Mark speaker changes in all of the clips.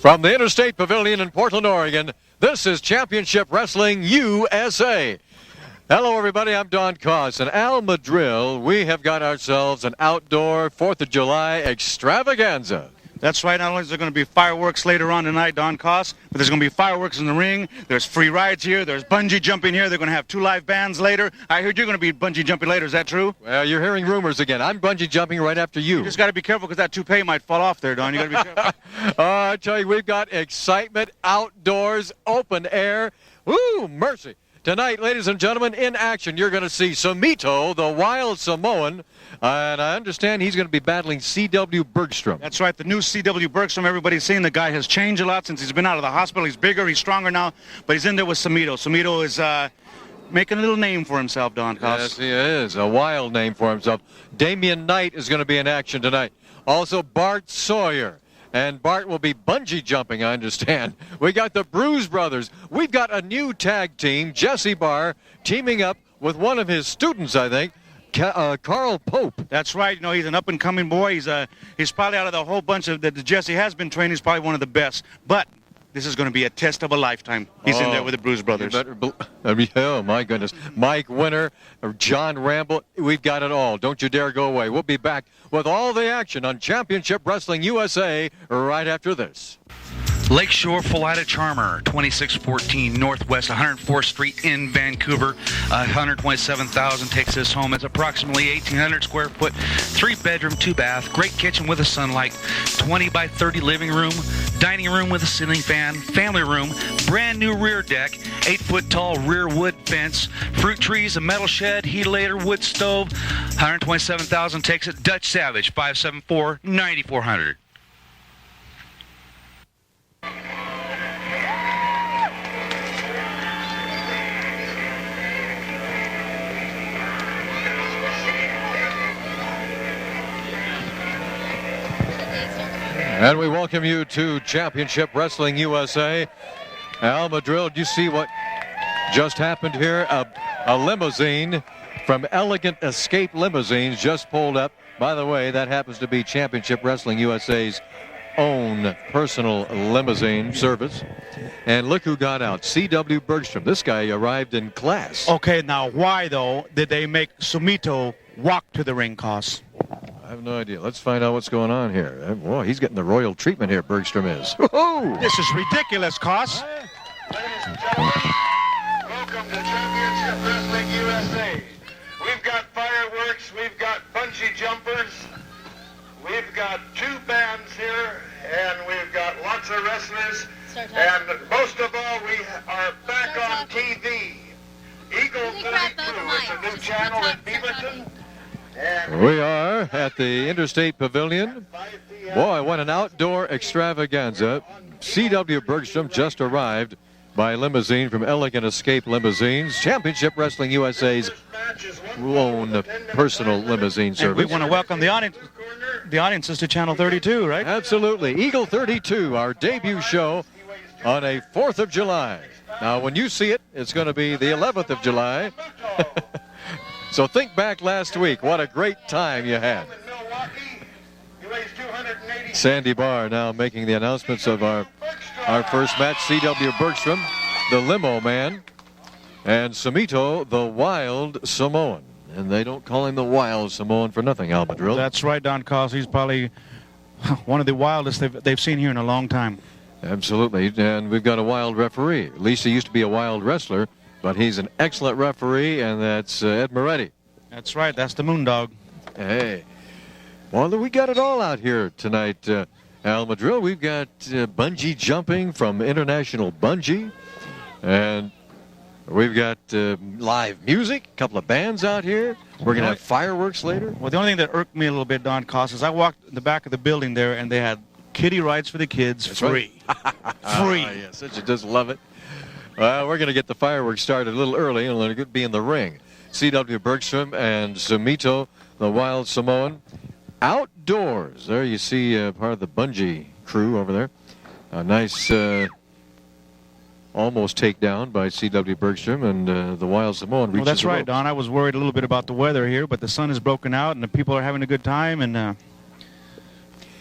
Speaker 1: From the Interstate Pavilion in Portland, Oregon, this is Championship Wrestling USA. Hello, everybody. I'm Don Koss. And Al Madril, we have got ourselves an outdoor 4th of July extravaganza.
Speaker 2: That's right. Not only is there going to be fireworks later on tonight, Don Koss, but there's going to be fireworks in the ring. There's free rides here. There's bungee jumping here. They're going to have 2 live bands later. I heard you're going to be bungee jumping later. Is that true?
Speaker 1: Well, you're hearing rumors again. I'm bungee jumping right after you.
Speaker 2: You just got to be careful because that toupee might fall off there, Don. You got to be careful.
Speaker 1: I tell you, we've got excitement outdoors, open air. Woo, mercy. Tonight, ladies and gentlemen, in action, you're going to see Sumito, the Wild Samoan, and I understand he's going to be battling C.W. Bergstrom.
Speaker 2: That's right, the new C.W. Bergstrom. Everybody's seen the guy has changed a lot since he's been out of the hospital. He's bigger, he's stronger now, but he's in there with Sumito. Sumito is making a little name for himself, Don Koss.
Speaker 1: Yes, he is. A wild name for himself. Damian Knight is going to be in action tonight. Also, Bart Sawyer. And Bart will be bungee jumping, I understand. We got the Bruise Brothers. We've got a new tag team, Jesse Barr, teaming up with one of his students, I think, Carl Pope.
Speaker 2: That's right. You know, he's an up-and-coming boy. He's probably out of the whole bunch of that Jesse has been training, he's probably one of the best. But this is going to be a test of a lifetime. He's in there with the Bruise Brothers.
Speaker 1: Oh, my goodness. Mike Winter, John Ramble, we've got it all. Don't you dare go away. We'll be back with all the action on Championship Wrestling USA right after this.
Speaker 3: Lakeshore Philida Charmer, 2614 Northwest 104th Street in Vancouver. 127,000 takes this home. It's approximately 1,800 square foot, 3-bedroom, 2-bath, great kitchen with a sunlight, 20 by 30 living room, dining room with a ceiling fan, family room, brand new rear deck, 8-foot tall rear wood fence, fruit trees, a metal shed, heatilator, wood stove. 127,000 takes it. Dutch Savage, 574-9400.
Speaker 1: And we welcome you to Championship Wrestling USA. Al Madril, did you see what just happened here? A limousine from Elegant Escape Limousines just pulled up. By the way, that happens to be Championship Wrestling USA's own personal limousine service. And look who got out, C.W. Bergstrom. This guy arrived in class.
Speaker 2: Okay, now why, though, did they make Sumito walk to the ring, Koss?
Speaker 1: I have no idea. Let's find out what's going on here. Boy, he's getting the royal treatment here, Bergstrom is. Whoa!
Speaker 2: This is ridiculous, Koss.
Speaker 4: Ladies and gentlemen, welcome to Championship Wrestling USA. We've got fireworks, we've got bungee jumpers, we've got 2 bands here, and we've got lots of wrestlers. And most of all, we are back on TV. Eagle 32 is a new channel in Beaverton.
Speaker 1: We are at the Interstate Pavilion. Boy, what an outdoor extravaganza. C.W. Bergstrom just arrived by limousine from Elegant Escape Limousines, Championship Wrestling USA's own personal limousine service.
Speaker 2: And we want to welcome the audiences to Channel 32, right?
Speaker 1: Absolutely. Eagle 32, our debut show on a 4th of July. Now, when you see it, it's going to be the 11th of July. So think back last week. What a great time you had. Sandy Barr now making the announcements of our first match. C.W. Bergstrom, the limo man, and Sumito, the Wild Samoan. And they don't call him the Wild Samoan for nothing, Al Madril.
Speaker 2: That's right, Don Koss. He's probably one of the wildest they've seen here in a long time.
Speaker 1: Absolutely. And we've got a wild referee. At least he used to be a wild wrestler. But he's an excellent referee, and that's Ed Moretti.
Speaker 2: That's right. That's the Moondog.
Speaker 1: Hey. Well, we got it all out here tonight, Al Madril. We've got bungee jumping from International Bungee. And we've got live music, a couple of bands out here. We're going to have fireworks later.
Speaker 2: Well, the only thing that irked me a little bit, Don Koss, is I walked in the back of the building there, and they had kiddie rides for the kids free. Free.
Speaker 1: Yes, you just love it. Well, we're going to get the fireworks started a little early, and we're going to be in the ring. C.W. Bergstrom and Sumito, the Wild Samoan, outdoors. There you see part of the bungee crew over there. A nice almost takedown by C.W. Bergstrom and the Wild Samoan.
Speaker 2: Well, that's right, Don. I was worried a little bit about the weather here, but the sun is broken out, and the people are having a good time. And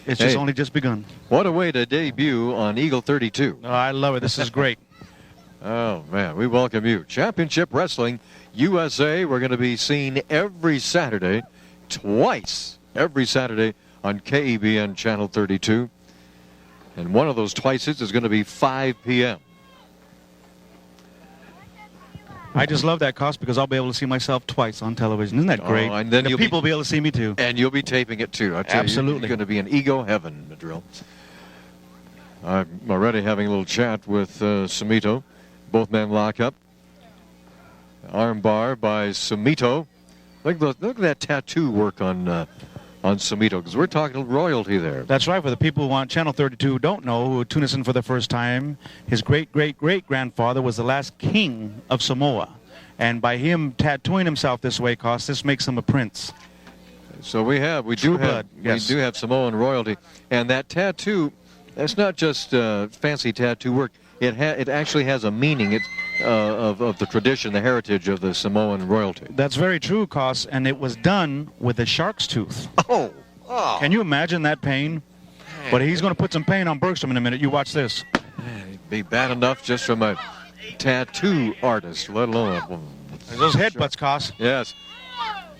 Speaker 2: It's
Speaker 1: Hey.
Speaker 2: just only just begun.
Speaker 1: What a way to debut on Eagle 32.
Speaker 2: Oh, I love it. This is great.
Speaker 1: Oh, man, we welcome you. Championship Wrestling USA. We're going to be seen every Saturday, twice every Saturday on KEBN Channel 32. And one of those twices is going to be 5 p.m.
Speaker 2: I just love that, Cost, because I'll be able to see myself twice on television. Isn't that great?
Speaker 1: and then
Speaker 2: the
Speaker 1: you'll
Speaker 2: people will be able to see me, too.
Speaker 1: And you'll be taping it, too. I tell
Speaker 2: Absolutely.
Speaker 1: You, you're going to be in ego heaven, Madrill. I'm already having a little chat with Sumito. Both men lock up. Armbar by Sumito. Look at that tattoo work on Sumito, because we're talking royalty there.
Speaker 2: That's right. For the people who on Channel 32 who don't know, who tune us in for the first time, his great-great-great-grandfather was the last king of Samoa. And by him tattooing himself this way, Cost, this makes him a prince.
Speaker 1: So we
Speaker 2: True blood, yes.
Speaker 1: do have Samoan royalty. And that tattoo, that's not just fancy tattoo work. It actually has a meaning. It's of the tradition, the heritage of the Samoan royalty.
Speaker 2: That's very true, Cost, and it was done with a shark's tooth.
Speaker 1: Oh.
Speaker 2: Can you imagine that pain? But he's going to put some pain on Bergstrom in a minute. You watch this.
Speaker 1: Man, it'd be bad enough just from a tattoo artist, let alone
Speaker 2: Those headbutts, Cost.
Speaker 1: Yes.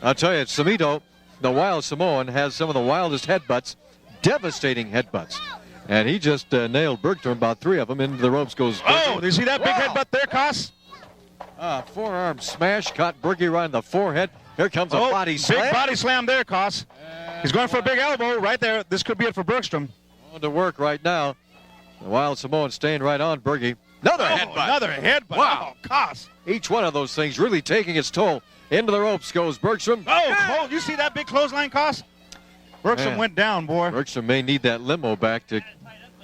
Speaker 1: I'll tell you, Sumito, the wild Samoan, has some of the wildest headbutts, devastating headbutts. And he just nailed Bergstrom, about 3 of them, into the ropes goes.
Speaker 2: Oh, do you see that big headbutt there, Cost?
Speaker 1: Forearm smash, caught Bergie right in the forehead. Here comes a body slam.
Speaker 2: Big body slam there, Cost. He's going for a big elbow right there. This could be it for Bergstrom.
Speaker 1: On to work right now. The wild Samoan staying right on Bergie. Another headbutt.
Speaker 2: Another headbutt.
Speaker 1: Wow.
Speaker 2: Oh, Cost.
Speaker 1: Each one of those things really taking its toll. Into the ropes goes Bergstrom.
Speaker 2: Oh, you see that big clothesline, Cost? Bergstrom
Speaker 1: Man.
Speaker 2: went down, boy.
Speaker 1: Bergstrom may need that limo back to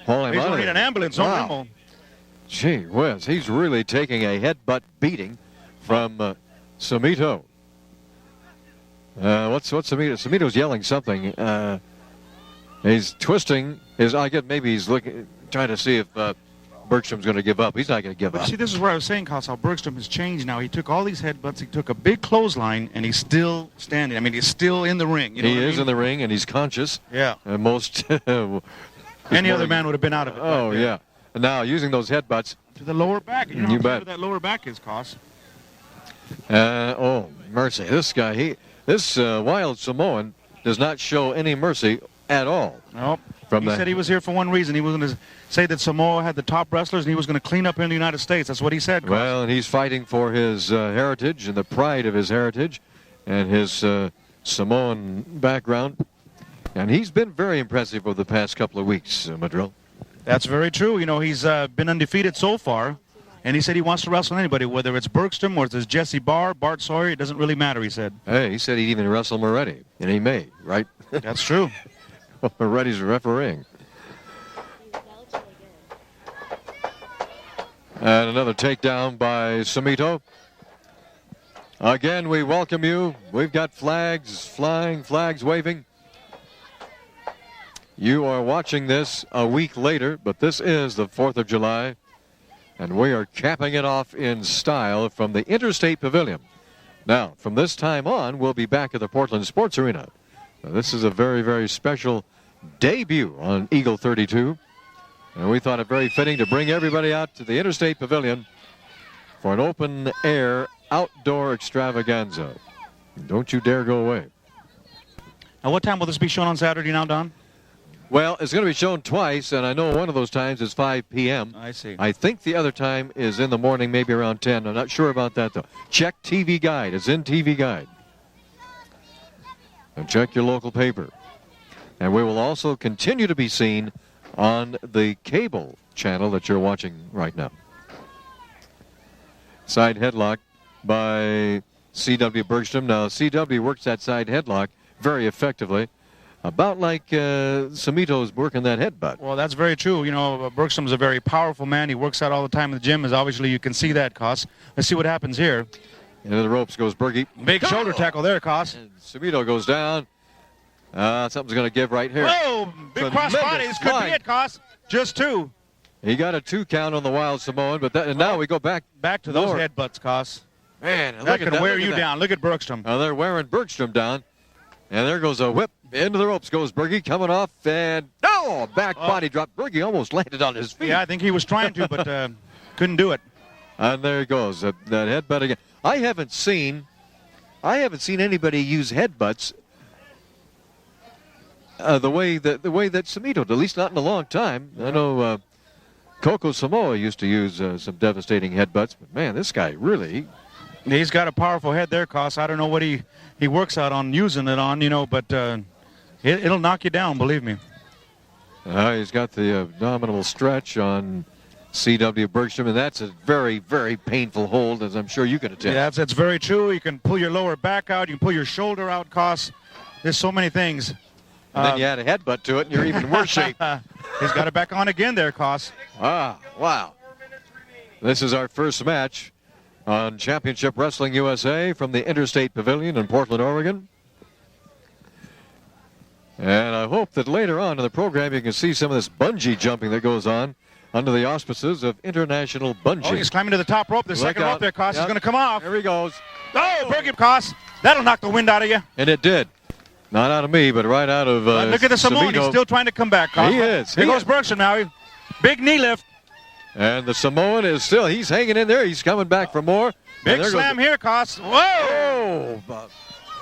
Speaker 1: haul him
Speaker 2: He's
Speaker 1: out
Speaker 2: going
Speaker 1: of
Speaker 2: to need
Speaker 1: there.
Speaker 2: an ambulance.
Speaker 1: Wow.
Speaker 2: Wow.
Speaker 1: Gee whiz, he's really taking a headbutt beating from Sumito. What's Sumito? Sumito's yelling something. He's twisting his. I get maybe he's trying to see if Bergstrom's going to give up. He's not going to give
Speaker 2: But
Speaker 1: up.
Speaker 2: see, this is where I was saying, Cost, how Bergstrom has changed now. He took all these headbutts. He took a big clothesline, and he's still standing. I mean, he's still in the ring. You know
Speaker 1: He
Speaker 2: what I
Speaker 1: is
Speaker 2: mean?
Speaker 1: in the ring, and he's conscious.
Speaker 2: Yeah.
Speaker 1: Most.
Speaker 2: Any other man would have been out of it.
Speaker 1: Oh
Speaker 2: right there.
Speaker 1: yeah. And now using those headbutts.
Speaker 2: To the lower back. You know
Speaker 1: You
Speaker 2: how
Speaker 1: bet.
Speaker 2: that lower back is, Cost.
Speaker 1: Oh mercy! This guy, this wild Samoan does not show any mercy at all.
Speaker 2: Nope.
Speaker 1: From
Speaker 2: He
Speaker 1: the-
Speaker 2: said he was here for one reason. He was going to say that Samoa had the top wrestlers, and he was going to clean up in the United States. That's what he said, Cost.
Speaker 1: Well, and he's fighting for his heritage and the pride of his heritage and his Samoan background. And he's been very impressive over the past couple of weeks, Madrill.
Speaker 2: That's very true. You know, he's been undefeated so far, and he said he wants to wrestle anybody, whether it's Bergstrom or it's Jesse Barr, Bart Sawyer. It doesn't really matter, he said.
Speaker 1: Hey, he said he'd even wrestle Moretti, and he may, right?
Speaker 2: That's true.
Speaker 1: Moretti's refereeing. And another takedown by Sumito. Again, we welcome you. We've got flags flying, flags waving. You are watching this a week later, but this is the 4th of July, and we are capping it off in style from the Interstate Pavilion. Now, from this time on, we'll be back at the Portland Sports Arena. Now, this is a very, very special debut on Eagle 32, and we thought it very fitting to bring everybody out to the Interstate Pavilion for an open-air outdoor extravaganza. Don't you dare go away.
Speaker 2: Now, what time will this be shown on Saturday now, Don?
Speaker 1: Well, it's going to be shown twice, and I know one of those times is 5 p.m.
Speaker 2: I see.
Speaker 1: I think the other time is in the morning, maybe around 10. I'm not sure about that, though. Check TV Guide. It's in TV Guide. And check your local paper. And we will also continue to be seen on the cable channel that you're watching right now. Side headlock by C.W. Bergstrom. Now, C.W. works that side headlock very effectively. About like Sumito's working that headbutt.
Speaker 2: Well, that's very true. You know, Bergstrom's a very powerful man. He works out all the time in the gym, as obviously you can see that, Cost. Let's see what happens here.
Speaker 1: Into the ropes goes Bergie.
Speaker 2: Big shoulder tackle there, Cost.
Speaker 1: And Sumito goes down. Something's going to give right here.
Speaker 2: Whoa! Big cross
Speaker 1: Tremendous
Speaker 2: body. This could
Speaker 1: line.
Speaker 2: be it, Cost. Just two.
Speaker 1: He got a 2 count on the wild Samoan, but and now we go back.
Speaker 2: Back to those
Speaker 1: Lower.
Speaker 2: headbutts, Cost.
Speaker 1: Man,
Speaker 2: That
Speaker 1: look at
Speaker 2: can
Speaker 1: that.
Speaker 2: wear
Speaker 1: look at
Speaker 2: you
Speaker 1: that.
Speaker 2: down. Look at Bergstrom.
Speaker 1: They're wearing Bergstrom down. And there goes a whip Into the ropes goes Berge, coming off, and back body drop. Berge almost landed on his feet.
Speaker 2: Yeah, I think he was trying to, but couldn't do it.
Speaker 1: And there he goes, that headbutt again. I haven't seen anybody use headbutts the way that Samito did, at least not in a long time. I know Coco Samoa used to use some devastating headbutts, but man, this guy really.
Speaker 2: He's got a powerful head there, Koss. I don't know what he works out on using it on, but it'll knock you down, believe me.
Speaker 1: He's got the abdominal stretch on C.W. Bergstrom, and that's a very, very painful hold, as I'm sure you can attest.
Speaker 2: Yeah, that's very true. You can pull your lower back out. You can pull your shoulder out, Koss. There's so many things.
Speaker 1: And then you add a headbutt to it, and you're even worse shape.
Speaker 2: He's got it back on again there, Koss.
Speaker 1: Wow. This is our first match on Championship Wrestling USA from the Interstate Pavilion in Portland, Oregon. And I hope that later on in the program you can see some of this bungee jumping that goes on under the auspices of International Bungee.
Speaker 2: Oh, he's climbing to the top rope. The second rope there, Koss. He's going to come off.
Speaker 1: There he goes.
Speaker 2: Oh, Berge, Koss. That'll knock the wind out of you.
Speaker 1: And it did. Not out of me, but right out of
Speaker 2: look at the Samoan.
Speaker 1: Samito.
Speaker 2: He's still trying to come back, Koss.
Speaker 1: He is.
Speaker 2: Here goes Bergstrom now. Big knee lift.
Speaker 1: And the Samoan is still, he's hanging in there. He's coming back for more.
Speaker 2: Big slam here, Koss. Whoa!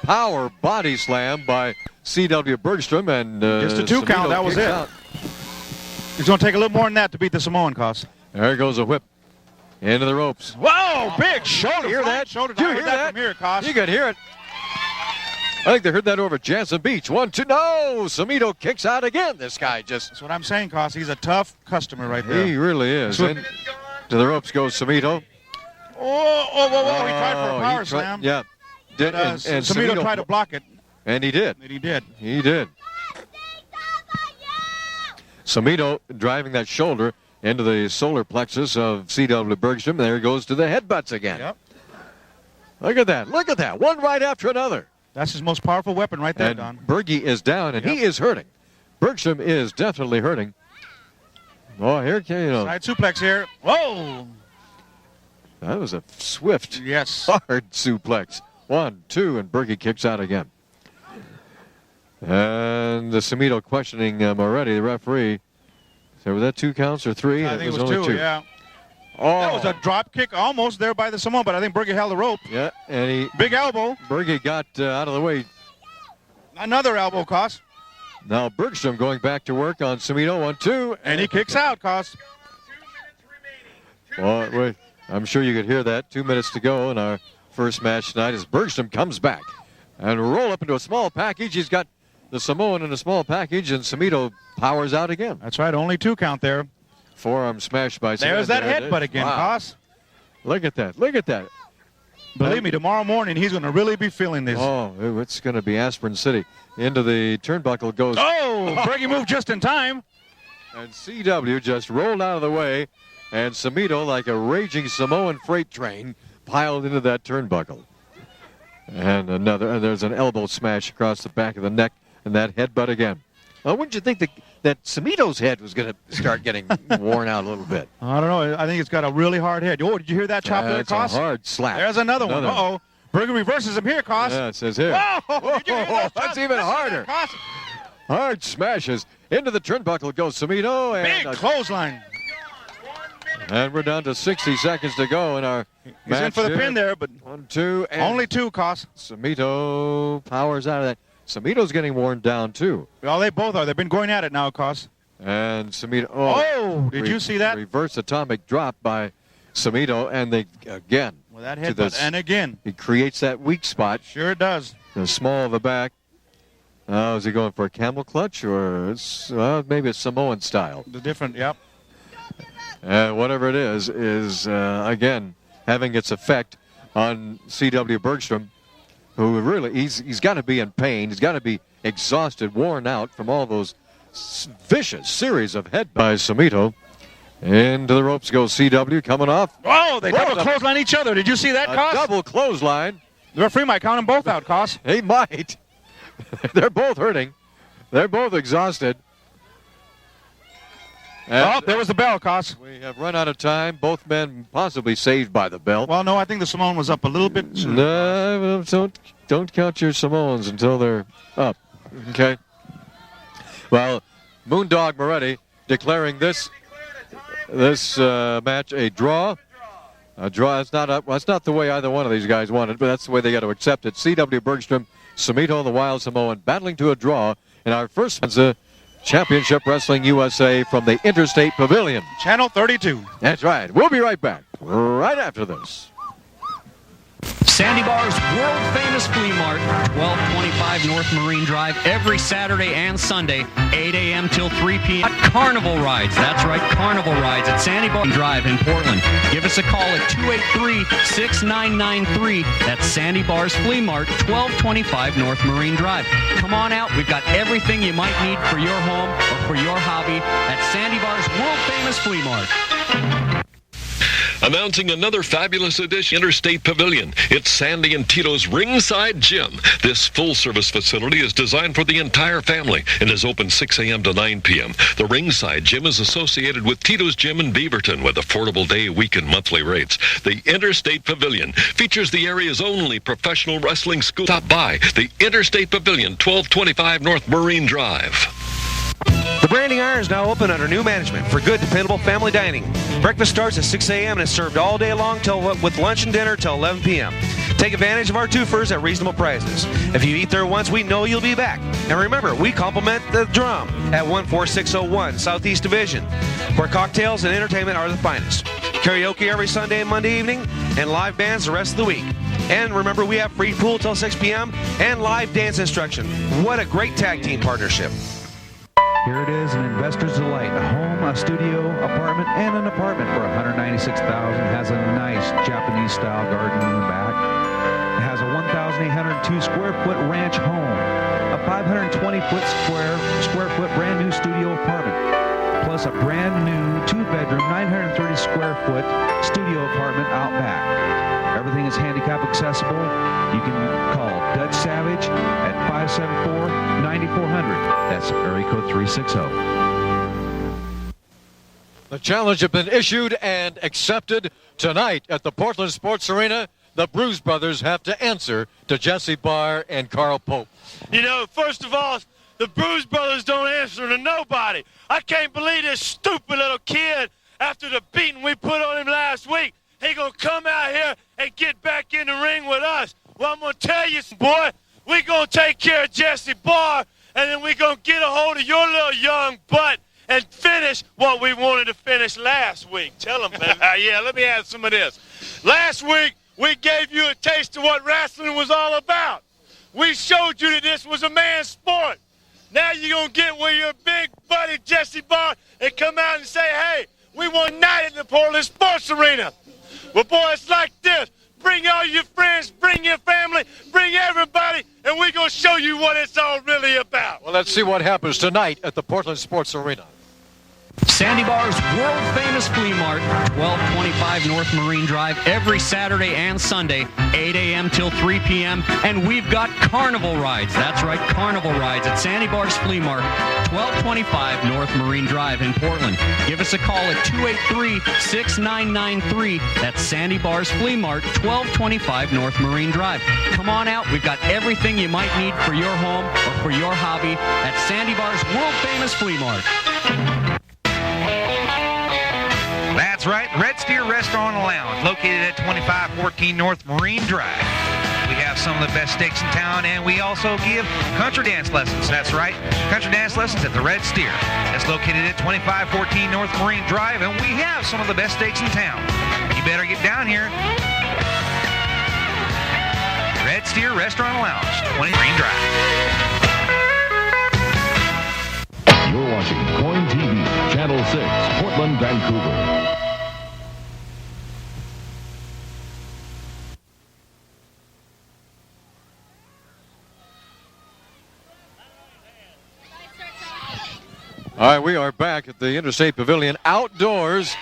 Speaker 1: Power body slam by C.W. Bergstrom. And
Speaker 2: just a 2 count. That was it.
Speaker 1: Out.
Speaker 2: He's going to take a little more than that to beat the Samoan, Koss.
Speaker 1: There goes a whip into the ropes.
Speaker 2: Whoa! Big shoulder.
Speaker 1: Hear that?
Speaker 2: Shoulder.
Speaker 1: Did you hear that?
Speaker 2: From here, Koss.
Speaker 1: You could hear it. I think they heard that over at Jansen Beach. 1, 2. No! Samito kicks out again. This guy just.
Speaker 2: That's what I'm saying, Koss. He's a tough customer right there.
Speaker 1: He really is. To the ropes goes Samito.
Speaker 2: Whoa. He tried for a power slam.
Speaker 1: Yeah. And
Speaker 2: Samito tried to block it.
Speaker 1: And he did. He did. Samito driving that shoulder into the solar plexus of C.W. Bergstrom. There he goes to the headbutts again.
Speaker 2: Yep.
Speaker 1: Look at that. One right after another.
Speaker 2: That's his most powerful weapon right there,
Speaker 1: and
Speaker 2: Don.
Speaker 1: Berge is down, and he is hurting. Bergstrom is definitely hurting. Oh, here,
Speaker 2: Side suplex here. Whoa!
Speaker 1: That was a swift, hard suplex. 1, 2, and Berge kicks out again. And the Samito questioning Moretti, the referee. So was that 2 counts or 3?
Speaker 2: I think it was two, yeah.
Speaker 1: Oh.
Speaker 2: That was a drop kick almost there by the Samoan, but I think Berge held the rope.
Speaker 1: Yeah, and
Speaker 2: big elbow.
Speaker 1: Berge got out of the way.
Speaker 2: Another elbow, Koss.
Speaker 1: Now Bergstrom going back to work on Samito. 1, 2.
Speaker 2: And he kicks out, Koss.
Speaker 1: Oh, wait. I'm sure you could hear that. 2 minutes to go in our first match tonight as Bergstrom comes back. And roll up into a small package. He's got the Samoan in a small package, and Samito powers out again.
Speaker 2: That's right. Only 2 count there.
Speaker 1: Forearm smashed by Samito.
Speaker 2: There's that headbutt again, Koss.
Speaker 1: Look at that.
Speaker 2: Believe me, tomorrow morning he's going to really be feeling this.
Speaker 1: Oh, it's going to be Aspirin City. Into the turnbuckle goes.
Speaker 2: Oh, Berge moved just in time.
Speaker 1: And CW just rolled out of the way, and Samito, like a raging Samoan freight train, piled into that turnbuckle. And there's an elbow smash across the back of the neck, and that headbutt again. Well, wouldn't you think that Samito's head was going to start getting worn out a little bit?
Speaker 2: I don't know. I think it's got a really hard head. Oh, did you hear that chop there, Koss?
Speaker 1: It's a hard slap.
Speaker 2: There's another one. Uh-oh. Berge reverses him here, Koss.
Speaker 1: Yeah, it says here.
Speaker 2: Whoa! Did you hear those
Speaker 1: that's even harder. Hard smashes. Into the turnbuckle goes Samito. And
Speaker 2: big clothesline.
Speaker 1: And we're down to 60 seconds to go in our match.
Speaker 2: He's in for the pin there, but
Speaker 1: 1, 2, and
Speaker 2: only 2, Koss.
Speaker 1: Samito powers out of that. Samito's getting worn down, too.
Speaker 2: Well, they both are. They've been going at it now, Koss.
Speaker 1: And Samito.
Speaker 2: Oh, did you see that?
Speaker 1: Reverse atomic drop by Samito, and they again.
Speaker 2: Well, that headbutt, and again.
Speaker 1: He creates that weak spot.
Speaker 2: Sure does.
Speaker 1: The small of the back. Is he going for a camel clutch, or maybe a Samoan style?
Speaker 2: The different, yep.
Speaker 1: Whatever it is again having its effect on C.W. Bergstrom, who really, he's got to be in pain. He's got to be exhausted, worn out from all those vicious series of headbutts by Samito. Into the ropes goes C.W. coming off.
Speaker 2: Oh, they double clothesline each other. Did you see that, Koss?
Speaker 1: Double clothesline.
Speaker 2: The referee might count them both out, Koss.
Speaker 1: He might. They're both hurting. They're both exhausted.
Speaker 2: And there was the bell, Koss.
Speaker 1: We have run out of time. Both men possibly saved by the bell.
Speaker 2: Well, no, I think the Samoan was up a little bit sooner.
Speaker 1: No, don't count your Samoans until they're up. Okay. Well, Moondog Moretti declaring this match a draw. A draw. That's not the way either one of these guys wanted, but that's the way they got to accept it. C.W. Bergstrom, Samito, the Wild Samoan, battling to a draw in our first Championship Wrestling USA from the Interstate Pavilion.
Speaker 2: Channel 32.
Speaker 1: That's right. We'll be right back right after this.
Speaker 5: Sandy Bar's world-famous flea mart, 1225 North Marine Drive, every Saturday and Sunday, 8 a.m. till 3 p.m. Carnival rides. That's right, carnival rides at Sandy Bar Drive in Portland. Give us a call at 283-6993. That's Sandy Bar's Flea Mart, 1225 North Marine Drive. Come on out. We've got everything you might need for your home or for your hobby at Sandy Bar's world-famous flea mart.
Speaker 6: Announcing another fabulous edition, Interstate Pavilion. It's Sandy and Tito's Ringside Gym. This full-service facility is designed for the entire family and is open 6 a.m. to 9 p.m. The Ringside Gym is associated with Tito's Gym in Beaverton with affordable day, week, and monthly rates. The Interstate Pavilion features the area's only professional wrestling school. Stop by the Interstate Pavilion, 1225 North Marine Drive.
Speaker 7: The Branding Iron is now open under new management for good, dependable family dining. Breakfast starts at 6 a.m. and is served all day long with lunch and dinner till 11 p.m. Take advantage of our twofers at reasonable prices. If you eat there once, we know you'll be back. And remember, we compliment the Drum at 14601 Southeast Division, where cocktails and entertainment are the finest. Karaoke every Sunday and Monday evening, and live bands the rest of the week. And remember, we have free pool till 6 p.m. and live dance instruction. What a great tag team partnership.
Speaker 8: Here it is, an investor's delight. A home, a studio, apartment, and an apartment for $196,000. Has a nice Japanese-style garden in the back. It has a 1,802 square foot ranch home, a 520 square foot brand new studio apartment, plus a brand new 2-bedroom, 930 square foot studio apartment out back. Everything is handicap accessible. You can call Dutch Savage at 574-9400. That's area code 360.
Speaker 1: The challenge has been issued and accepted tonight at the Portland Sports Arena. The Bruise Brothers have to answer to Jesse Barr and Carl Pope.
Speaker 9: You know, first of all, the Bruise Brothers don't answer to nobody. I can't believe this stupid little kid, after the beating we put on him last week, he gonna come out here and get back in the ring with us. Well, I'm gonna tell you, boy, we gonna take care of Jesse Barr, and then we gonna get a hold of your little young butt and finish what we wanted to finish last week. Tell him, baby. Yeah, let me add some of this. Last week, we gave you a taste of what wrestling was all about. We showed you that this was a man's sport. Now you're gonna get with your big buddy Jesse Barr and come out and say, hey, we want night at the Portland Sports Arena. Well, boy, it's like this. Bring all your friends, bring your family, bring everybody, and we're going to show you what it's all really about.
Speaker 1: Well, let's see what happens tonight at the Portland Sports Arena.
Speaker 5: Sandy Bar's world-famous flea mart, 1225 North Marine Drive, every Saturday and Sunday, 8 a.m. till 3 p.m. And we've got carnival rides. That's right, carnival rides at Sandy Bar's Flea Mart, 1225 North Marine Drive in Portland. Give us a call at 283-6993. That's Sandy Bar's Flea Mart, 1225 North Marine Drive. Come on out. We've got everything you might need for your home or for your hobby at Sandy Bar's world-famous Flea Mart.
Speaker 10: That's right, Red Steer Restaurant and Lounge, located at 2514 North Marine Drive. We have some of the best steaks in town, and we also give country dance lessons. That's right, country dance lessons at the Red Steer. That's located at 2514 North Marine Drive, and we have some of the best steaks in town. You better get down here. Red Steer Restaurant and Lounge, 20 Marine Drive.
Speaker 11: You're watching Coin TV, Channel 6, Portland, Vancouver.
Speaker 1: All right, we are back at the Interstate Pavilion outdoors.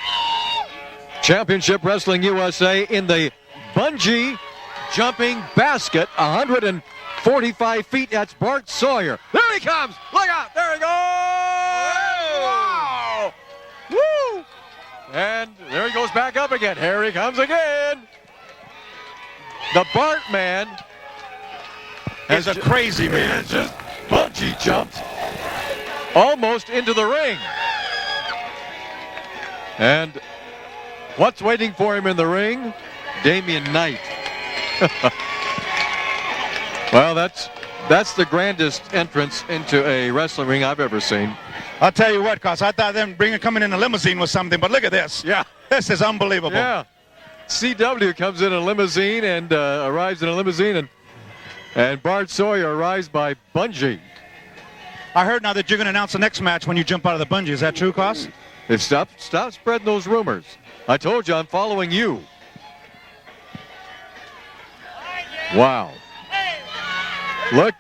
Speaker 1: Championship Wrestling USA in the bungee jumping basket, 145 feet. That's Bart Sawyer. There he comes. Look out. There he goes. Wow. Woo. And there he goes back up again. Here he comes again. The Bart man
Speaker 9: is a crazy man.
Speaker 1: bungee jumped almost into the ring. And what's waiting for him in the ring? Damian Knight. Well, that's the grandest entrance into a wrestling ring I've ever seen.
Speaker 2: I'll tell you what, Cos, I thought them coming in a limousine was something, but look at this.
Speaker 1: Yeah.
Speaker 2: This is unbelievable.
Speaker 1: Yeah. CW comes in a limousine and arrives in a limousine, and Bart Sawyer arrives by bungee.
Speaker 2: I heard now that you're going to announce the next match when you jump out of the bungee. Is that true, Cos?
Speaker 1: Stop spreading those rumors. I told you I'm following you. Wow. Look.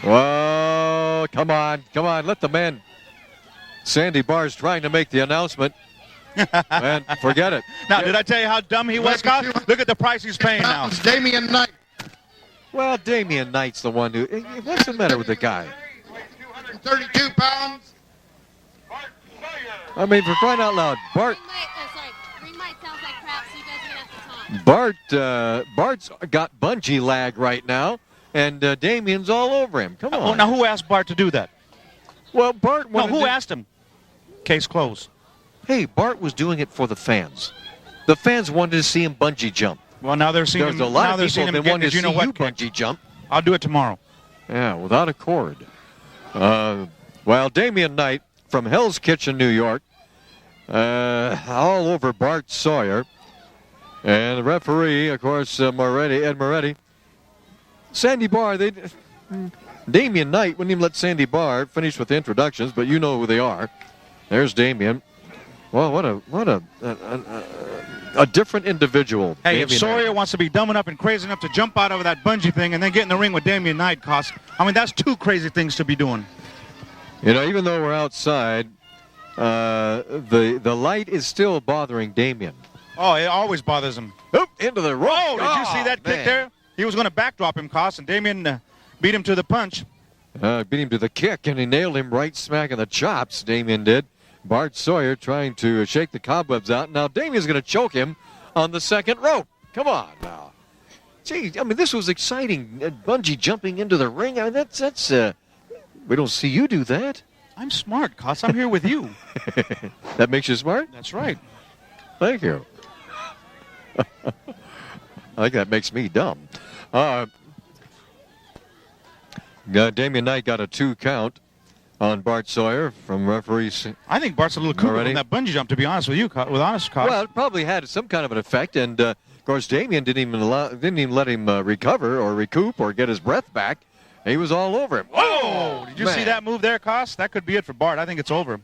Speaker 1: Well, come on. Let the man. Sandy Barr's trying to make the announcement. Man, forget it.
Speaker 2: Now, did I tell you how dumb he was, Cos? Look at the price he's paying now.
Speaker 12: Damian Knight.
Speaker 1: Well, Damian Knight's the one who. What's the matter with the guy?
Speaker 12: 232 pounds.
Speaker 1: I mean, for crying out loud, Bart.
Speaker 13: Ring mic sounds like crap, so you guys are gonna have to talk.
Speaker 1: Bart's got bungee lag right now, and Damian's all over him. Come on.
Speaker 2: Oh, now who asked Bart to do that?
Speaker 1: Well, Bart.
Speaker 2: No, who asked him? Case closed.
Speaker 1: Hey, Bart was doing it for the fans. The fans wanted to see him bungee jump.
Speaker 2: Well, now they're seeing him.
Speaker 1: There's a lot
Speaker 2: now
Speaker 1: of
Speaker 2: they're
Speaker 1: people
Speaker 2: seeing him
Speaker 1: that
Speaker 2: getting
Speaker 1: wanted to
Speaker 2: his
Speaker 1: see
Speaker 2: you-know-what
Speaker 1: you
Speaker 2: kick.
Speaker 1: bungee jump.
Speaker 2: I'll do it tomorrow.
Speaker 1: Yeah, without a cord. Well, Damian Knight from Hell's Kitchen, New York, all over Bart Sawyer. And the referee, of course, Ed Moretti. Sandy Barr, Damian Knight wouldn't even let Sandy Barr finish with the introductions, but you know who they are. There's Damian. Well, what a different individual.
Speaker 2: Hey, if
Speaker 1: Damian
Speaker 2: Sawyer
Speaker 1: Knight.
Speaker 2: wants to be dumb enough and crazy enough to jump out of that bungee thing and then get in the ring with Damian Knight, Cos, I mean, that's two crazy things to be doing.
Speaker 1: You know, even though we're outside, the light is still bothering Damian.
Speaker 2: Oh, it always bothers him.
Speaker 1: Oop, into the rope.
Speaker 2: Oh, did you see that kick there? He was going to backdrop him, Cos, and Damian beat him to the punch.
Speaker 1: Beat him to the kick, and he nailed him right smack in the chops, Damian did. Bart Sawyer trying to shake the cobwebs out. Now Damian's going to choke him on the second rope. Come on now. Gee, I mean, this was exciting. Bungee jumping into the ring. I mean, that's we don't see you do that.
Speaker 2: I'm smart, Cos. I'm here with you.
Speaker 1: That makes you smart?
Speaker 2: That's right.
Speaker 1: Thank you. I think that makes me dumb. Damian Knight got a 2 count on Bart Sawyer from referee.
Speaker 2: I think Bart's a little cuckoo from that bungee jump, to be honest with you, Cos.
Speaker 1: Well, it probably had some kind of an effect, and of course Damian didn't even let him recover or recoup or get his breath back. He was all over him.
Speaker 2: Whoa! Did you see that move there, Cos? That could be it for Bart. I think it's over.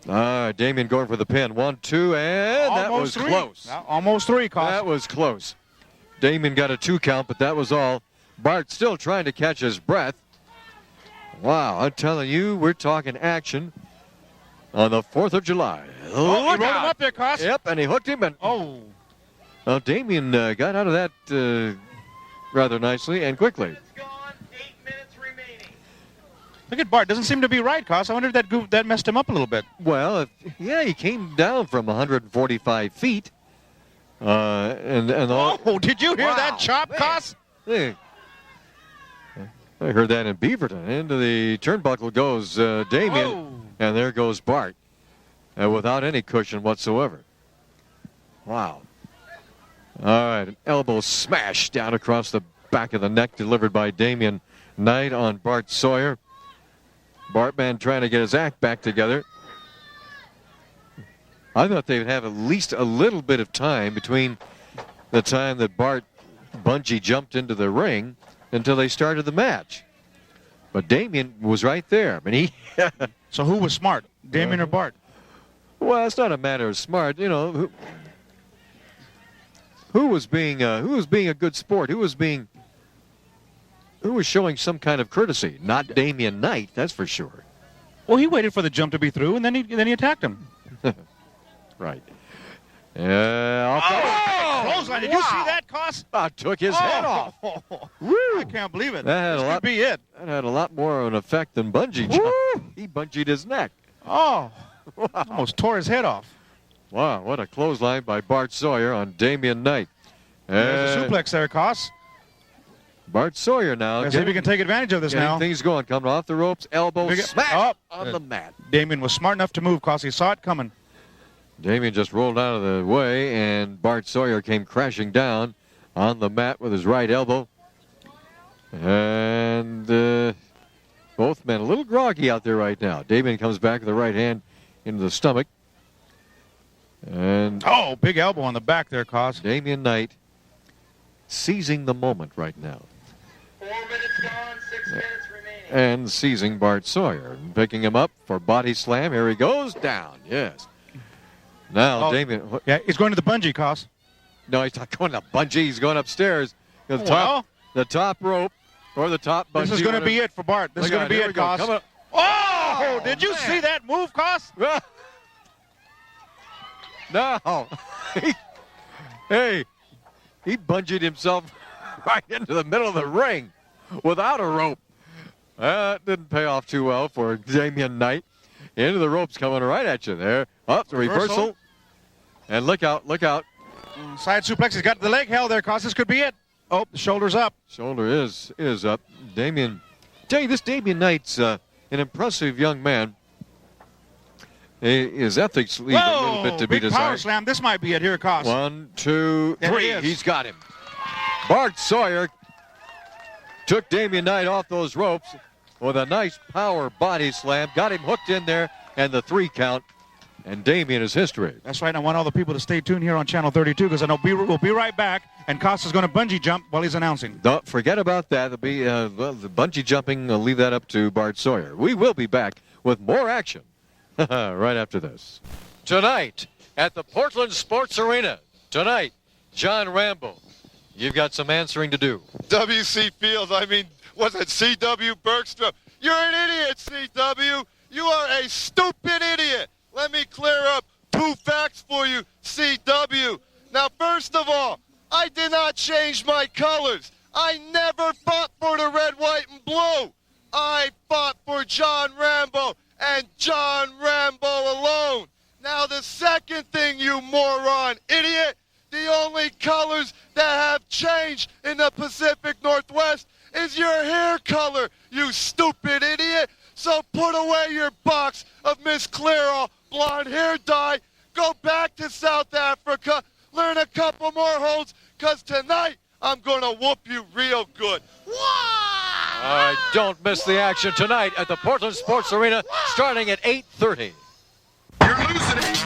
Speaker 1: Damian going for the pin. 1, 2, and that was close.
Speaker 2: Almost 3, Cos.
Speaker 1: That was close. Damian got a 2 count, but that was all. Bart still trying to catch his breath. Wow, I'm telling you, we're talking action on the 4th of July.
Speaker 2: Oh, he rolled him up there, Cos.
Speaker 1: Yep, and he hooked him. And
Speaker 2: oh.
Speaker 1: Well, Damian got out of that rather nicely and quickly.
Speaker 2: Look at Bart. Doesn't seem to be right, Cos. I wonder if that messed him up a little bit.
Speaker 1: Well, he came down from 145 feet.
Speaker 2: Oh, did you hear that chop, Cos?
Speaker 1: Hey. I heard that in Beaverton. Into the turnbuckle goes Damian, and there goes Bart, without any cushion whatsoever. Wow. All right, an elbow smash down across the back of the neck delivered by Damian Knight on Bart Sawyer. Bartman trying to get his act back together. I thought they would have at least a little bit of time between the time that Bart bungee jumped into the ring until they started the match. But Damian was right there. I mean,
Speaker 2: So who was smart, Damian or Bart?
Speaker 1: Well, it's not a matter of smart. You know, who was being a good sport? Who was showing some kind of courtesy? Not Damian Knight, that's for sure.
Speaker 2: Well, he waited for the jump to be through, and then he attacked him.
Speaker 1: Right.
Speaker 2: Clothesline. Did you see that, Cos?
Speaker 1: Took his head off.
Speaker 2: Woo. I can't believe it.
Speaker 1: That
Speaker 2: could be it.
Speaker 1: That had a lot more of an effect than bungee jump. He bungeed his neck.
Speaker 2: Oh, wow. Almost tore his head off.
Speaker 1: Wow, what a clothesline by Bart Sawyer on Damian Knight.
Speaker 2: There's a suplex there, Cos.
Speaker 1: Bart Sawyer now.
Speaker 2: Let's see if he can take advantage of this
Speaker 1: getting
Speaker 2: now.
Speaker 1: things going. Coming off the ropes. Elbow smash on the mat.
Speaker 2: Damien was smart enough to move because he saw it coming.
Speaker 1: Damien just rolled out of the way, and Bart Sawyer came crashing down on the mat with his right elbow. And both men a little groggy out there right now. Damien comes back with the right hand into the stomach. And
Speaker 2: big elbow on the back there, Cos.
Speaker 1: Damien Knight seizing the moment right now.
Speaker 4: 4 minutes gone, 6 minutes remaining.
Speaker 1: And seizing Bart Sawyer. Picking him up for body slam. Here he goes down. Yes. Now Damien.
Speaker 2: Yeah, he's going to the bungee, Cos.
Speaker 1: No, he's not going to bungee. He's going upstairs. The top rope or the top bungee.
Speaker 2: This is going to be it for Bart. This is going to be it, Cos. Oh, did you see that move, Cos?
Speaker 1: No. Hey, he bungeed himself right into the middle of the ring without a rope. That didn't pay off too well for Damien Knight. Into the ropes coming right at you there. Up, the reversal. And look out, look out.
Speaker 2: Side suplex. He's got the leg held there, Cos. This could be it. Oh, the shoulder's up.
Speaker 1: Shoulder is up. Damien, tell you this, Damien Knight's an impressive young man. His ethics leave a little bit to be desired.
Speaker 2: Power slam. This might be it here, Cos.
Speaker 1: 1, 2, 3. He's got him. Bart Sawyer took Damien Knight off those ropes with a nice power body slam. Got him hooked in there, and the 3 count. And Damien is history.
Speaker 2: That's right. I want all the people to stay tuned here on Channel 32 because I know we'll be right back. And Cos is going to bungee jump while he's announcing.
Speaker 1: Don't forget about that. There'll be the bungee jumping. I'll leave that up to Bart Sawyer. We will be back with more action right after this. Tonight at the Portland Sports Arena. Tonight, John Rambo. You've got some answering to do.
Speaker 9: W.C. Fields, was it C.W. Bergstrom? You're an idiot, C.W. You are a stupid idiot. Let me clear up 2 facts for you, C.W. Now, first of all, I did not change my colors. I never fought for the red, white, and blue. I fought for John Rambo and John Rambo alone. Now, the second thing, you moron idiot, the only colors that have changed in the Pacific Northwest is your hair color, you stupid idiot. So put away your box of Miss Clairol blonde hair dye, go back to South Africa, learn a couple more holds, because tonight I'm going to whoop you real good.
Speaker 1: All right, don't miss the action tonight at the Portland Sports Arena starting at 8:30.
Speaker 9: You're losing it.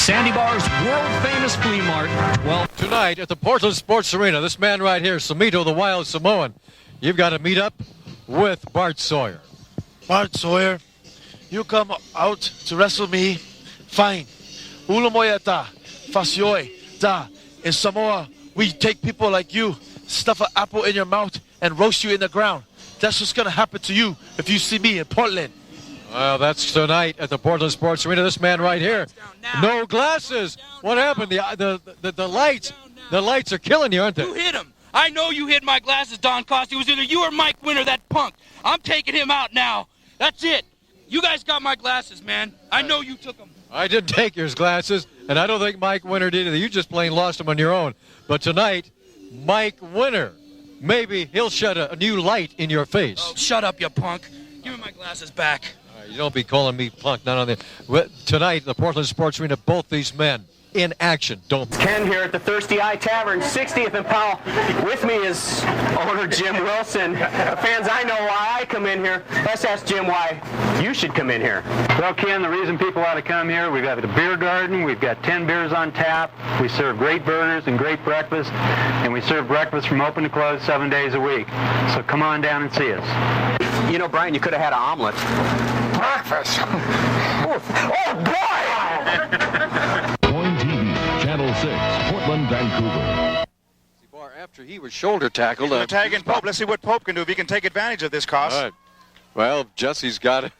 Speaker 5: Sandy Bar's world-famous flea mart. Well,
Speaker 1: tonight at the Portland Sports Arena, this man right here, Samito the Wild Samoan, you've got to meet up with Bart Sawyer.
Speaker 9: Bart Sawyer, You come out to wrestle me, fine. Ulamoyata, Fasioi, da. In Samoa, we take people like you, stuff an apple in your mouth, and roast you in the ground. That's what's going to happen to you if you see me in Portland.
Speaker 1: Well, that's tonight at the Portland Sports Arena. This man right here, no glasses. What happened? The lights are killing you, aren't they?
Speaker 14: You hit him. I know you hit my glasses, Don Costa. It was either you or Mike Winter, that punk. I'm taking him out now. That's it. You guys got my glasses, man. I know you took them.
Speaker 1: I didn't take your glasses, and I don't think Mike Winter did either. You just plain lost them on your own. But tonight, Mike Winter, maybe he'll shed a new light in your face.
Speaker 14: Oh, shut up, you punk. Give me my glasses back.
Speaker 1: You don't be calling me punk, not on the... Tonight, the Portland Sports Arena, both these men in action. Don't...
Speaker 15: Ken here at the Thirsty Eye Tavern, 60th and Powell. With me is owner Jim Wilson. The fans, I know why I come in here. Let's ask Jim why you should come in here.
Speaker 16: Well, Ken, the reason people ought to come here, we've got a beer garden, we've got 10 beers on tap, we serve great burgers and great breakfast, and we serve breakfast from open to close 7 days a week. So come on down and see us.
Speaker 15: You know, Brian, you could have had an omelet. Breakfast. Oh, boy!
Speaker 11: Coin TV, Channel 6, Portland, Vancouver.
Speaker 1: After he was shoulder tackled.
Speaker 2: Tagging Pope. Let's see what Pope can do if he can take advantage of this, Cost.
Speaker 1: All right. Well, Jesse's got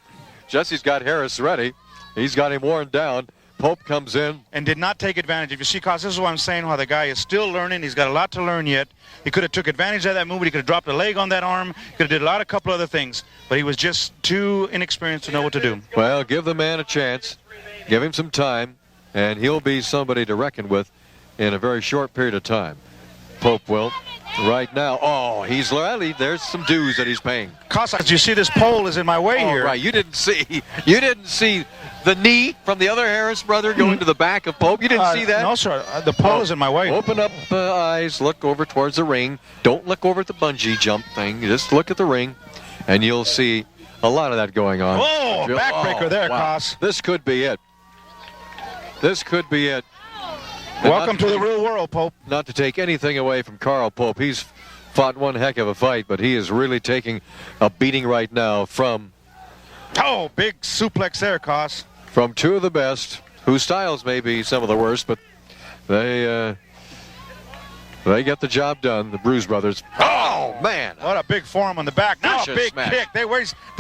Speaker 1: Harris ready. He's got him worn down. Pope comes in.
Speaker 2: And did not take advantage. If you see, Cost, this is what I'm saying, how the guy is still learning. He's got a lot to learn yet. He could have took advantage of that move. He could have dropped a leg on that arm. He could have did a couple other things. But he was just too inexperienced to know what to do.
Speaker 1: Well, give the man a chance. Give him some time. And he'll be somebody to reckon with in a very short period of time. Pope will. Right now, he's rallied. There's some dues that he's paying.
Speaker 2: Costa, you see this pole is in my way here.
Speaker 1: Right, you didn't see the knee from the other Harris brother going to the back of Pope. You didn't see that?
Speaker 2: No, sir. The pole is in my way.
Speaker 1: Open up eyes, look over towards the ring. Don't look over at the bungee jump thing. Just look at the ring, and you'll see a lot of that going on.
Speaker 2: Oh, backbreaker there, Cost.
Speaker 1: This could be it. This could be it.
Speaker 2: Welcome to the real world, Pope.
Speaker 1: Not to take anything away from Carl Pope. He's fought one heck of a fight, but he is really taking a beating right now from...
Speaker 2: Oh, big suplex there, Cost.
Speaker 1: From two of the best, whose styles may be some of the worst, but they get the job done, the Bruise Brothers. Oh, man.
Speaker 2: What a big forearm on the back. Now a big
Speaker 1: smash.
Speaker 2: kick. They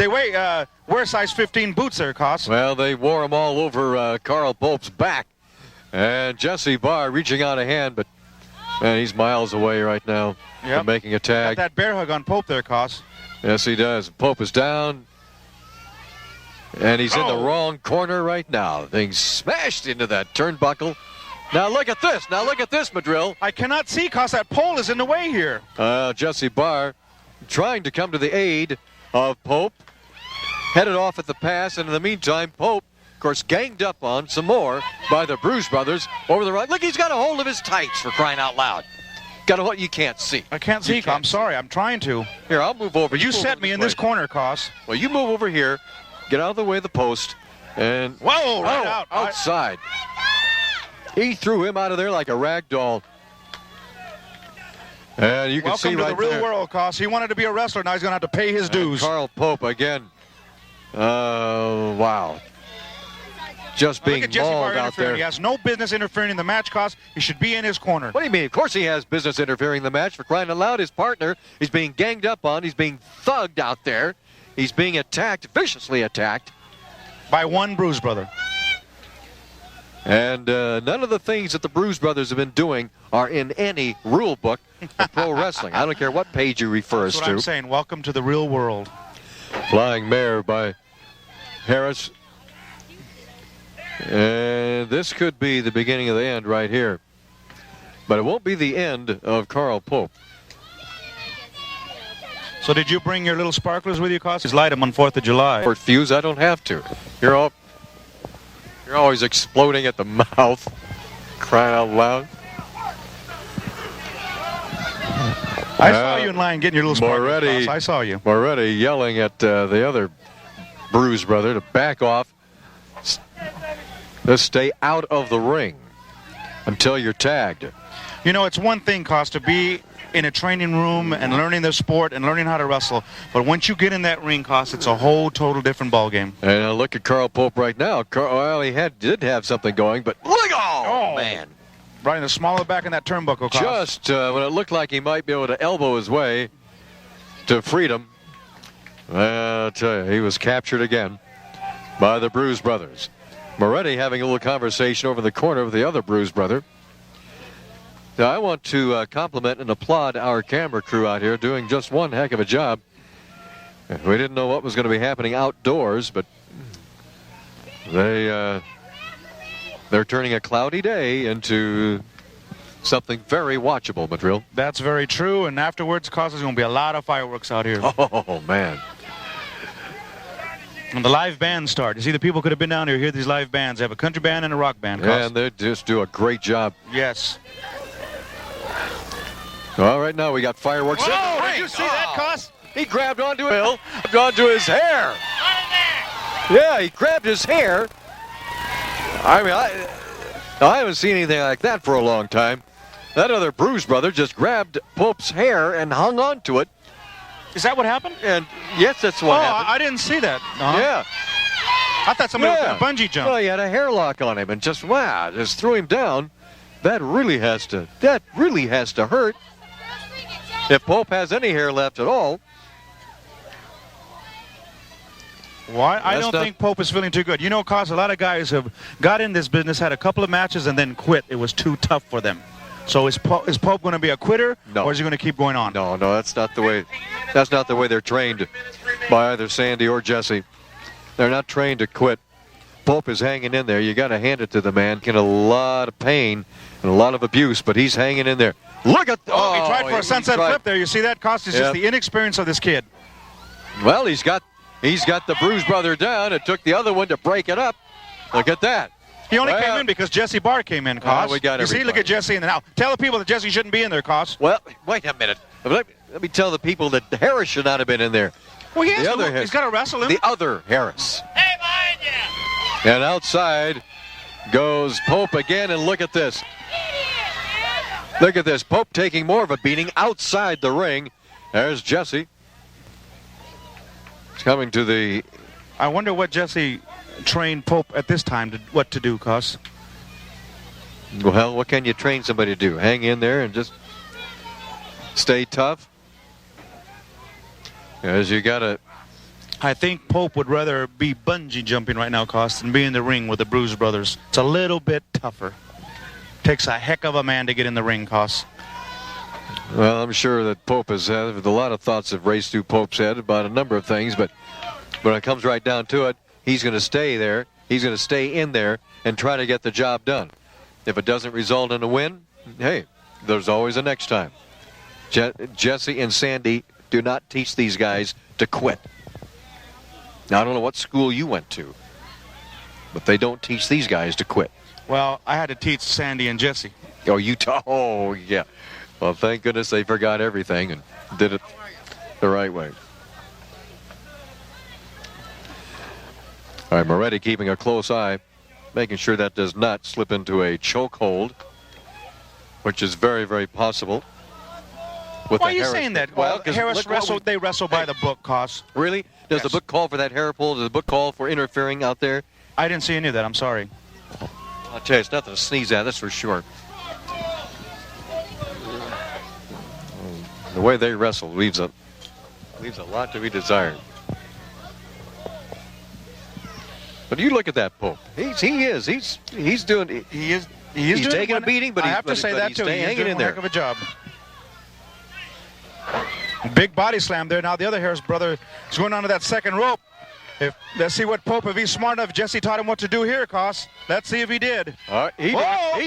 Speaker 2: wear size 15 boots there, Cost.
Speaker 1: Well, they wore them all over Carl Pope's back. And Jesse Barr reaching out a hand, but man, he's miles away right now from making a tag.
Speaker 2: Got that bear hug on Pope there, Cost.
Speaker 1: Yes, he does. Pope is down. And he's in the wrong corner right now. Things smashed into that turnbuckle. Now look at this. Madrill.
Speaker 2: I cannot see, Cost. That pole is in the way here.
Speaker 1: Jesse Barr trying to come to the aid of Pope. Headed off at the pass, and in the meantime, Pope, of course, ganged up on some more by the Bruise Brothers over the right. Look, he's got a hold of his tights, for crying out loud. Got a hold. You can't see.
Speaker 2: I can't see. I'm sorry. I'm trying to.
Speaker 1: Here, I'll move over.
Speaker 2: You set me in this corner, Cost.
Speaker 1: Well, you move over here. Get out of the way of the post. And
Speaker 2: whoa, right out.
Speaker 1: Outside. He threw him out of there like a rag doll. And you can see right there.
Speaker 2: Welcome to the real world, Cost. He wanted to be a wrestler. Now he's going to have to pay his dues.
Speaker 1: Carl Pope again. Wow. Just being mauled out there.
Speaker 2: He has no business interfering in the match, Cost. He should be in his corner.
Speaker 1: What do you mean? Of course he has business interfering in the match. For crying out loud, his partner is being ganged up on. He's being thugged out there. He's being attacked, viciously attacked.
Speaker 2: By one Bruise Brother.
Speaker 1: And none of the things that the Bruise Brothers have been doing are in any rule book of pro wrestling. I don't care what page you refers to.
Speaker 2: That's what I'm saying. Welcome to the real world.
Speaker 1: Flying mare by Harris. And this could be the beginning of the end right here. But it won't be the end of Carl Pope.
Speaker 2: So did you bring your little sparklers with you, Cost? Just light them on 4th of July.
Speaker 1: For fuse, I don't have to. You're always exploding at the mouth. Crying out loud.
Speaker 2: I saw you in line getting your little sparklers, Cost. I saw you.
Speaker 1: Moretti yelling at the other Bruise brother to back off. Just stay out of the ring until you're tagged.
Speaker 2: You know, it's one thing, Cost, to be in a training room and learning the sport and learning how to wrestle. But once you get in that ring, Cost, it's a whole total different ball game.
Speaker 1: And look at Carl Pope right now. Well, he did have something going, but look, oh man.
Speaker 2: Right in the small of the back in that turnbuckle, Cost.
Speaker 1: Just when it looked like he might be able to elbow his way to freedom, I'll tell you, he was captured again by the Bruise Brothers. Moretti having a little conversation over in the corner with the other Bruise brother. Now, I want to compliment and applaud our camera crew out here doing just one heck of a job. We didn't know what was going to be happening outdoors, but they're turning a cloudy day into something very watchable, Madrill.
Speaker 2: That's very true, and afterwards, Cost, there's going to be a lot of fireworks out here.
Speaker 1: Oh, man.
Speaker 2: When the live bands start, you see, the people could have been down here, hear these live bands. They have a country band and a rock band.
Speaker 1: Yeah, and they just do a great job.
Speaker 2: Yes.
Speaker 1: Well, right now we got fireworks.
Speaker 2: Oh, did you see that, Cost?
Speaker 1: He grabbed onto it. Grabbed onto his hair. Yeah, he grabbed his hair. I mean, I haven't seen anything like that for a long time. That other Bruise brother just grabbed Pope's hair and hung on to it.
Speaker 2: Is that what happened?
Speaker 1: And yes, that's what happened.
Speaker 2: I didn't see that.
Speaker 1: Yeah.
Speaker 2: I thought somebody was going to bungee jump.
Speaker 1: Well, he had a hair lock on him and just threw him down. That really has to hurt. If Pope has any hair left at all.
Speaker 2: Well, I don't think Pope is feeling too good. You know, Cost, a lot of guys have got in this business, had a couple of matches, and then quit. It was too tough for them. So is Pope going to be a quitter, or is he going to keep going on?
Speaker 1: No, that's not the way. That's not the way they're trained by either Sandy or Jesse. They're not trained to quit. Pope is hanging in there. You got to hand it to the man. In a lot of pain and a lot of abuse, but he's hanging in there. Look at
Speaker 2: he tried for a sunset flip there. You see that, Cost? It's just the inexperience of this kid.
Speaker 1: Well, he's got the Bruise brother down. It took the other one to break it up. Look at that.
Speaker 2: He only came in because Jesse Barr came in, Cost.
Speaker 1: We got
Speaker 2: you see, look at Jesse in there. Now, tell the people that Jesse shouldn't be in there, Cost.
Speaker 1: Well, wait a minute. Let me tell the people that Harris should not have been in there.
Speaker 2: Well, he's got to wrestle him.
Speaker 1: The other Harris. Hey, behind you! And outside goes Pope again, and look at this. Look at this. Pope taking more of a beating outside the ring. There's Jesse. He's coming to the...
Speaker 2: I wonder what Jesse trained Pope at this time, what to do, Cost.
Speaker 1: Well, what can you train somebody to do? Hang in there and just stay tough? As you got to...
Speaker 2: I think Pope would rather be bungee jumping right now, Cost, than be in the ring with the Bruise brothers. It's a little bit tougher. Takes a heck of a man to get in the ring, Cost.
Speaker 1: Well, I'm sure that Pope has had a lot of thoughts have raced through Pope's head about a number of things, but when it comes right down to it, he's going to stay there. He's going to stay in there and try to get the job done. If it doesn't result in a win, hey, there's always a next time. Jesse and Sandy do not teach these guys to quit. Now, I don't know what school you went to, but they don't teach these guys to quit.
Speaker 2: Well, I had to teach Sandy and Jesse.
Speaker 1: Oh, oh, yeah. Well, thank goodness they forgot everything and did it the right way. All right, Moretti keeping a close eye, making sure that does not slip into a chokehold, which is very, very possible.
Speaker 2: Why are you saying that? Well, Harris wrestled. They wrestle by the book, Cost.
Speaker 1: Really? Does the book call for that hair pull? Does the book call for interfering out there?
Speaker 2: I didn't see any of that. I'm sorry.
Speaker 1: I'll tell you, it's nothing to sneeze at. That's for sure. The way they wrestle leaves a lot to be desired. But you look at that Pope. He's taking a beating, but
Speaker 2: I have to say that too. He's
Speaker 1: hanging in there.
Speaker 2: Heck of a job. Big body slam there. Now the other Harris brother is going onto that second rope. Let's see what Pope, if he's smart enough. Jesse taught him what to do here, Cost. Let's see if he did.
Speaker 1: All right, he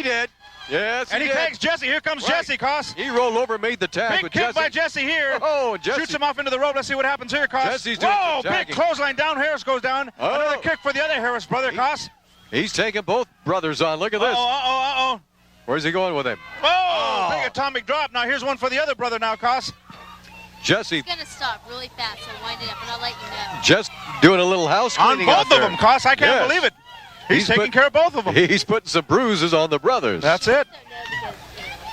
Speaker 1: did. Yes,
Speaker 2: and he tags Jesse. Here comes Jesse, Cost.
Speaker 1: He rolled over and made the tag.
Speaker 2: Big kick by Jesse here.
Speaker 1: Oh, Jesse.
Speaker 2: Shoots him off into the rope. Let's see what happens here, Cost.
Speaker 1: Jesse's doing some
Speaker 2: big clothesline down. Harris goes down. Another kick for the other Harris brother, Cost.
Speaker 1: He's taking both brothers on. Look at this.
Speaker 2: Uh-oh.
Speaker 1: Where's he going with him?
Speaker 2: Big atomic drop. Now here's one for the other brother now, Cost.
Speaker 1: Jesse.
Speaker 13: He's going to stop really fast, so wind it up, and I'll let you know.
Speaker 1: Just doing a little house cleaning
Speaker 2: on both of them, Cost. I can't believe it. He's taking care of both of them.
Speaker 1: He's putting some bruises on the brothers.
Speaker 2: That's it.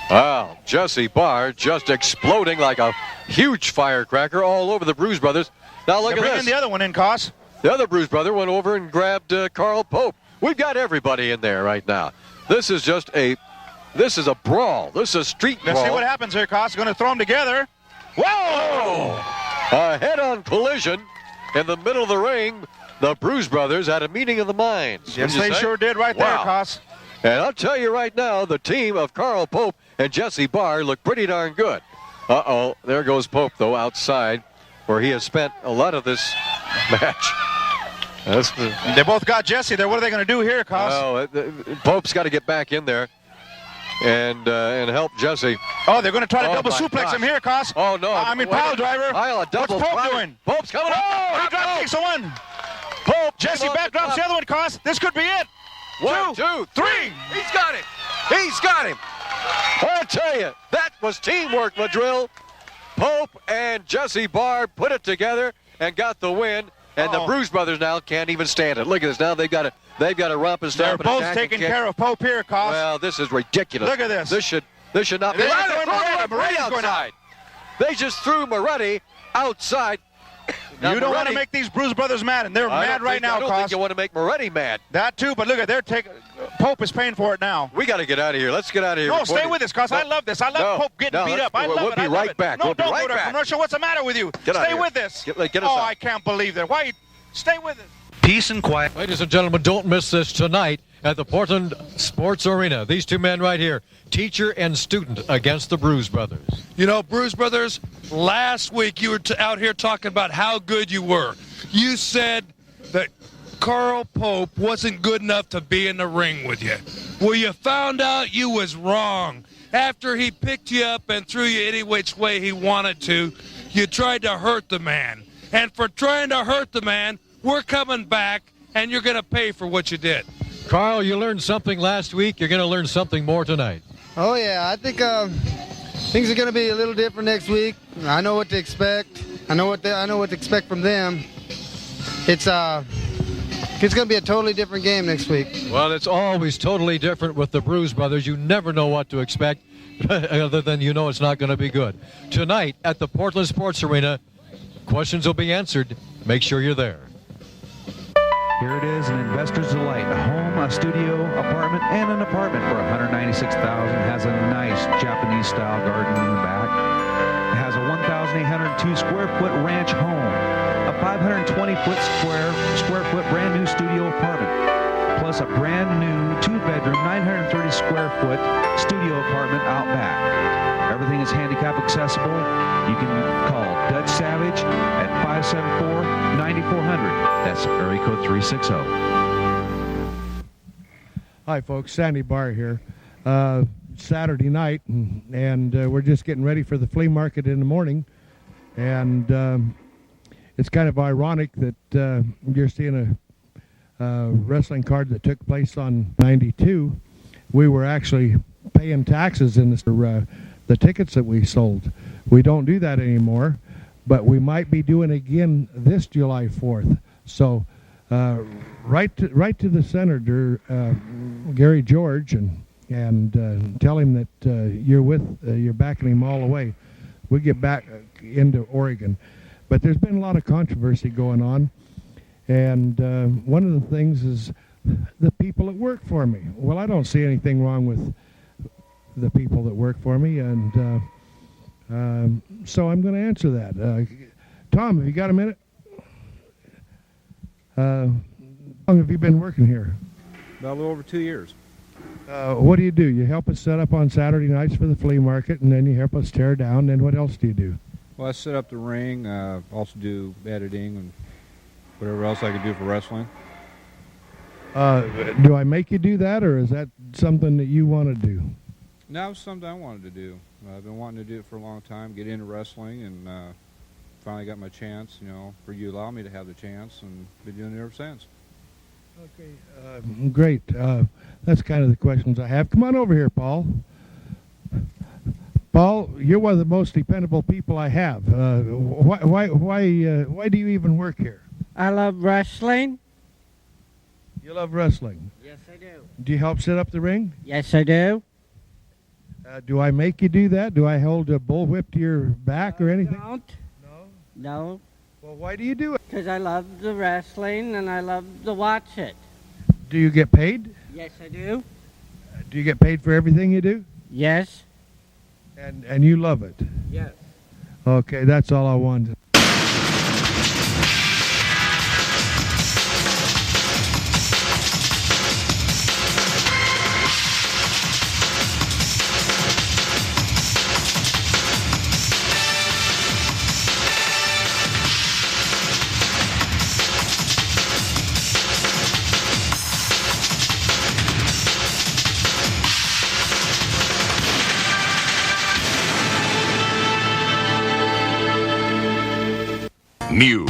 Speaker 1: Wow, Jesse Barr just exploding like a huge firecracker all over the Bruise Brothers. Now look at this.
Speaker 2: Bringing the other one in, Koss.
Speaker 1: The other Bruise Brother went over and grabbed Carl Pope. We've got everybody in there right now. This is a brawl. This is a street brawl.
Speaker 2: Let's see what happens here, Koss. Going to throw them together. Whoa!
Speaker 1: A head-on collision in the middle of the ring. The Bruise Brothers had a meeting of the minds.
Speaker 2: Yes, they sure did right there, Koss.
Speaker 1: And I'll tell you right now, the team of Carl Pope and Jesse Barr look pretty darn good. Uh-oh, there goes Pope, though, outside, where he has spent a lot of this match.
Speaker 2: They both got Jesse there. What are they going to do here, Koss?
Speaker 1: Oh, Pope's got to get back in there and help Jesse.
Speaker 2: Oh, they're going to try to double suplex him here, Koss.
Speaker 1: Oh, no.
Speaker 2: Pile driver.
Speaker 1: What's
Speaker 2: Pope doing?
Speaker 1: Pope's coming up.
Speaker 2: Oh, he drop kicks the one.
Speaker 1: Pope.
Speaker 2: Jesse backdrops the other one, Koss. This could be it.
Speaker 1: 1, 2, 3. He's got him. He's got him. I'll tell you, that was teamwork, Madrill. Pope and Jesse Barr put it together and got the win. And the Bruise Brothers now can't even stand it. Look at this. Now they've got to romp and stomp.
Speaker 2: They're both taking care of Pope here, Koss.
Speaker 1: Well, this is ridiculous.
Speaker 2: Look at this.
Speaker 1: This should not be. Moretti outside. They just threw Moretti outside. Now,
Speaker 2: you don't want to make these Bruise Brothers mad, and they're mad right now, Koss.
Speaker 1: I don't think you want to make Moretti mad.
Speaker 2: That too, but look at Pope is paying for it now.
Speaker 1: We got to get out of here. Let's get out of here.
Speaker 2: No, stay with us, Koss. I love this. I love Pope getting beat up. I love it.
Speaker 1: We'll be right back.
Speaker 2: No, don't go to commercial. What's the matter with you? Stay with us.
Speaker 1: Get us out.
Speaker 2: I can't believe that. Why? Stay with us.
Speaker 3: Peace and quiet.
Speaker 1: Ladies and gentlemen, don't miss this tonight at the Portland Sports Arena. These two men right here, teacher and student against the Bruise Brothers.
Speaker 9: You know, Bruise Brothers, last week you were out here talking about how good you were. You said that Carl Pope wasn't good enough to be in the ring with you. Well, you found out you was wrong. After he picked you up and threw you any which way he wanted to, you tried to hurt the man. And for trying to hurt the man, we're coming back, and you're going to pay for what you did.
Speaker 1: Carl, you learned something last week. You're going to learn something more tonight.
Speaker 17: Oh, yeah. I think things are going to be a little different next week. I know what to expect. I know what to expect from them. It's going to be a totally different game next week.
Speaker 1: Well, it's always totally different with the Bruise Brothers. You never know what to expect, other than you know it's not going to be good. Tonight at the Portland Sports Arena, questions will be answered. Make sure you're there.
Speaker 8: Here it is, an investor's delight. A home, a studio, apartment, and an apartment for $196,000. Has a nice Japanese-style garden in the back. It has a 1,802 square foot ranch home, a 520 square foot brand new studio apartment, plus a brand new 2-bedroom, 930 square foot studio apartment out back. Everything is handicap accessible. You can call Dutch Savage at 574-9400. That's area code 360.
Speaker 18: Hi, folks. Sandy Barr here. Saturday night, and we're just getting ready for the flea market in the morning. And it's kind of ironic that you're seeing a wrestling card that took place on 92. We were actually paying taxes in the tickets that we sold. We don't do that anymore, but we might be doing it again this July 4th. So right to the senator, Gary George, and tell him that you're backing him all the way. We get back into Oregon. But there's been a lot of controversy going on, and one of the things is the people that work for me. Well, I don't see anything wrong with the people that work for me, and so I'm going to answer that. Tom, have you got a minute? How long have you been working here?
Speaker 19: About a little over 2 years.
Speaker 18: What do? You help us set up on Saturday nights for the flea market, and then you help us tear down, and what else do you do?
Speaker 19: Well, I set up the ring, also do editing and whatever else I could do for wrestling.
Speaker 18: Do I make you do that, or is that something that you want to do?
Speaker 19: No, it's something I wanted to do. I've been wanting to do it for a long time, get into wrestling, and finally got my chance, for you to allow me to have the chance, and been doing it ever since.
Speaker 18: Okay, great. That's kind of the questions I have. Come on over here, Paul. Paul, you're one of the most dependable people I have. Why do you even work here?
Speaker 20: I love wrestling.
Speaker 18: You love wrestling?
Speaker 20: Yes, I do.
Speaker 18: Do you help set up the ring?
Speaker 20: Yes, I do.
Speaker 18: Do I make you do that? Do I hold a bullwhip to your back or anything?
Speaker 20: Don't. No.
Speaker 18: Well, why do you do it?
Speaker 20: Because I love the wrestling and I love to watch it.
Speaker 18: Do you get paid?
Speaker 20: Yes, I do.
Speaker 18: Do you get paid for everything you do?
Speaker 20: Yes.
Speaker 18: And you love it?
Speaker 20: Yes.
Speaker 18: Okay, that's all I wanted.
Speaker 11: New.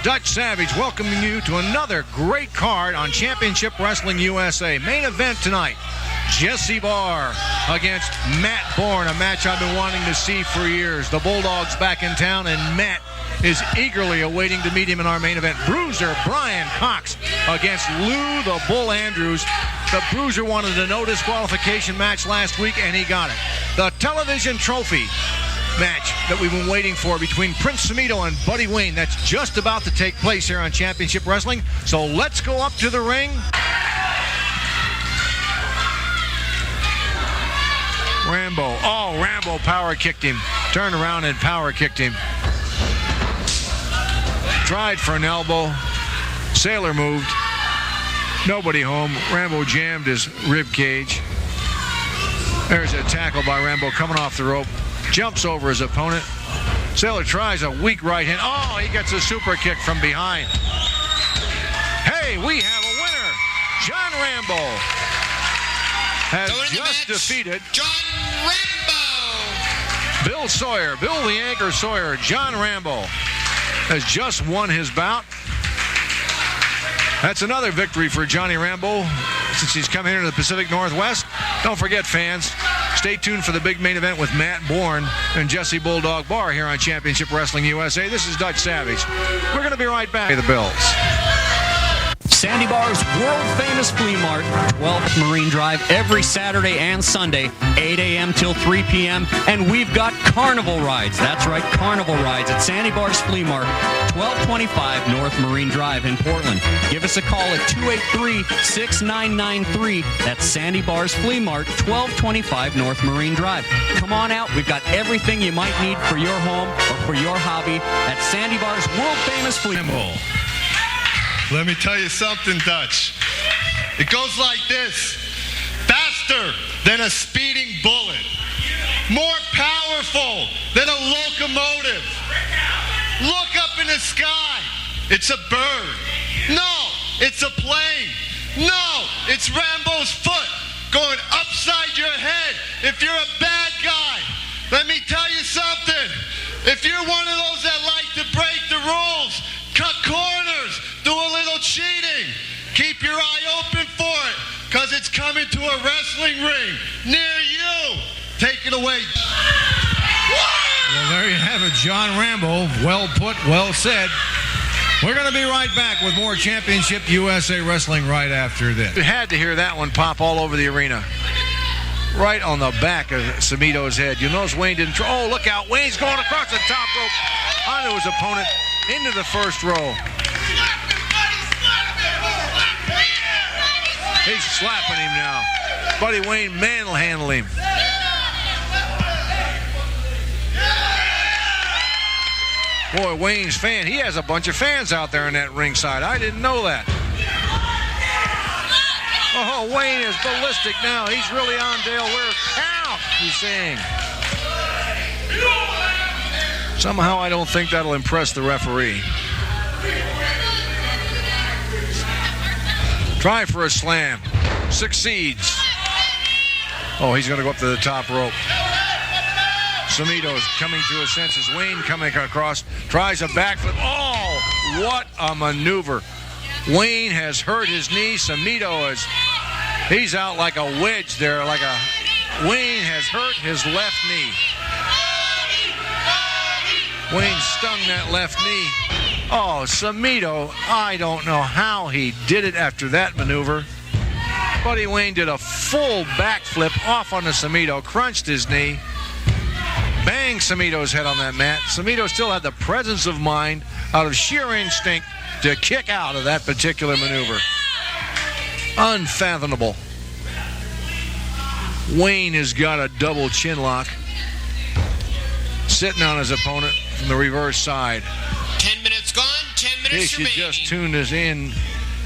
Speaker 21: Dutch Savage welcoming you to another great card on Championship Wrestling USA. Main event tonight, Jesse Barr against Matt Bourne, a match I've been wanting to see for years. The Bulldog's back in town, and Matt is eagerly awaiting to meet him in our main event. Bruiser Brian Cox against Lou the Bull Andrews. The Bruiser wanted a no disqualification match last week, and he got it. The television trophy match that we've been waiting for between Prince Samito and Buddy Wayne. That's just about to take place here on Championship Wrestling. So let's go up to the ring. Rambo. Oh, Rambo power kicked him. Turned around and power kicked him. Tried for an elbow. Sailor moved. Nobody home. Rambo jammed his rib cage. There's a tackle by Rambo coming off the rope. Jumps over his opponent. Sailor tries a weak right hand. Oh, he gets a super kick from behind. Hey, we have a winner. John Rambo has just defeated John Rambo. Bill Sawyer, Bill the Anchor Sawyer. John Rambo has just won his bout. That's another victory for Johnny Rambo since he's come here to the Pacific Northwest. Don't forget, fans, stay tuned for the big main event with Matt Bourne and Jesse Bulldog Barr here on Championship Wrestling USA. This is Dutch Savage. We're going to be right back. The Bills.
Speaker 5: Sandy Bar's world-famous flea mart, 12th Marine Drive, every Saturday and Sunday, 8 a.m. till 3 p.m. And we've got carnival rides. That's right, carnival rides at Sandy Bar's Flea Mart, 1225 North Marine Drive in Portland. Give us a call at 283-6993. That's Sandy Bar's Flea Mart, 1225 North Marine Drive. Come on out. We've got everything you might need for your home or for your hobby at Sandy Bar's world-famous flea mart.
Speaker 22: Let me tell you something, Dutch. It goes like this. Faster than a speeding bullet. More powerful than a locomotive. Look up in the sky. It's a bird. No, it's a plane. No, it's Rambo's foot going upside your head. If you're a bad guy, let me tell you something. If you're one of those that like to break the rules, cut corners, do a little cheating, keep your eye open for it, because it's coming to a wrestling ring near you. Take it away.
Speaker 21: Well, there you have it, John Rambo. Well put, well said. We're going to be right back with more Championship USA Wrestling right after this. You had to hear that one pop all over the arena. Right on the back of Samito's head. You'll notice Wayne didn't try. Oh, look out. Wayne's going across the top rope onto his opponent into the first row. He's slapping him now. Buddy Wayne manhandle him. Boy, Wayne's fan. He has a bunch of fans out there in that ringside. I didn't know that. Oh, Wayne is ballistic now. He's really on Dale Weir's count, he's saying. Somehow I don't think that'll impress the referee. Try for a slam. Succeeds. Oh, he's going to go up to the top rope. Samito's coming to his senses. Wayne coming across, tries a backflip. Oh, what a maneuver. Wayne has hurt his knee. Samito he's out like a wedge there, Wayne has hurt his left knee. Wayne stung that left knee. Oh, Samito, I don't know how he did it after that maneuver. Buddy Wayne did a full backflip off onto Samito, crunched his knee, banged Samito's head on that mat. Samito still had the presence of mind out of sheer instinct to kick out of that particular maneuver. Unfathomable. Wayne has got a double chin lock, sitting on his opponent from the reverse side.
Speaker 6: 10 minutes gone, 10 minutes
Speaker 21: remaining. In case you just tuned us in,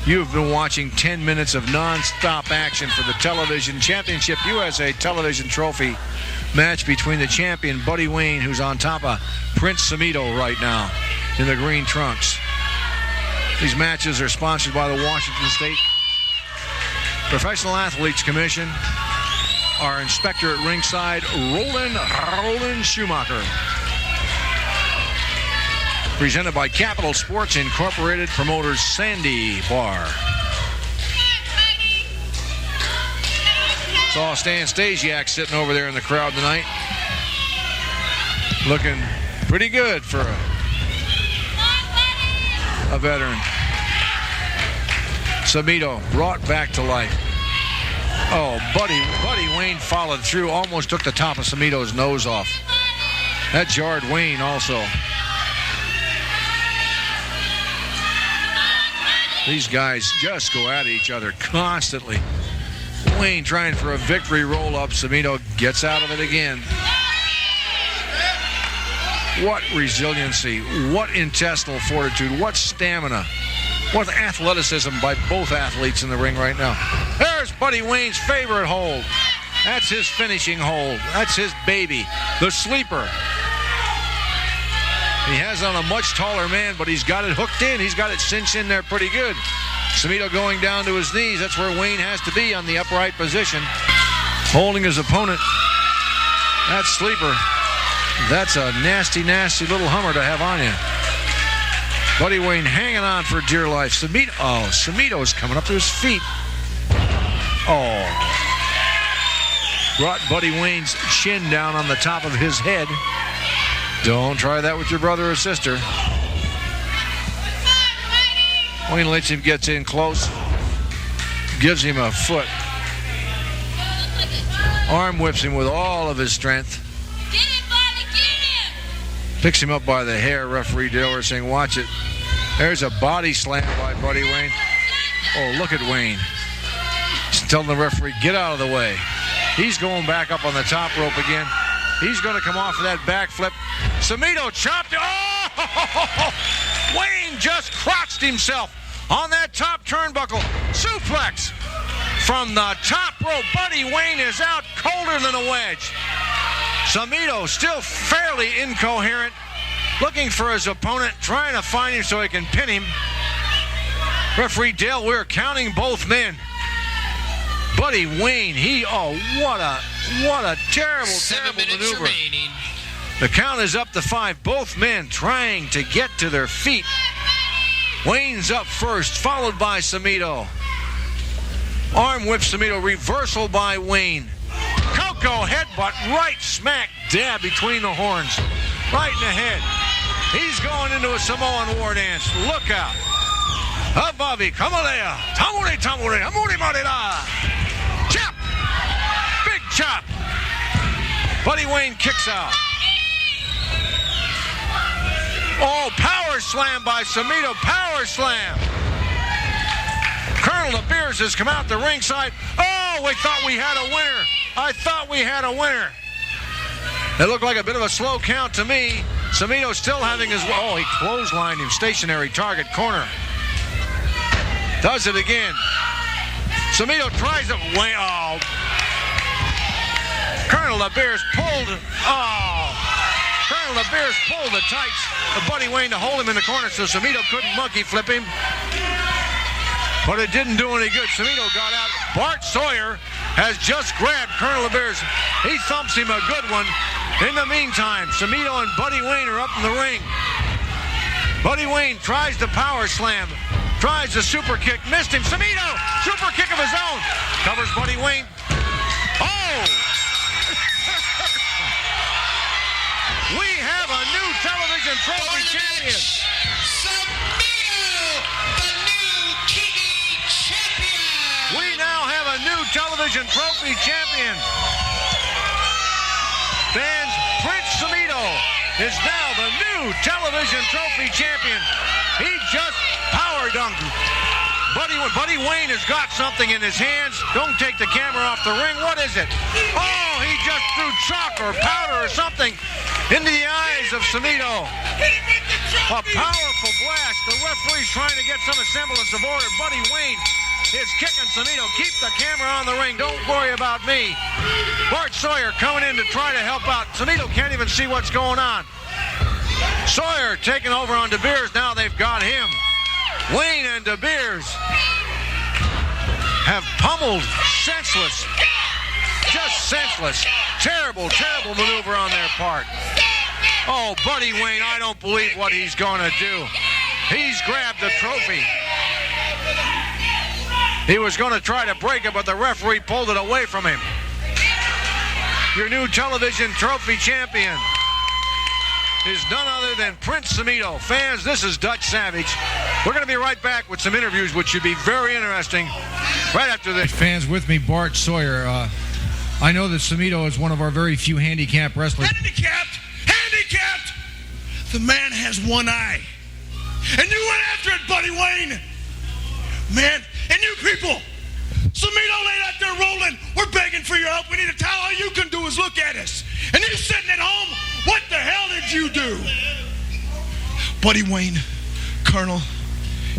Speaker 21: you've been watching 10 minutes of non-stop action for the Television Championship USA Television Trophy match between the champion Buddy Wayne, who's on top of Prince Samito right now in the green trunks. These matches are sponsored by the Washington State Professional Athletes Commission. Our inspector at ringside, Roland Schumacher. Presented by Capital Sports Incorporated, promoters Sandy Bar. Saw Stan Stasiak sitting over there in the crowd tonight. Looking pretty good for a veteran. Samito brought back to life. Oh, Buddy Wayne followed through, almost took the top of Samito's nose off. That jarred Wayne also. These guys just go at each other constantly. Wayne trying for a victory roll-up. Samito gets out of it again. What resiliency, what intestinal fortitude, what stamina, what athleticism by both athletes in the ring right now. There's Buddy Wayne's favorite hold. That's his finishing hold. That's his baby, the sleeper. He has on a much taller man, but he's got it hooked in. He's got it cinched in there pretty good. Samito going down to his knees. That's where Wayne has to be, on the upright position. Holding his opponent. That sleeper. That's a nasty, nasty little Hummer to have on you. Buddy Wayne hanging on for dear life. Samito's coming up to his feet. Oh. Brought Buddy Wayne's chin down on the top of his head. Don't try that with your brother or sister. Wayne lets him, gets in close, gives him a foot. Arm whips him with all of his strength. Picks him up by the hair. Referee Dale saying, watch it. There's a body slam by Buddy Wayne. Oh, look at Wayne. He's telling the referee, get out of the way. He's going back up on the top rope again. He's going to come off of that backflip. Samito chopped it. Oh! Wayne just crotched himself on that top turnbuckle. Suplex from the top rope. Buddy Wayne is out colder than a wedge. Samito still fairly incoherent, looking for his opponent, trying to find him so he can pin him. Referee Dale Weir counting both men. Buddy Wayne, what a terrible, terrible maneuver. Remaining. The count is up to 5. Both men trying to get to their feet. Wayne's up first, followed by Samito. Arm whip Samito, reversal by Wayne. Coco headbutt, right smack dab between the horns. Right in the head. He's going into a Samoan war dance. Look out. Abavi, kamalea, tamuri tamuri, amuri marira. Chop! Big chop! Buddy Wayne kicks out. Oh, power slam by Samito. Power slam. Colonel De Beers has come out the ringside. Oh, we thought we had a winner. I thought we had a winner. It looked like a bit of a slow count to me. Samito still having his... Oh, he clotheslined him. Stationary target corner. Does it again. Samito tries it. Oh. Colonel De Beers pulled. Oh. Colonel De Beers pulled the tights of Buddy Wayne to hold him in the corner so Samito couldn't monkey flip him. But it didn't do any good. Samito got out. Bart Sawyer has just grabbed Colonel De Beers. He thumps him a good one. In the meantime, Cimito and Buddy Wayne are up in the ring. Buddy Wayne tries the power slam. Tries the super kick. Missed him. Cimito! Super kick of his own. Covers Buddy Wayne. Oh! We have a new television trophy champion. We now have a new television trophy champion. Fans, Prince Cimito is now the new television trophy champion. He just power dunked. Buddy Wayne has got something in his hands. Don't take the camera off the ring. What is it? Oh, he just threw chalk or powder or something into the eyes of Cimito. A powerful blast. The referee's trying to get some semblance of order. Buddy Wayne is kicking Cimito. Keep the camera on the ring. Don't worry about me. Bart Sawyer coming in to try to help out. Cimito can't even see what's going on. Sawyer taking over on De Beers. Now they've got him. Wayne and De Beers have pummeled senseless. Just senseless. Terrible, terrible maneuver on their part. Oh, Buddy Wayne, I don't believe what he's going to do. He's grabbed the trophy. He was going to try to break it, but the referee pulled it away from him. Your new television trophy champion is none other than Prince Cimito. Fans, this is Dutch Savage. We're going to be right back with some interviews, which should be very interesting right after this. Fans, with me, Bart Sawyer. I know that Cimito is one of our very few handicap wrestlers.
Speaker 7: Handicapped! Handicapped! The man has one eye. And you went after it, Buddy Wayne! Man, and you people! Cimito laid out there rolling. We're begging for your help. We need a towel. All you can do is look at us. And you sitting at home, what the hell did you do? Buddy Wayne, Colonel,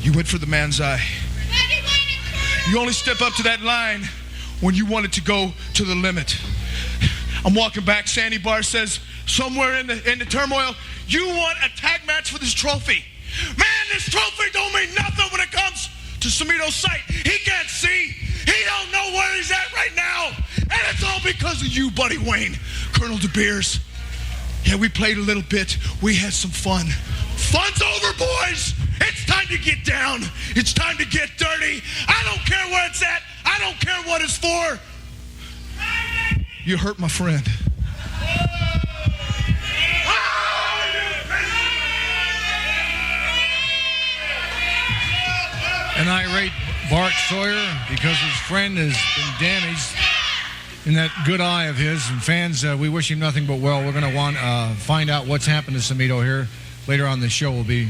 Speaker 7: you went for the man's eye. You only step up to that line when you want it to go to the limit. I'm walking back. Sandy Barr says, somewhere in the turmoil, you want a tag match for this trophy. Man, this trophy don't mean nothing when it comes to Cimito's sight. He can't see. He don't know where he's at right now. And it's all because of you, Buddy Wayne. Colonel De Beers. Yeah, we played a little bit. We had some fun. Fun's over, boys. It's time to get down. It's time to get dirty. I don't care where it's at. I don't care what it's for. You hurt my friend.
Speaker 21: An irate Bart Sawyer because his friend has been damaged in that good eye of his. And fans, we wish him nothing but well. We're going to want find out what's happened to Cimito here. Later on the show, we'll be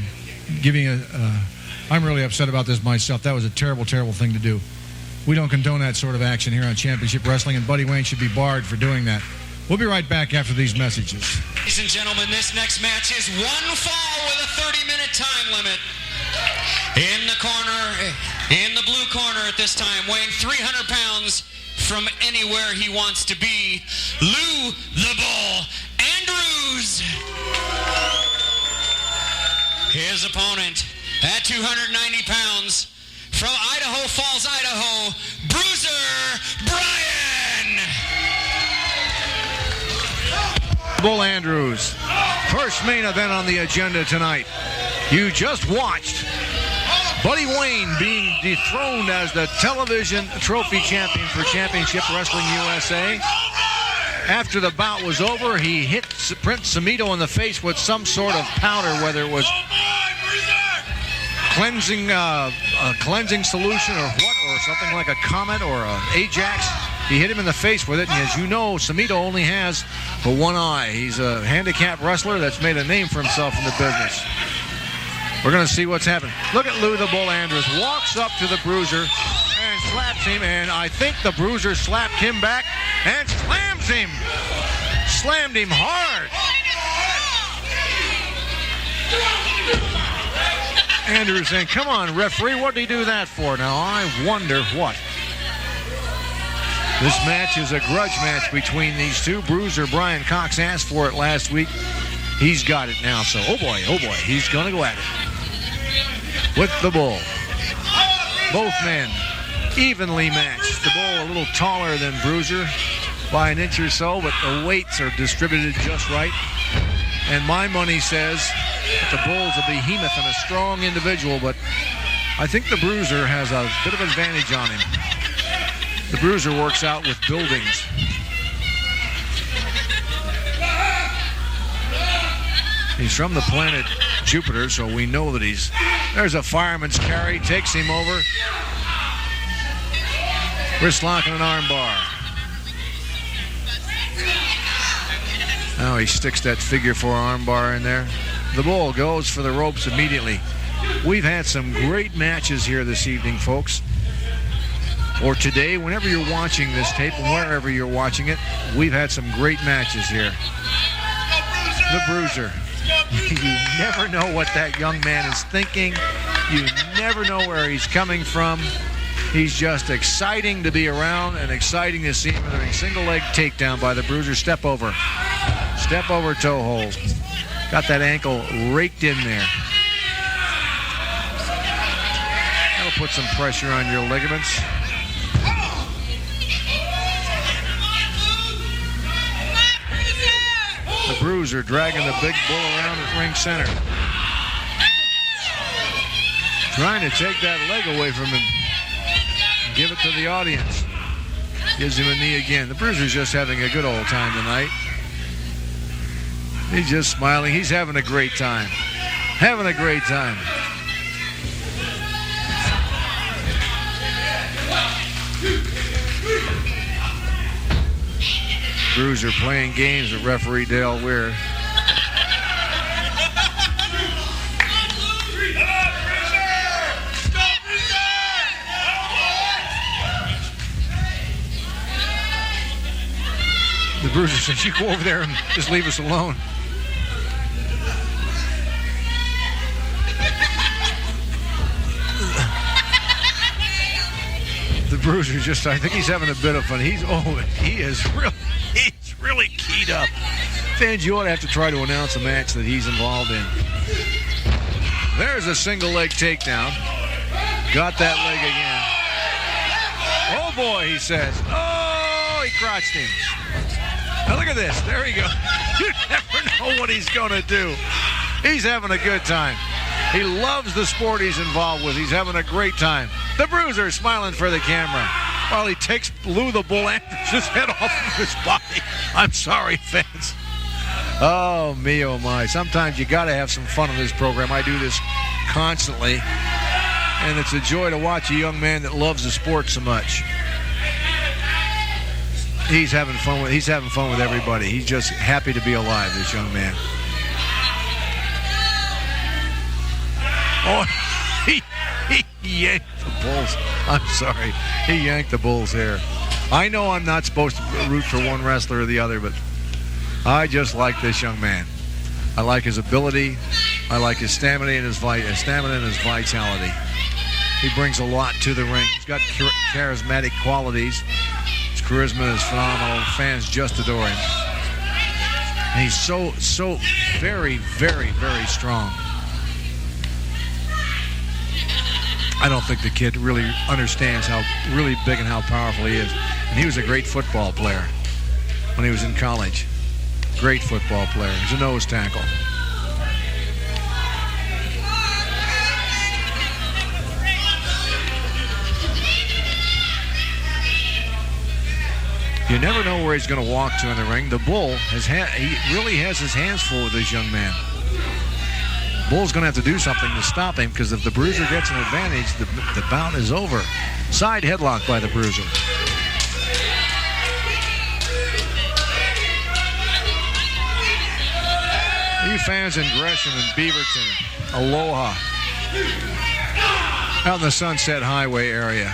Speaker 21: giving I'm really upset about this myself. That was a terrible, terrible thing to do. We don't condone that sort of action here on Championship Wrestling, and Buddy Wayne should be barred for doing that. We'll be right back after these messages.
Speaker 6: Ladies and gentlemen, this next match is one fall with a 30-minute time limit. In the corner, in the blue corner at this time, weighing 300 pounds from anywhere he wants to be, Lou the Bull Andrews. His opponent at 290 pounds from Idaho Falls, Idaho, Bruiser Bryan.
Speaker 21: Bull Andrews, first main event on the agenda tonight. You just watched Buddy Wayne being dethroned as the television trophy champion for Championship Wrestling USA. After the bout was over, he hit Prince Cimito in the face with some sort of powder, whether it was cleansing solution or what, or something like a Comet or an Ajax. He hit him in the face with it, and as you know, Cimito only has the one eye. He's a handicapped wrestler that's made a name for himself in the business. We're going to see what's happening. Look at Lou the Bull Andrews. Walks up to the Bruiser and slaps him, and I think the Bruiser slapped him back and slams him. Slammed him hard. Andrews saying, come on, referee, what did he do that for? Now, I wonder what. This match is a grudge match between these two. Bruiser Brian Cox asked for it last week. He's got it now, so oh boy, he's going to go at it with the Bull. Both men evenly matched. The Bull a little taller than Bruiser. by an inch or so, but the weights are distributed just right. And my money says that the Bull's a behemoth and a strong individual, but I think the Bruiser has a bit of advantage on him. The Bruiser works out with buildings. He's from the planet Jupiter, so we know that there's a fireman's carry, takes him over. Wrist lock and an arm bar. Now he sticks that figure 4 arm bar in there. The Bull goes for the ropes immediately. We've had some great matches here this evening, folks. Or today, whenever you're watching this tape and wherever you're watching it, we've had some great matches here. The Bruiser. You never know what that young man is thinking. You never know where he's coming from. He's just exciting to be around and exciting to see him doing single leg takedown by the Bruiser. Step over. Step over toe hold. Got that ankle raked in there. That'll put some pressure on your ligaments. The Bruiser dragging the big bull around at ring center. Trying to take that leg away from him. Give it to the audience. Gives him a knee again. The Bruiser's just having a good old time tonight. He's just smiling. He's having a great time. Having a great time. Bruiser playing games with referee Dale Weir. The Bruiser says, you go over there and just leave us alone. The Bruiser just, I think he's having a bit of fun. He's really keyed up. Fans, you ought to have to try to announce a match that he's involved in. There's a single leg takedown. Got that leg again. Oh boy, he says. Oh, he crotched him. Now look at this. There he goes. You never know what he's going to do. He's having a good time. He loves the sport he's involved with. He's having a great time. The Bruiser smiling for the camera while he takes Lou the Bull Andrews' head off of his body. I'm sorry, fans. Oh, me, oh, my. Sometimes you got to have some fun on this program. I do this constantly, and it's a joy to watch a young man that loves the sport so much. He's having fun with everybody. He's just happy to be alive, this young man. Oh, he yanked the Bull's. I'm sorry. He yanked the Bull's hair. I know I'm not supposed to root for one wrestler or the other, but I just like this young man. I like his ability. I like his stamina and his vitality. He brings a lot to the ring. He's got charismatic qualities. His charisma is phenomenal. Fans just adore him. And he's so very, very, very strong. I don't think the kid really understands how really big and how powerful he is. And he was a great football player when he was in college. Great football player. He's a nose tackle. You never know where he's going to walk to in the ring. The Bull he really has his hands full with this young man. Bull's going to have to do something to stop him, because if the Bruiser gets an advantage, the bout is over. Side headlock by the Bruiser. You fans in Gresham and Beaverton, aloha. Out in the Sunset Highway area.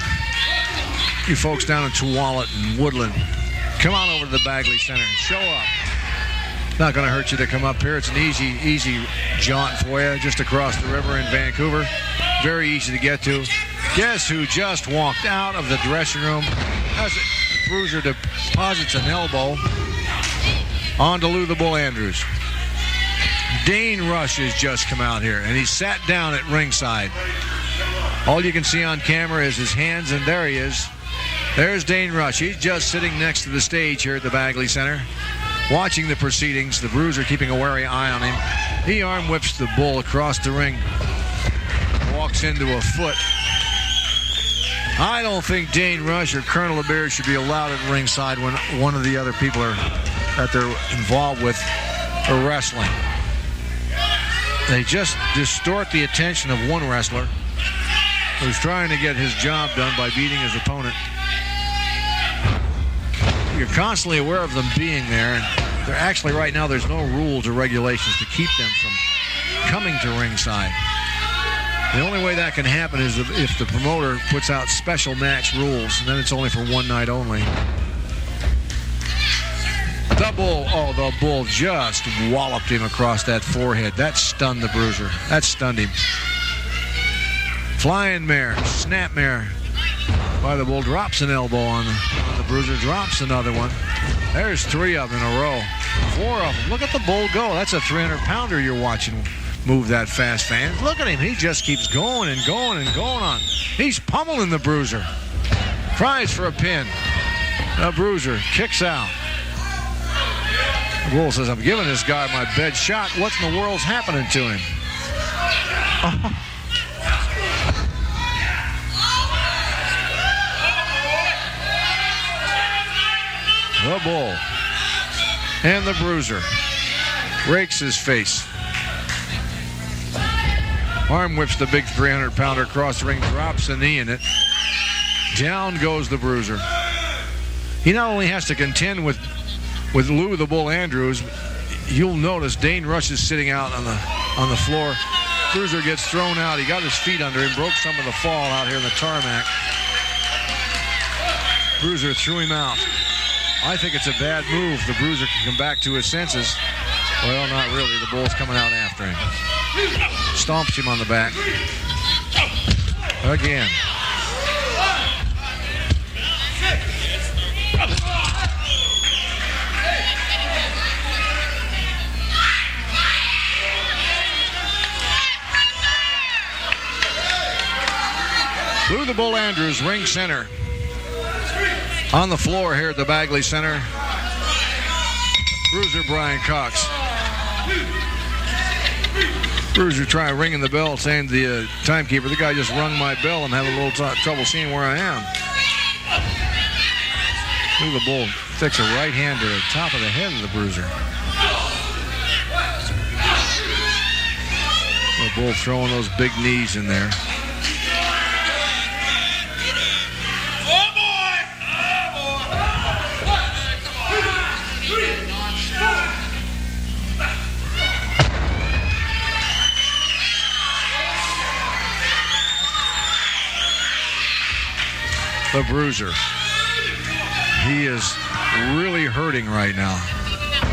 Speaker 21: You folks down in Tualatin and Woodland, come on over to the Bagley Center and show up. Not going to hurt you to come up here. It's an easy jaunt for you, just across the river in Vancouver. Very easy to get to. Guess who just walked out of the dressing room as the Bruiser deposits an elbow onto Lou the Bull Andrews. Dane Rush has just come out here, and he sat down at ringside. All you can see on camera is his hands, and there he is. There's Dane Rush. He's just sitting next to the stage here at the Bagley Center, watching the proceedings. The Bruiser keeping a wary eye on him. He arm whips the Bull across the ring. Walks into a foot. I don't think Dane Rush or Colonel LeBeer should be allowed at ringside when one of the other people that they're involved with are wrestling. They just distort the attention of one wrestler who's trying to get his job done by beating his opponent. You're constantly aware of them being there, and they're actually right now there's no rules or regulations to keep them from coming to ringside. The only way that can happen is if the promoter puts out special match rules, and then it's only for one night only. The Bull just walloped him across that forehead. That stunned the Bruiser. That stunned him. Flying mare, snap mare by the Bull, drops an elbow on the Bruiser, drops another one. There's 3 of them in a row. 4 of them. Look at the Bull go. That's a 300-pounder you're watching move that fast, fans. Look at him. He just keeps going and going and going on. He's pummeling the Bruiser. Tries for a pin. The Bruiser kicks out. The Bull says, I'm giving this guy my bed shot. What in the world's happening to him? The Bull and the Bruiser rakes his face. Arm whips the big 300-pounder across the ring, drops a knee in it. Down goes the Bruiser. He not only has to contend with Lou the Bull Andrews, you'll notice Dane Rush is sitting out on the floor. Bruiser gets thrown out. He got his feet under him, broke some of the fall out here in the tarmac. Bruiser threw him out. I think it's a bad move. The Bruiser can come back to his senses. Well, not really. The Bull's coming out after him. Stomps him on the back. Again. Lou the Bull Andrews, ring center. On the floor here at the Bagley Center, Bruiser Brian Cox. Bruiser trying ringing the bell, saying to the timekeeper, the guy just rung my bell. I'm having a little trouble seeing where I am. Lou the Bull takes a right hand to the top of the head of the Bruiser. The Bull throwing those big knees in there. The Bruiser. He is really hurting right now.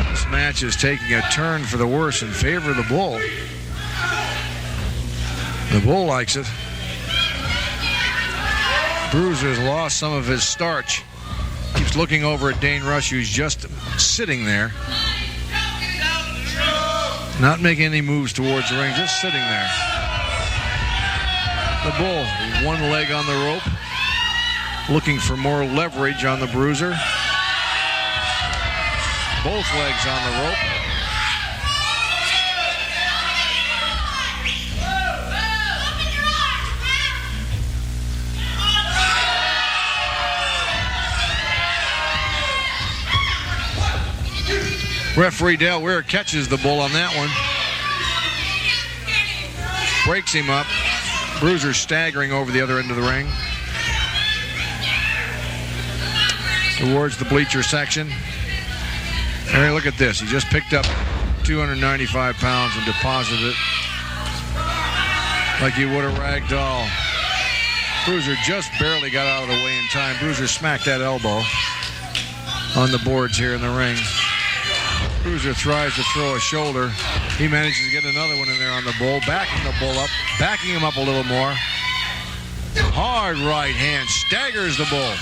Speaker 21: This match is taking a turn for the worse in favor of the Bull. The Bull likes it. Bruiser has lost some of his starch. Keeps looking over at Dane Rush, who's just sitting there. Not making any moves towards the ring, just sitting there. The Bull, one leg on the rope. Looking for more leverage on the Bruiser. Both legs on the rope. Referee Dale Weir catches the Bull on that one. Breaks him up. Bruiser staggering over the other end of the ring. Towards the bleacher section. Hey, look at this. He just picked up 295 pounds and deposited it like you would a rag doll. Bruiser just barely got out of the way in time. Bruiser smacked that elbow on the boards here in the ring. Bruiser tries to throw a shoulder. He manages to get another one in there on the Bull, backing the Bull up, backing him up a little more. Hard right hand, staggers the Bull.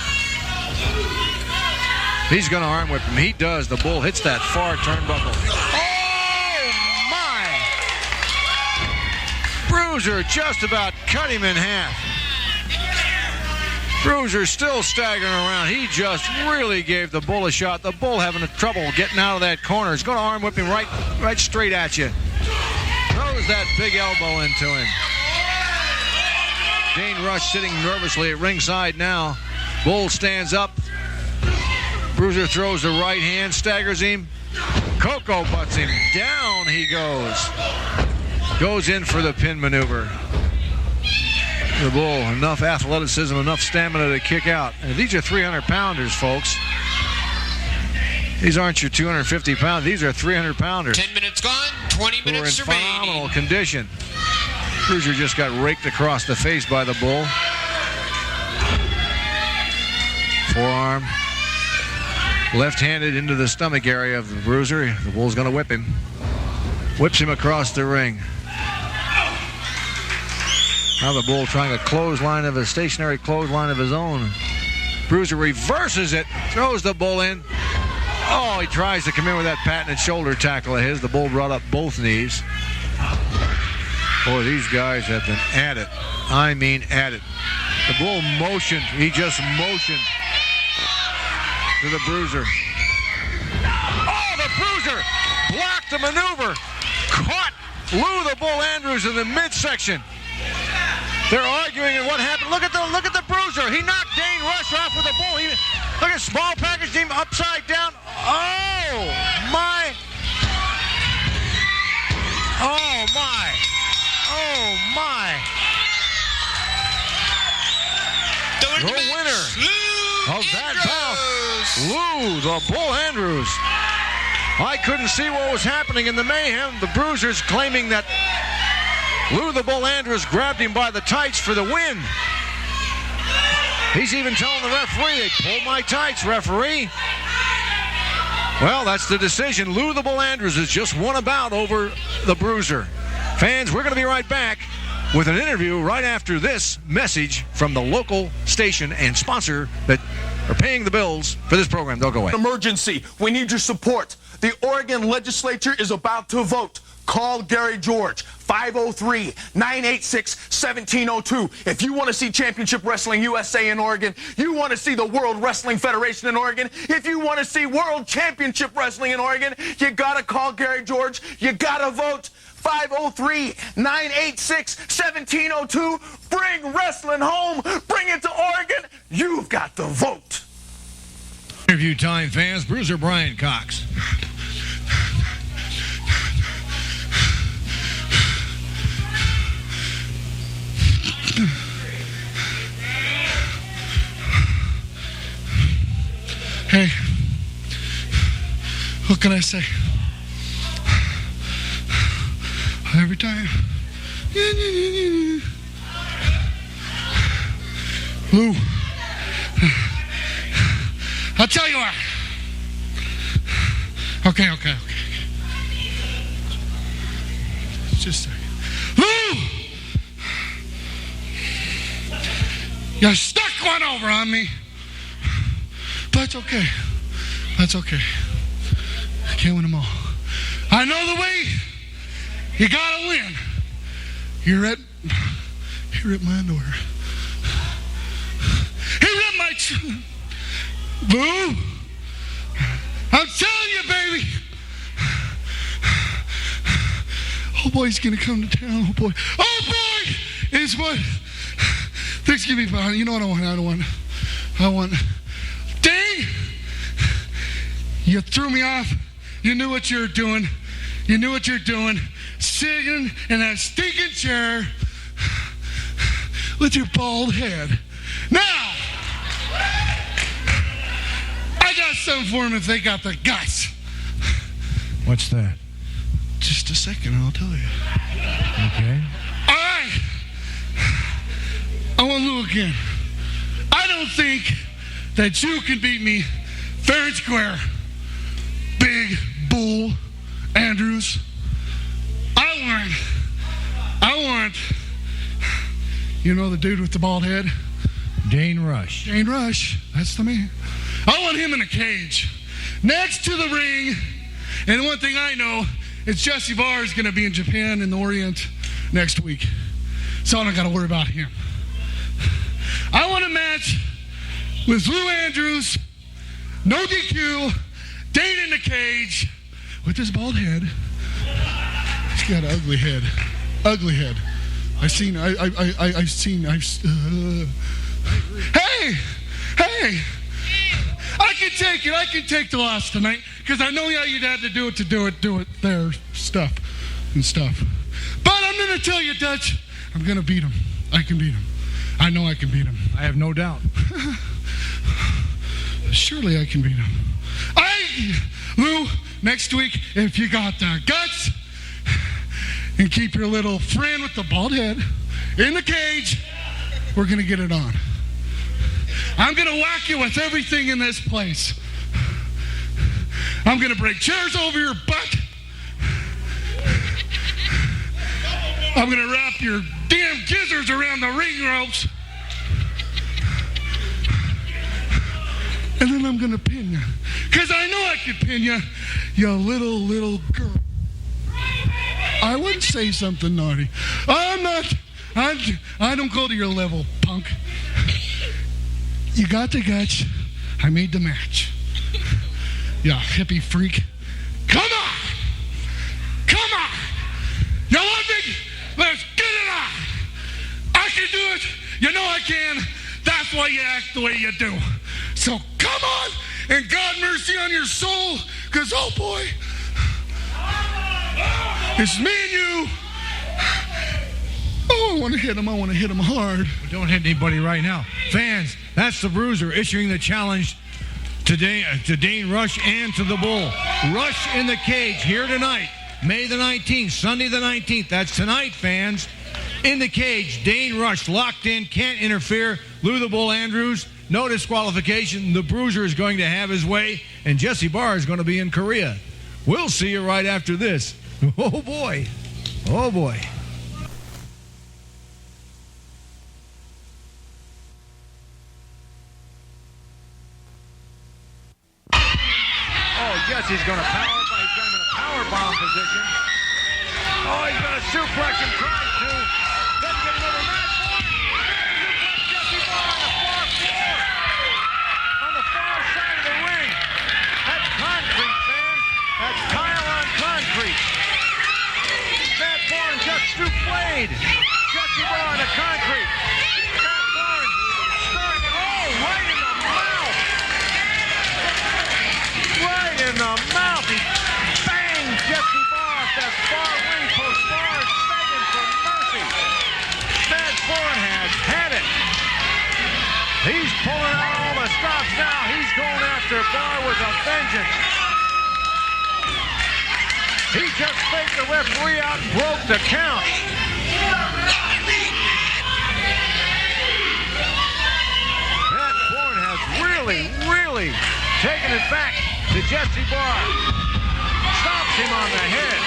Speaker 21: He's going to arm whip him. He does. The Bull hits that far turnbuckle. Oh, my! Bruiser just about cut him in half. Bruiser still staggering around. He just really gave the Bull a shot. The Bull having trouble getting out of that corner. He's going to arm whip him right straight at you. Throws that big elbow into him. Dane Rush sitting nervously at ringside now. Bull stands up. Bruiser throws the right hand, staggers him. Coco butts him. Down he goes. Goes in for the pin maneuver. The Bull, enough athleticism, enough stamina to kick out. And these are 300-pounders, folks. These aren't your 250-pound. These are 300-pounders.
Speaker 6: 10 minutes gone, 20 minutes remaining.
Speaker 21: Who are in phenomenal condition. Bruiser just got raked across the face by the Bull. Forearm. Left-handed into the stomach area of the Bruiser. The Bull's going to whip him. Whips him across the ring. Now the Bull trying a stationary clothesline of his own. Bruiser reverses it, throws the Bull in. Oh, he tries to come in with that patented shoulder tackle of his. The Bull brought up both knees. Boy, these guys have been at it. I mean at it. The Bull motioned. He just motioned to the Bruiser. Oh, the Bruiser blocked the maneuver. Caught Lou the Bull Andrews in the midsection. They're arguing and what happened. Look at the Bruiser. He knocked Dane Rush off with the Bull. Look at small package team upside down. Oh my. Oh my. Oh my. The winner of that bout, Lou the Bull Andrews. I couldn't see what was happening in the mayhem. The Bruisers claiming that Lou the Bull Andrews grabbed him by the tights for the win. He's even telling the referee, they pulled my tights, referee. Well, that's the decision. Lou the Bull Andrews has just won a bout over the Bruiser. Fans, we're going to be right back with an interview right after this message from the local station and sponsor that are paying the bills for this program. Don't go away.
Speaker 7: Emergency. We need your support. The Oregon legislature is about to vote. Call Gary George, 503-986-1702. If you want to see Championship Wrestling USA in Oregon, you want to see the World Wrestling Federation in Oregon, if you want to see World Championship Wrestling in Oregon, you got to call Gary George. You got to vote. 503-986-1702. Bring wrestling home. Bring it to Oregon. You've got to vote.
Speaker 21: Interview time, fans. Bruiser Brian Cox.
Speaker 7: Hey, what can I say? Every time. Lou, I'll tell you what. Okay. Just a second. Lou! You stuck one over on me. But that's okay. I can't win them all. I know the way. You gotta win. He ripped my underwear. He ripped my Boo! I'm telling you, baby. Oh boy, he's gonna come to town. Oh boy is what things give me fun. You know what I want. Dang! You threw me off. You knew what you were doing. Sitting in that stinking chair with your bald head. Now, I got something for them if they got the guts.
Speaker 21: What's that?
Speaker 7: Just a second, and I'll tell you.
Speaker 21: Okay.
Speaker 7: All right. I want Lou again. I don't think that you can beat me fair and square. Big Bull Andrews. I want, you know the dude with the bald head?
Speaker 21: Dane Rush.
Speaker 7: That's the man. I want him in a cage next to the ring. And one thing I know is Jesse Barr is going to be in Japan in the Orient next week. So I don't got to worry about him. I want a match with Lou Andrews, no DQ, Dane in the cage, with his bald head. He's got an ugly head. Ugly head. Hey! I can take it. I can take the loss tonight because I know you'd had to do it there, stuff. But I'm going to tell you, Dutch, I'm going to beat him. I can beat him. I know I can beat him.
Speaker 21: I have no doubt.
Speaker 7: Surely I can beat him. Lou, next week, if you got the guts and keep your little friend with the bald head in the cage, we're going to get it on. I'm going to whack you with everything in this place. I'm going to break chairs over your butt. I'm going to wrap your damn gizzards around the ring ropes. And then I'm going to pin you. Because I know I can pin you, you little girl. I wouldn't say something naughty. I don't go to your level, punk. You got the guts. I made the match. You hippie freak. Come on! You want me? Let's get it on! I can do it. You know I can. That's why you act the way you do. So come on, and God mercy on your soul, because oh boy, it's me and you. Oh, I want to hit him hard.
Speaker 21: Well, don't hit anybody right now. Fans, that's the Bruiser issuing the challenge today to Dane Rush and to the Bull. Rush in the cage here tonight, May the 19th, Sunday the 19th. That's tonight, fans. In the cage, Dane Rush locked in, can't interfere. Lou the Bull Andrews, no disqualification. The Bruiser is going to have his way, and Jesse Barr is going to be in Korea. We'll see you right after this. Oh, boy. Oh, boy. Jesse's going to power, but he's got him in a power bomb position. Oh, he's going to suplex him, trying to. Doesn't get another match. Suplex Jesse Barr on the far floor. On the far side of the ring. That's concrete, fans. That's tile on concrete. Matt Bourne just souffled Jesse Barr on the concrete. Matt Bourne starting, right in the mouth. Right in the mouth. He banged Jesse Barr off that far ring post. Barr is begging for mercy. Matt Bourne has had it. He's pulling out all the stops now. He's going after Barr with a vengeance. He just faked the referee out and broke the count. Matt Bourne has really taken it back to Jesse Barr. Stops him on the head.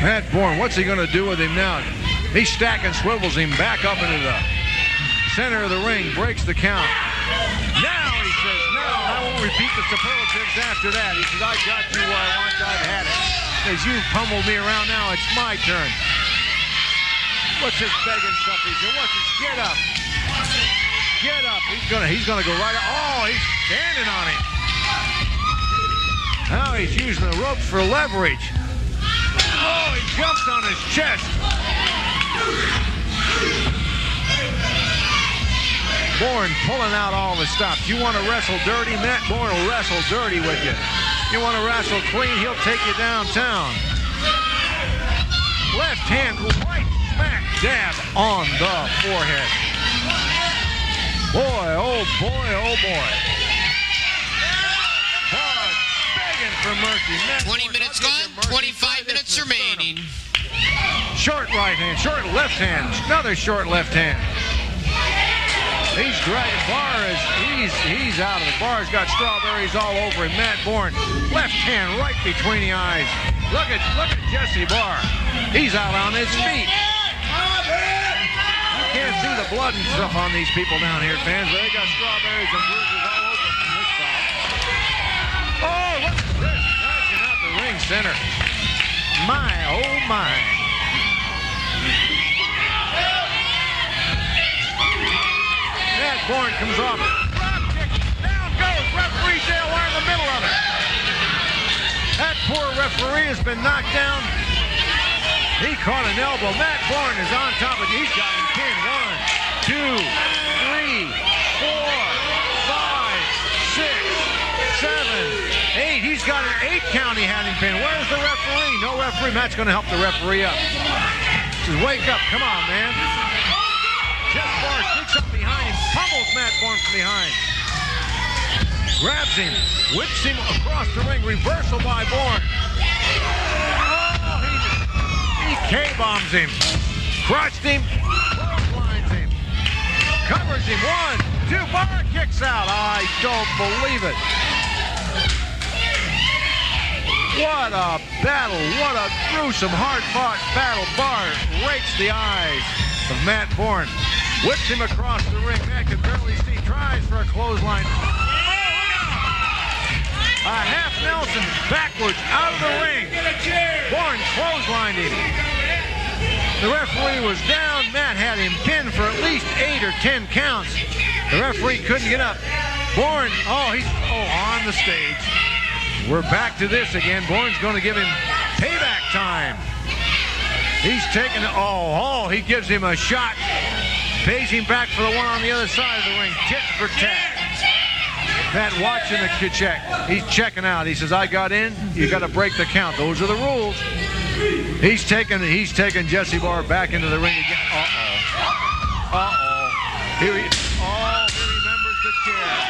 Speaker 21: Matt Bourne, what's he going to do with him now? He stack and swivels him back up into the center of the ring, breaks the count. Now he says, no, I won't repeat the superlatives after that. He says, I got you where I want, I've had it. As you pummeled me around, now it's my turn. What's this begging stuff? He said, what's this? Get up. Get up. He's gonna go right up. Oh, he's standing on him. Now he's using the ropes for leverage. Oh, he jumps on his chest. Bourne pulling out all the stops. You want to wrestle dirty? Matt Bourne will wrestle dirty with you. You want to wrestle clean? He'll take you downtown. Left hand, right smack dab on the forehead. Boy, oh boy, oh boy. Barr begging for mercy. Matt
Speaker 6: 20 minutes gone, 25 minutes remaining.
Speaker 21: Short right hand, short left hand, another short left hand. He's dragging Barr, he's out of it. Barr's got strawberries all over him. Matt Bourne, left hand right between the eyes. Look at Jesse Barr. He's out on his feet. You can't see the blood and stuff on these people down here, fans, but they got strawberries and bruises all over from this side. Oh, look ring center. My, oh my. Matt Bourne comes off. Drop kick. Down goes. Referee Dale Wire in the middle of it. That poor referee has been knocked down. He caught an elbow. Matt Bourne is on top of it. He's got him pinned. 1, 2, 3, 4, 5, 6, 7, 8. He's got an 8 count. He had him pinned. Where's the referee? No referee. Matt's going to help the referee up. Says, wake up. Come on, man. Jeff Barr sneaks up behind him. Pummels Matt Bourne from behind. Grabs him. Whips him across the ring. Reversal by Bourne. He K-bombs him. Crushed him. Clotheslines him. Covers him. 1, 2. Barr kicks out. I don't believe it. What a battle. What a gruesome, hard-fought battle. Barr rakes the eyes of Matt Bourne. Whips him across the ring. Matt can barely see. Tries for a clothesline. A half Nelson backwards out of the ring. Bourne clotheslined him. The referee was down. Matt had him pinned for at least 8 or 10 counts. The referee couldn't get up. Bourne, he's on the stage. We're back to this again. Bourne's going to give him payback time. He's taking it. He gives him a shot. Pays him back for the one on the other side of the ring. Tit for tat. Matt watching the check. He's checking out. He says, I got in. You got to break the count. Those are the rules. He's taking Jesse Barr back into the ring again. Here he remembers the chair.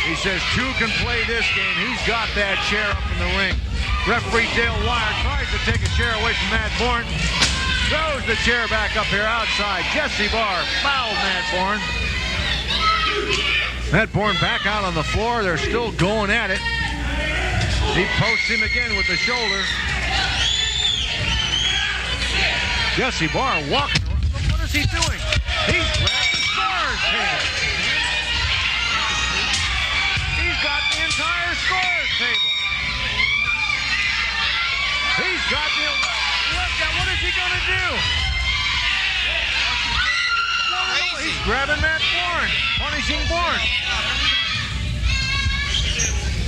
Speaker 21: He says 2 can play this game. He's got that chair up in the ring. Referee Dale Wire tries to take a chair away from Matt Bourne. Throws the chair back up here outside. Jesse Barr fouled Matt Bourne. Matt Bourne back out on the floor. They're still going at it. He posts him again with the shoulder. Jesse Barr walking. What is he doing? He's grabbed the scorer's table. He's got the entire scorer's table. He's got the... What is he going to do? He's grabbing Matt Bourne, punishing Bourne.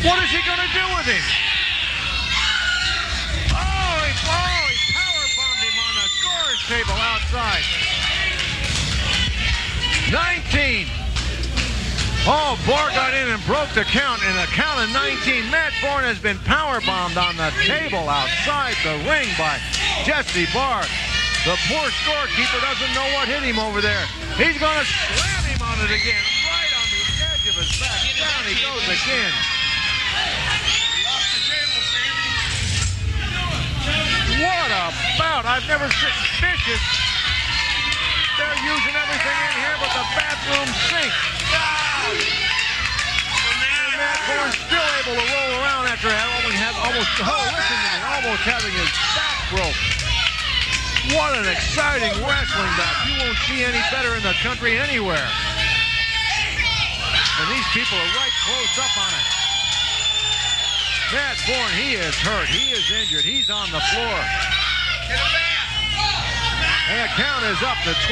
Speaker 21: What is he going to do with him? He powerbombed him on the scorer's table outside. 19. Barr got in and broke the count in a count of 19. Matt Bourne has been powerbombed on the table outside the ring by Jesse Barr. The poor scorekeeper doesn't know what hit him over there. He's going to slam him on it again, right on the edge of his back. Down he goes again. What a bout. I've never seen vicious. They're using everything in here but the bathroom sink. And Matt Bourne's still able to roll around after almost having his back broke. What an exciting wrestling bout. You won't see any better in the country anywhere. And these people are right close up on it. Matt Bourne, he is hurt. He is injured. He's on the floor. And the count is up to 12.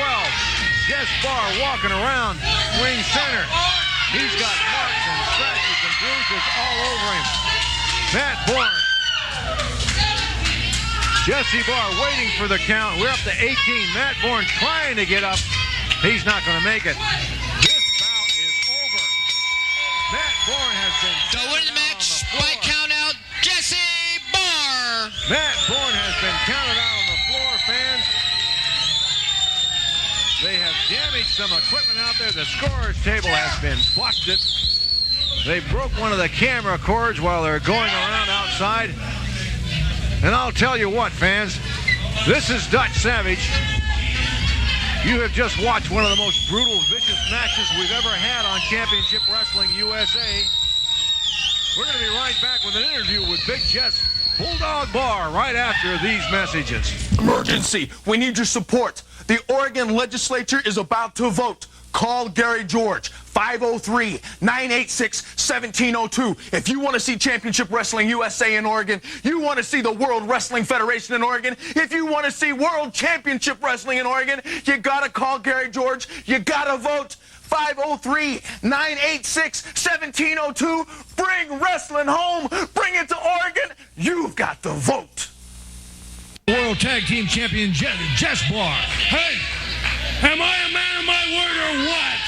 Speaker 21: Jess Barr walking around ring center. He's got marks and scratches and bruises all over him. Matt Bourne. Jesse Barr waiting for the count. We're up to 18. Matt Bourne trying to get up. He's not going to make it. This bout is over. Matt Bourne has been
Speaker 6: the winner of the match by count out, Jesse Barr.
Speaker 21: Matt Bourne has been counted out on the floor, fans. They have damaged some equipment out there. The scorer's table has been busted. They broke one of the camera cords while they're going around outside. And I'll tell you what, fans, this is Dutch Savage. You have just watched one of the most brutal, vicious matches we've ever had on Championship Wrestling USA. We're going to be right back with an interview with Big Jess Bulldog Barr right after these messages.
Speaker 10: Emergency. We need your support. The Oregon legislature is about to vote.
Speaker 7: call Gary George, 503-986-1702. If you want to see Championship Wrestling USA in Oregon, you want to see the World Wrestling Federation in Oregon, if you want to see World Championship Wrestling in Oregon, you got to call Gary George. You got to vote 503-986-1702. Bring wrestling home. Bring it to Oregon. You've got the vote.
Speaker 21: World Tag Team Champion Jess Bar.
Speaker 7: Hey, am I a man of my word or what?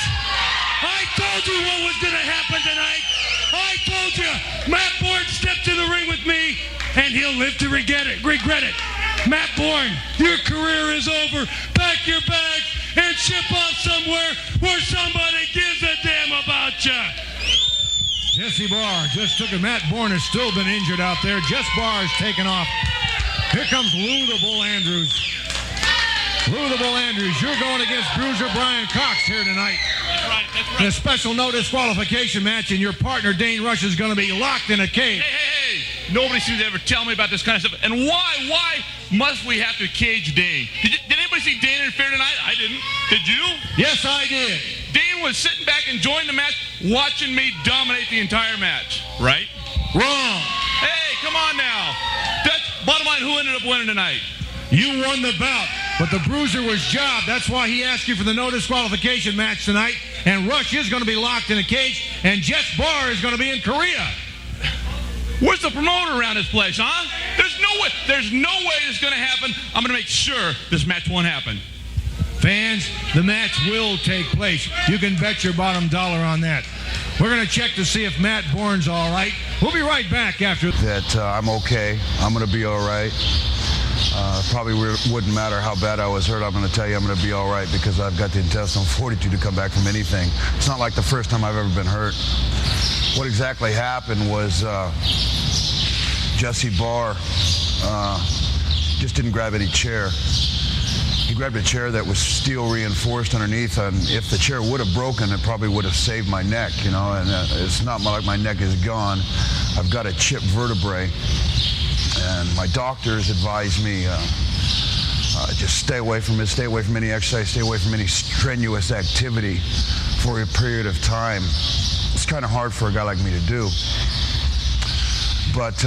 Speaker 7: I told you what was going to happen tonight. I told you Matt Bourne stepped in the ring with me, and he'll live to regret it. Matt Bourne, your career is over. Pack your bags and ship off somewhere where somebody gives a damn about you.
Speaker 21: Jesse Barr just took it. Matt Bourne has still been injured out there. Jess Barr is taken off. Here comes Lou the Bull Andrews. Lou the Bull Andrews, you're going against Bruiser Brian Cox here tonight.
Speaker 7: That's right.
Speaker 21: In a special no disqualification match, and your partner Dane Rush is going to be locked in a cage.
Speaker 10: Hey. Nobody seems to ever tell me about this kind of stuff. And why must we have to cage Dane? Did anybody see Dane interfere tonight? I didn't. Did you?
Speaker 21: Yes, I did.
Speaker 10: Dane was sitting back enjoying the match, watching me dominate the entire match. Right?
Speaker 21: Wrong.
Speaker 10: Hey, come on now. That's bottom line, who ended up winning tonight?
Speaker 21: You won the bout, but the Bruiser was jobbed. That's why he asked you for the no disqualification match tonight. And Rush is going to be locked in a cage, and Jess Barr is going to be in Korea.
Speaker 10: Where's the promoter around this place, huh? There's no way this is going to happen. I'm going to make sure this match won't happen.
Speaker 21: Fans, the match will take place. You can bet your bottom dollar on that. We're going to check to see if Matt Bourne's all right. We'll be right back after
Speaker 12: that. I'm okay. I'm going to be all right. Probably wouldn't matter how bad I was hurt. I'm going to tell you I'm going to be all right because I've got the intestinal fortitude to come back from anything. It's not like the first time I've ever been hurt. What exactly happened was Jesse Barr just didn't grab any chair. He grabbed a chair that was steel reinforced underneath, and if the chair would have broken, it probably would have saved my neck, you know, and it's not like my neck is gone. I've got a chipped vertebrae, and my doctors advised me just stay away from it, stay away from any exercise, stay away from any strenuous activity for a period of time. It's kind of hard for a guy like me to do. But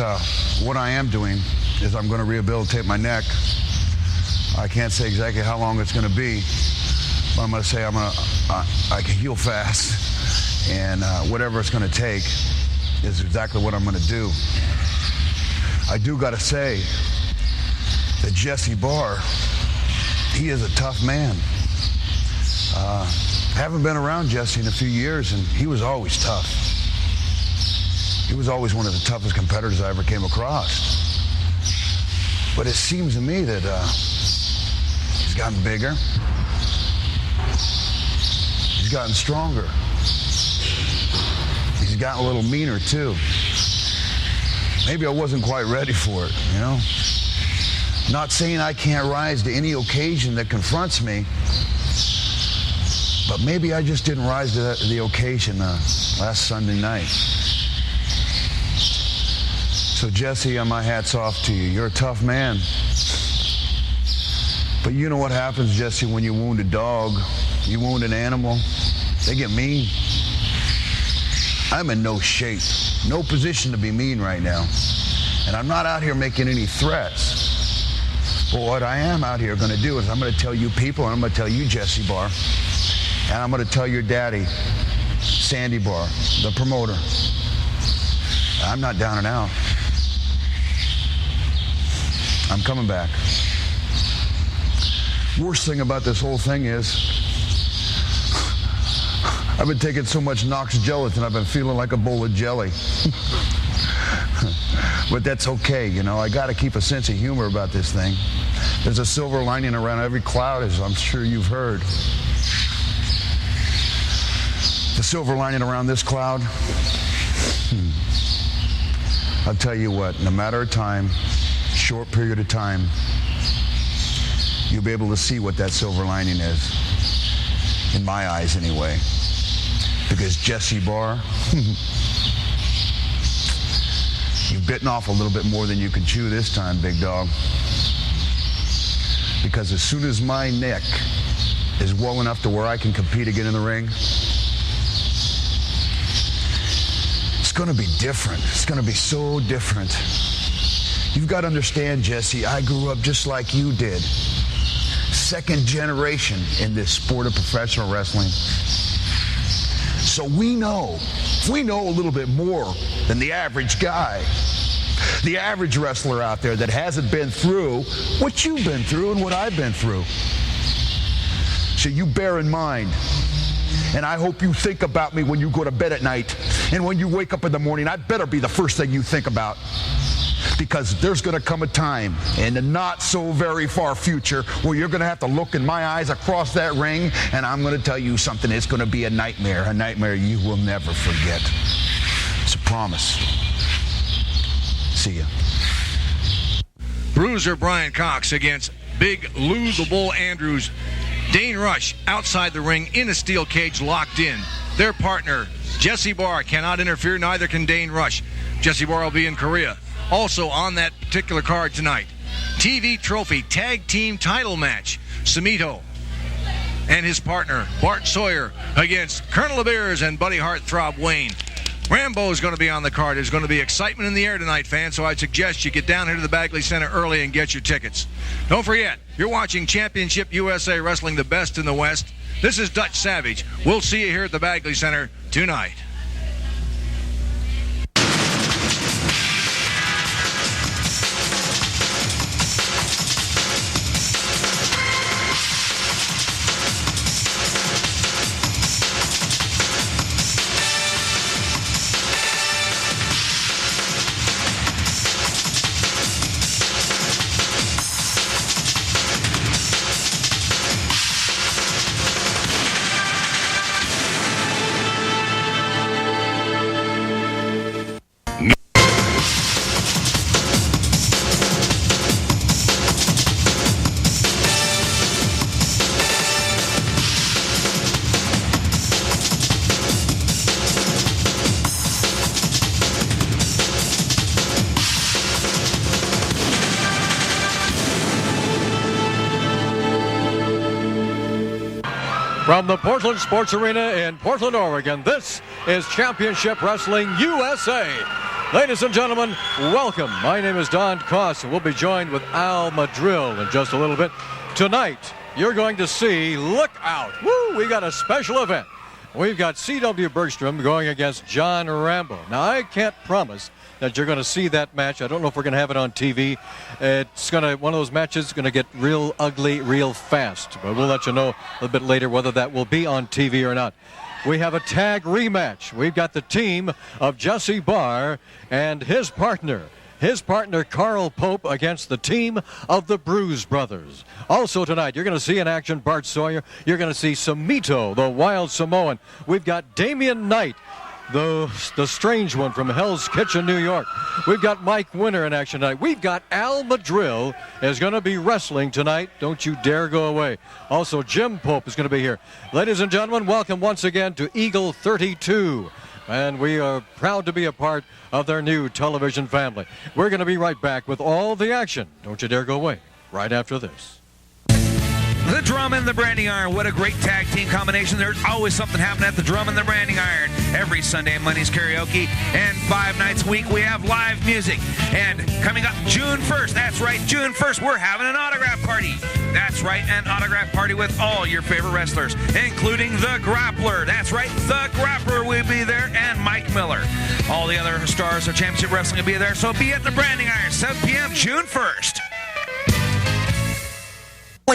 Speaker 12: what I am doing is I'm going to rehabilitate my neck. I can't say exactly how long it's going to be, but I'm going to say I can heal fast, and whatever it's going to take is exactly what I'm going to do. I do got to say that Jesse Barr, he is a tough man. Haven't been around Jesse in a few years, and he was always tough. He was always one of the toughest competitors I ever came across. But it seems to me that he's gotten bigger. He's gotten stronger. He's gotten a little meaner, too. Maybe I wasn't quite ready for it, you know? Not saying I can't rise to any occasion that confronts me, but maybe I just didn't rise to the occasion last Sunday night. So, Jesse, my hat's off to you. You're a tough man. But you know what happens, Jesse, when you wound a dog, you wound an animal, they get mean. I'm in no shape, no position to be mean right now. And I'm not out here making any threats. But what I am out here going to do is I'm going to tell you people, and I'm going to tell you, Jesse Barr, and I'm going to tell your daddy, Sandy Barr, the promoter, I'm not down and out. I'm coming back. Worst thing about this whole thing is I've been taking so much Knox gelatin, I've been feeling like a bowl of jelly. But that's okay, you know. I got to keep a sense of humor about this thing. There's a silver lining around every cloud, as I'm sure you've heard. The silver lining around this cloud, I'll tell you what, in a matter of time, short period of time, you'll be able to see what that silver lining is. In my eyes, anyway. Because Jesse Barr, you've bitten off a little bit more than you can chew this time, big dog. Because as soon as my neck is well enough to where I can compete again in the ring, it's going to be different. It's going to be so different. You've got to understand, Jesse, I grew up just like you did. Second generation in this sport of professional wrestling. So we know a little bit more than the average guy. The average wrestler out there that hasn't been through what you've been through and what I've been through. So you bear in mind, and I hope you think about me when you go to bed at night, and when you wake up in the morning, I better be the first thing you think about. Because there's going to come a time in the not so very far future where you're going to have to look in my eyes across that ring, and I'm going to tell you something. It's going to be a nightmare you will never forget. It's a promise. See ya.
Speaker 21: Bruiser Brian Cox against Big Lou the Bull Andrews. Dane Rush outside the ring in a steel cage, locked in. Their partner, Jesse Barr, cannot interfere, neither can Dane Rush. Jesse Barr will be in Korea. Also on that particular card tonight, TV Trophy Tag Team Title Match. Samito and his partner, Bart Sawyer, against Colonel Beers and Buddy Heartthrob Wayne. Rambo is going to be on the card. There's going to be excitement in the air tonight, fans, so I suggest you get down here to the Bagley Center early and get your tickets. Don't forget, you're watching Championship USA Wrestling, the best in the West. This is Dutch Savage. We'll see you here at the Bagley Center tonight.
Speaker 1: From the Portland Sports Arena in Portland, Oregon, this is Championship Wrestling USA. Ladies and gentlemen, welcome. My name is Don Koss, and we'll be joined with Al Madril in just a little bit. Tonight, you're going to see, look out, woo, we got a special event. We've got C.W. Bergstrom going against John Rambo. Now, I can't promise that you're going to see that match. I don't know if we're going to have it on TV. It's going to, one of those matches going to get real ugly real fast. But we'll let you know a little bit later whether that will be on TV or not. We have a tag rematch. We've got the team of Jesse Barr and his partner Carl Pope against the team of the Bruise Brothers. Also tonight, you're going to see in action Bart Sawyer. You're going to see Samito, the Wild Samoan. We've got Damian Knight, the strange one from Hell's Kitchen, New York. We've got Mike Winter in action tonight. We've got Al Madril is going to be wrestling tonight. Don't you dare go away. Also, Jim Pope is going to be here. Ladies and gentlemen, welcome once again to Eagle 32. And we are proud to be a part of their new television family. We're going to be right back with all the action. Don't you dare go away. Right after this.
Speaker 4: The Drum and the Branding Iron. What a great tag team combination. There's always something happening at the Drum and the Branding Iron. Every Sunday, Mondays karaoke, and 5 nights a week we have live music. And coming up June 1st, that's right, June 1st, we're having an autograph party. That's right, an autograph party with all your favorite wrestlers, including The Grappler. That's right, The Grappler will be there, and Mike Miller. All the other stars of Championship Wrestling will be there, so be at the Branding Iron, 7 p.m. June 1st.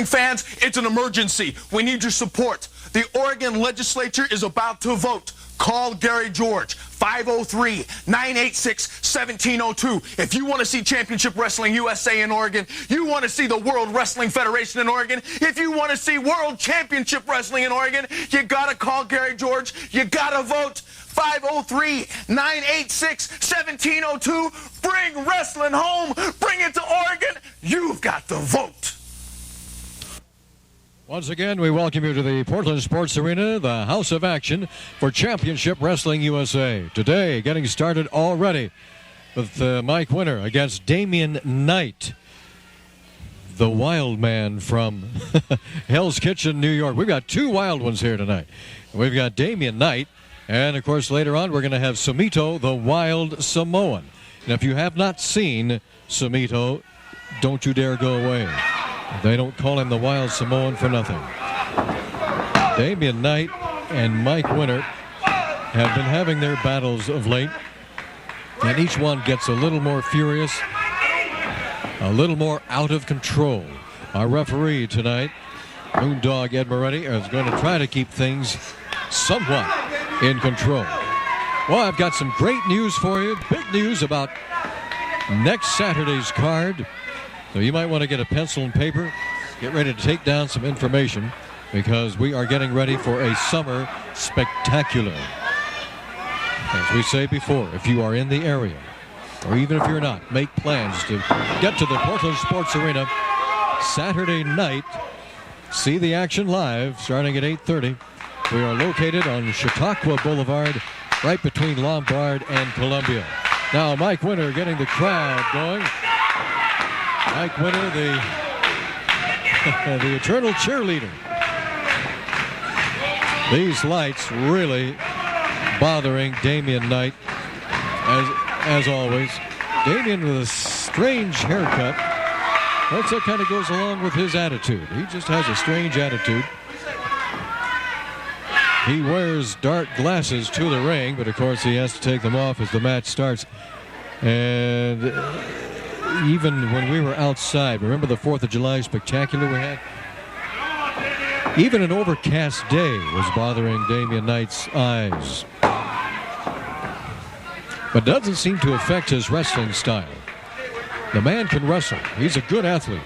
Speaker 14: Fans, it's an emergency. We need your support. The Oregon legislature is about to vote. Call Gary George, 503-986-1702. If you want to see Championship Wrestling USA in Oregon, you want to see the World Wrestling Federation in Oregon, if you want to see World Championship Wrestling in Oregon, you got to call Gary George. You got to vote. 503-986-1702. Bring wrestling home. Bring it to Oregon. You've got the vote.
Speaker 1: Once again, we welcome you to the Portland Sports Arena, the house of action for Championship Wrestling USA. Today, getting started already with Mike Winter against Damian Knight. the wild man from Hell's Kitchen, New York. We've got two wild ones here tonight. We've got Damian Knight, and of course later on we're going to have Sumito, the wild Samoan. And if you have not seen Sumito, don't you dare go away. They don't call him the wild Samoan for nothing. Damian Knight and Mike Winter have been having their battles of late, and each one gets a little more furious, a little more out of control. Our referee tonight, Moondog Ed Moretti, is going to try to keep things somewhat in control. Well, I've got some great news for you. Big news about next Saturday's card. So you might want to get a pencil and paper, get ready to take down some information, because we are getting ready for a summer spectacular. As we say before, if you are in the area, or even if you're not, make plans to get to the Portland Sports Arena Saturday night. See the action live starting at 8:30. We are located on Chautauqua Boulevard, right between Lombard and Columbia. Now Mike Winter getting the crowd going. Mike Winter, the eternal cheerleader. These lights really bothering Damian Knight, as always. Damian with a strange haircut. That kind of goes along with his attitude. He just has a strange attitude. He wears dark glasses to the ring, but of course he has to take them off as the match starts. And even when we were outside, remember the 4th of July spectacular we had? Even an overcast day was bothering Damian Knight's eyes. But doesn't seem to affect his wrestling style. The man can wrestle. He's a good athlete.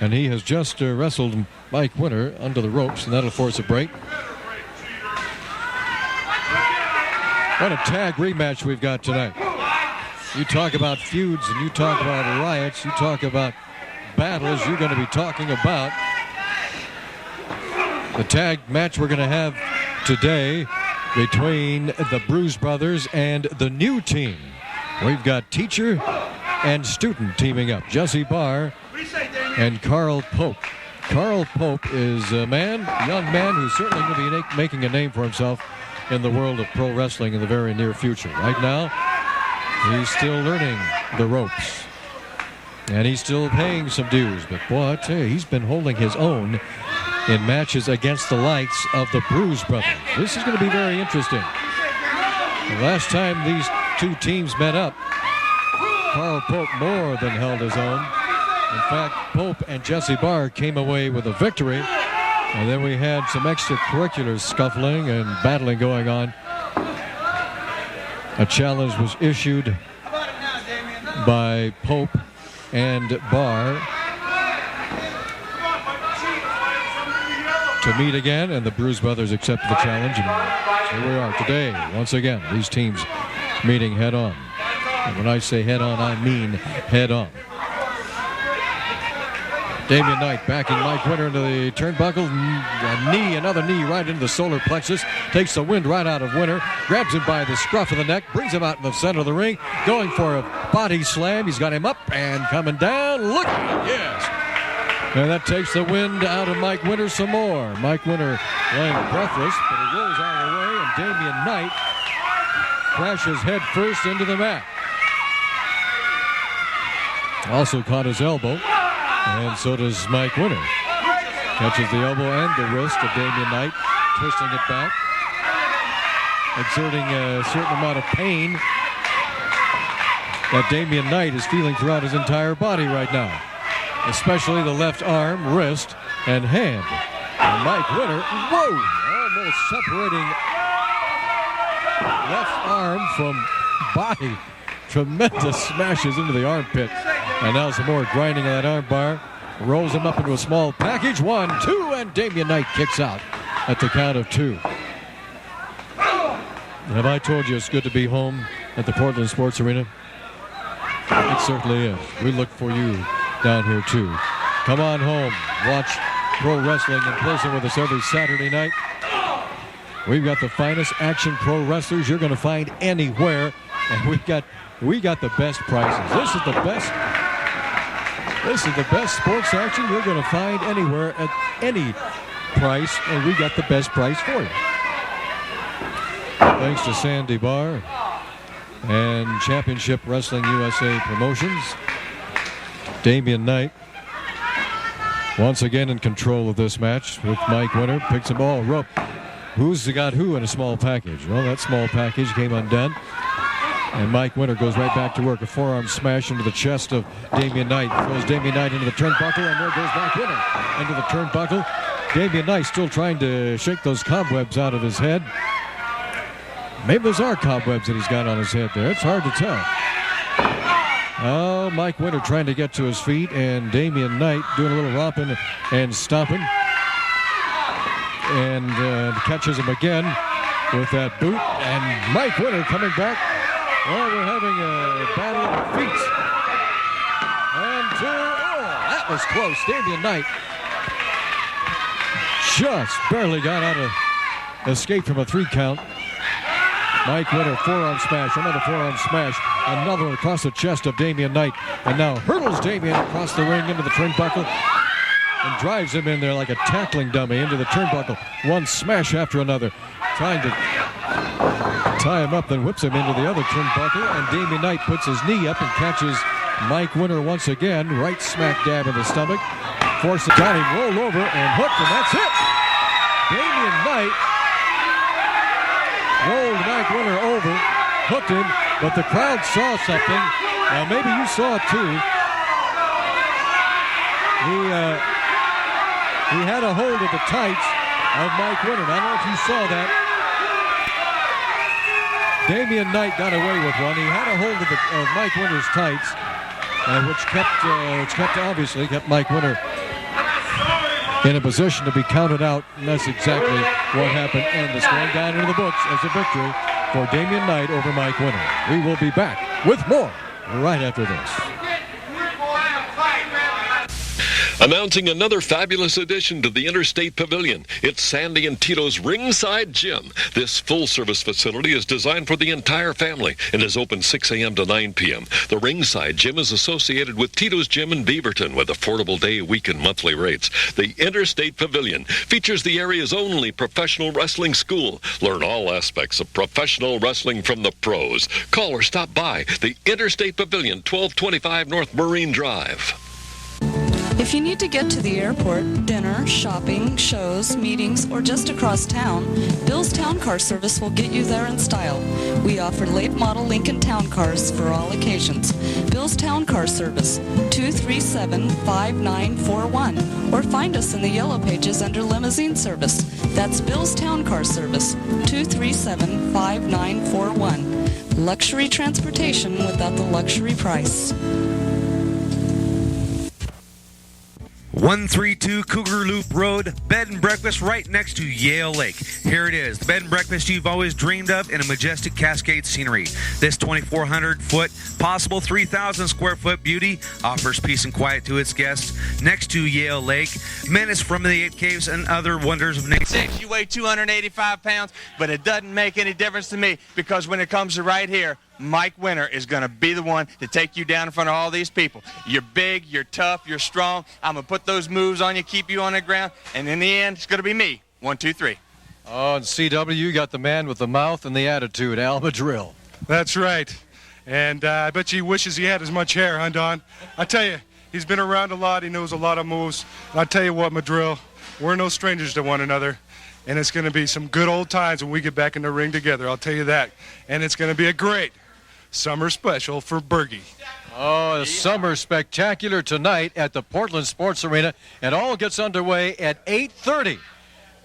Speaker 1: And he has just wrestled Mike Winter under the ropes, and that'll force a break. What a tag rematch we've got tonight. You talk about feuds and you talk about riots, you talk about battles, you're going to be talking about the tag match we're going to have today between the Bruise Brothers and the new team. We've got teacher and student teaming up. Jesse Barr and Carl Pope. Carl Pope is a young man who's certainly going to be making a name for himself in the world of pro wrestling in the very near future. Right now, he's still learning the ropes. And he's still paying some dues. But boy, I tell you, he's been holding his own in matches against the likes of the Bruise Brothers. This is going to be very interesting. The last time these two teams met up, Carl Pope more than held his own. In fact, Pope and Jesse Barr came away with a victory. And then we had some extracurricular scuffling and battling going on. A challenge was issued by Pope and Barr to meet again, and the Bruise Brothers accepted the challenge. And here we are today, once again, these teams meeting head on. And when I say head on, I mean head on. Damian Knight backing Mike Winter into the turnbuckle. Another knee right into the solar plexus. Takes the wind right out of Winter. Grabs him by the scruff of the neck. Brings him out in the center of the ring. Going for a body slam. He's got him up and coming down. Look, yes. And that takes the wind out of Mike Winter some more. Mike Winter laying breathless, but he rolls out of the way, and Damian Knight crashes head first into the mat. Also caught his elbow. And so does Mike Winter. Catches the elbow and the wrist of Damian Knight, twisting it back, exerting a certain amount of pain that Damian Knight is feeling throughout his entire body right now, especially the left arm, wrist, and hand. And Mike Winter, whoa, almost separating left arm from body. Tremendous smashes into the armpit. And now some more grinding on that arm bar. Rolls him up into a small package. 1, 2, and Damian Knight kicks out at the count of 2. Have I told you it's good to be home at the Portland Sports Arena? It certainly is. We look for you down here too. Come on home. Watch pro wrestling in person with us every Saturday night. We've got the finest action pro wrestlers you're going to find anywhere. And we got the best prices. This is the best This is the best sports action you're going to find anywhere at any price, and we got the best price for you. Thanks to Sandy Barr and Championship Wrestling USA Promotions. Damian Knight once again in control of this match with Mike Winter. Picks a ball rope. Who's got who in a small package? Well, that small package came undone. And Mike Winter goes right back to work. A forearm smash into the chest of Damian Knight. Throws Damian Knight into the turnbuckle, and there goes Mike Winter into the turnbuckle. Damian Knight still trying to shake those cobwebs out of his head. Maybe those are cobwebs that he's got on his head there. It's hard to tell. Oh, Mike Winter trying to get to his feet, and Damian Knight doing a little romping and stomping. And catches him again with that boot. And Mike Winter coming back. Well, we're having a battle of feet. And that was close. Damian Knight just barely got out of escape from a 3 count. Mike Winter, forearm smash, another forearm smash, another one across the chest of Damian Knight, and now hurdles Damian across the ring into the turnbuckle and drives him in there like a tackling dummy into the turnbuckle. One smash after another, trying to tie him up, then whips him into the other turnbuckle, and Damian Knight puts his knee up and catches Mike Winter once again, right smack dab in the stomach, forces got him rolled over and hooked, and that's it. Damian Knight rolled Mike Winter over, hooked him, but the crowd saw something. Now maybe you saw it too. He had a hold of the tights of Mike Winter. I don't know if you saw that. Damian Knight got away with one. He had a hold of Mike Winter's tights, which obviously kept Mike Winter in a position to be counted out, and that's exactly what happened. And it's going down into the books as a victory for Damian Knight over Mike Winter. We will be back with more right after this.
Speaker 15: Announcing another fabulous addition to the Interstate Pavilion. It's Sandy and Tito's Ringside Gym. This full-service facility is designed for the entire family and is open 6 a.m. to 9 p.m. The Ringside Gym is associated with Tito's Gym in Beaverton with affordable day, week, and monthly rates. The Interstate Pavilion features the area's only professional wrestling school. Learn all aspects of professional wrestling from the pros. Call or stop by the Interstate Pavilion, 1225 North Marine Drive.
Speaker 16: If you need to get to the airport, dinner, shopping, shows, meetings, or just across town, Bill's Town Car Service will get you there in style. We offer late model Lincoln Town Cars for all occasions. Bill's Town Car Service, 237-5941, or find us in the yellow pages under Limousine Service. That's Bill's Town Car Service, 237-5941. Luxury transportation without the luxury price.
Speaker 4: 132 Cougar Loop Road, bed and breakfast right next to Yale Lake. Here it is, the bed and breakfast you've always dreamed of in a majestic Cascade scenery. This 2,400-foot, possible 3,000 square foot beauty offers peace and quiet to its guests next to Yale Lake. Menace from the 8 Caves and other wonders of nature.
Speaker 23: You weigh 285 pounds, but it doesn't make any difference to me because when it comes to right here, Mike Winter is going to be the one to take you down in front of all these people. You're big, you're tough, you're strong. I'm going to put those moves on you, keep you on the ground, and in the end, it's going to be me. 1, 2, 3.
Speaker 1: Oh, and CW, you got the man with the mouth and the attitude, Al Madrill.
Speaker 22: That's right. And I bet you he wishes he had as much hair, huh, Don? I tell you, he's been around a lot. He knows a lot of moves. And I tell you what, Madrill, we're no strangers to one another. And it's going to be some good old times when we get back in the ring together, I'll tell you that. And it's going to be a great summer special for Bergie.
Speaker 1: Oh, the summer spectacular tonight at the Portland Sports Arena. It all gets underway at 8:30.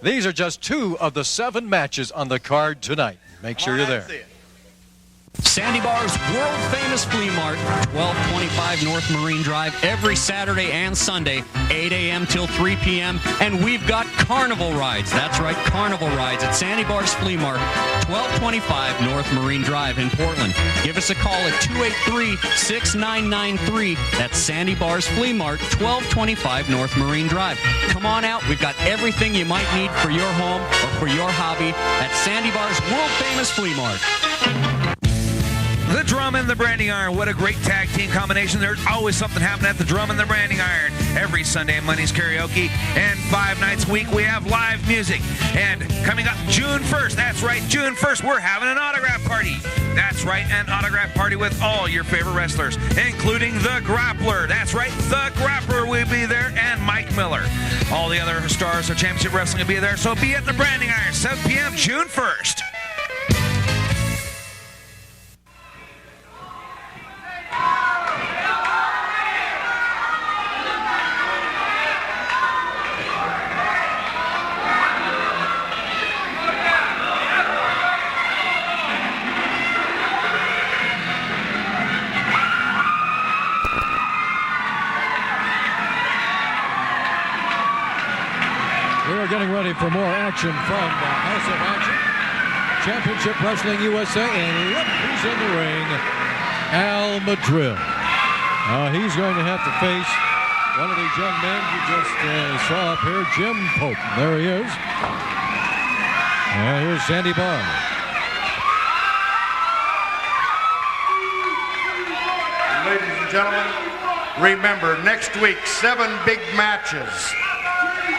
Speaker 1: These are just 2 of the 7 matches on the card tonight. Make sure you're there.
Speaker 5: Sandy Bar's world-famous flea mart, 1225 North Marine Drive, every Saturday and Sunday, 8 a.m. till 3 p.m. And we've got carnival rides. That's right, carnival rides at Sandy Bar's Flea Mart, 1225 North Marine Drive in Portland. Give us a call at 283-6993. That's Sandy Bar's Flea Mart, 1225 North Marine Drive. Come on out. We've got everything you might need for your home or for your hobby at Sandy Bar's world-famous Flea Mart.
Speaker 4: The Drum and the Branding Iron. What a great tag team combination. There's always something happening at the Drum and the Branding Iron. Every Sunday, Money's Karaoke. And 5 nights a week, we have live music. And coming up June 1st, that's right, June 1st, we're having an autograph party. That's right, an autograph party with all your favorite wrestlers, including The Grappler. That's right, The Grappler will be there, and Mike Miller. All the other stars of Championship Wrestling will be there, so be at the Branding Iron, 7 p.m. June 1st.
Speaker 1: Getting ready for more action from the House of Action. Championship Wrestling USA, and look who's in the ring, Al Madril. He's going to have to face one of these young men you just saw up here, Jim Pope. There he is. Here's Sandy Barr.
Speaker 2: Ladies and gentlemen, remember, next week, 7 big matches.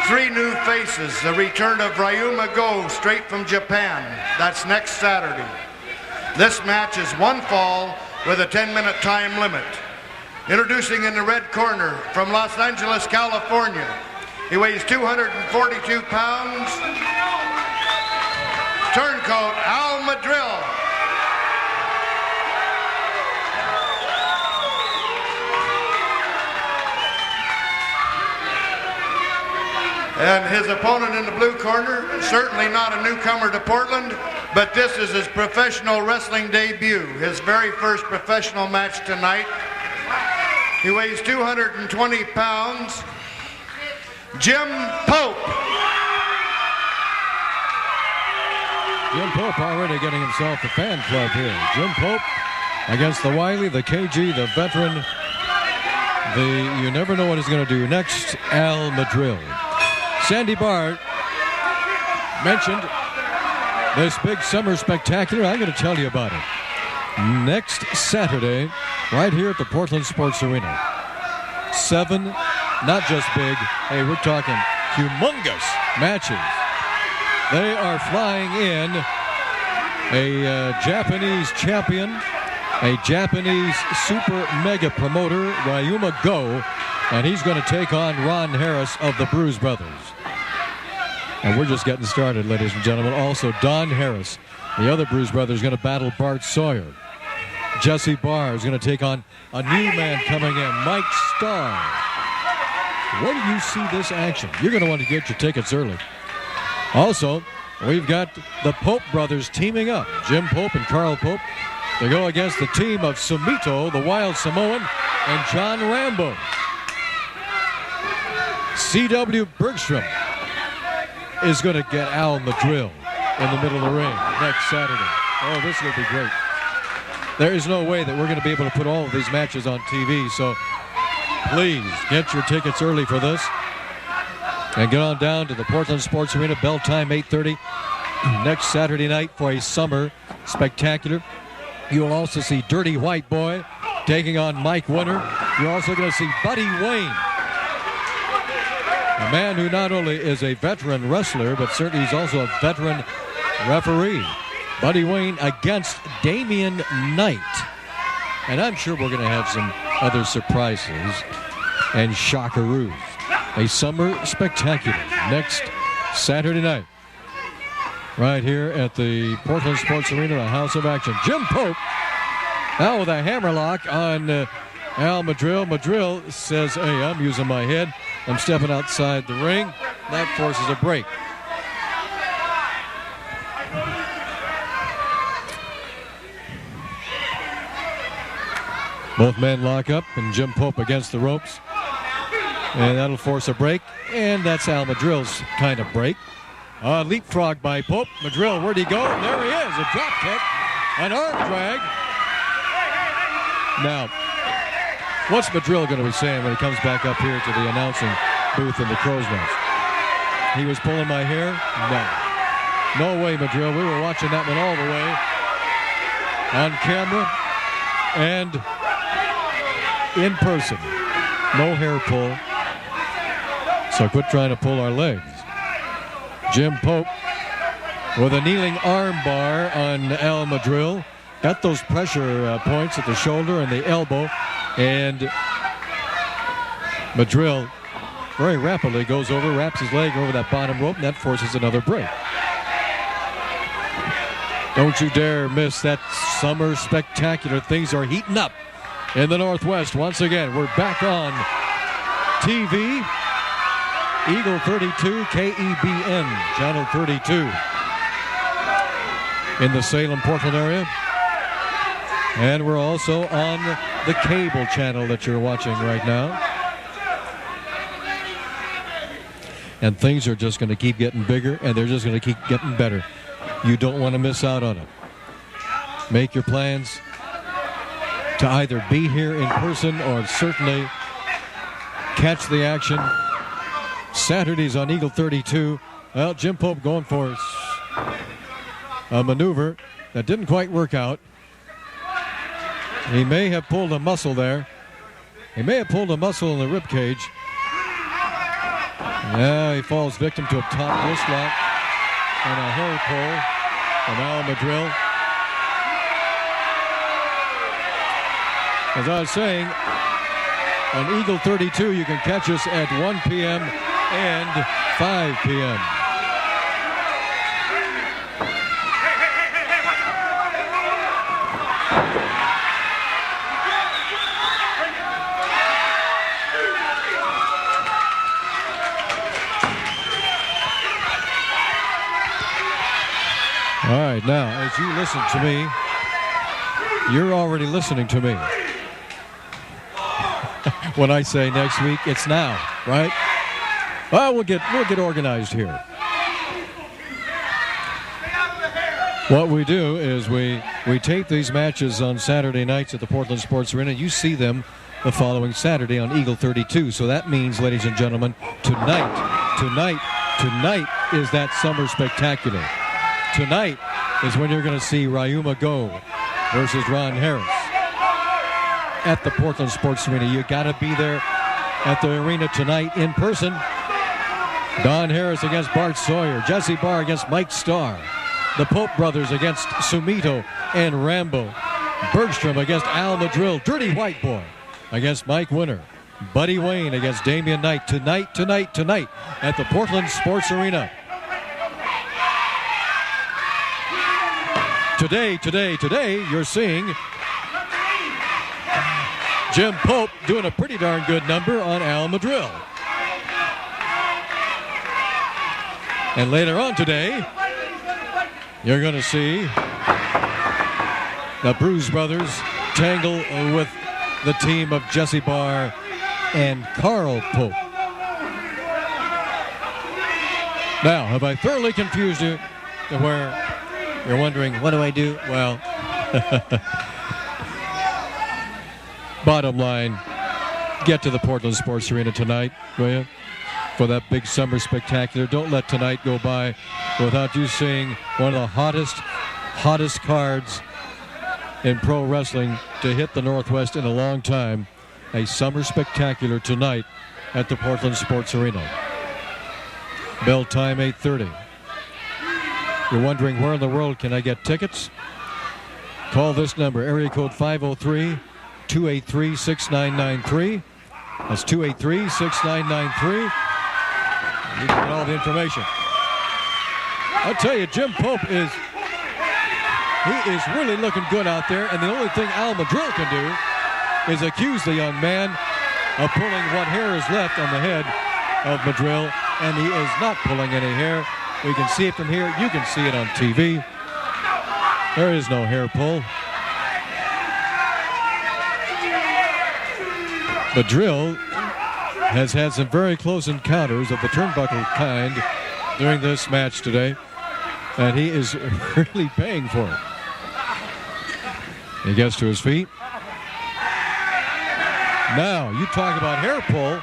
Speaker 2: 3 new faces, the return of Ryuma Go straight from Japan. That's next Saturday. This match is 1 fall with a 10-minute time limit. Introducing in the red corner from Los Angeles, California. He weighs 242 pounds. Turncoat Al Madril. And his opponent in the blue corner, certainly not a newcomer to Portland, but this is his professional wrestling debut, his very first professional match tonight. He weighs 220 pounds. Jim Pope.
Speaker 1: Jim Pope already getting himself a fan club here. Jim Pope against the wily, the KG, the veteran, you never know what he's going to do next, Al Madril. Sandy Barr mentioned this big summer spectacular. I'm going to tell you about it. Next Saturday, right here at the Portland Sports Arena. 7, not just big, hey, we're talking humongous matches. They are flying in a Japanese champion, a Japanese super mega promoter, Ryuma Go, and he's going to take on Ron Harris of the Bruise Brothers. And we're just getting started, ladies and gentlemen. Also, Don Harris, the other Bruise Brother, is going to battle Bart Sawyer. Jesse Barr is going to take on a new man coming in, Mike Starr. Where do you see this action? You're going to want to get your tickets early. Also, we've got the Pope brothers teaming up, Jim Pope and Carl Pope. They go against the team of Sumito, the Wild Samoan, and John Rambo. C.W. Bergstrom is going to get Al Madril in the middle of the ring next Saturday. Oh, this will be great. There is no way that we're going to be able to put all of these matches on TV, so please get your tickets early for this. And get on down to the Portland Sports Arena, bell time 8:30 next Saturday night for a summer spectacular. You'll also see Dirty White Boy taking on Mike Winter. You're also going to see Buddy Wayne, a man who not only is a veteran wrestler, but certainly he's also a veteran referee. Buddy Wayne against Damian Knight. And I'm sure we're going to have some other surprises and shockaroos. A summer spectacular next Saturday night, right here at the Portland Sports Arena, the House of Action. Jim Pope now with a hammerlock on Al Madril. Madril says, hey, I'm using my head. I'm stepping outside the ring. That forces a break. Both men lock up, and Jim Pope against the ropes. And that'll force a break, and that's Al Madril's kind of break. Leapfrog by Pope. Madril, where'd he go? There he is, a drop kick, an arm drag. Now, what's Madril going to be saying when he comes back up here to the announcing booth in the Crow's Nest? He was pulling my hair? No. No way, Madril. We were watching that one all the way on camera. And in person, no hair pull. So quit trying to pull our legs. Jim Pope with a kneeling arm bar on Al Madril. Got those pressure points at the shoulder and the elbow. And Madril very rapidly goes over, wraps his leg over that bottom rope, and that forces another break. Don't you dare miss that summer spectacular. Things are heating up in the Northwest. Once again, we're back on TV. Eagle 32, KEBN, Channel 32 in the Salem-Portland area. And we're also on the cable channel that you're watching right now. And things are just going to keep getting bigger, and they're just going to keep getting better. You don't want to miss out on it. Make your plans to either be here in person or certainly catch the action. Saturdays on Eagle 32. Well, Jim Pope going for a maneuver that didn't quite work out. He may have pulled a muscle there. He may have pulled a muscle in the rib cage. Yeah, he falls victim to a top wrist lock and a hair pull from Al Madril. As I was saying, on Eagle 32, you can catch us at 1 p.m. and 5 p.m. All right, now, as you listen to me, you're already listening to me. When I say next week, it's now, right? Well, we'll get organized here. What we do is we tape these matches on Saturday nights at the Portland Sports Arena. You see them the following Saturday on Eagle 32. So that means, ladies and gentlemen, tonight is that summer spectacular. Tonight is when you're going to see Ryuma Go versus Ron Harris at the Portland Sports Arena. You got to be there at the arena tonight in person. Don Harris against Bart Sawyer. Jesse Barr against Mike Starr. The Pope brothers against Sumito and Rambo. Bergstrom against Al Madril. Dirty White Boy against Mike Winter. Buddy Wayne against Damian Knight. Tonight at the Portland Sports Arena. Today, you're seeing Jim Pope doing a pretty darn good number on Al Madril. And later on today, you're going to see the Bruise Brothers tangle with the team of Jesse Barr and Carl Pope. Now, have I thoroughly confused you to where you're wondering, what do I do? Well, bottom line, get to the Portland Sports Arena tonight, will you? For that big summer spectacular. Don't let tonight go by without you seeing one of the hottest cards in pro wrestling to hit the Northwest in a long time. A summer spectacular tonight at the Portland Sports Arena. Bell time 8:30. You're wondering where in the world can I get tickets? Call this number, area code 503-283-6993. That's 283-6993. You can get all the information. I'll tell you, Jim Pope is really looking good out there, and the only thing Al Madril can do is accuse the young man of pulling what hair is left on the head of Madril, and he is not pulling any hair. We can see it from here. You can see it on TV. There is no hair pull. Madril has had some very close encounters of the turnbuckle kind during this match today, and he is really paying for it. He gets to his feet. Now, you talk about hair pull.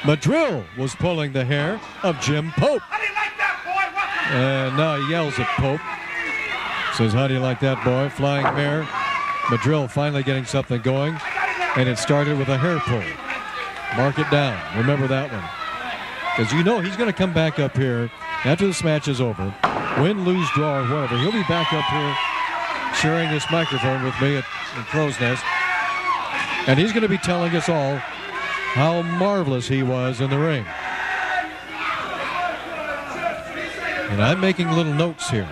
Speaker 1: Madril was pulling the hair of Jim Pope. And now he yells at Pope. Says, how do you like that, boy? Flying mare. Madrill finally getting something going, and it started with a hair pull. Mark it down. Remember that one. Because you know he's going to come back up here after this match is over. Win, lose, draw, or whatever. He'll be back up here sharing this microphone with me at Crow's Nest. And he's going to be telling us all how marvelous he was in the ring. And I'm making little notes here.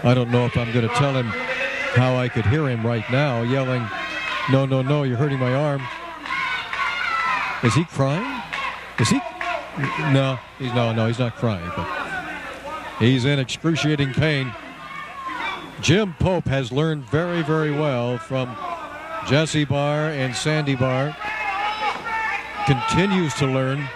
Speaker 1: I don't know if I'm going to tell him how I could hear him right now yelling, "No, no, no, you're hurting my arm." Is he crying? Is he? No, he's not crying. But he's in excruciating pain. Jim Pope has learned very, very well from Jesse Barr and Sandy Barr. Continues to learn.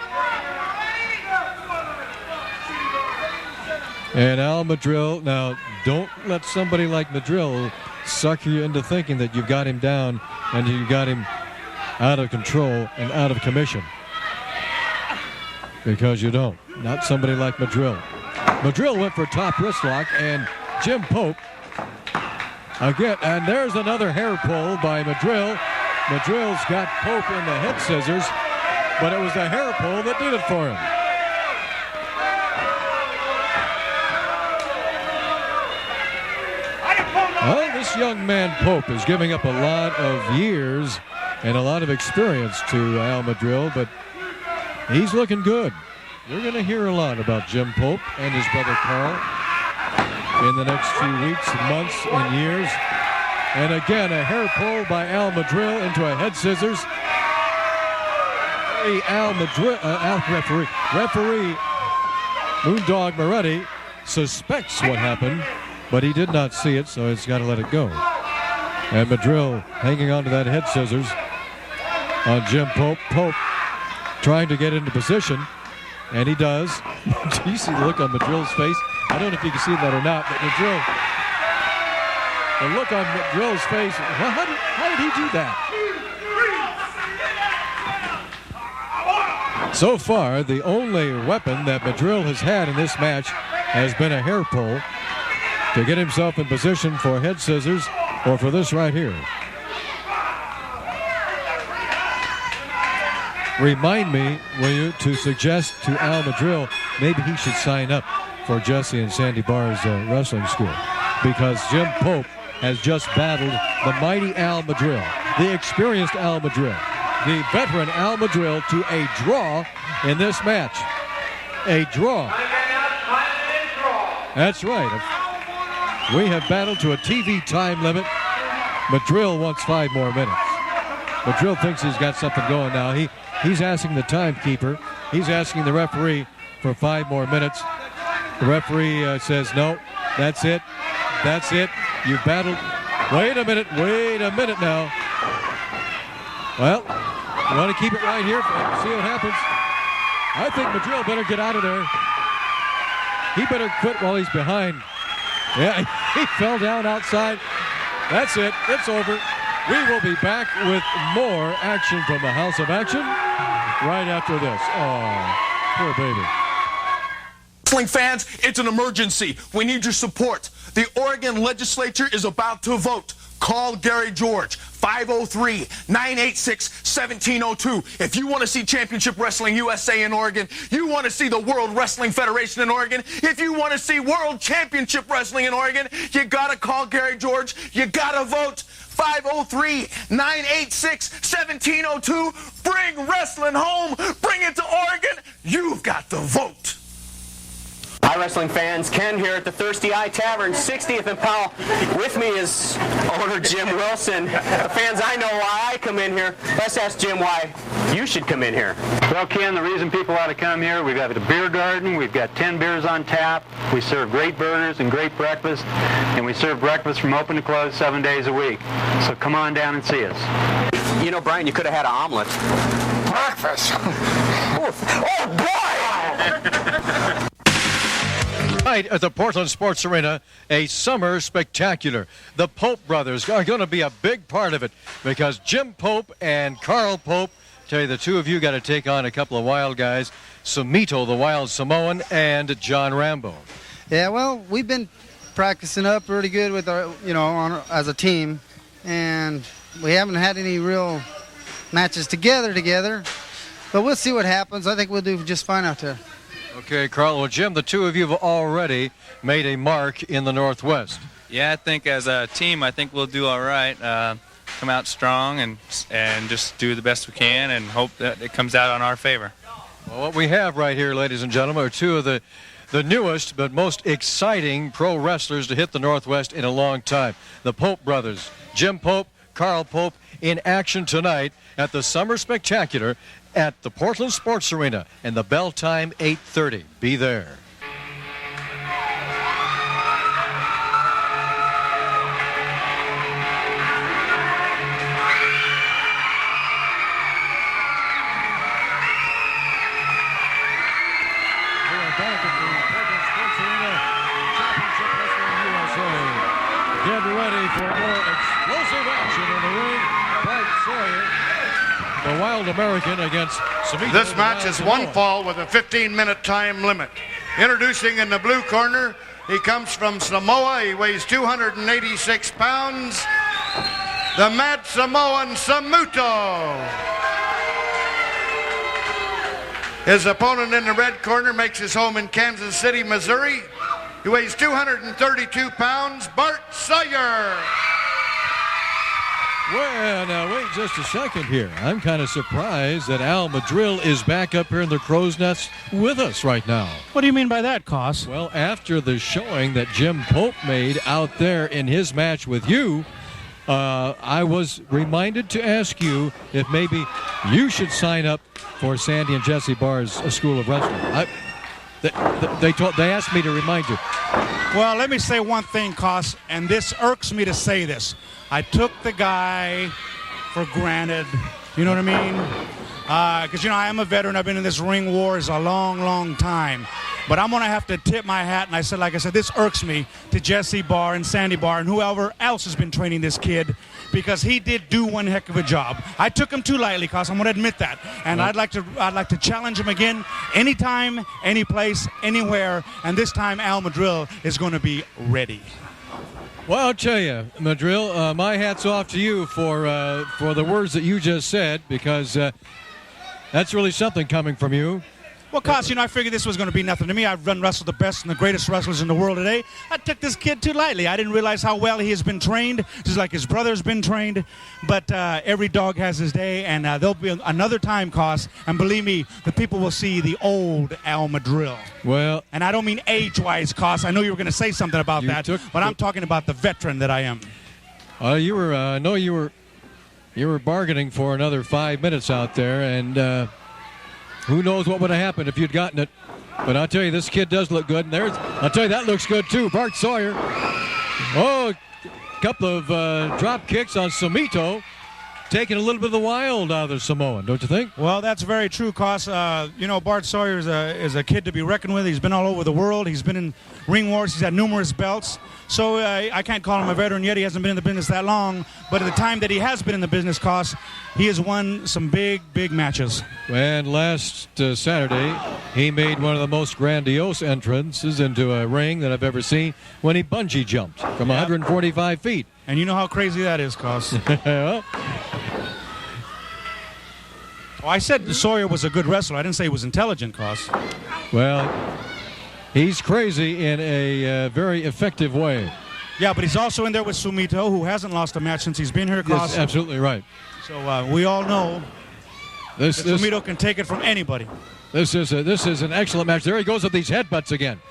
Speaker 1: And Al Madrill, now don't let somebody like Madrill sucker you into thinking that you've got him down and you got him out of control and out of commission. Because you don't. Not somebody like Madrill. Madrill went for top wrist lock, and Jim Pope again, and there's another hair pull by Madrill. Madrill's got Pope in the head scissors, but it was the hair pull that did it for him. Well, this young man Pope is giving up a lot of years and a lot of experience to Al Madrill, but he's looking good. We're going to hear a lot about Jim Pope and his brother Carl in the next few weeks, months, and years. And again, a hair pull by Al Madrill into a head scissors. Referee Moondog Moretti suspects what happened, but he did not see it, so he's got to let it go. And Madrill hanging on to that head scissors on Jim Pope. Pope trying to get into position, and he does. Do you see the look on Madrill's face? I don't know if you can see that or not, but Madrill, the look on Madrill's face, how did he do that? So far, the only weapon that Madrill has had in this match has been a hair pull to get himself in position for head scissors or for this right here. Remind me, will you, to suggest to Al Madrill maybe he should sign up for Jesse and Sandy Barr's wrestling school, because Jim Pope has just battled the mighty Al Madrill, the experienced Al Madrill, the veteran Al Madrill, to a draw in this match. A draw. That's right. We have battled to a TV time limit. Madrill wants 5 more minutes. Madrill thinks he's got something going now. He's asking the timekeeper. He's asking the referee for 5 more minutes. The referee says, no, that's it. That's it. You battled. Wait a minute now. Well, you want to keep it right here, see what happens. I think Madrill better get out of there. He better quit while he's behind. Yeah, he fell down outside. That's it. It's over. We will be back with more action from the House of Action right after this. Oh, poor baby.
Speaker 14: Wrestling fans, it's an emergency. We need your support. The Oregon legislature is about to vote. Call Gary George, 503-986-1702. If you want to see Championship Wrestling USA in Oregon, you want to see the World Wrestling Federation in Oregon, if you want to see World Championship Wrestling in Oregon, you got to call Gary George. You got to vote. 503-986-1702. Bring wrestling home. Bring it to Oregon. You've got the vote.
Speaker 3: Hi, wrestling fans. Ken here at the Thirsty Eye Tavern, 60th and Powell. With me is owner Jim Wilson. The fans, I know why I come in here. Let's ask Jim why you should come in here.
Speaker 9: Well, Ken, the reason people ought to come here, we've got a beer garden. We've got 10 beers on tap. We serve great burgers and great breakfast. And we serve breakfast from open to close 7 days a week. So come on down and see us.
Speaker 3: You know, Brian, you could have had an omelet.
Speaker 9: Breakfast.
Speaker 3: Oh, boy!
Speaker 1: Tonight at the Portland Sports Arena, a summer spectacular. The Pope brothers are going to be a big part of it because Jim Pope and Carl Pope, tell you the two of you got to take on a couple of wild guys, Sumito, the wild Samoan, and John Rambo.
Speaker 17: Yeah, well, we've been practicing up really good with our, as a team, and we haven't had any real matches together. But we'll see what happens. I think we'll do just fine out there.
Speaker 1: Okay, Carl. Well, Jim, the two of you have already made a mark in the Northwest.
Speaker 8: Yeah, I think as a team, I think we'll do all right. Come out strong and just do the best we can and hope that it comes out on our favor.
Speaker 1: Well, what we have right here, ladies and gentlemen, are two of the newest but most exciting pro wrestlers to hit the Northwest in a long time. The Pope brothers, Jim Pope, Carl Pope, in action tonight at the Summer Spectacular at the Portland Sports Arena, and the bell time 8:30. Be there. Get ready for more explosive action in the ring. Bart Sawyer, the Wild American, against Samito.
Speaker 2: This match is one fall with a 15-minute time limit. Introducing in the blue corner, he comes from Samoa. He weighs 286 pounds. The Mad Samoan Samuto. His opponent in the red corner makes his home in Kansas City, Missouri. He weighs 232 pounds, Bart Sawyer.
Speaker 1: Well, now, wait just a second here. I'm kind of surprised that Al Madril is back up here in the Crow's Nest with us right now.
Speaker 13: What do you mean by that, Koss?
Speaker 1: Well, after the showing that Jim Pope made out there in his match with you, I was reminded to ask you if maybe you should sign up for Sandy and Jesse Barr's School of Wrestling. They asked me to remind you.
Speaker 13: Well, let me say one thing, Koss, and this irks me to say this. I took the guy for granted. You know what I mean? Because, I am a veteran. I've been in this ring wars a long, long time. But I'm going to have to tip my hat, and like I said, this irks me to Jesse Barr and Sandy Barr and whoever else has been training this kid, because he did do one heck of a job. I took him too lightly, Koss. I'm going to admit that. And I'd like to challenge him again anytime, any place, anywhere. And this time Al Madril is going to be ready.
Speaker 1: Well, I'll tell you, Madril, my hat's off to you for the words that you just said, because that's really something coming from you.
Speaker 13: Well, Koss, I figured this was going to be nothing to me. I've wrestled the best and the greatest wrestlers in the world today. I took this kid too lightly. I didn't realize how well he has been trained, just like his brother's been trained. But every dog has his day, and there'll be another time, Koss. And believe me, the people will see the old Al Madril.
Speaker 1: Well,
Speaker 13: and I don't mean age-wise, Koss. I know you were going to say something about that, but I'm talking about the veteran that I am.
Speaker 1: You were bargaining for another 5 minutes out there, and who knows what would have happened if you'd gotten it. But I'll tell you, this kid does look good. And I'll tell you, that looks good too. Bart Sawyer. Oh, a couple of drop kicks on Samito, taking a little bit of the wild out of the Samoan, don't you think?
Speaker 13: Well, that's very true, Koss. Bart Sawyer is a kid to be reckoned with. He's been all over the world. He's been in ring wars. He's had numerous belts. So I can't call him a veteran yet. He hasn't been in the business that long. But at the time that he has been in the business, Koss, he has won some big, big matches.
Speaker 1: And last Saturday, he made one of the most grandiose entrances into a ring that I've ever seen when he bungee jumped from 145 feet.
Speaker 13: And you know how crazy that is, Koss.
Speaker 1: Well,
Speaker 13: I said Sawyer was a good wrestler. I didn't say he was intelligent, Koss.
Speaker 1: Well, he's crazy in a very effective way.
Speaker 13: Yeah, but he's also in there with Samito, who hasn't lost a match since he's been here, Koss.
Speaker 1: Yes, absolutely right.
Speaker 13: So we all know that Samito can take it from anybody.
Speaker 1: This is an excellent match. There he goes with these headbutts again.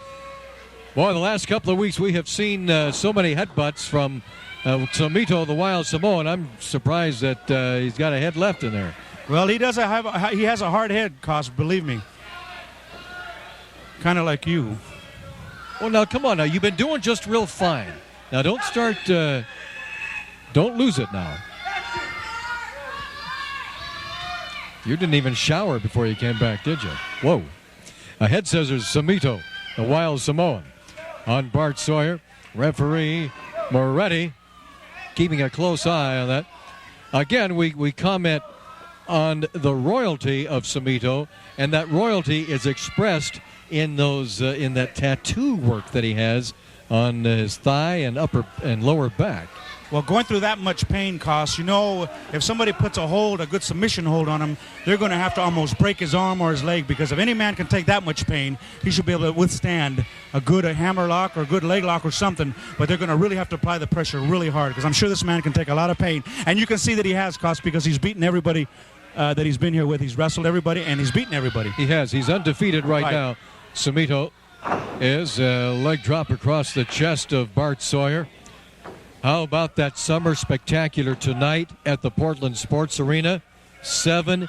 Speaker 1: Boy, the last couple of weeks we have seen so many headbutts from Samito, the Wild Samoan. I'm surprised that he's got a head left in there.
Speaker 13: Well, he has a hard head, Koss, believe me. Kind of like you.
Speaker 1: Well, now, come on now. You've been doing just real fine. Now, don't start, don't lose it now. You didn't even shower before you came back, did you? Whoa. Head scissors, Samito, the Wild Samoan, on Bart Sawyer. Referee Moretti keeping a close eye on that. Again, we comment on the royalty of Samito, and that royalty is expressed in those in that tattoo work that he has on his thigh and upper and lower back.
Speaker 13: Well, going through that much pain costs, if somebody puts a good submission hold on him, they're going to have to almost break his arm or his leg, because if any man can take that much pain, he should be able to withstand a good hammer lock or a good leg lock or something, but they're going to really have to apply the pressure really hard, because I'm sure this man can take a lot of pain. And you can see that he has, cost, because he's beaten everybody that he's been here with. He's wrestled everybody, and he's beaten everybody.
Speaker 1: He has. He's undefeated right now. Sumito is a leg drop across the chest of Bart Sawyer. How about that summer spectacular tonight at the Portland Sports Arena? 7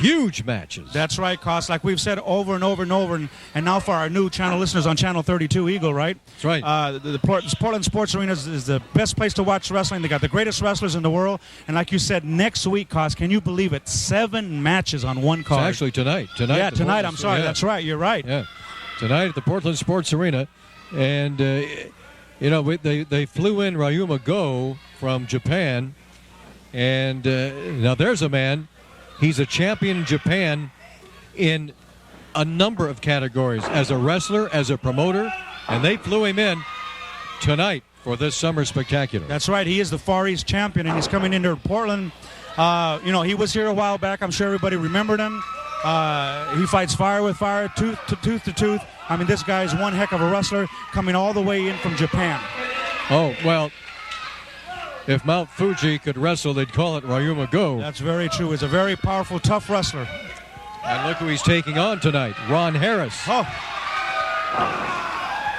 Speaker 1: huge matches.
Speaker 13: That's right, Cost. Like we've said over and over and over, and now for our new channel listeners on Channel 32 Eagle, right?
Speaker 1: That's right.
Speaker 13: The Portland Sports Arena is the best place to watch wrestling. They got the greatest wrestlers in the world. And like you said, next week, Cost, can you believe it? 7 matches on one card.
Speaker 1: It's actually tonight.
Speaker 13: Yeah, tonight. I'm sorry. Yeah. That's right. You're right.
Speaker 1: Yeah. Tonight at the Portland Sports Arena. And, they flew in Ryuma Go from Japan. And now there's a man. He's a champion in Japan in a number of categories, as a wrestler, as a promoter, and they flew him in tonight for this summer spectacular.
Speaker 13: That's right. He is the Far East champion, and he's coming into Portland. He was here a while back. I'm sure everybody remembered him. He fights fire with fire, tooth to tooth. I mean, this guy is one heck of a wrestler, coming all the way in from Japan.
Speaker 1: Oh, well, if Mount Fuji could wrestle, they'd call it Ryuma Go.
Speaker 13: That's very true. He's a very powerful, tough wrestler.
Speaker 1: And look who he's taking on tonight, Ron Harris.
Speaker 13: Oh.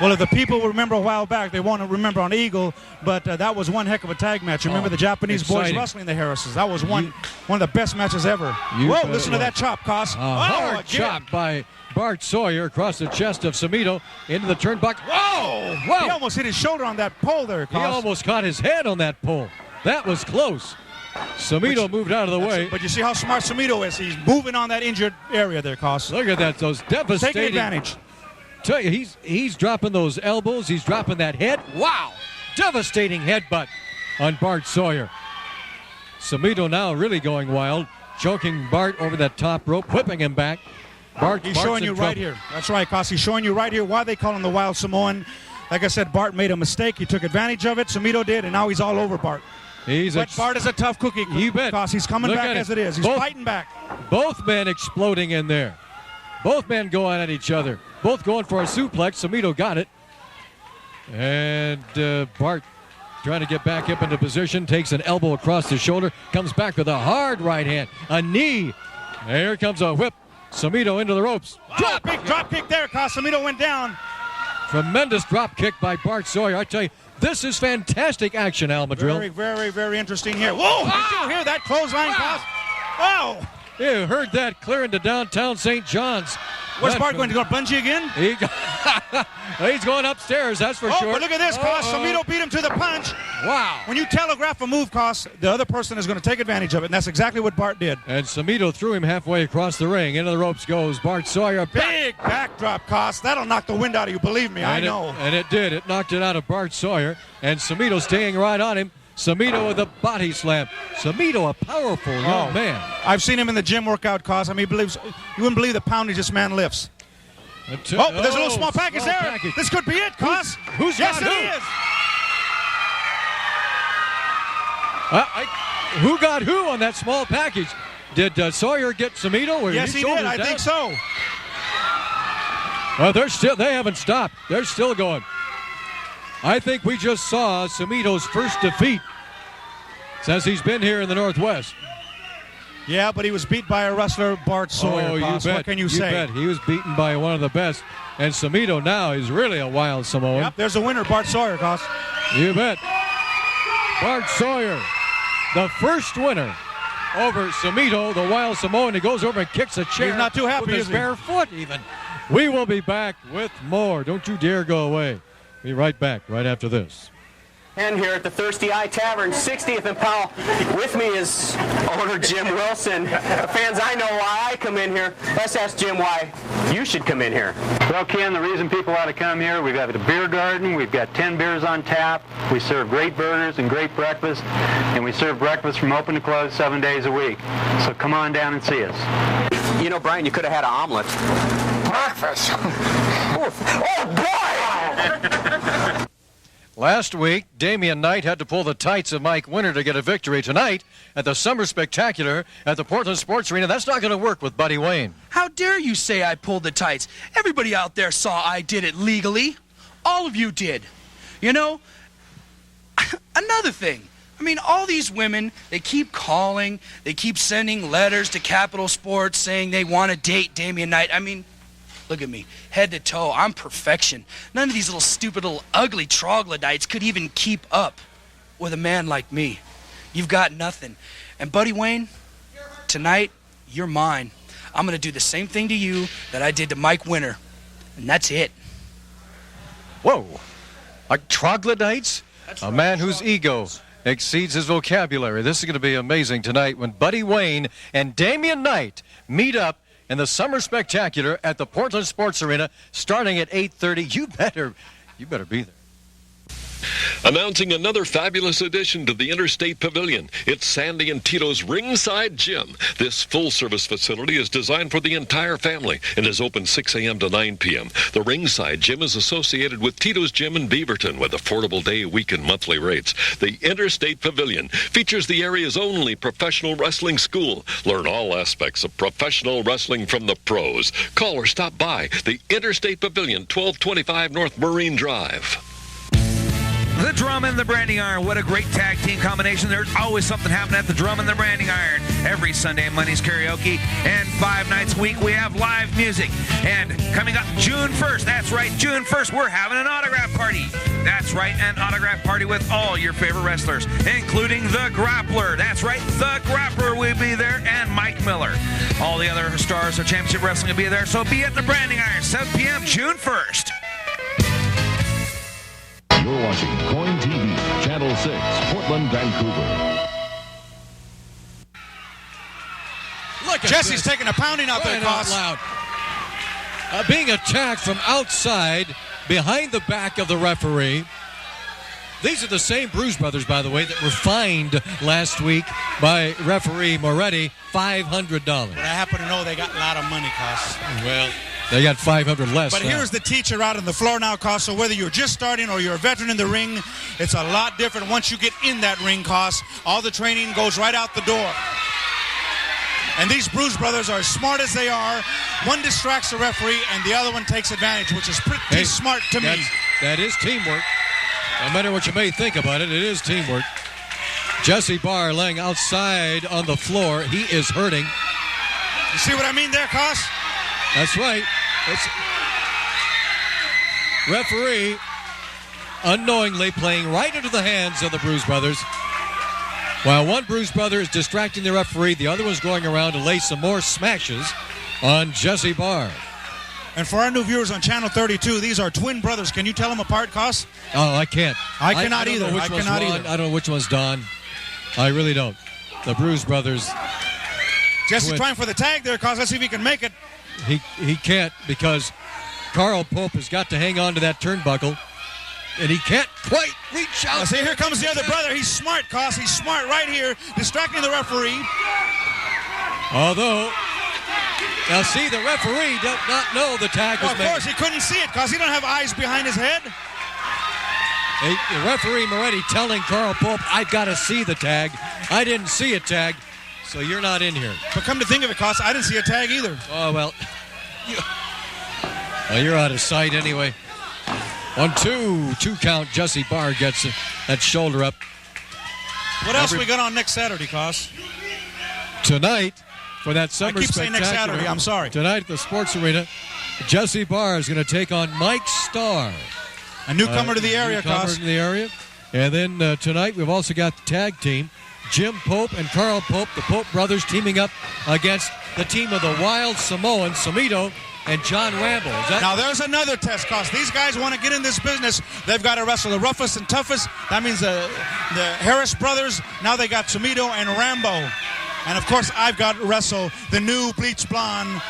Speaker 13: Well, if the people remember a while back, they won't remember on Eagle, but that was one heck of a tag match. Remember the Japanese boys wrestling the Harrises? That was one of the best matches ever. Whoa, listen to that chop, Koss.
Speaker 1: Hard chop by Bart Sawyer across the chest of Sumito into the turnbuckle. Whoa! Whoa!
Speaker 13: He almost hit his shoulder on that pole there, Koss.
Speaker 1: He almost caught his head on that pole. That was close. Sumito moved out of the way.
Speaker 13: But you see how smart Sumito is. He's moving on that injured area there, Koss.
Speaker 1: Look at that. Those devastating.
Speaker 13: Taking advantage.
Speaker 1: Tell you, he's dropping those elbows. He's dropping that head. Wow! Devastating headbutt on Bart Sawyer. Sumito now really going wild, choking Bart over that top rope, whipping him back.
Speaker 13: He's showing you right here. That's right, Koss. He's showing you right here why they call him the Wild Samoan. Like I said, Bart made a mistake. He took advantage of it. Sumito did, and now he's all over Bart. But Bart is a tough cookie.
Speaker 1: You bet.
Speaker 13: Koss. He's coming back as it is. He's fighting back.
Speaker 1: Both men exploding in there. Both men going at each other. Both going for a suplex. Sumito got it. And Bart trying to get back up into position. Takes an elbow across the shoulder. Comes back with a hard right hand. A knee. Here comes a whip. Sumito into the ropes.
Speaker 13: Big drop kick there, Koss. Sumito went down.
Speaker 1: Tremendous drop kick by Bart Sawyer. I tell you, this is fantastic action, Al Madril.
Speaker 13: Very, very, very interesting here. Whoa! Did you hear that clothesline, Koss? Wow!
Speaker 1: You heard that clear into downtown St. John's.
Speaker 13: Where's Bart going to go bungee again?
Speaker 1: He's going upstairs, that's for sure.
Speaker 13: But look at this, Koss. Sumito beat him to the punch.
Speaker 1: Wow.
Speaker 13: When you telegraph a move, Koss, the other person is going to take advantage of it, and that's exactly what Bart did.
Speaker 1: And Sumito threw him halfway across the ring. Into the ropes goes Bart Sawyer.
Speaker 13: Big backdrop, Koss. That'll knock the wind out of you, believe me. I know.
Speaker 1: And it did. It knocked it out of Bart Sawyer. And Sumito staying right on him. Sumito with a body slam. Sumito, a powerful young man.
Speaker 13: I've seen him in the gym workout, Koss. I mean, you wouldn't believe the poundage this man lifts. There's a little small package there.
Speaker 1: Package.
Speaker 13: This could be it, Koss.
Speaker 1: Who's
Speaker 13: yes,
Speaker 1: got
Speaker 13: it is.
Speaker 1: Who got who on that small package? Did Sawyer get Sumito? Or
Speaker 13: yes, he did. I think so.
Speaker 1: Well, they haven't stopped. They're still going. I think we just saw Sumito's first defeat since he's been here in the Northwest.
Speaker 13: Yeah, but he was beat by a wrestler, Bart Sawyer.
Speaker 1: Oh, you bet.
Speaker 13: What can you say?
Speaker 1: Bet. He was beaten by one of the best. And Sumito now is really a Wild Samoan.
Speaker 13: Yep, there's a winner, Bart Sawyer, Koss.
Speaker 1: You bet. Bart Sawyer, the first winner over Sumito, the Wild Samoan. He goes over and kicks a chair.
Speaker 13: He's not too happy,
Speaker 1: with his bare foot even. We will be back with more. Don't you dare go away. Be right back right after this.
Speaker 3: And here at the Thirsty Eye Tavern, 60th and Powell. With me is owner Jim Wilson. The fans, I know why I come in here. Let's ask Jim why you should come in here.
Speaker 9: Well, Ken, the reason people ought to come here, we've got a beer garden, we've got 10 beers on tap, we serve great burgers and great breakfast, and we serve breakfast from open to close 7 days a week. So come on down and see us.
Speaker 3: You know, Brian, you could have had an omelet.
Speaker 18: Breakfast.
Speaker 3: Oh, boy!
Speaker 1: Last week, Damian Knight had to pull the tights of Mike Winter to get a victory. Tonight, at the Summer Spectacular at the Portland Sports Arena, that's not going to work with Buddy Wayne.
Speaker 18: How dare you say I pulled the tights? Everybody out there saw I did it legally. All of you did. You know, another thing. I mean, all these women, they keep calling, they keep sending letters to Capital Sports saying they want to date Damian Knight. I mean, look at me, head to toe, I'm perfection. None of these little stupid little ugly troglodytes could even keep up with a man like me. You've got nothing. And Buddy Wayne, tonight, you're mine. I'm going to do the same thing to you that I did to Mike Winter. And that's it.
Speaker 1: Whoa. Like troglodytes? A man whose ego exceeds his vocabulary. This is going to be amazing tonight when Buddy Wayne and Damian Knight meet up in the Summer Spectacular at the Portland Sports Arena starting at 8:30. You better be there.
Speaker 15: Announcing another fabulous addition to the Interstate Pavilion, it's Sandy and Tito's Ringside Gym. This full-service facility is designed for the entire family and is open 6 a.m. to 9 p.m. The Ringside Gym is associated with Tito's Gym in Beaverton with affordable day, week, and monthly rates. The Interstate Pavilion features the area's only professional wrestling school. Learn all aspects of professional wrestling from the pros. Call or stop by the Interstate Pavilion, 1225 North Marine Drive.
Speaker 4: The Drum and the Branding Iron. What a great tag team combination. There's always something happening at the Drum and the Branding Iron. Every Sunday, Money's Karaoke. And 5 nights a week, we have live music. And coming up June 1st, that's right, June 1st, we're having an autograph party. That's right, an autograph party with all your favorite wrestlers, including The Grappler. That's right, The Grappler will be there, and Mike Miller. All the other stars of Championship Wrestling will be there, so be at the Branding Iron, 7 p.m., June 1st.
Speaker 11: You're watching Coin TV, Channel 6, Portland, Vancouver.
Speaker 13: Look, Jesse's taking a pounding out there, Koss.
Speaker 19: Loud. Being attacked from outside, behind the back of the referee. These are the same Bruise Brothers, by the way, that were fined last week by referee Moretti, $500.
Speaker 13: But I happen to know they got a lot of money, Koss.
Speaker 19: Well, they got $500 less.
Speaker 13: But
Speaker 19: now.
Speaker 13: Here's the teacher out on the floor now, Koss. So whether you're just starting or you're a veteran in the ring, it's a lot different once you get in that ring, Koss. All the training goes right out the door. And these Bruise Brothers are as smart as they are. One distracts the referee and the other one takes advantage, which is pretty smart to me.
Speaker 19: That is teamwork. No matter what you may think about it, it is teamwork. Jesse Barr laying outside on the floor. He is hurting.
Speaker 13: You see what I mean there, Koss?
Speaker 19: That's right. It's referee unknowingly playing right into the hands of the Bruise Brothers. While one Bruise Brother is distracting the referee, the other one's going around to lay some more smashes on Jesse Barr.
Speaker 13: And for our new viewers on Channel 32, these are twin brothers. Can you tell them apart, Koss?
Speaker 19: Oh, I can't.
Speaker 13: I cannot either.
Speaker 19: I cannot either. I don't know which one's Don. I really don't. The Bruise Brothers.
Speaker 13: Jesse trying for the tag there, Koss. Let's see if he can make it.
Speaker 19: He can't because Carl Pope has got to hang on to that turnbuckle. And he can't quite reach out.
Speaker 13: See, here comes the other brother. He's smart, Koss. He's smart right here, distracting the referee.
Speaker 19: Although, now see, the referee does not know the tag was made.
Speaker 13: Of course, he couldn't see it, Koss. He don't have eyes behind his head.
Speaker 19: The referee Moretti telling Carl Pope, I've got to see the tag. I didn't see a tag, so you're not in here.
Speaker 13: But come to think of it, Koss, I didn't see a tag either.
Speaker 19: Oh, well, you're out of sight anyway. On two count, Jesse Barr gets that shoulder up.
Speaker 13: What else we got on next Saturday, Koss?
Speaker 19: Tonight, for that Summer
Speaker 13: Spectacular. I keep saying next Saturday, I'm sorry.
Speaker 19: Tonight at the Sports Arena, Jesse Barr is going to take on Mike Starr.
Speaker 13: A newcomer to the area, Koss.
Speaker 19: Newcomer to the area. And then tonight, we've also got the tag team, Jim Pope and Carl Pope, the Pope brothers teaming up against the team of the Wild Samoans, Samito and John Rambo.
Speaker 13: Now there's another test, Koss. These guys want to get in this business. They've got to wrestle the roughest and toughest. That means the Harris brothers. Now they got Samito and Rambo. And of course, I've got to wrestle the new bleach blonde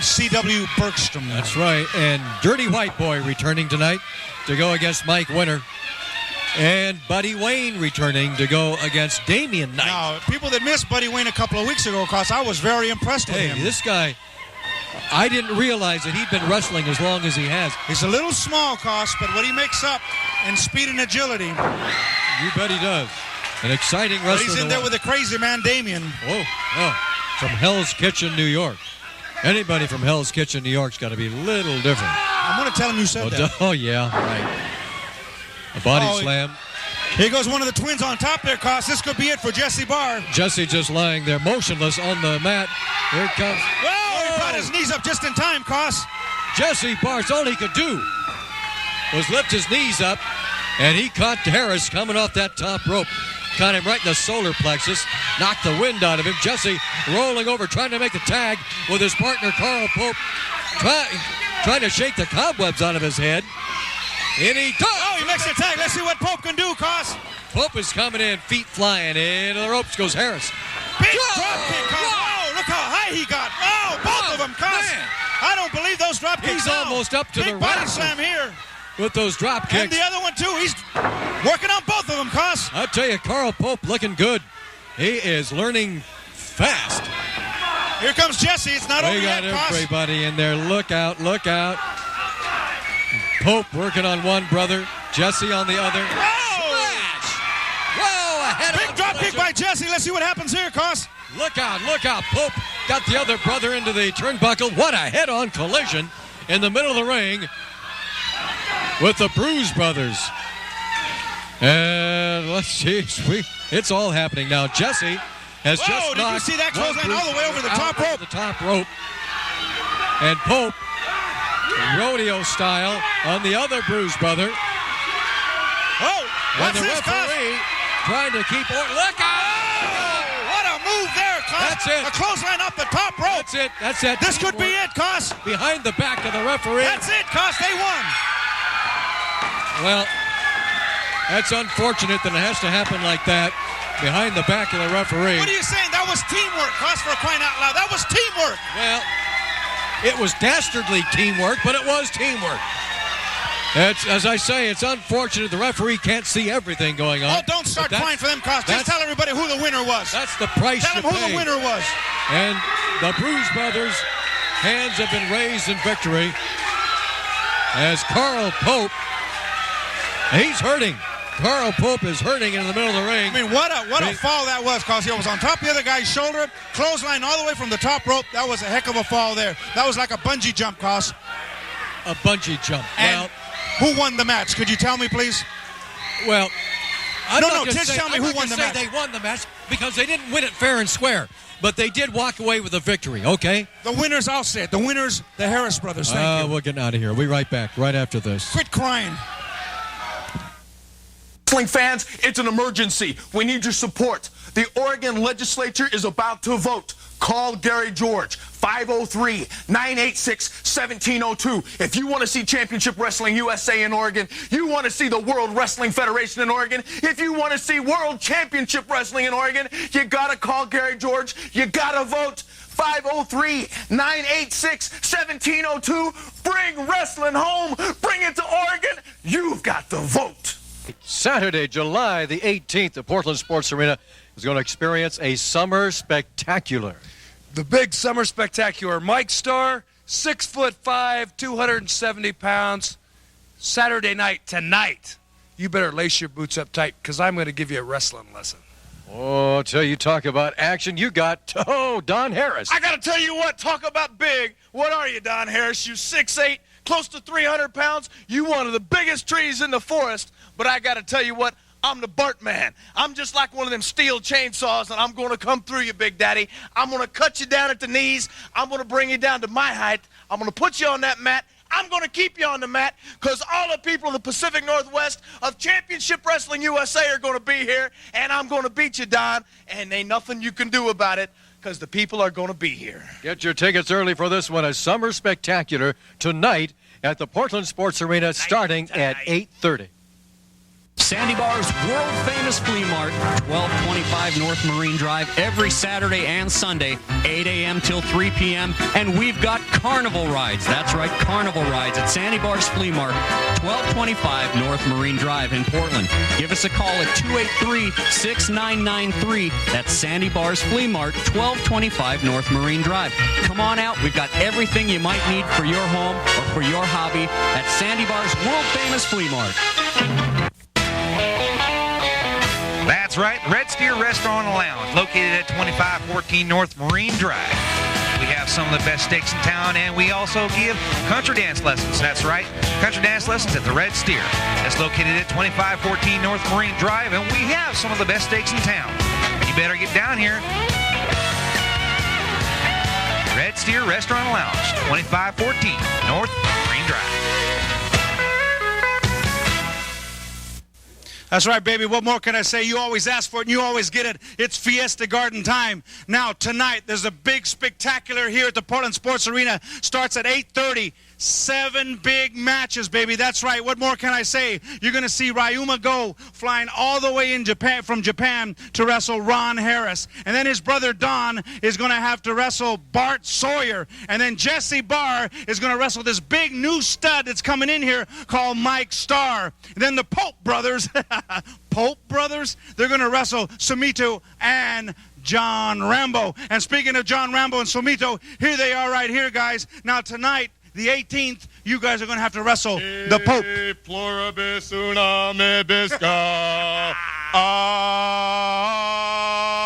Speaker 13: C.W. Bergstrom.
Speaker 19: That's right. And Dirty White Boy returning tonight to go against Mike Winter. And Buddy Wayne returning to go against Damian Knight.
Speaker 13: Now, people that missed Buddy Wayne a couple of weeks ago, Koss, I was very impressed with him.
Speaker 19: This guy, I didn't realize that he'd been wrestling as long as he has.
Speaker 13: He's a little small, Koss, but what he makes up in speed and agility.
Speaker 19: You bet he does. An exciting wrestler.
Speaker 13: But he's in there with the crazy man, Damien.
Speaker 19: Oh, from Hell's Kitchen, New York. Anybody from Hell's Kitchen, New York's got to be a little different.
Speaker 13: I'm going to tell him you said that.
Speaker 19: Oh, yeah, right. A body slam.
Speaker 13: Here goes one of the twins on top there, Koss. This could be it for Jesse Barr.
Speaker 19: Jesse just lying there motionless on the mat. Here it comes.
Speaker 13: He brought his knees up just in time, Koss.
Speaker 19: Jesse Barr, all he could do was lift his knees up, and he caught Harris coming off that top rope. Caught him right in the solar plexus, knocked the wind out of him. Jesse rolling over, trying to make the tag with his partner, Carl Pope, trying to shake the cobwebs out of his head. And he does.
Speaker 13: Oh, he makes the tag. Let's see what Pope can do, Koss.
Speaker 19: Pope is coming in, feet flying. Into the ropes goes Harris.
Speaker 13: Big drop kick, Koss. Oh, look how high he got. Oh, both of them, Koss. Man. I don't believe those drop kicks.
Speaker 19: He's almost up to
Speaker 13: big
Speaker 19: the
Speaker 13: body slam here.
Speaker 19: With those drop kicks.
Speaker 13: And the other one, too. He's working on both of them, Koss.
Speaker 19: I tell you, Carl Pope looking good. He is learning fast.
Speaker 13: Here comes Jesse. It's not over yet, Koss.
Speaker 19: We got everybody in there. Look out, look out. Pope working on one brother. Jesse on the other.
Speaker 13: Smash!
Speaker 19: Whoa, ahead
Speaker 13: big drop kick by Jesse. Let's see what happens here, Koss.
Speaker 19: Look out, look out. Pope got the other brother into the turnbuckle. What a head-on collision in the middle of the ring with the Bruise Brothers. And let's see, it's all happening now. Jesse has just knocked.
Speaker 13: Did you see that clothesline all the way over the top rope?
Speaker 19: The top rope. And Pope, rodeo style, on the other Bruise brother.
Speaker 13: Oh,
Speaker 19: and the referee trying to keep order. Look out!
Speaker 13: Oh, what a move there, Koss.
Speaker 19: That's it.
Speaker 13: A clothesline off the top rope.
Speaker 19: That's it. That's it.
Speaker 13: This could be it, Koss.
Speaker 19: Behind the back of the referee.
Speaker 13: That's it, Koss. They won.
Speaker 19: Well, that's unfortunate that it has to happen like that behind the back of the referee.
Speaker 13: What are you saying? That was teamwork, Koss, for crying out loud. That was teamwork.
Speaker 19: Well, it was dastardly teamwork, but it was teamwork. It's, as I say, it's unfortunate the referee can't see everything going on.
Speaker 13: Oh, don't start crying for them, Koss. Just tell everybody who the winner was.
Speaker 19: That's the price
Speaker 13: Tell them who the winner was.
Speaker 19: And the Bruise Brothers' hands have been raised in victory as Carl Pope, he's hurting. Carl Pope is hurting in the middle of the ring.
Speaker 13: I mean, what a fall that was, Koss. He was on top of the other guy's shoulder, clothesline all the way from the top rope. That was a heck of a fall there. That was like a bungee jump, Koss.
Speaker 19: A bungee jump.
Speaker 13: And who won the match? Could you tell me, please?
Speaker 19: Well,
Speaker 13: tell me who won the match.
Speaker 19: They won the match because they didn't win it fair and square, but they did walk away with a victory, okay?
Speaker 13: The winners, I'll say it. The winners, the Harris brothers. Thank you.
Speaker 19: We're getting out of here. We'll be right back right after this.
Speaker 13: Quit crying.
Speaker 14: Wrestling fans, it's an emergency. We need your support. The Oregon legislature is about to vote. Call Gary George, 503-986-1702. If you want to see Championship Wrestling USA in Oregon, you want to see the World Wrestling Federation in Oregon, if you want to see World Championship Wrestling in Oregon, you got to call Gary George. You got to vote. 503-986-1702. Bring wrestling home. Bring it to Oregon. You've got the vote.
Speaker 1: Saturday, July the 18th, the Portland Sports Arena is going to experience a summer spectacular.
Speaker 18: The big summer spectacular. Mike Starr, 6'5", 270 pounds. Saturday night tonight. You better lace your boots up tight because I'm going to give you a wrestling lesson.
Speaker 1: Oh, till you talk about action, you got Don Harris.
Speaker 6: I got to tell you what, talk about big. What are you, Don Harris? You 6'8", close to 300 pounds. You one of the biggest trees in the forest. But I got to tell you what, I'm the Burt man. I'm just like one of them steel chainsaws, and I'm going to come through you, Big Daddy. I'm going to cut you down at the knees. I'm going to bring you down to my height. I'm going to put you on that mat. I'm going to keep you on the mat because all the people of the Pacific Northwest of Championship Wrestling USA are going to be here, and I'm going to beat you, Don, and ain't nothing you can do about it because the people are going to be here.
Speaker 1: Get your tickets early for this one, a summer spectacular tonight at the Portland Sports Arena starting at 8:30.
Speaker 5: Sandy Bar's world-famous flea mart, 1225 North Marine Drive, every Saturday and Sunday, 8 a.m. till 3 p.m. And we've got carnival rides. That's right, carnival rides at Sandy Bar's Flea Mart, 1225 North Marine Drive in Portland. Give us a call at 283-6993. That's Sandy Bar's Flea Mart, 1225 North Marine Drive. Come on out. We've got everything you might need for your home or for your hobby at Sandy Bar's world-famous Flea Mart.
Speaker 4: That's right, Red Steer Restaurant and Lounge, located at 2514 North Marine Drive. We have some of the best steaks in town, and we also give country dance lessons. That's right, country dance lessons at the Red Steer. That's located at 2514 North Marine Drive, and we have some of the best steaks in town. You better get down here. Red Steer Restaurant and Lounge, 2514 North Marine Drive.
Speaker 13: That's right, baby. What more can I say? You always ask for it, and you always get it. It's Fiesta Garden time. Now, tonight, there's a big spectacular here at the Portland Sports Arena. Starts at 8:30. 7 big matches, baby. That's right. What more can I say? You're going to see Ryuma Go flying all the way in Japan from Japan to wrestle Ron Harris. And then his brother Don is going to have to wrestle Bart Sawyer. And then Jesse Barr is going to wrestle this big new stud that's coming in here called Mike Starr. And then the Pope brothers, they're going to wrestle Sumito and John Rambo. And speaking of John Rambo and Sumito, here they are right here, guys. Now, tonight, the 18th, you guys are going to have to wrestle the Pope.
Speaker 22: Pluribus unam bisca.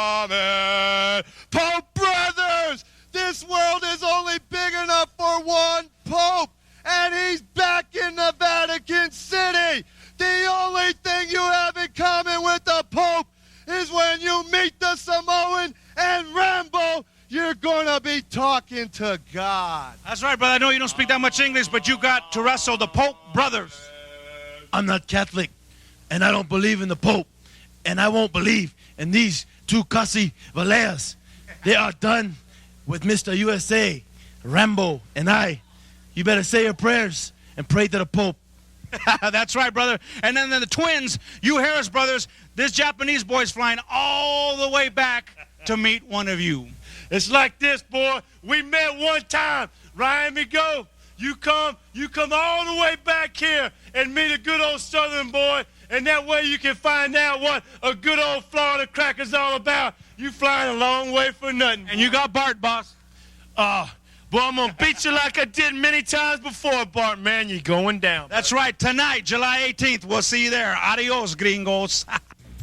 Speaker 22: Amen. Pope brothers, this world is only big enough for one Pope, and he's back in the Vatican City. The only thing you have in common with the Pope is when you meet the Samoan and Rambo, you're going to be talking to God.
Speaker 13: That's right, brother. I know you don't speak that much English, but you got to wrestle the Pope brothers.
Speaker 7: I'm not Catholic, and I don't believe in the Pope, and I won't believe in these two cussy Valeas. They are done with Mr. USA, Rambo, and I. You better say your prayers and pray to the Pope.
Speaker 13: That's right, brother. And then the twins, you Harris brothers, this Japanese boy's flying all the way back to meet one of you.
Speaker 22: It's like this, boy. We met one time. Ryan, me go. You come all the way back here and meet a good old Southern boy, and that way you can find out what a good old Florida cracker's all about. You flying a long way for nothing.
Speaker 13: And you got Bart, boss.
Speaker 22: Boy, I'm going to beat you like I did many times before, Bart, man. You're going down.
Speaker 13: That's right. Tonight, July 18th, we'll see you there. Adios, gringos.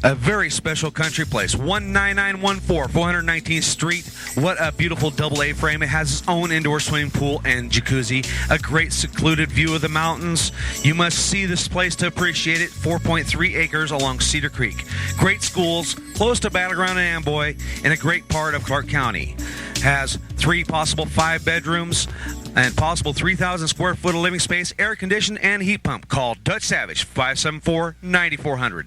Speaker 4: A very special country place, 19914 419th Street. What a beautiful double A-frame. It has its own indoor swimming pool and jacuzzi. A great secluded view of the mountains. You must see this place to appreciate it. 4.3 acres along Cedar Creek. Great schools, close to Battleground and Amboy, in a great part of Clark County. Has 3 possible 5 bedrooms and possible 3,000 square foot of living space, air conditioned and heat pump. Call Dutch Savage, 574-9400.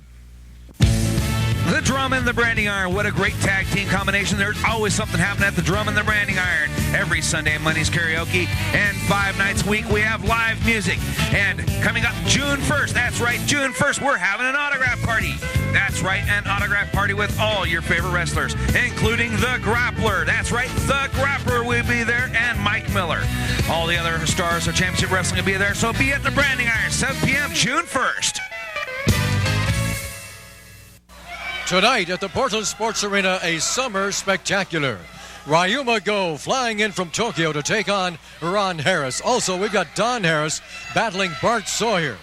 Speaker 4: The Drum and the Branding Iron. What a great tag team combination. There's always something happening at the Drum and the Branding Iron. Every Sunday, Mondays karaoke, and 5 nights a week we have live music. And coming up June 1st, that's right, June 1st, we're having an autograph party. That's right, an autograph party with all your favorite wrestlers, including The Grappler. That's right, The Grappler will be there, and Mike Miller. All the other stars of Championship Wrestling will be there, so be at the Branding Iron, 7 p.m. June 1st.
Speaker 19: Tonight at the Portland Sports Arena, a summer spectacular. Ryuma Go flying in from Tokyo to take on Ron Harris. Also, we've got Don Harris battling Bart Sawyer.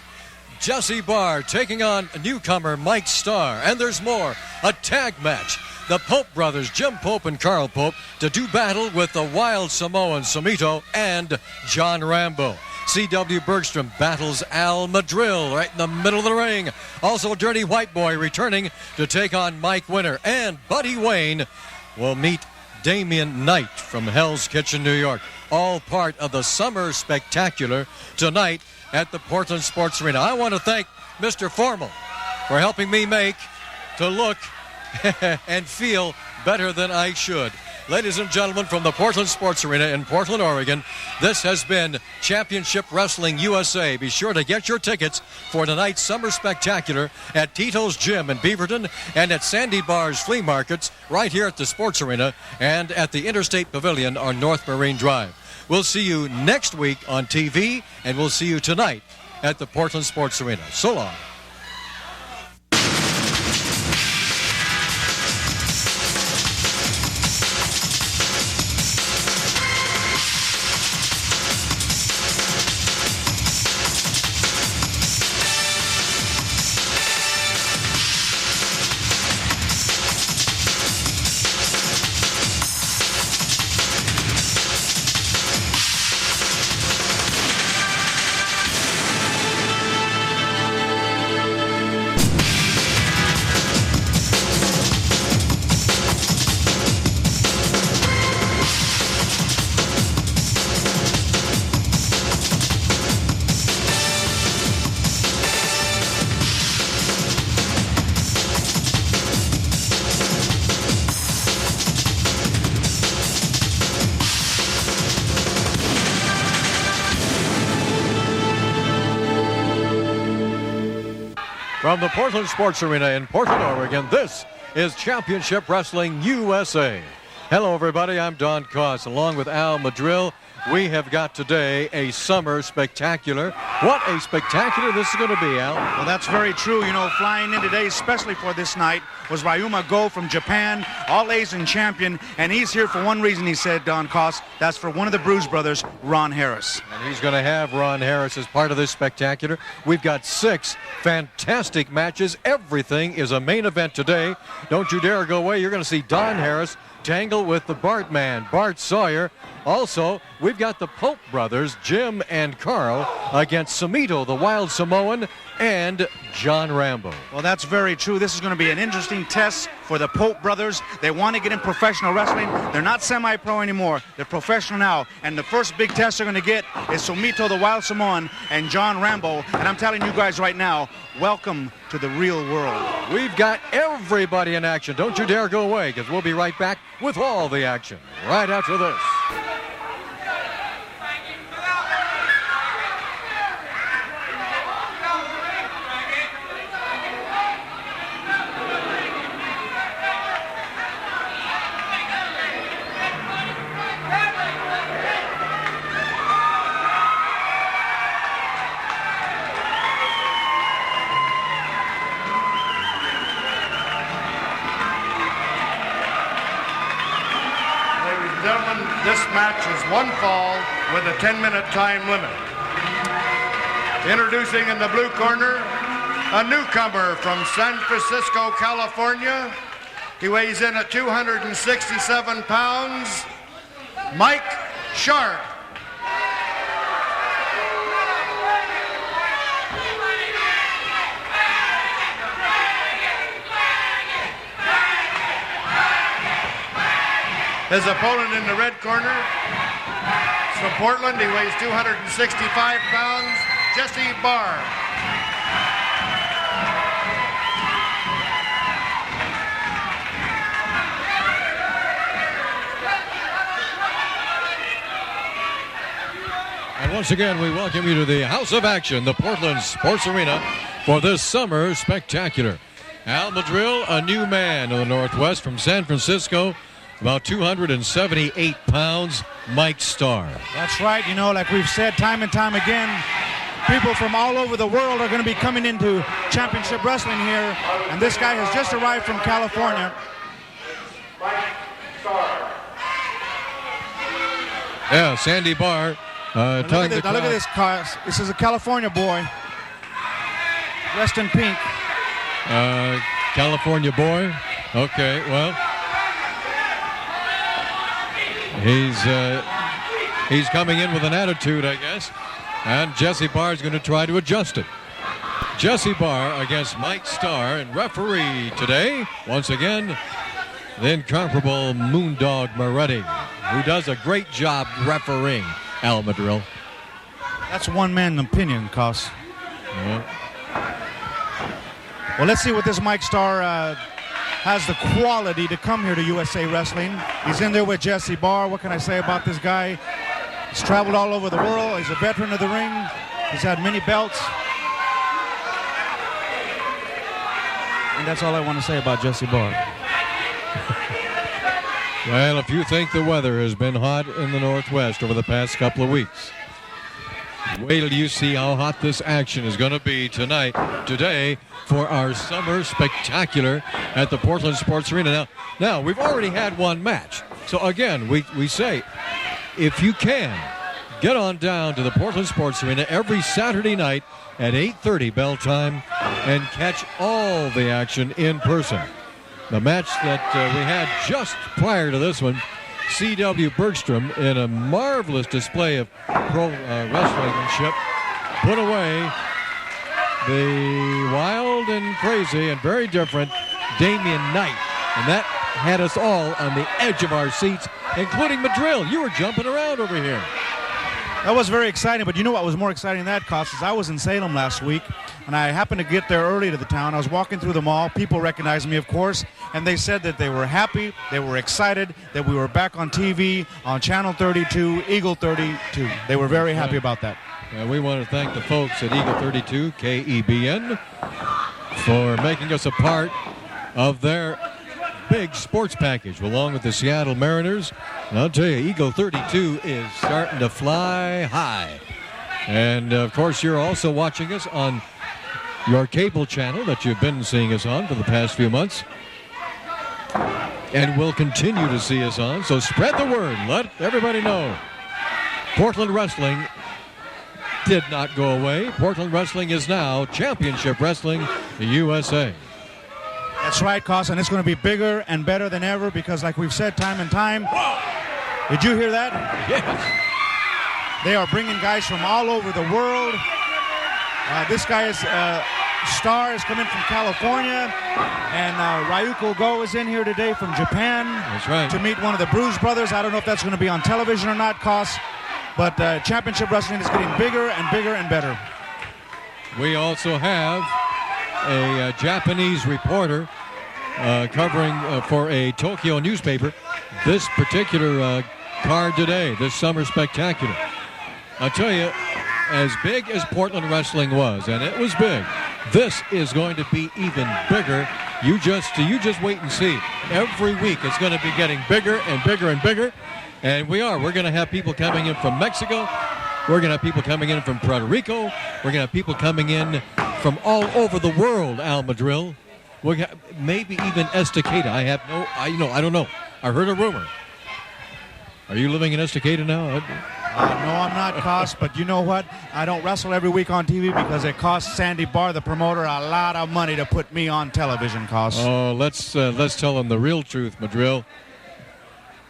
Speaker 19: Jesse Barr taking on newcomer Mike Starr. And there's more, a tag match. The Pope brothers, Jim Pope and Carl Pope, to do battle with the wild Samoan Sumito and John Rambo. C.W. Bergstrom battles Al Madrill right in the middle of the ring. Also, Dirty White Boy returning to take on Mike Winter. And Buddy Wayne will meet Damian Knight from Hell's Kitchen, New York. All part of the Summer Spectacular tonight at the Portland Sports Arena. I want to thank Mr. Formal for helping me make to look and feel better than I should. Ladies and gentlemen, from the Portland Sports Arena in Portland, Oregon, this has been
Speaker 1: Championship Wrestling USA. Be sure to get your tickets for tonight's Summer Spectacular at Tito's Gym in Beaverton and at Sandy Bar's Flea Markets right here at the Sports Arena and at the Interstate Pavilion on North Marine Drive. We'll see you next week on TV, and we'll see you tonight at the Portland Sports Arena. So long. From the Portland Sports Arena in Portland, Oregon, this is Championship Wrestling USA. Hello, everybody. I'm Don Koss, along with Al Madril. We have got today a Summer Spectacular. What a spectacular this is going to be, Al.
Speaker 13: Well, that's very true. You know, flying in today, especially for this night, was Ryuma Go from Japan, All-Asian champion, and he's here for one reason, he said, Don Koss. That's for one of the Bruise Brothers, Ron Harris.
Speaker 1: And he's going to have Ron Harris as part of this spectacular. We've got 6 fantastic matches. Everything is a main event today. Don't you dare go away. You're going to see Don Harris tangle with the Bart Man, Bart Sawyer. Also, we've got the Pope brothers, Jim and Carl, against Samito, the Wild Samoan, and John Rambo.
Speaker 13: Well, that's very true. This is going to be an interesting test for the Pope brothers. They want to get in professional wrestling. They're not semi-pro anymore. They're professional now. And the first big test they're going to get is Samito, the Wild Samoan, and John Rambo. And I'm telling you guys right now, welcome to the real world.
Speaker 1: We've got everybody in action. Don't you dare go away, because we'll be right back with all the action right after this.
Speaker 2: This match is one fall with a 10-minute time limit. Introducing in the blue corner, a newcomer from San Francisco, California. He weighs in at 267 pounds, Mike Sharp. His opponent in the red corner is from Portland. He weighs 265 pounds, Jesse Barr.
Speaker 1: And once again, we welcome you to the House of Action, the Portland Sports Arena, for this Summer Spectacular. Al Madril, a new man in the Northwest from San Francisco, about 278 pounds, Mike Starr.
Speaker 13: That's right. You know, like we've said time and time again, people from all over the world are going to be coming into championship wrestling here, and this guy has just arrived from California.
Speaker 1: Yeah, Sandy Barr.
Speaker 13: Look at this, Koss. This is a California boy, dressed in pink.
Speaker 1: California boy. Okay, well, he's coming in with an attitude, I guess, and Jesse Barr is going to try to adjust it. Jesse Barr against Mike Starr, and referee today, once again, the incomparable Moondog Moretti, who does a great job refereeing, Al Madril.
Speaker 13: That's one man's opinion, Koss.
Speaker 1: Yeah.
Speaker 13: Well, let's see what this Mike Starr has the quality to come here to USA Wrestling. He's in there with Jesse Barr. What can I say about this guy? He's traveled all over the world. He's a veteran of the ring. He's had many belts. And that's all I want to say about Jesse Barr.
Speaker 1: Well, if you think the weather has been hot in the Northwest over the past couple of weeks, wait till you see how hot this action is going to be today for our summer spectacular at the Portland Sports Arena. Now we've already had one match. So again, we say, if you can, get on down to the Portland Sports Arena every Saturday night at 8:30 bell time and catch all the action in person. The match that we had just prior to this one, C.W. Bergstrom, in a marvelous display of pro wrestlemanship, put away the wild and crazy and very different Damian Knight. And that had us all on the edge of our seats, including Madrill. You were jumping around over here.
Speaker 13: That was very exciting, but you know what was more exciting than that, Cost, is I was in Salem last week, and I happened to get there early to the town. I was walking through the mall. People recognized me, of course, and they said that they were happy, they were excited, that we were back on TV, on Channel 32, Eagle 32. They were very happy about that.
Speaker 1: We want to thank the folks at Eagle 32, KEBN, for making us a part of their big sports package, along with the Seattle Mariners. And I'll tell you, Eagle 32 is starting to fly high. And, of course, you're also watching us on your cable channel that you've been seeing us on for the past few months. And will continue to see us on. So spread the word. Let everybody know. Portland Wrestling did not go away. Portland Wrestling is now Championship Wrestling USA.
Speaker 13: That's right, Cost, and it's going to be bigger and better than ever because, like we've said time and time, did you hear that?
Speaker 1: Yes.
Speaker 13: They are bringing guys from all over the world. This guy is Star is coming from California, and Ryuko Go is in here today from Japan.
Speaker 1: That's right.
Speaker 13: To meet one of the Bruise Brothers. I don't know if that's going to be on television or not, Cost, but Championship Wrestling is getting bigger and bigger and better.
Speaker 1: We also have a Japanese reporter covering for a Tokyo newspaper this particular card today, this summer spectacular. I'll tell you, as big as Portland Wrestling was, and it was big, this is going to be even bigger. You just wait and see. Every week it's going to be getting bigger and bigger and bigger, and we're going to have people coming in from Mexico. We're going to have people coming in from Puerto Rico. We're going to have people coming in from all over the world, Al Madrill. Maybe even Estacada. I don't know. I heard a rumor. Are you living in Estacada now?
Speaker 13: No, I'm not, Cost, but you know what? I don't wrestle every week on TV because it costs Sandy Barr, the promoter, a lot of money to put me on television, Cost.
Speaker 1: Oh, let's tell them the real truth, Madrill.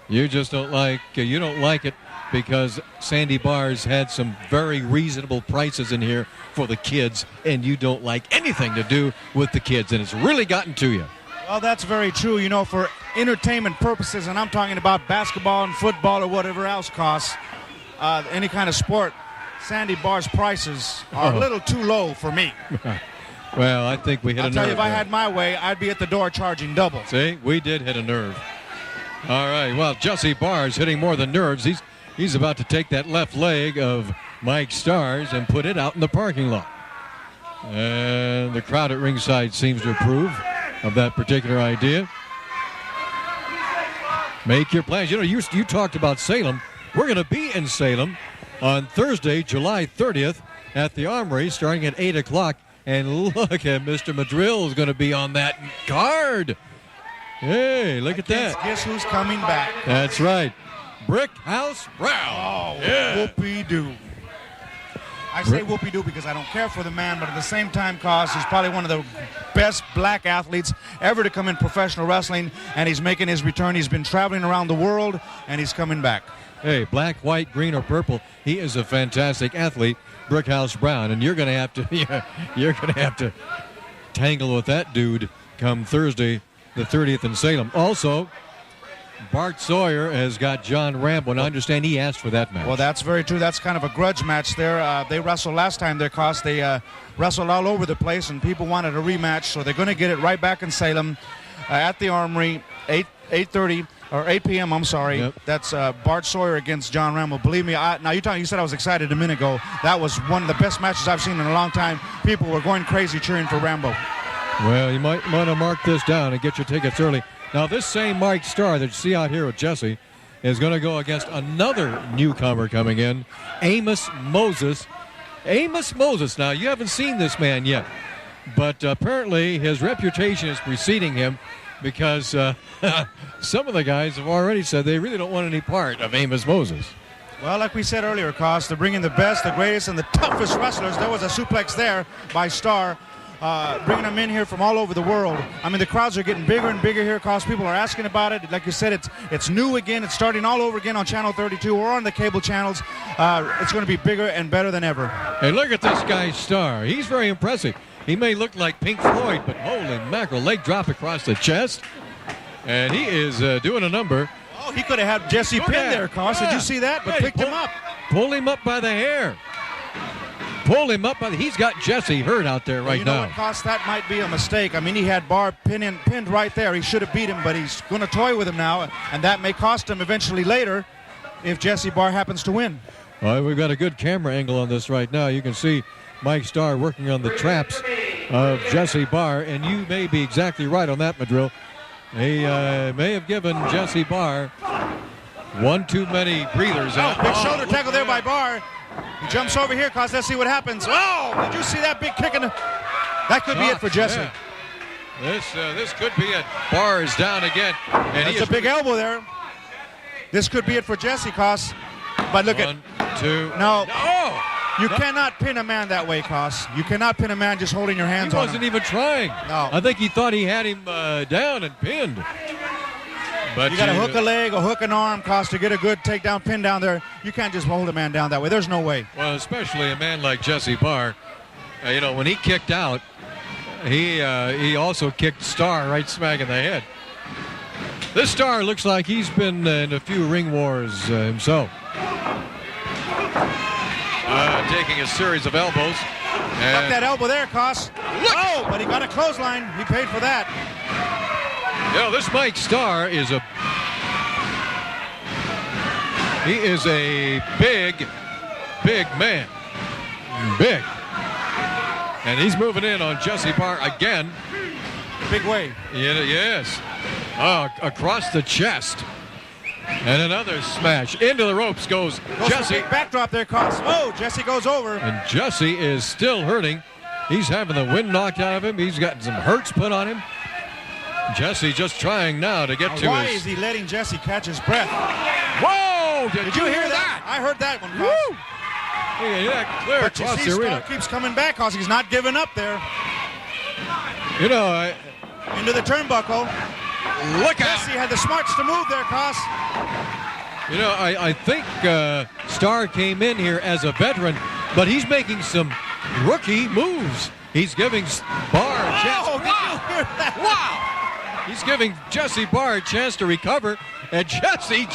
Speaker 1: You just don't like it because Sandy Barr's had some very reasonable prices in here for the kids, and you don't like anything to do with the kids, and it's really gotten to you.
Speaker 13: Well, that's very true. You know, for entertainment purposes, and I'm talking about basketball and football or whatever else costs, any kind of sport, Sandy Barr's prices are a little too low for me.
Speaker 1: Well, I think we hit a nerve.
Speaker 13: I'll tell you, if I had my way, I'd be at the door charging double.
Speaker 1: See, we did hit a nerve. All right, well, Jesse Barr's hitting more than nerves. He's about to take that left leg of Mike Starrs and put it out in the parking lot. And the crowd at ringside seems to approve of that particular idea. Make your plans. You know, you talked about Salem. We're going to be in Salem on Thursday, July 30th at the Armory starting at 8 o'clock. And look at Mr. Madrill is going to be on that card. Hey, look at that.
Speaker 13: Guess who's coming back?
Speaker 1: That's right. Brick House Brown.
Speaker 13: Oh,
Speaker 1: yeah.
Speaker 13: Whoopie-doo. I say whoopie-doo because I don't care for the man, but at the same time, Cost, he's probably one of the best black athletes ever to come in professional wrestling, and he's making his return. He's been traveling around the world, and he's coming back.
Speaker 1: Hey, black, white, green, or purple, he is a fantastic athlete, Brickhouse Brown, and you're going to have to tangle with that dude come Thursday, the 30th in Salem. Also, Bart Sawyer has got John Rambo, and I understand he asked for that match.
Speaker 13: Well, that's very true. That's kind of a grudge match there. They wrestled last time, Cost. They wrestled all over the place, and people wanted a rematch, so they're going to get it right back in Salem at the Armory, 8:30. or 8 p.m. I'm sorry.
Speaker 21: Yep.
Speaker 13: That's Bart Sawyer against John Rambo. Believe me, you said I was excited a minute ago. That was one of the best matches I've seen in a long time. People were going crazy cheering for Rambo.
Speaker 21: Well, you might want to mark this down and get your tickets early. Now, this same Mike Starr that you see out here with Jesse is going to go against another newcomer coming in, Amos Moses. Amos Moses. Now, you haven't seen this man yet, but apparently his reputation is preceding him because some of the guys have already said they really don't want any part of Amos Moses.
Speaker 13: Well, like we said earlier, Koss, they're bringing the best, the greatest, and the toughest wrestlers. There was a suplex there by Starr, bringing them in here from all over the world. I mean, the crowds are getting bigger and bigger here, Koss. People are asking about it. Like you said, it's new again. It's starting all over again on Channel 32 or on the cable channels. It's going to be bigger and better than ever.
Speaker 21: Hey, look at this guy, Starr. He's very impressive. He may look like Pink Floyd, but holy mackerel, leg drop across the chest. And he is doing a number.
Speaker 13: Oh, he could have had Jesse pinned there, Koss. Did you see that? But picked him up.
Speaker 21: Pulled him up by the hair. Pulled him up by the... He's got Jesse hurt out there right now.
Speaker 13: You know what, Koss? That might be a mistake. I mean, he had Barr pinned right there. He should have beat him, but he's going to toy with him now, and that may cost him eventually later if Jesse Barr happens to win.
Speaker 21: Well, we've got a good camera angle on this right now. You can see Mike Starr working on the traps of Jesse Barr, and you may be exactly right on that, Madrill. He may have given Jesse Barr one too many breathers.
Speaker 13: Big shoulder tackle there by Barr. He jumps over here, Koss. Let's see what happens. Oh, did you see that big kick in the... That could be it for Jesse.
Speaker 21: Yeah. This could be it. Barr is down again. And
Speaker 13: that's a big elbow there. This could be it for Jesse, Koss. But look
Speaker 21: One, two.
Speaker 13: No.
Speaker 21: Oh!
Speaker 13: You cannot pin a man that way, Koss. You cannot pin a man just holding your hands on him.
Speaker 21: He wasn't even trying.
Speaker 13: No.
Speaker 21: I think he thought he had him down and pinned. But
Speaker 13: you got to hook a leg or hook an arm, Koss, to get a good takedown pin down there. You can't just hold a man down that way. There's no way.
Speaker 21: Well, especially a man like Jesse Barr. When he kicked out, he also kicked Starr right smack in the head. This Starr looks like he's been in a few ring wars himself. Taking a series of elbows.
Speaker 13: Got that elbow there, Koss. Oh, but he got a clothesline. He paid for that.
Speaker 21: This Mike Starr is a big man. Big. And he's moving in on Jesse Barr again.
Speaker 13: Big way.
Speaker 21: Yes. Across the chest. And another smash. Into the ropes goes Jesse.
Speaker 13: Big backdrop there, Koss. Oh, Jesse goes over.
Speaker 21: And Jesse is still hurting. He's having the wind knocked out of him. He's got some hurts put on him. Jesse just trying now to get to
Speaker 13: Why is he letting Jesse catch his breath?
Speaker 21: Whoa! Did you hear that?
Speaker 13: I heard that one, Koss.
Speaker 21: Yeah, clear
Speaker 13: but
Speaker 21: across
Speaker 13: you see,
Speaker 21: the arena.
Speaker 13: Starr keeps coming back, Koss. He's not giving up there. Into the turnbuckle.
Speaker 21: Look out!
Speaker 13: Jesse had the smarts to move there, Koss.
Speaker 21: I think Starr came in here as a veteran, but he's making some rookie moves. He's giving Barr a chance.
Speaker 13: Oh, did you hear that?
Speaker 21: Wow! He's giving Jesse Barr a chance to recover, and Jesse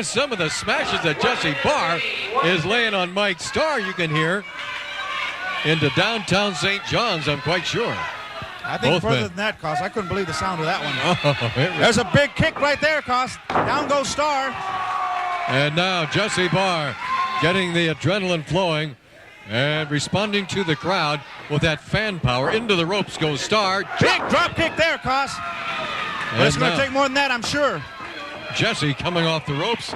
Speaker 21: some of the smashes that Jesse Barr is laying on Mike Starr, you can hear into downtown St. John's, I'm quite sure.
Speaker 13: I think further than that, Koss. I couldn't believe the sound of that one. There's a big kick right there, Koss. Down goes Starr.
Speaker 21: And now Jesse Barr getting the adrenaline flowing and responding to the crowd with that fan power. Into the ropes goes Starr.
Speaker 13: Big drop kick there, Koss. But it's going to take more than that, I'm sure.
Speaker 21: Jesse coming off the ropes.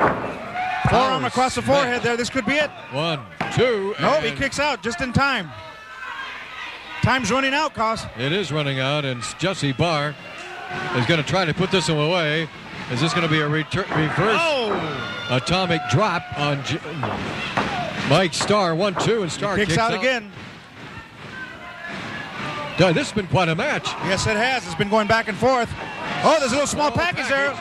Speaker 13: Forearm across the forehead there. This could be it.
Speaker 21: 1, 2.
Speaker 13: No, he kicks out just in time. Time's running out, Koss.
Speaker 21: It is running out, and Jesse Barr is going to try to put this one away. Is this going to be a reverse atomic drop on Mike Starr? 1, 2, and Starr
Speaker 13: kicks out again.
Speaker 21: This has been quite a match.
Speaker 13: Yes, it has. It's been going back and forth. Oh, there's a little small package there.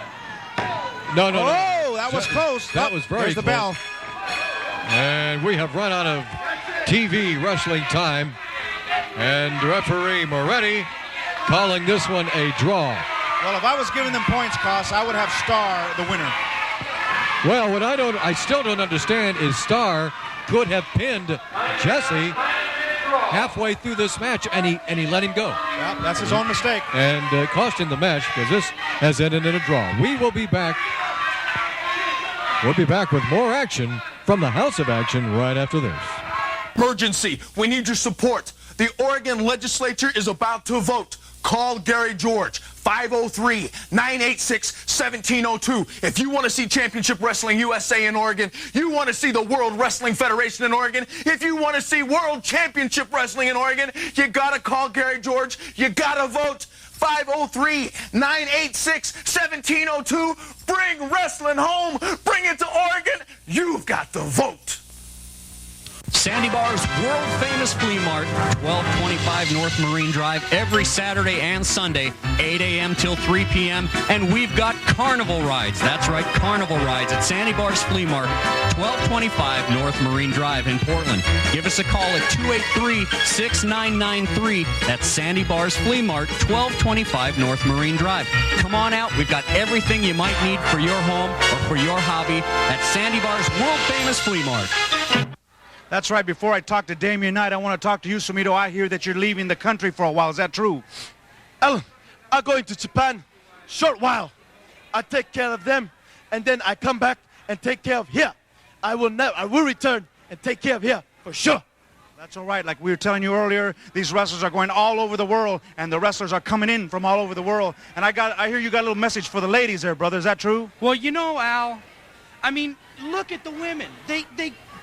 Speaker 21: No.
Speaker 13: Oh, that was close.
Speaker 21: That was very
Speaker 13: close. There's the bell.
Speaker 21: And we have run out of TV wrestling time. And referee Moretti calling this one a draw.
Speaker 13: Well, if I was giving them points, Koss, I would have Starr the winner.
Speaker 21: Well, what I still don't understand is Starr could have pinned Jesse
Speaker 19: halfway through this match, and he let him go.
Speaker 13: Yeah, that's his own mistake.
Speaker 19: And cost him the match because this has ended in a draw. We will be back. We'll be back with more action from the House of Action right after this.
Speaker 14: Emergency. We need your support. The Oregon legislature is about to vote. Call Gary George, 503-986-1702. If you want to see Championship Wrestling USA in Oregon, you want to see the World Wrestling Federation in Oregon, if you want to see World Championship Wrestling in Oregon, you got to call Gary George. You got to vote. 503-986-1702. Bring wrestling home. Bring it to Oregon. You've got the vote.
Speaker 5: Sandy Bar's world-famous flea mart, 1225 North Marine Drive, every Saturday and Sunday, 8 a.m. till 3 p.m. And we've got carnival rides. That's right, carnival rides at Sandy Bar's Flea Mart, 1225 North Marine Drive in Portland. Give us a call at 283-6993. That's Sandy Bar's Flea Mart, 1225 North Marine Drive. Come on out. We've got everything you might need for your home or for your hobby at Sandy Bar's world-famous Flea Mart.
Speaker 13: That's right. Before I talk to Damian Knight, I want to talk to you, Sumito. I hear that you're leaving the country for a while. Is that true?
Speaker 7: I'm going to Japan. Short while. I take care of them, and then I come back and take care of here. I will return and take care of here for sure.
Speaker 13: That's all right. Like we were telling you earlier, these wrestlers are going all over the world, and the wrestlers are coming in from all over the world. And I hear you got a little message for the ladies there, brother. Is that true?
Speaker 18: Well, you know, Al, I mean, look at the women.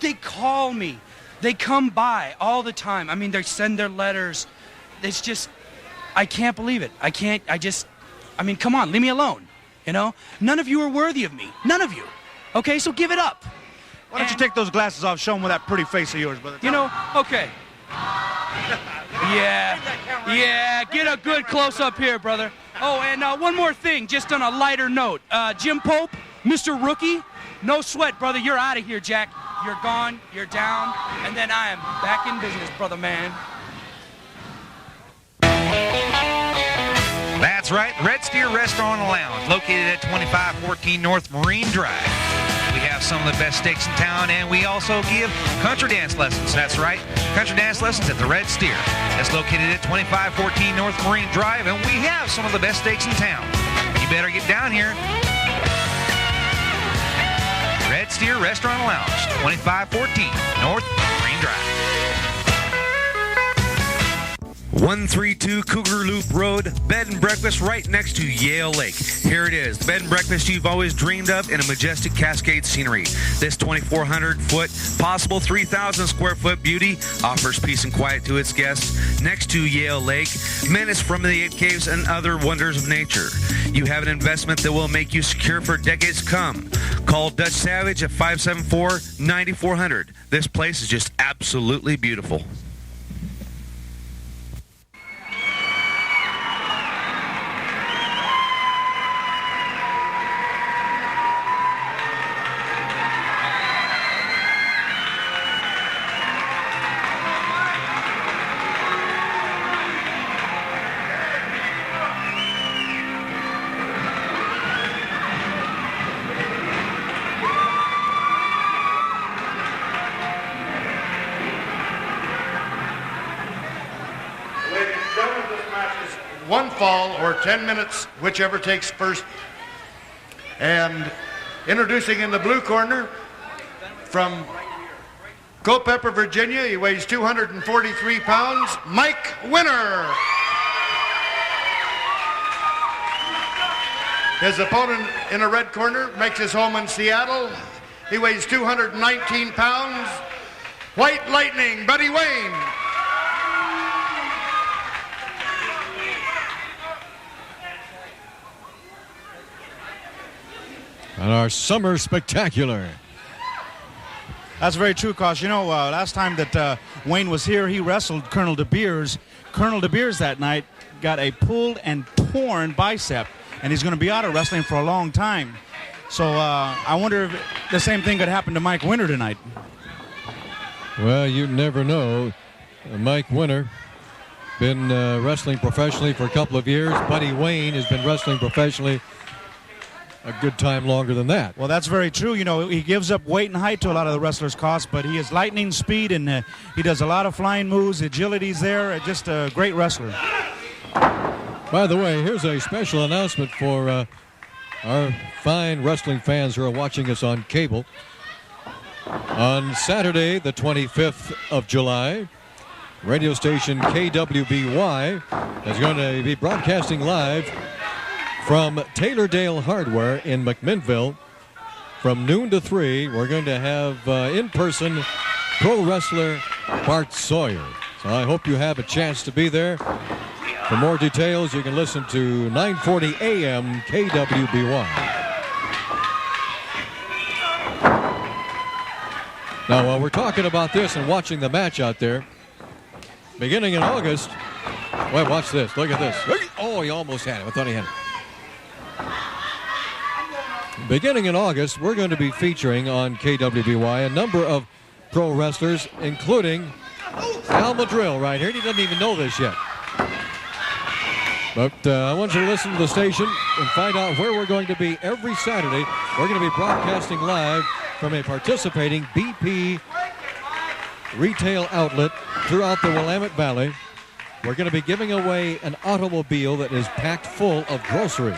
Speaker 18: They call me. They come by all the time. I mean, they send their letters. It's just, I can't believe it. I mean, come on, leave me alone. You know? None of you are worthy of me. None of you. Okay, so give it up.
Speaker 13: Why don't you take those glasses off, show them with that pretty face of yours, brother.
Speaker 18: You know, okay. Yeah, get a good close-up here, brother. Oh, and one more thing, just on a lighter note. Jim Pope, Mr. Rookie, no sweat, brother. You're out of here, Jack. You're gone, you're down, and then I am back in business, brother man.
Speaker 4: That's right, Red Steer Restaurant and Lounge, located at 2514 North Marine Drive. We have some of the best steaks in town, and we also give country dance lessons. That's right, country dance lessons at the Red Steer. That's located at 2514 North Marine Drive, and we have some of the best steaks in town. You better get down here. Red Steer Restaurant and Lounge, 2514 North Marine Drive. 132 Cougar Loop Road, bed and breakfast right next to Yale Lake. Here it is, the bed and breakfast you've always dreamed of in a majestic Cascade scenery. This 2,400-foot, possible 3,000 square foot beauty offers peace and quiet to its guests next to Yale Lake, menace from the 8 caves and other wonders of nature. You have an investment that will make you secure for decades to come. Call Dutch Savage at 574-9400. This place is just absolutely beautiful.
Speaker 2: One fall or 10 minutes, whichever takes first. And introducing in the blue corner from Culpeper, Virginia, he weighs 243 pounds, Mike Winner. His opponent in a red corner makes his home in Seattle. He weighs 219 pounds, White Lightning, Buddy Wayne.
Speaker 19: And our summer spectacular.
Speaker 13: That's very true, Kosh. You know, last time that Wayne was here, he wrestled Colonel De Beers. Colonel De Beers that night got a pulled and torn bicep, and he's going to be out of wrestling for a long time. So I wonder if the same thing could happen to Mike Winner tonight.
Speaker 19: Well, you never know. Mike Winner, been wrestling professionally for a couple of years. Buddy Wayne has been wrestling professionally a good time longer than that.
Speaker 13: Well, that's very true. You know, he gives up weight and height to a lot of the wrestlers' costs, but he has lightning speed, and he does a lot of flying moves. Agility's there. Just a great wrestler.
Speaker 19: By the way, here's a special announcement for our fine wrestling fans who are watching us on cable. On Saturday, the 25th of July, radio station KWBY is going to be broadcasting live from Taylordale Hardware in McMinnville from noon to 3. We're going to have in-person pro wrestler Bart Sawyer. So I hope you have a chance to be there. For more details, you can listen to 9:40 a.m. KWBY. Now, while we're talking about this and watching the match out there, beginning in August, wait, watch this. Look at this. Oh, he almost had it. I thought he had it. Beginning in August, we're going to be featuring on KWBY a number of pro wrestlers, including Al Madrill right here. He doesn't even know this yet. But I want you to listen to the station and find out where we're going to be every Saturday. We're going to be broadcasting live from a participating BP retail outlet throughout the Willamette Valley. We're going to be giving away an automobile that is packed full of groceries.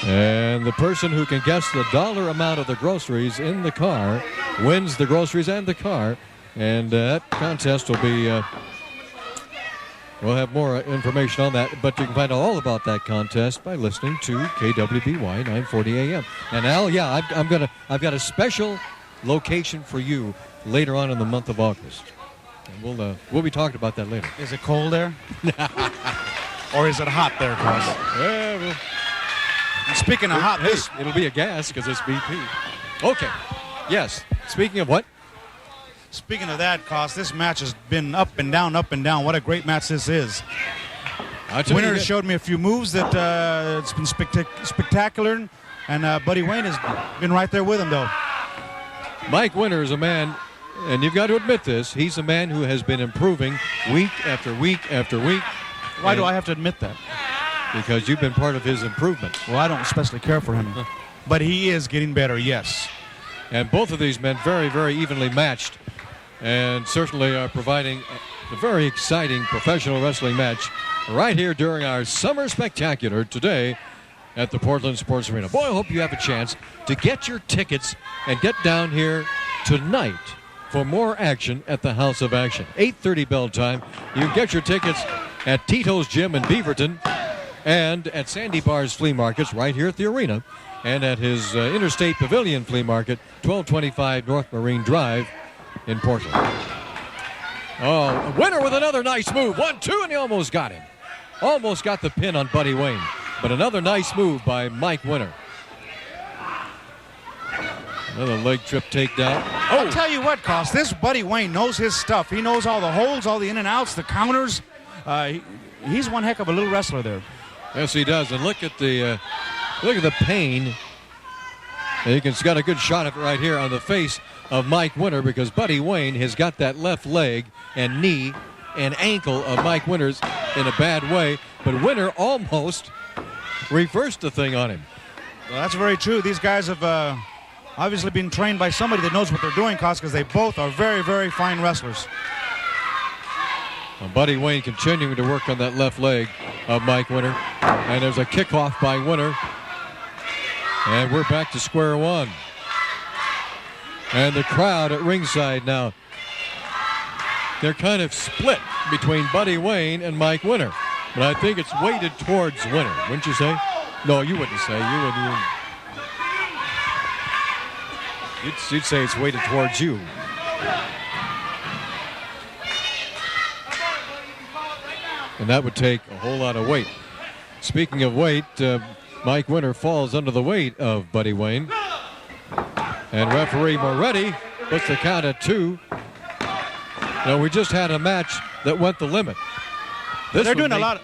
Speaker 19: And the person who can guess the dollar amount of the groceries in the car wins the groceries and the car. And that contest will be, we'll have more information on that, but you can find out all about that contest by listening to KWBY 940 AM. And Al, yeah, I've got a special location for you later on in the month of August. And we'll be talking about that later.
Speaker 13: Is it cold there? Or is it hot there, Cos?
Speaker 19: Yeah, well,
Speaker 13: speaking of hot,
Speaker 19: it'll be a gas because it's BP. Okay. Yes. Speaking of what?
Speaker 13: Speaking of that, Cos, this match has been up and down, up and down. What a great match this is. Winner showed me a few moves that it's been spectacular, and Buddy Wayne has been right there with him, though.
Speaker 19: Mike Winter is a man, and you've got to admit this, he's a man who has been improving week after week after week.
Speaker 13: Why do I have to admit that?
Speaker 19: Because you've been part of his improvement.
Speaker 13: Well, I don't especially care for him. But he is getting better, yes.
Speaker 19: And both of these men very, very evenly matched, and certainly are providing a very exciting professional wrestling match right here during our Summer Spectacular today at the Portland Sports Arena. Boy, I hope you have a chance to get your tickets and get down here tonight for more action at the House of Action. 8:30 bell time. You can get your tickets at Tito's Gym in Beaverton and at Sandy Bar's Flea Markets right here at the arena and at his Interstate Pavilion Flea Market, 1225 North Marine Drive in Portland. Oh, Winter with another nice move. 1-2, and he almost got him. Almost got the pin on Buddy Wayne. But another nice move by Mike Winter. Another leg trip takedown.
Speaker 13: Oh. I'll tell you what, Cos, this Buddy Wayne knows his stuff. He knows all the holds, all the in and outs, the counters. He's one heck of a little wrestler there.
Speaker 19: Yes, he does. And look at the pain. He's got a good shot of it right here on the face of Mike Winter, because Buddy Wayne has got that left leg and knee and ankle of Mike Winter's in a bad way. But Winter almost reversed the thing on him.
Speaker 13: Well, that's very true. These guys have obviously been trained by somebody that knows what they're doing, Cos, because they both are very, very fine wrestlers.
Speaker 19: Well, Buddy Wayne continuing to work on that left leg of Mike Winter. And there's a kickoff by Winter. And we're back to square one. And the crowd at ringside now, they're kind of split between Buddy Wayne and Mike Winter. But I think it's weighted towards Winter, wouldn't you say? No, you wouldn't say. You'd say it's weighted towards you. And that would take a whole lot of weight. Speaking of weight, Mike Winter falls under the weight of Buddy Wayne. And referee Moretti puts the count at 2. Now, we just had a match that went the limit.
Speaker 13: They're doing a lot of...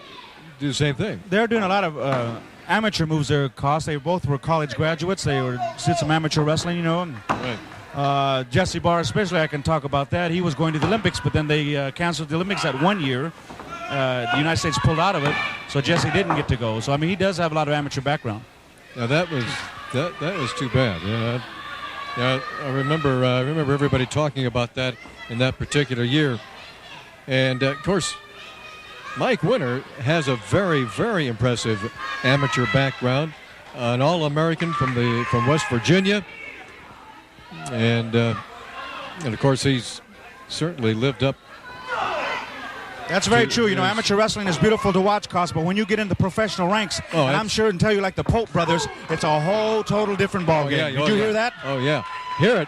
Speaker 19: Do the same thing.
Speaker 13: They're doing a lot of amateur moves there, Cos. They both were college graduates. They did some amateur wrestling, you know. And,
Speaker 19: right.
Speaker 13: Jesse Barr, especially, I can talk about that. He was going to the Olympics, but then they canceled the Olympics that 1 year. The United States pulled out of it, so Jesse didn't get to go. So, I mean, he does have a lot of amateur background.
Speaker 1: Now that was too bad. Yeah, I remember everybody talking about that in that particular year, and of course, Mike Winter has a very, very impressive amateur background, an All-American from West Virginia, and of course he's certainly lived up.
Speaker 13: That's very true. You know, amateur wrestling is beautiful to watch, Cos, but when you get into professional ranks, and I'm sure and tell you, like the Pope brothers, it's a whole total different ballgame. Did you hear that?
Speaker 1: Oh, yeah. Hear it.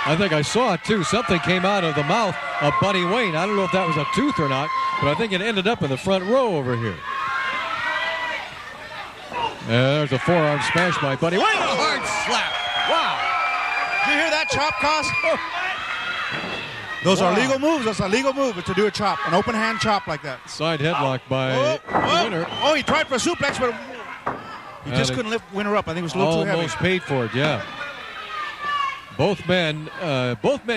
Speaker 1: I think I saw it, too. Something came out of the mouth of Buddy Wayne. I don't know if that was a tooth or not, but I think it ended up in the front row over here. There's a forearm smash by Buddy Wayne. A hard slap. Wow.
Speaker 13: Did you hear that chop, Cos? Those are legal moves. That's a legal move to do a chop, an open hand chop like that.
Speaker 1: Side headlock by Winter.
Speaker 13: Oh, he tried for a suplex, but he just couldn't lift Winter up. I think it was a little too heavy.
Speaker 1: Almost paid for it, yeah. Both men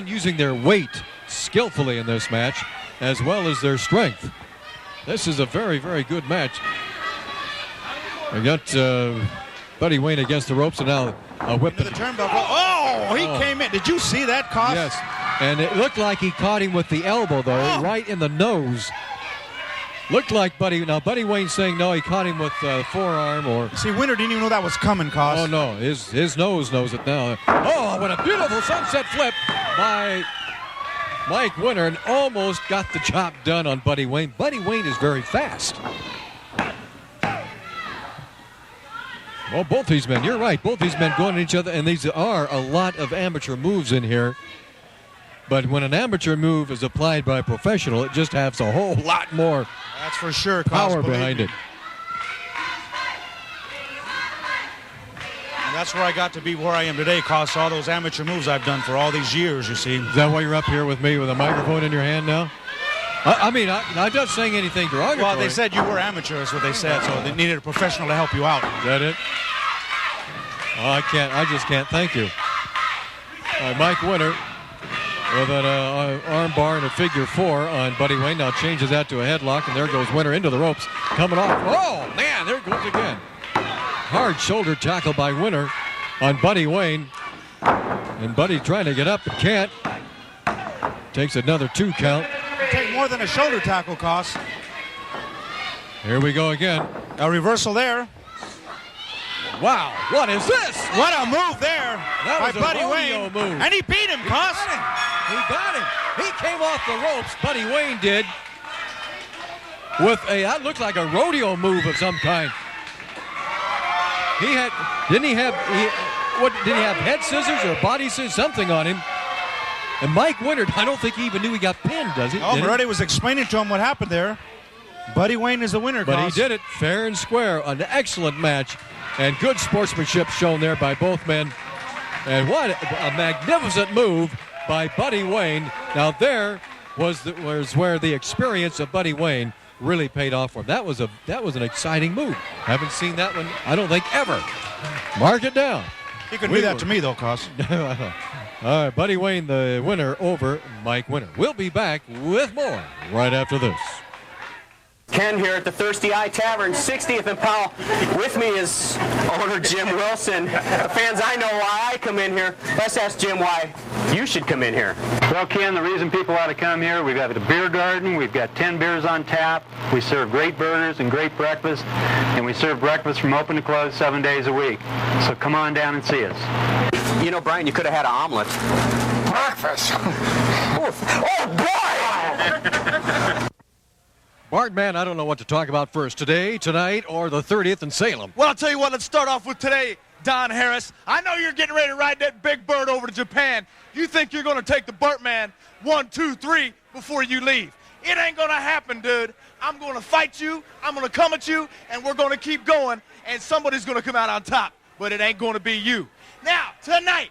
Speaker 1: using their weight skillfully in this match, as well as their strength. This is a very, very good match. I got Buddy Wayne against the ropes, and now a whip.
Speaker 13: Into the turnbuckle. Oh, he came in. Did you see that, Cos?
Speaker 1: Yes. And it looked like he caught him with the elbow, though, right in the nose. Looked like Buddy Wayne saying no, he caught him with the forearm or.
Speaker 13: See, Winter didn't even know that was coming, Cos.
Speaker 1: Oh, no, his nose knows it now. Oh, what a beautiful sunset flip by Mike Winter, and almost got the chop done on Buddy Wayne. Buddy Wayne is very fast. Well, both these men, you're right, both these men going at each other, and these are a lot of amateur moves in here. But when an amateur move is applied by a professional, it just has a whole lot more.
Speaker 13: That's for sure.
Speaker 1: Power behind it.
Speaker 13: And that's where I got to be where I am today, Cos. All those amateur moves I've done for all these years, you see.
Speaker 1: Is that why you're up here with me with a microphone in your hand now? I'm not saying anything derogatory.
Speaker 13: Well, they said you were amateur, is what they said, so they needed a professional to help you out.
Speaker 1: Is that it? Oh, I just can't thank you. Mike Winter with an arm bar and a figure 4 on Buddy Wayne. Now changes that to a headlock, and there goes Winter into the ropes. Coming off. Oh, man, there it goes again. Hard shoulder tackle by Winter on Buddy Wayne. And Buddy trying to get up, but can't. Takes another 2 count.
Speaker 13: Take more than a shoulder tackle, Cos.
Speaker 1: Here we go again.
Speaker 13: A reversal there.
Speaker 1: Wow, what is this?
Speaker 13: What a move there by Buddy Wayne.
Speaker 1: Move.
Speaker 13: And he beat him, Cos.
Speaker 1: He got him. He came off the ropes, Buddy Wayne did, with that looked like a rodeo move of some kind. Did he have head scissors or body scissors, something on him? And Mike Winter, I don't think he even knew he got pinned, does he?
Speaker 13: Oh, Moretti was explaining to him what happened there. Buddy Wayne is the winner,
Speaker 1: But
Speaker 13: Cos.
Speaker 1: he did it fair and square. An excellent match. And good sportsmanship shown there by both men. And what a magnificent move by Buddy Wayne. Now there was where the experience of Buddy Wayne really paid off for him. That was an exciting move. Haven't seen that one, I don't think, ever. Mark it down.
Speaker 13: He could do that to me, though, Cos.
Speaker 1: All right, Buddy Wayne, the winner over Mike Winter. We'll be back with more right after this.
Speaker 3: Ken here at the Thirsty Eye Tavern, 60th and Powell. With me is owner Jim Wilson. The fans, I know why I come in here. Let's ask Jim why you should come in here.
Speaker 9: Well, Ken, the reason people ought to come here, we've got a beer garden, we've got 10 beers on tap, we serve great burgers and great breakfast, and we serve breakfast from open to close 7 days a week. So come on down and see us.
Speaker 3: You know, Brian, you could have had an omelet.
Speaker 10: Breakfast.
Speaker 3: Oh, boy!
Speaker 1: Bartman, I don't know what to talk about first, today, tonight, or the 30th in Salem.
Speaker 6: Well, I'll tell you what, let's start off with today, Don Harris. I know you're getting ready to ride that big bird over to Japan. You think you're going to take the Bartman 1, 2, 3 before you leave. It ain't going to happen, dude. I'm going to fight you, I'm going to come at you, and we're going to keep going, and somebody's going to come out on top, but it ain't going to be you. Now, tonight,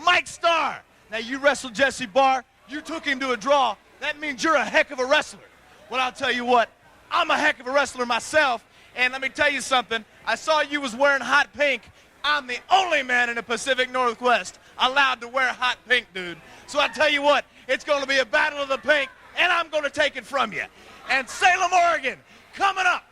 Speaker 6: Mike Starr. Now, you wrestled Jesse Barr. You took him to a draw. That means you're a heck of a wrestler. Well, I'll tell you what, I'm a heck of a wrestler myself, and let me tell you something. I saw you was wearing hot pink. I'm the only man in the Pacific Northwest allowed to wear hot pink, dude. So I tell you what, it's going to be a battle of the pink, and I'm going to take it from you. And Salem, Oregon, coming up,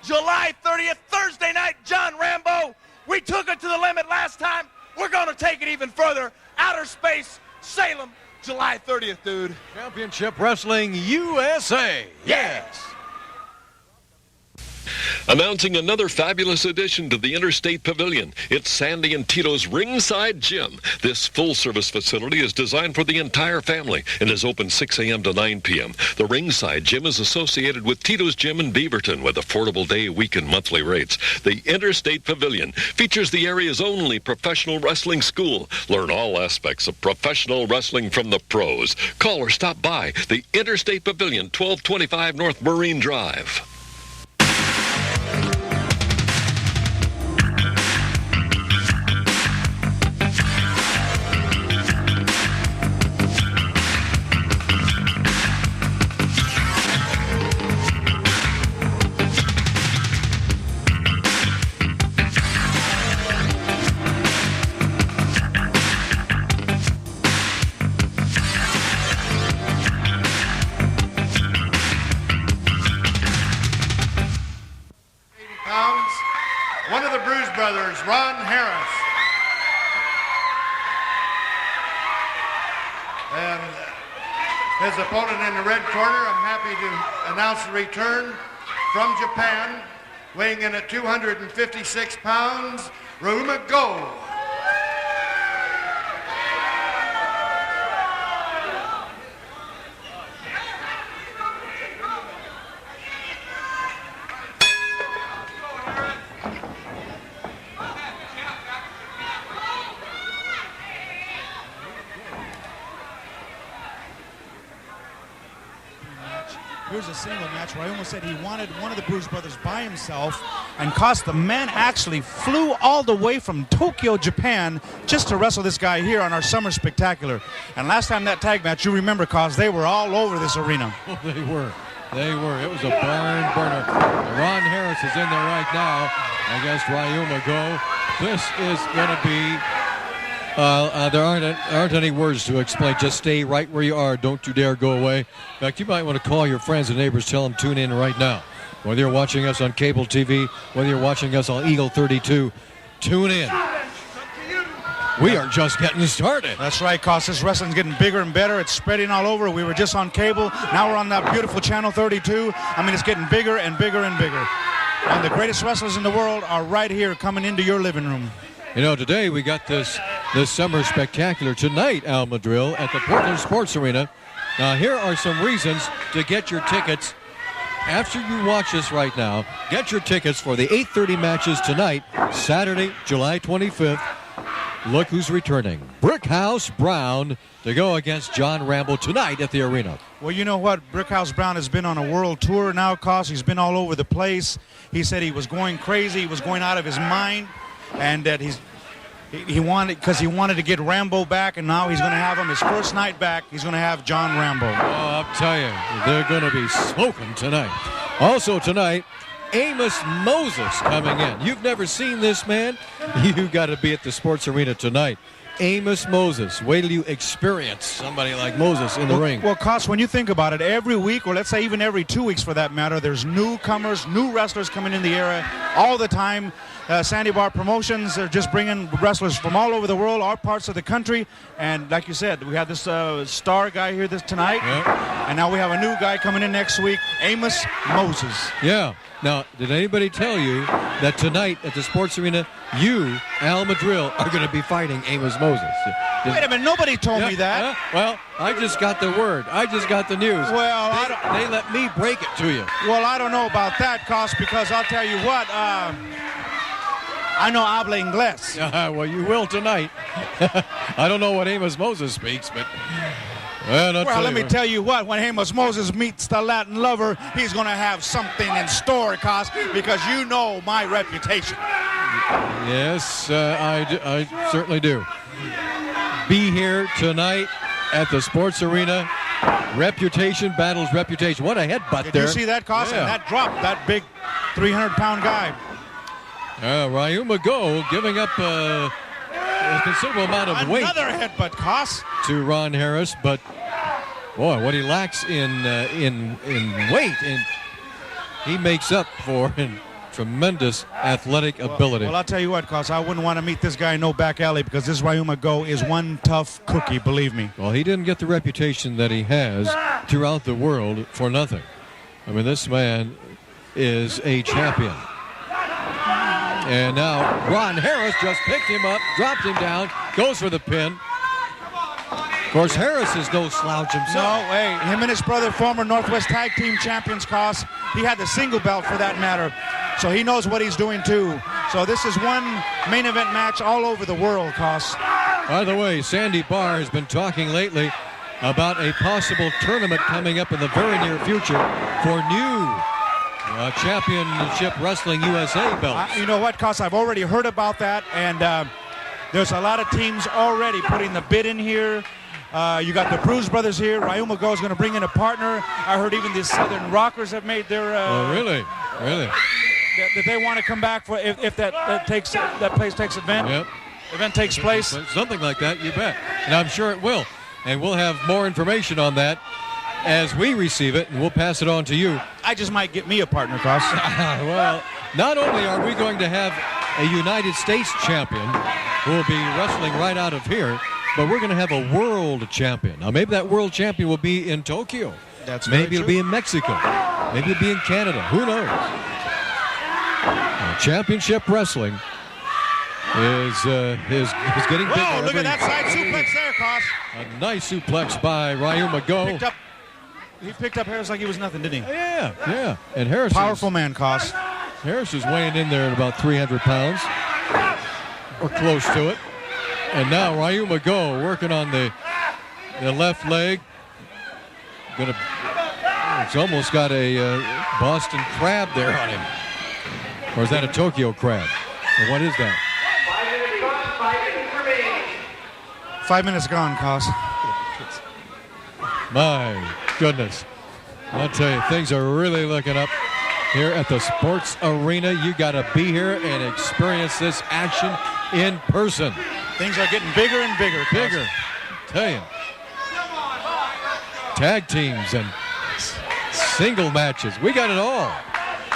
Speaker 6: July 30th, Thursday night, John Rambo, We took it to the limit last time. We're going to take it even further. Outer space, Salem, July 30th, dude.
Speaker 1: Championship Wrestling USA. Yes.
Speaker 15: Announcing another fabulous addition to the Interstate Pavilion. It's Sandy and Tito's Ringside Gym. This full-service facility is designed for the entire family and is open 6 a.m. to 9 p.m. The Ringside Gym is associated with Tito's Gym in Beaverton with affordable day, week, and monthly rates. The Interstate Pavilion features the area's only professional wrestling school. Learn all aspects of professional wrestling from the pros. Call or stop by the Interstate Pavilion, 1225 North Marine Drive.
Speaker 2: One of the Bruise Brothers, Ron Harris. And his opponent in the red corner, I'm happy to announce the return from Japan, weighing in at 256 pounds, Ryuma Go.
Speaker 13: Here's a single match where I almost said he wanted one of the Bruise Brothers by himself, and cost the man actually flew all the way from Tokyo, Japan, just to wrestle this guy here on our Summer Spectacular. And last time that tag match, you remember, cause they were all over this arena.
Speaker 19: Oh, they were. They were. It was a barn burner. Ron Harris is in there right now against Ryuma Go. This is going to be... there aren't any words to explain. Just stay right where you are. Don't you dare go away. In fact, you might want to call your friends and neighbors. Tell them tune in right now. Whether you're watching us on cable TV, whether you're watching us on Eagle 32, tune in. We are just getting started.
Speaker 13: That's right, cause this wrestling's getting bigger and better. It's spreading all over. We were just on cable. Now we're on that beautiful Channel 32. I mean, it's getting bigger and bigger and bigger. And the greatest wrestlers in the world are right here coming into your living room.
Speaker 19: You know, today we got this Summer Spectacular tonight, Al Madril, at the Portland Sports Arena. Now, here are some reasons to get your tickets. After you watch this right now, get your tickets for the 8:30 matches tonight, Saturday, July 25th. Look who's returning. Brickhouse Brown to go against John Rambo tonight at the arena.
Speaker 13: Well, you know what? Brickhouse Brown has been on a world tour now, cause he's been all over the place. He said he was going crazy. He was going out of his mind. And that he wanted to get Rambo back, and now he's going to have him his first night back. He's going to have John Rambo.
Speaker 19: Oh, I'll tell you, they're going to be smoking tonight. Also tonight, Amos Moses coming in. You've never seen this man? You got to be at the sports arena tonight. Amos Moses. Wait till you experience somebody like Moses in the ring.
Speaker 13: Well, Cos, when you think about it, every week, or let's say even every 2 weeks for that matter, there's newcomers, new wrestlers coming in the area all the time. Sandy Bar Promotions are just bringing wrestlers from all over the world, all parts of the country. And like you said, we have this star guy here tonight.
Speaker 19: Yep.
Speaker 13: And now we have a new guy coming in next week, Amos Moses.
Speaker 19: Yeah. Now, did anybody tell you that tonight at the sports arena, you, Al Madril, are going to be fighting Amos Moses?
Speaker 13: Wait a minute, nobody told me that.
Speaker 19: Well, I just got the word. I just got the news.
Speaker 13: Well,
Speaker 19: they let me break it to you.
Speaker 13: Well, I don't know about that, Cos, because I'll tell you what, I know habla inglés.
Speaker 19: Well, you will tonight. I don't know what Amos Moses speaks, but... Well,
Speaker 13: let me tell you what, when Amos Moses meets the Latin lover, he's going to have something in store, Cos, because you know my reputation.
Speaker 19: Yes, I certainly do. Be here tonight at the sports arena. Reputation battles reputation. What a headbutt there.
Speaker 13: Did you see that, Cos?
Speaker 19: Yeah.
Speaker 13: And that drop, that big 300-pound guy.
Speaker 19: Ryuma Go giving up a considerable amount of weight.
Speaker 13: Another headbutt, Cos.
Speaker 19: To Ron Harris, but boy, what he lacks in weight, and he makes up for in
Speaker 1: tremendous athletic ability.
Speaker 13: Well, I'll tell you what, Cos, I wouldn't want to meet this guy in no back alley because this Ryuma Go is one tough cookie, believe me.
Speaker 1: Well, he didn't get the reputation that he has throughout the world for nothing. I mean, this man is a champion. And now Ron Harris just picked him up, dropped him down, goes for the pin. Of course, Harris is no slouch himself.
Speaker 13: No, hey, him and his brother, former Northwest Tag Team Champions, Cos. He had the single belt for that matter. So he knows what he's doing too. So this is one main event match all over the world, Cos.
Speaker 1: By the way, Sandy Barr has been talking lately about a possible tournament coming up in the very near future for new Championship Wrestling USA belts.
Speaker 13: You know what, Cos? I've already heard about that, and there's a lot of teams already putting the bid in here. You got the Bruise Brothers here. Ryuma Go is going to bring in a partner. I heard even the Southern Rockers have made their.
Speaker 1: Oh, really? Really?
Speaker 13: That they want to come back for if that place takes event.
Speaker 1: Yep.
Speaker 13: Event takes place.
Speaker 1: Something like that, you bet. And I'm sure it will. And we'll have more information on that as we receive it, and we'll pass it on to you.
Speaker 13: I just might get me a partner, Cos.
Speaker 1: Well, not only are we going to have a United States champion who will be wrestling right out of here, but we're going to have a world champion. Now, maybe that world champion will be in Tokyo. Maybe it'll be in Mexico. Maybe it'll be in Canada. Who knows? Championship Wrestling is getting bigger.
Speaker 13: Oh, look at that side suplex there, Cos.
Speaker 1: A nice suplex by Ryuma Go.
Speaker 13: He picked up Harris like he was nothing, didn't he?
Speaker 1: Yeah. And Harris,
Speaker 13: powerful man, Cos.
Speaker 1: Harris is weighing in there at about 300 pounds, or close to it. And now Ryuma Go working on the left leg. It's almost got a Boston Crab there on him. Or is that a Tokyo Crab? Or what is that?
Speaker 13: 5 minutes gone, Cos.
Speaker 1: My goodness. I'll tell you, things are really looking up here at the sports arena. You got to be here and experience this action in person.
Speaker 13: Things are getting bigger and bigger.
Speaker 1: Bigger. Tell you. Tag teams and single matches. We got it all.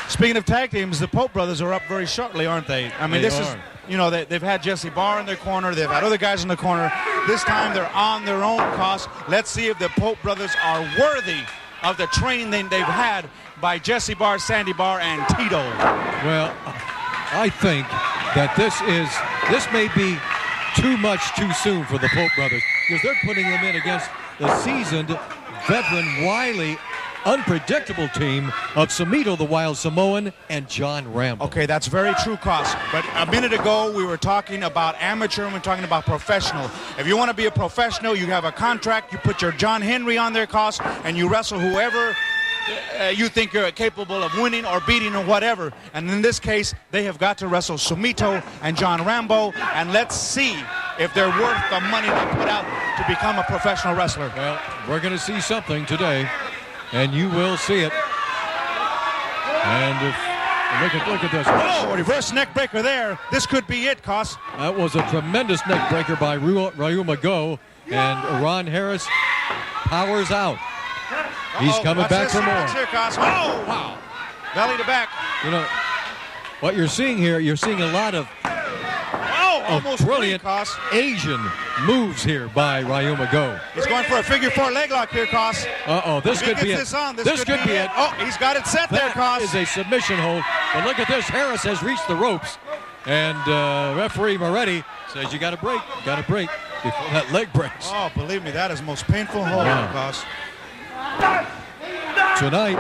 Speaker 13: Speaking of tag teams, the Pope brothers are up very shortly, aren't they? I mean, this is, you know, they've had Jesse Barr in their corner. They've had other guys in the corner. This time they're on their own, Cos. Let's see if the Pope brothers are worthy of the training they've had by Jesse Barr, Sandy Barr, and Tito.
Speaker 1: Well, I think that this may be too much too soon for the Pope brothers because they're putting them in against the seasoned, veteran, wily, unpredictable team of Samito the Wild Samoan and John Rambo.
Speaker 13: Okay, that's very true, Cos. But a minute ago, we were talking about amateur and we're talking about professional. If you want to be a professional, you have a contract, you put your John Henry on there, Cos, and you wrestle whoever you think you're capable of winning or beating or whatever. And in this case, they have got to wrestle Sumito and John Rambo, and let's see if they're worth the money they put out to become a professional wrestler.
Speaker 1: Well, we're going to see something today, and you will see it. And look at this.
Speaker 13: Oh, reverse neck breaker there. This could be it, Cos.
Speaker 1: That was a tremendous neck breaker by Ryuma Go, and Ron Harris powers out. He's coming back for more.
Speaker 13: Here, Cos. Oh, wow. Belly to back.
Speaker 1: You know, what you're seeing here, you're seeing a lot of
Speaker 13: almost
Speaker 1: brilliant Asian moves here by Ryuma Go.
Speaker 13: He's going for a figure four leg lock here, Cos.
Speaker 1: Uh-oh, this could be it.
Speaker 13: This could be it. Oh, he's got it set there, Cos.
Speaker 1: That is a submission hold. But look at this. Harris has reached the ropes. And referee Moretti says you got to break. Got to break before that leg breaks.
Speaker 13: Oh, believe me, that is the most painful hold, Cos.
Speaker 1: Tonight,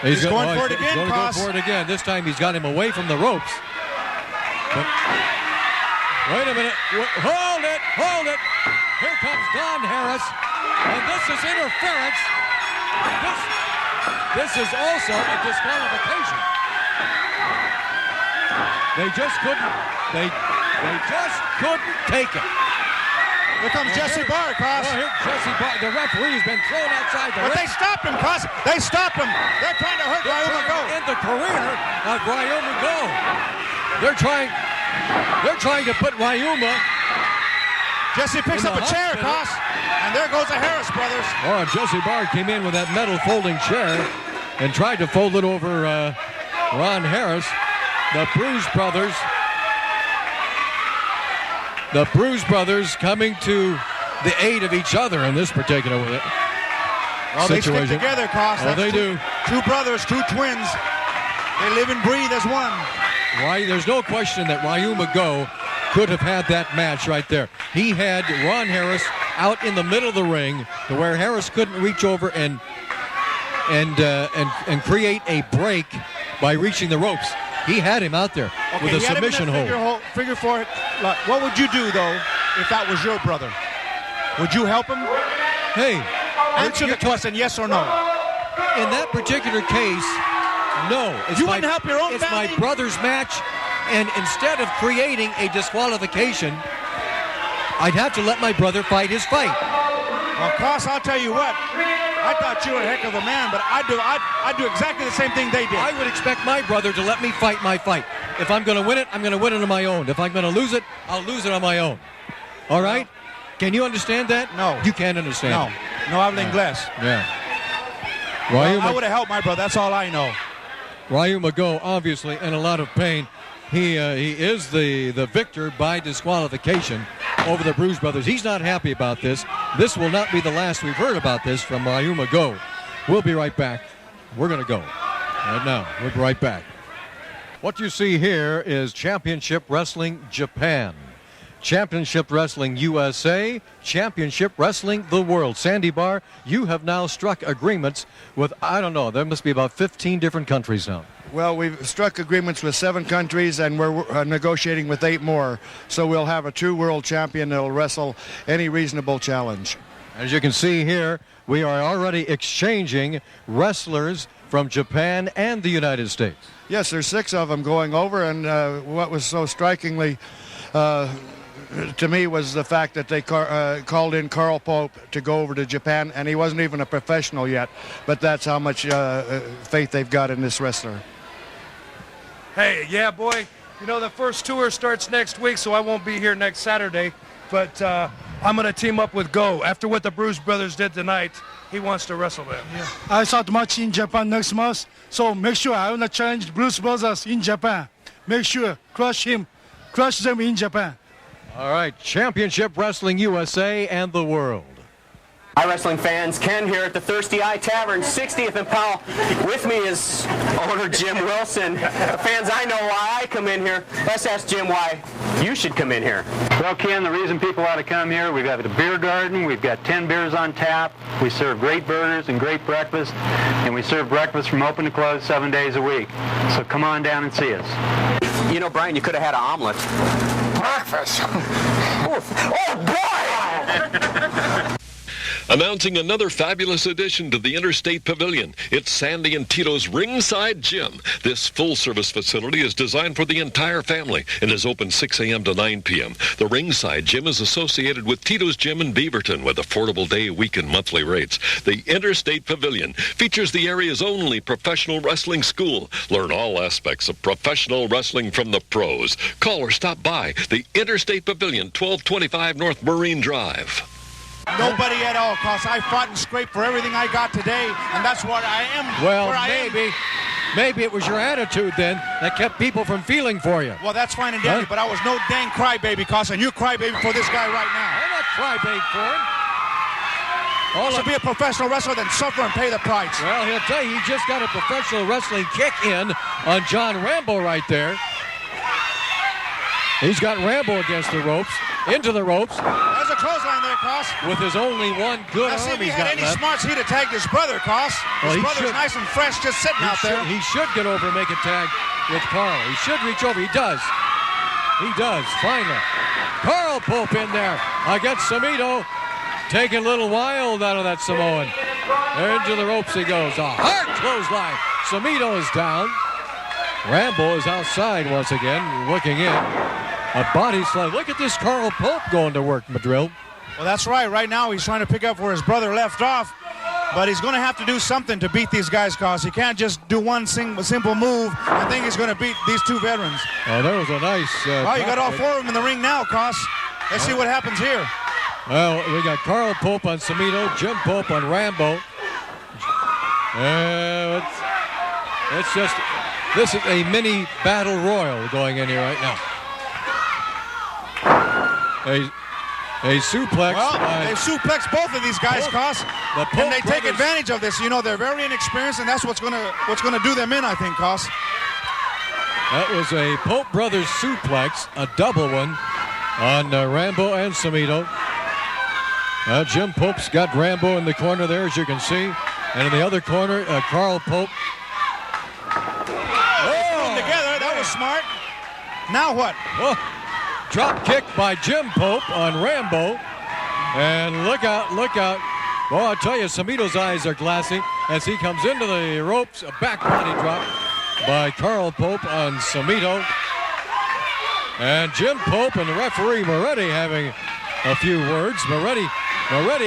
Speaker 13: he's going for it again,
Speaker 1: He's going to go for it again. This time he's got him away from the ropes. But, wait a minute. Hold it. Here comes Don Harris. And this is interference. This is also a disqualification. They just couldn't take it.
Speaker 13: Here comes Jesse Barr, Cos.
Speaker 1: Oh, here Jesse Barr. The referee's been thrown outside the ring.
Speaker 13: But they stopped him, Cos. They stopped him. They're trying to hurt Ryuma Go.
Speaker 1: In the career of Ryuma Go. They're trying to put Ryuma.
Speaker 13: Jesse picks up a chair, Cos. And there goes the Harris brothers.
Speaker 1: Oh, Jesse Barr came in with that metal folding chair and tried to fold it over
Speaker 19: Ron Harris, the Bruise Brothers. The Bruise Brothers coming to the aid of each other in this particular
Speaker 13: Well, they
Speaker 19: situation.
Speaker 13: stick together, Koss.
Speaker 19: Oh, they do.
Speaker 13: Two brothers, two twins. They live and breathe as one.
Speaker 19: There's no question that Ryu Mago could have had that match right there. He had Ron Harris out in the middle of the ring to where Harris couldn't reach over and create a break by reaching the ropes. He had him out there with a submission hold.
Speaker 13: Figure four. What would you do, though, if that was your brother? Would you help him?
Speaker 19: Hey.
Speaker 13: Answer the question, yes or no.
Speaker 19: In that particular case, no.
Speaker 13: You wouldn't help your own
Speaker 19: It's
Speaker 13: family?
Speaker 19: my brother's match, and instead of creating a disqualification, I'd have to let my brother fight his fight.
Speaker 13: Well, Koss, I'll tell you what. I thought you were a heck of a man, but I'd do exactly the same thing they did.
Speaker 19: I would expect my brother to let me fight my fight. If I'm going to win it, I'm going to win it on my own. If I'm going to lose it, I'll lose it on my own. All right? Can you understand that?
Speaker 13: No.
Speaker 19: You can't understand.
Speaker 13: No habla inglés.
Speaker 19: Yeah.
Speaker 13: Well, I would have helped my brother. That's all I know.
Speaker 19: Ryu Mago, obviously, in a lot of pain. He is the victor by disqualification over the Bruise Brothers. He's not happy about this. This will not be the last we've heard about this from Ryu Mago. We'll be right back. We're going to go right now. We'll be right back. What you see here is Championship Wrestling Japan. Championship Wrestling USA, Championship Wrestling the World. Sandy Barr, you have now struck agreements with, I don't know, there must be about 15 different countries now.
Speaker 2: Well, we've struck agreements with 7 countries, and we're negotiating with 8 more. So we'll have a true world champion that will wrestle any reasonable challenge.
Speaker 1: As you can see here, we are already exchanging wrestlers from Japan and the United States.
Speaker 2: Yes, there's 6 of them going over, and what was so strikingly to me was the fact that they called in Carl Pope to go over to Japan, and he wasn't even a professional yet, but that's how much faith they've got in this wrestler.
Speaker 10: Hey, yeah, boy, you know, the first tour starts next week, so I won't be here next Saturday, but I'm going to team up with Go. After what the Bruise Brothers did tonight, he wants to wrestle them.
Speaker 12: Yeah. I saw the match in Japan next month, so make sure I want to challenge Bruise Brothers in Japan. Make sure, crush them in Japan.
Speaker 1: All right, Championship Wrestling USA and the world.
Speaker 3: Hi, wrestling fans. Ken here at the Thirsty Eye Tavern, 60th and Powell. With me is owner Jim Wilson. The fans, I know why I come in here. Let's ask Jim why you should come in here.
Speaker 9: Well, Ken, the reason people ought to come here, we've got a beer garden, we've got 10 beers on tap, we serve great burgers and great breakfast, and we serve breakfast from open to close 7 days a week. So come on down and see us.
Speaker 3: You know, Brian, you could have had an omelet.
Speaker 20: Breakfast.
Speaker 3: Oh, boy!
Speaker 15: Announcing another fabulous addition to the Interstate Pavilion. It's Sandy and Tito's Ringside Gym. This full-service facility is designed for the entire family and is open 6 a.m. to 9 p.m. The Ringside Gym is associated with Tito's Gym in Beaverton with affordable day, week, and monthly rates. The Interstate Pavilion features the area's only professional wrestling school. Learn all aspects of professional wrestling from the pros. Call or stop by the Interstate Pavilion, 1225 North Marine Drive.
Speaker 13: Nobody at all, Koss. I fought and scraped for everything I got today, and that's what I am.
Speaker 19: Well,
Speaker 13: where I am.
Speaker 19: maybe it was your attitude then that kept people from feeling for you.
Speaker 13: Well, that's fine and dandy, but I was no dang crybaby, Koss, and you're crybaby for this guy right now.
Speaker 19: I'm not crybaby for him.
Speaker 13: To be a professional wrestler, then suffer and pay the price.
Speaker 19: Well, he'll tell you, he just got a professional wrestling kick in on John Rambo right there. He's got Rambo against the ropes, into the ropes.
Speaker 13: There's a clothesline there, Koss.
Speaker 19: With his only one good
Speaker 13: Now, see,
Speaker 19: arm
Speaker 13: if he
Speaker 19: he's
Speaker 13: had
Speaker 19: got
Speaker 13: any
Speaker 19: left.
Speaker 13: smarts, he'd have tagged his brother, Koss.
Speaker 19: Well,
Speaker 13: His
Speaker 19: he
Speaker 13: brother's
Speaker 19: should.
Speaker 13: nice and fresh, just sitting out there.
Speaker 19: He should get over and make a tag with Carl. He should reach over. He does. He does, finally. Carl Pope in there against Samito. Taking a little wild out of that Samoan. Into the ropes he goes. A hard clothesline. Samito is down. Rambo is outside once again, looking in. A body slam. Look at this Carl Pope going to work, Madrill.
Speaker 13: Well, that's right. Right now, he's trying to pick up where his brother left off. But he's going to have to do something to beat these guys, Koss. He can't just do one simple move and think he's going to beat these 2 veterans.
Speaker 19: Oh, that was a nice...
Speaker 13: well, you got all 4 of them in the ring now, Koss. Let's see what happens here.
Speaker 19: Well, we got Carl Pope on Samito, Jim Pope on Rambo. It's just... This is a mini battle royal going in here right now. A suplex.
Speaker 13: Well, they suplex both of these guys, Cos, and they take advantage of this. You know, they're very inexperienced, and that's what's gonna do them in, I think, Cos.
Speaker 19: That was a Pope Brothers suplex, a double one on Rambo and Samito. Jim Pope's got Rambo in the corner there, as you can see, and in the other corner, Carl Pope.
Speaker 13: Together, that was smart. Now what?
Speaker 19: Drop kick by Jim Pope on Rambo. And look out, look out. Well, I'll tell you, Samito's eyes are glassy as he comes into the ropes. A back body drop by Carl Pope on Samito. And Jim Pope and the referee Moretti having a few words. Moretti,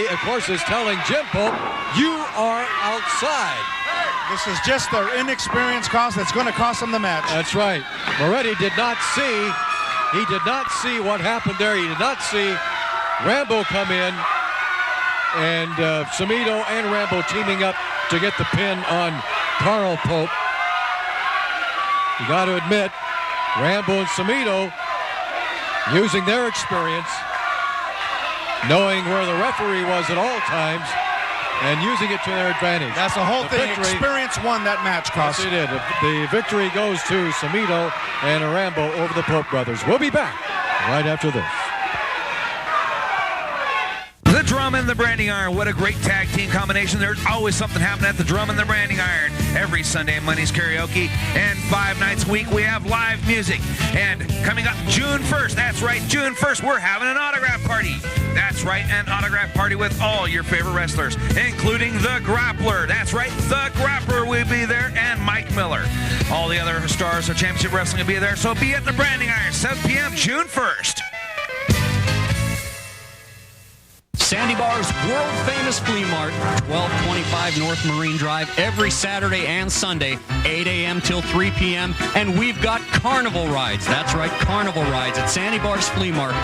Speaker 19: of course, is telling Jim Pope, you are outside.
Speaker 13: This is just their inexperience, Cos, that's going to cost them the match.
Speaker 19: That's right. Moretti did not see. He did not see what happened there. He did not see Rambo come in and Samito and Rambo teaming up to get the pin on Carl Pope. You got to admit, Rambo and Samito using their experience, knowing where the referee was at all times, and using it to their advantage.
Speaker 13: That's the whole thing. Experience won that match, Cos.
Speaker 19: Yes, it did. The victory goes to Samito and Rambo over the Pope brothers. We'll be back right after this.
Speaker 4: The Drum and the Branding Iron. What a great tag team combination. There's always something happening at the Drum and the Branding Iron. Every Sunday, Money's Karaoke. And 5 nights a week, we have live music. And coming up June 1st, that's right, June 1st, we're having an autograph party. That's right, an autograph party with all your favorite wrestlers, including The Grappler. That's right, The Grappler will be there, and Mike Miller. All the other stars of Championship Wrestling will be there, so be at the Branding Iron, 7 p.m., June 1st.
Speaker 5: Sandy Bar's world-famous flea mart, 1225 North Marine Drive, every Saturday and Sunday, 8 a.m. till 3 p.m. And we've got carnival rides. That's right, carnival rides at Sandy Bar's Flea Mart,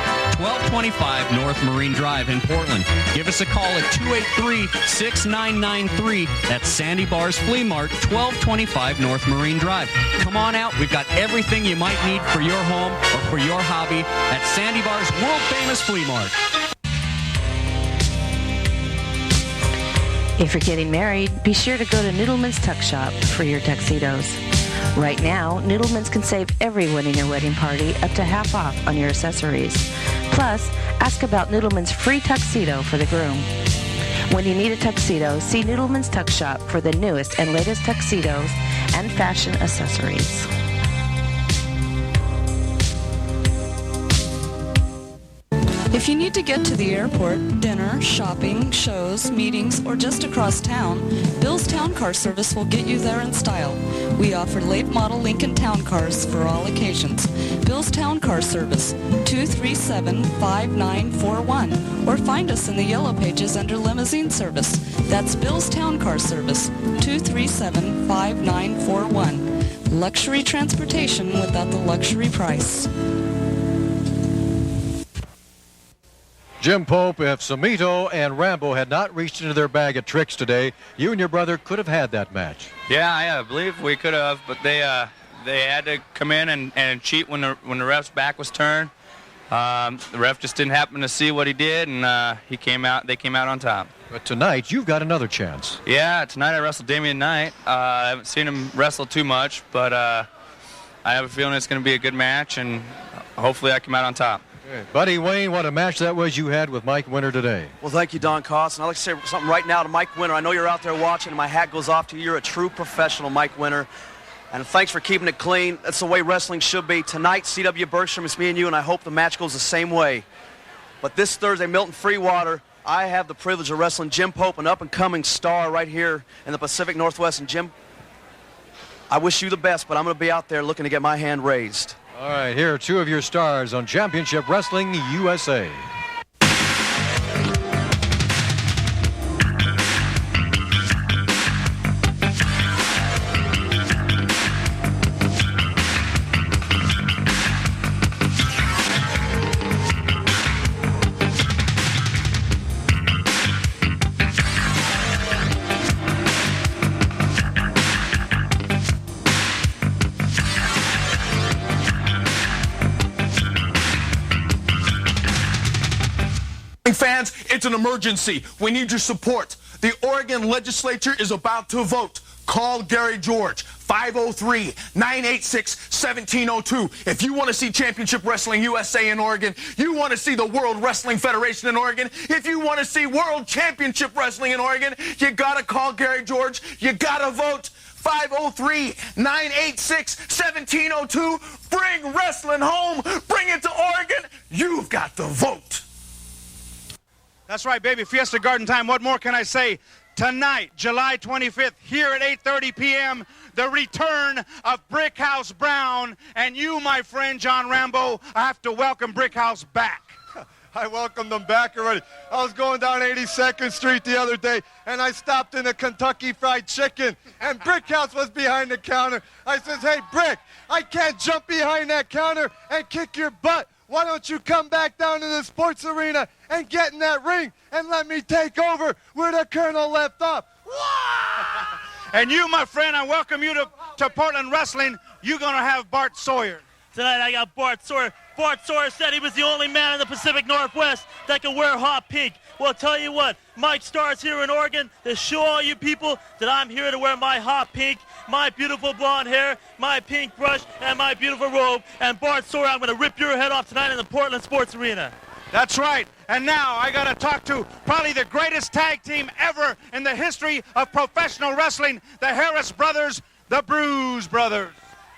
Speaker 5: 1225 North Marine Drive in Portland. Give us a call at 283-6993. That's Sandy Bar's Flea Mart, 1225 North Marine Drive. Come on out. We've got everything you might need for your home or for your hobby at Sandy Bar's world-famous Flea Mart.
Speaker 16: If you're getting married, be sure to go to Noodleman's Tuck Shop for your tuxedos. Right now, Noodleman's can save everyone in your wedding party up to half off on your accessories. Plus, ask about Noodleman's free tuxedo for the groom. When you need a tuxedo, see Noodleman's Tuck Shop for the newest and latest tuxedos and fashion accessories.
Speaker 20: If you need to get to the airport, dinner, shopping, shows, meetings, or just across town, Bill's Town Car Service will get you there in style. We offer late model Lincoln Town Cars for all occasions. Bill's Town Car Service, 237-5941, or find us in the Yellow Pages under Limousine Service. That's Bill's Town Car Service, 237-5941. Luxury transportation without the luxury price.
Speaker 1: Jim Pope, if Samito and Rambo had not reached into their bag of tricks today, you and your brother could have had that match.
Speaker 8: Yeah, I believe we could have, but they had to come in and cheat when the ref's back was turned. The ref just didn't happen to see what he did, and they came out on top.
Speaker 1: But tonight, you've got another chance.
Speaker 8: Yeah, tonight I wrestled Damian Knight. I haven't seen him wrestle too much, but I have a feeling it's going to be a good match, and hopefully I come out on top.
Speaker 1: Buddy Wayne, what a match that was you had with Mike Winter today.
Speaker 23: Well, thank you, Don Cost. And I'd like to say something right now to Mike Winter. I know you're out there watching, and my hat goes off to you. You're a true professional, Mike Winter. And thanks for keeping it clean. That's the way wrestling should be. Tonight, C.W. Bergstrom, it's me and you, and I hope the match goes the same way. But this Thursday, Milton Freewater, I have the privilege of wrestling Jim Pope, an up-and-coming star right here in the Pacific Northwest. And Jim, I wish you the best, but I'm going to be out there looking to get my hand raised.
Speaker 1: All right, here are two of your stars on Championship Wrestling USA.
Speaker 14: It's an emergency. We need your support. The Oregon legislature is about to vote. Call Gary George, 503-986-1702. If you want to see Championship Wrestling USA in Oregon, you want to see the World Wrestling Federation in Oregon, if you want to see World Championship Wrestling in Oregon, you got to call Gary George. You got to vote. 503-986-1702. Bring wrestling home. Bring it to Oregon. You've got to vote.
Speaker 13: That's right, baby. Fiesta Garden time. What more can I say? Tonight, July 25th, here at 8:30 p.m., the return of Brickhouse Brown. And you, my friend John Rambo, I have to welcome Brickhouse back.
Speaker 11: I welcomed them back already. I was going down 82nd Street the other day, and I stopped in a Kentucky Fried Chicken, and Brickhouse was behind the counter. I says, hey, Brick, I can't jump behind that counter and kick your butt. Why don't you come back down to the sports arena and get in that ring and let me take over where the Colonel left off?
Speaker 13: And you, my friend, I welcome you to Portland Wrestling. You're going to have Bart Sawyer.
Speaker 17: Tonight I got Bart Sawyer. Bart Sawyer said he was the only man in the Pacific Northwest that could wear hot pink. Well, I'll tell you what, Mike Starr's here in Oregon to show all you people that I'm here to wear my hot pink, my beautiful blonde hair, my pink brush, and my beautiful robe. And Bart Sawyer, I'm going to rip your head off tonight in the Portland Sports Arena.
Speaker 13: That's right. And now I got to talk to probably the greatest tag team ever in the history of professional wrestling, the Harris Brothers, the Bruise Brothers.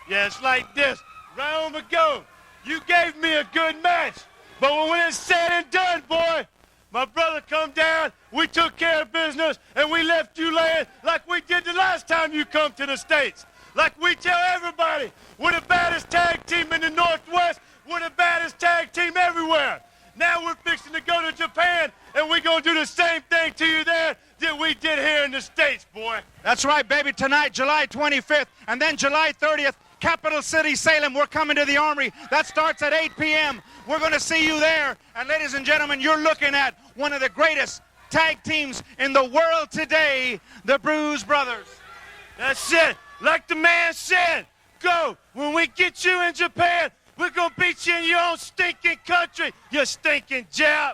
Speaker 7: Yeah, it's like this. Round ago, you gave me a good match. But when it's said and done, boy, my brother come down, we took care of business, and we left you laying like we did the last time you come to the States. Like we tell everybody, we're the baddest tag team in the Northwest, we're the baddest tag team everywhere. Now we're fixing to go to Japan, and we're going to do the same thing to you there that we did here in the States, boy.
Speaker 13: That's right, baby. Tonight, July 25th, and then July 30th, Capital City, Salem, we're coming to the Armory. That starts at 8 p.m. We're going to see you there. And ladies and gentlemen, you're looking at one of the greatest tag teams in the world today, the Bruise Brothers.
Speaker 7: That's it. Like the man said, go. When we get you in Japan, we're going to beat you in your own stinking country, you stinking Jap.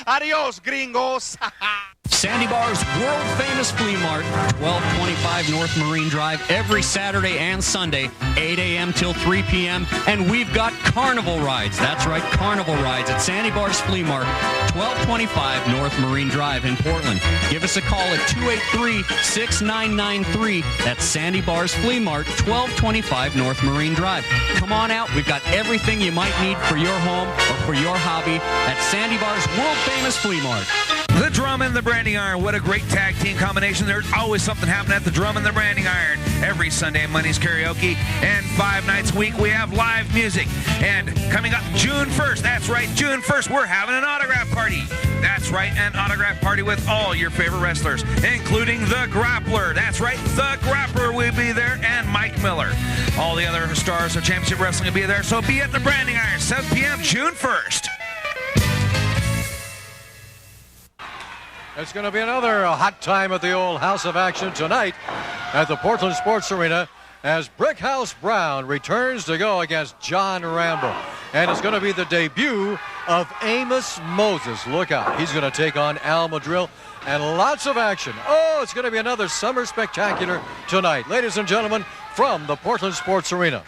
Speaker 13: Adios, gringos.
Speaker 5: Sandy Bar's world-famous flea mart, 1225 North Marine Drive, every Saturday and Sunday, 8 a.m. till 3 p.m. And we've got carnival rides. That's right, carnival rides at Sandy Bar's Flea Mart, 1225 North Marine Drive in Portland. Give us a call at 283-6993. That's Sandy Bar's Flea Mart, 1225 North Marine Drive. Come on out. We've got everything you might need for your home or for your hobby at Sandy Bar's world-famous Flea Mart.
Speaker 4: The Drum and the Branding Iron. What a great tag team combination. There's always something happening at the Drum and the Branding Iron. Every Sunday, Money's Karaoke. And 5 nights a week, we have live music. And coming up June 1st, that's right, June 1st, we're having an autograph party. That's right, an autograph party with all your favorite wrestlers, including The Grappler. That's right, The Grappler will be there, and Mike Miller. All the other stars of Championship Wrestling will be there. So be at the Branding Iron, 7 p.m., June 1st.
Speaker 1: It's going to be another hot time at the old House of Action tonight at the Portland Sports Arena as Brickhouse Brown returns to go against John Rambo. And it's going to be the debut of Amos Moses. Look out. He's going to take on Al Madril and lots of action. Oh, it's going to be another summer spectacular tonight. Ladies and gentlemen, from the Portland Sports Arena,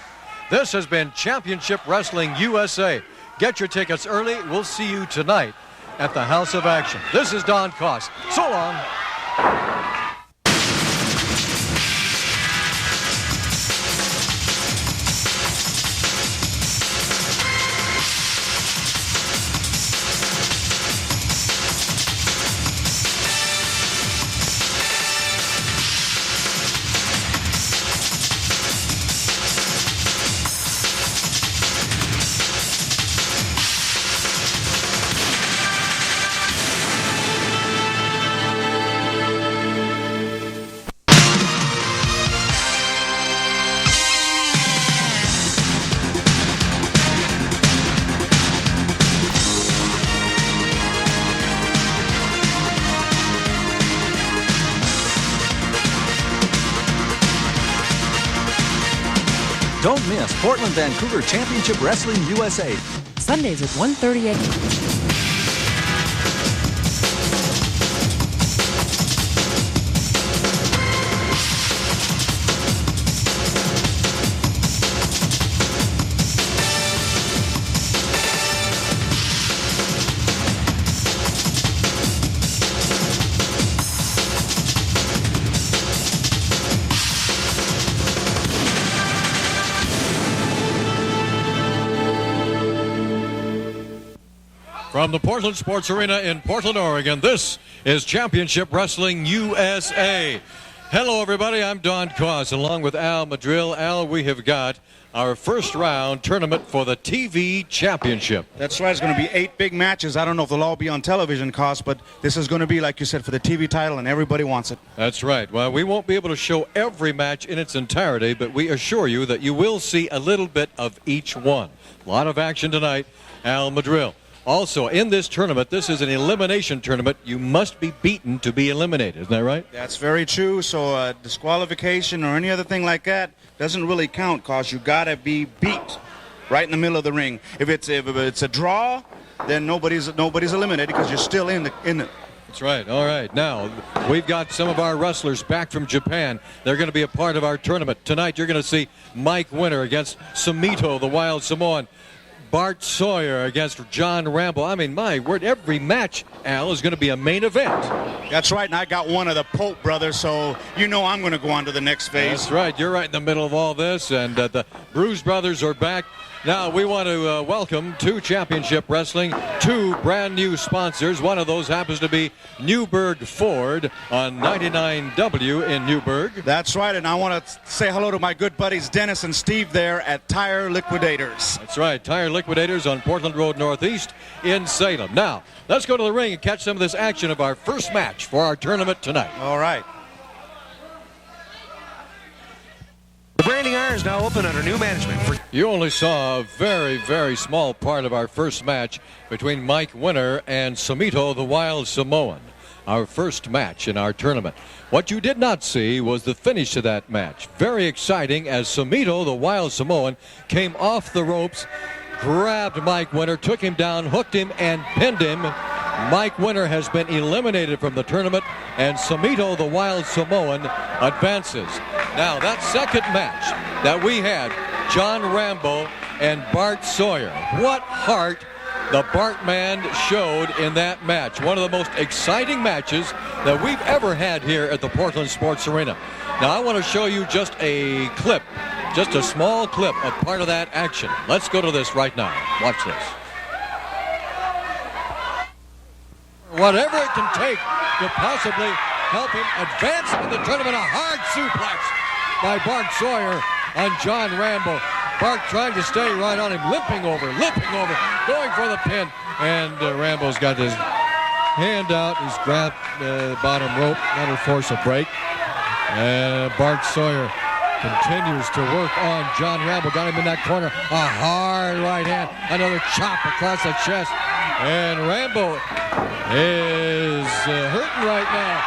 Speaker 1: this has been Championship Wrestling USA. Get your tickets early. We'll see you tonight at the House of Action. This is Don Koss. So long.
Speaker 22: Don't miss Portland Vancouver Championship Wrestling USA.
Speaker 16: Sundays at 1:30 a.m.
Speaker 1: From the Portland Sports Arena in Portland, Oregon, this is Championship Wrestling USA. Hello, everybody. I'm Don Koss, along with Al Madril. Al, we have got our first round tournament for the TV Championship.
Speaker 13: That's right. It's going to be 8 big matches. I don't know if they'll all be on television, Koss, but this is going to be, like you said, for the TV title, and everybody wants it.
Speaker 1: That's right. Well, we won't be able to show every match in its entirety, but we assure you that you will see a little bit of each one. A lot of action tonight. Al Madril. Also, in this tournament, this is an elimination tournament. You must be beaten to be eliminated. Isn't that right?
Speaker 13: That's very true. So disqualification or any other thing like that doesn't really count, because you got to be beat right in the middle of the ring. If it's a draw, then nobody's eliminated, because you're still in the.
Speaker 1: That's right. All right. Now, we've got some of our wrestlers back from Japan. They're going to be a part of our tournament. Tonight, you're going to see Mike Winter against Sumito, the Wild Samoan. Bart Sawyer against John Rambo. I mean, my word, every match, Al, is going to be a main event.
Speaker 13: That's right, and I got one of the Pope brothers, so you know I'm going to go on to the next phase.
Speaker 1: That's right. You're right in the middle of all this, and the Bruise Brothers are back. Now, we want to welcome to Championship Wrestling 2 brand new sponsors. One of those happens to be Newburgh Ford on 99W in Newburgh.
Speaker 13: That's right, and I want to say hello to my good buddies Dennis and Steve there at Tire Liquidators.
Speaker 1: That's right, Tire Liquidators on Portland Road Northeast in Salem. Now, let's go to the ring and catch some of this action of our first match for our tournament tonight.
Speaker 13: All right.
Speaker 4: The Branding Iron is now open under new management.
Speaker 1: You only saw a very, very small part of our first match between Mike Winter and Sumito, the Wild Samoan. Our first match in our tournament. What you did not see was the finish to that match. Very exciting as Sumito, the Wild Samoan, came off the ropes, grabbed Mike Winter, took him down, hooked him, and pinned him. Mike Winter has been eliminated from the tournament, and Sumito, the Wild Samoan, advances. Now, that second match that we had, John Rambo and Bart Sawyer. What heart the Bart man showed in that match. One of the most exciting matches that we've ever had here at the Portland Sports Arena. Now, I want to show you just a clip, just a small clip of part of that action. Let's go to this right now. Watch this. Whatever it can take to possibly help him advance in the tournament. A hard suplex by Bart Sawyer on John Rambo. Bart trying to stay right on him, limping over, going for the pin. And Rambo's got his hand out. He's grabbed the bottom rope. That'll force a break. And Bart Sawyer continues to work on John Rambo. Got him in that corner. A hard right hand. Another chop across the chest. And Rambo is hurting right now.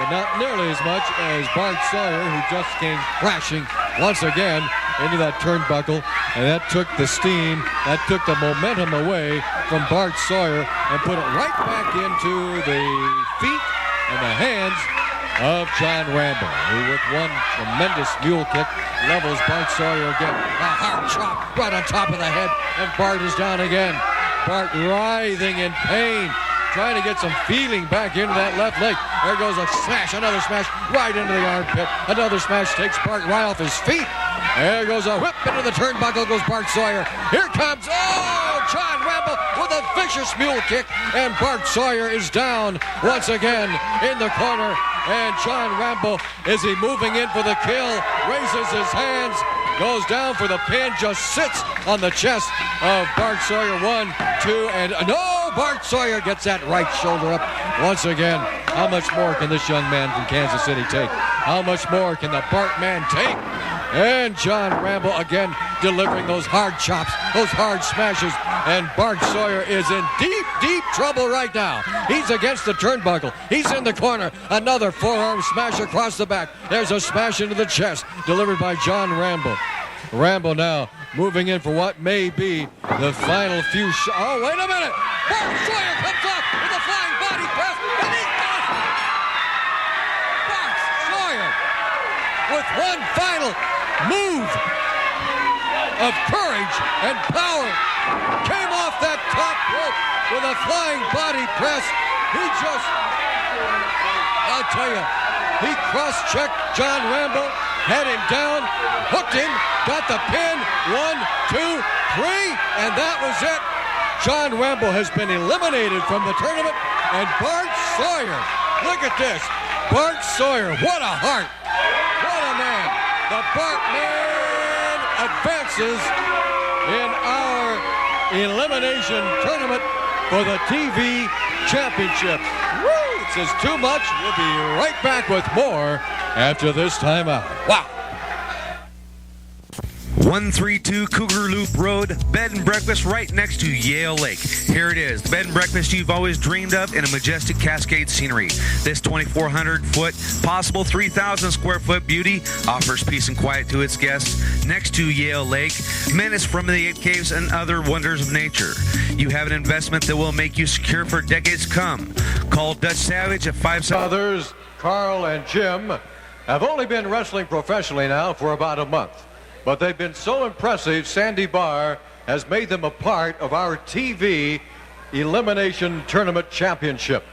Speaker 1: But not nearly as much as Bart Sawyer, who just came crashing once again into that turnbuckle. And that took the steam, that took the momentum away from Bart Sawyer and put it right back into the feet and the hands of John Rambo, who with one tremendous mule kick levels Bart Sawyer again. A hard chop right on top of the head, and Bart is down again. Bart writhing in pain, trying to get some feeling back into that left leg. There goes a smash, another smash right into the armpit. Another smash takes Bart right off his feet. There goes a whip into the turnbuckle, goes Bart Sawyer. Here comes, John Rambo with a vicious mule kick, and Bart Sawyer is down once again in the corner. And John Rambo, is he moving in for the kill? Raises his hands, goes down for the pin, just sits on the chest of Bart Sawyer. 1, 2, and no! Bart Sawyer gets that right shoulder up once again. How much more can this young man from Kansas City take? How much more can the Bart man take? And John Rambo again delivering those hard chops, those hard smashes. And Bart Sawyer is in deep, deep trouble right now. He's against the turnbuckle. He's in the corner. Another forearm smash across the back. There's a smash into the chest delivered by John Rambo. Rambo now moving in for what may be the final few shots. Oh, wait a minute. Bart Sawyer comes off with a flying body press, and he's got it. Bart Sawyer with one final move of courage and power came off that top rope with a flying body press. He just, I'll tell you, he cross-checked John Rambo, had him down, hooked him, got the pin, 1, 2, 3, and that was it.
Speaker 19: John Rambo has been eliminated from the tournament, and Bart Sawyer, look at this. Bart Sawyer, what a heart. What a man. The Bart man advances in our elimination tournament for the TV championship. Woo! It says too much. We'll be right back with more after this timeout. Wow.
Speaker 4: 132 Cougar Loop Road, bed and breakfast right next to Yale Lake. Here it is, the bed and breakfast you've always dreamed of in a majestic Cascade scenery. This 2,400-foot, possible 3,000-square-foot beauty offers peace and quiet to its guests next to Yale Lake, menace from the 8 caves and other wonders of nature. You have an investment that will make you secure for decades to come. Call Dutch Savage at 5...
Speaker 1: Brothers, Carl and Jim, have only been wrestling professionally now for about a month. But they've been so impressive, Sandy Barr has made them a part of our TV Elimination Tournament Championship.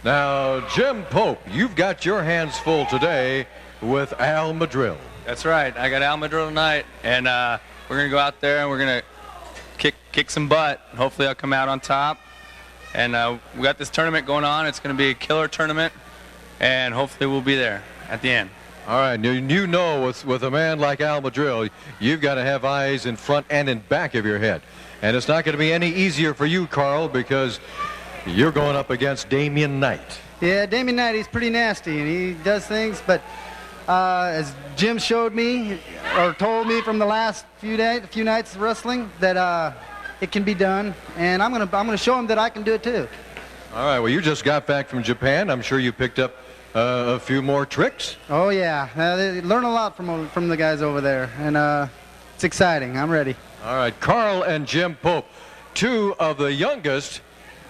Speaker 1: Now, Jim Pope, you've got your hands full today with Al Madril.
Speaker 8: That's right. I got Al Madril tonight, and we're going to go out there and we're going to kick some butt. Hopefully I'll come out on top. And we got this tournament going on. It's going to be a killer tournament, and hopefully we'll be there at the end.
Speaker 1: All right, you know with a man like Al Madril, you've got to have eyes in front and in back of your head. And it's not going to be any easier for you, Carl, because you're going up against Damian Knight.
Speaker 6: Yeah, Damian Knight, he's pretty nasty, and he does things, but as Jim showed me, or told me from the last few nights of wrestling, that it can be done, and I'm gonna show him that I can do it too.
Speaker 1: All right, well, you just got back from Japan. I'm sure you picked up a few more tricks.
Speaker 6: Oh yeah, they learn a lot from the guys over there, and it's exciting. I'm ready.
Speaker 1: All right, Carl and Jim Pope, two of the youngest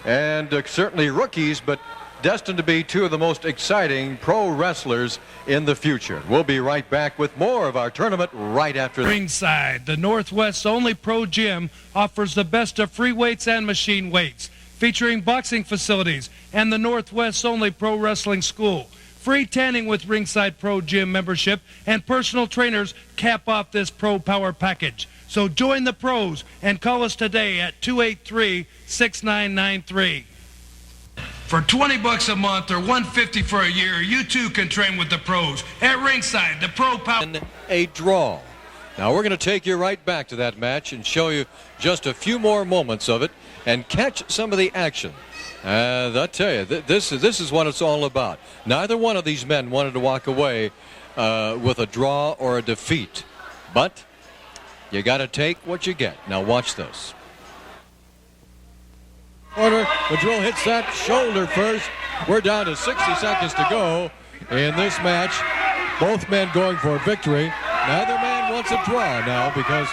Speaker 1: and certainly rookies, but destined to be two of the most exciting pro wrestlers in the future. We'll be right back with more of our tournament right after this.
Speaker 10: Ringside, the Northwest's only pro gym, offers the best of free weights and machine weights, featuring boxing facilities and the Northwest's only pro wrestling school. Free tanning with Ringside Pro Gym membership, and personal trainers cap off this Pro Power package. So join the pros and call us today at 283-6993. For $20 a month or $150 for a year, you too can train with the pros at Ringside, the Pro Power.
Speaker 1: A draw. Now we're going to take you right back to that match and show you just a few more moments of it and catch some of the action. I'll tell you, this is what it's all about. Neither one of these men wanted to walk away with a draw or a defeat, but you got to take what you get. Now watch this. Madril hits that shoulder first. We're down to 60 seconds to go in this match. Both men going for a victory. Neither man wants a draw now, because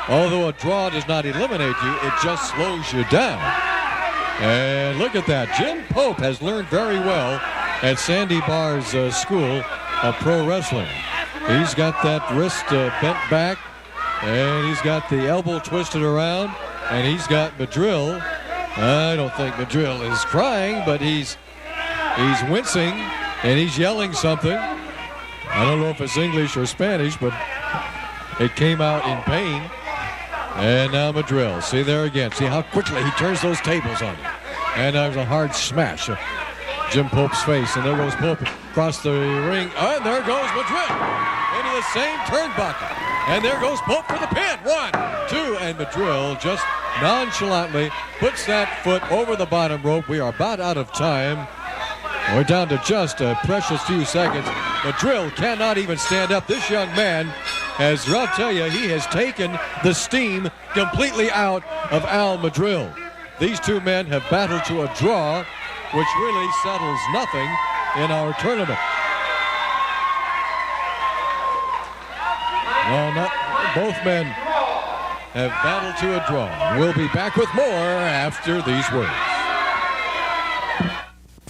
Speaker 1: although a draw does not eliminate you, it just slows you down. And look at that. Jim Pope has learned very well at Sandy Barr's school of pro wrestling. He's got that wrist bent back, and he's got the elbow twisted around, and he's got Madril. I don't think Madril is crying, but he's wincing, and he's yelling something. I don't know if it's English or Spanish, but it came out in pain. And now Madril. See there again. See how quickly he turns those tables on you. And there's a hard smash of Jim Pope's face. And there goes Pope across the ring. And there goes Madril into the same turnbuckle. And there goes Pope for the pin. 1, 2, and Madril just nonchalantly puts that foot over the bottom rope. We are about out of time. We're down to just a precious few seconds. Madril cannot even stand up. This young man, as I'll tell you, he has taken the steam completely out of Al Madril. These two men have battled to a draw, which really settles nothing in our tournament. No, both men have battled to a draw. We'll be back with more after these words.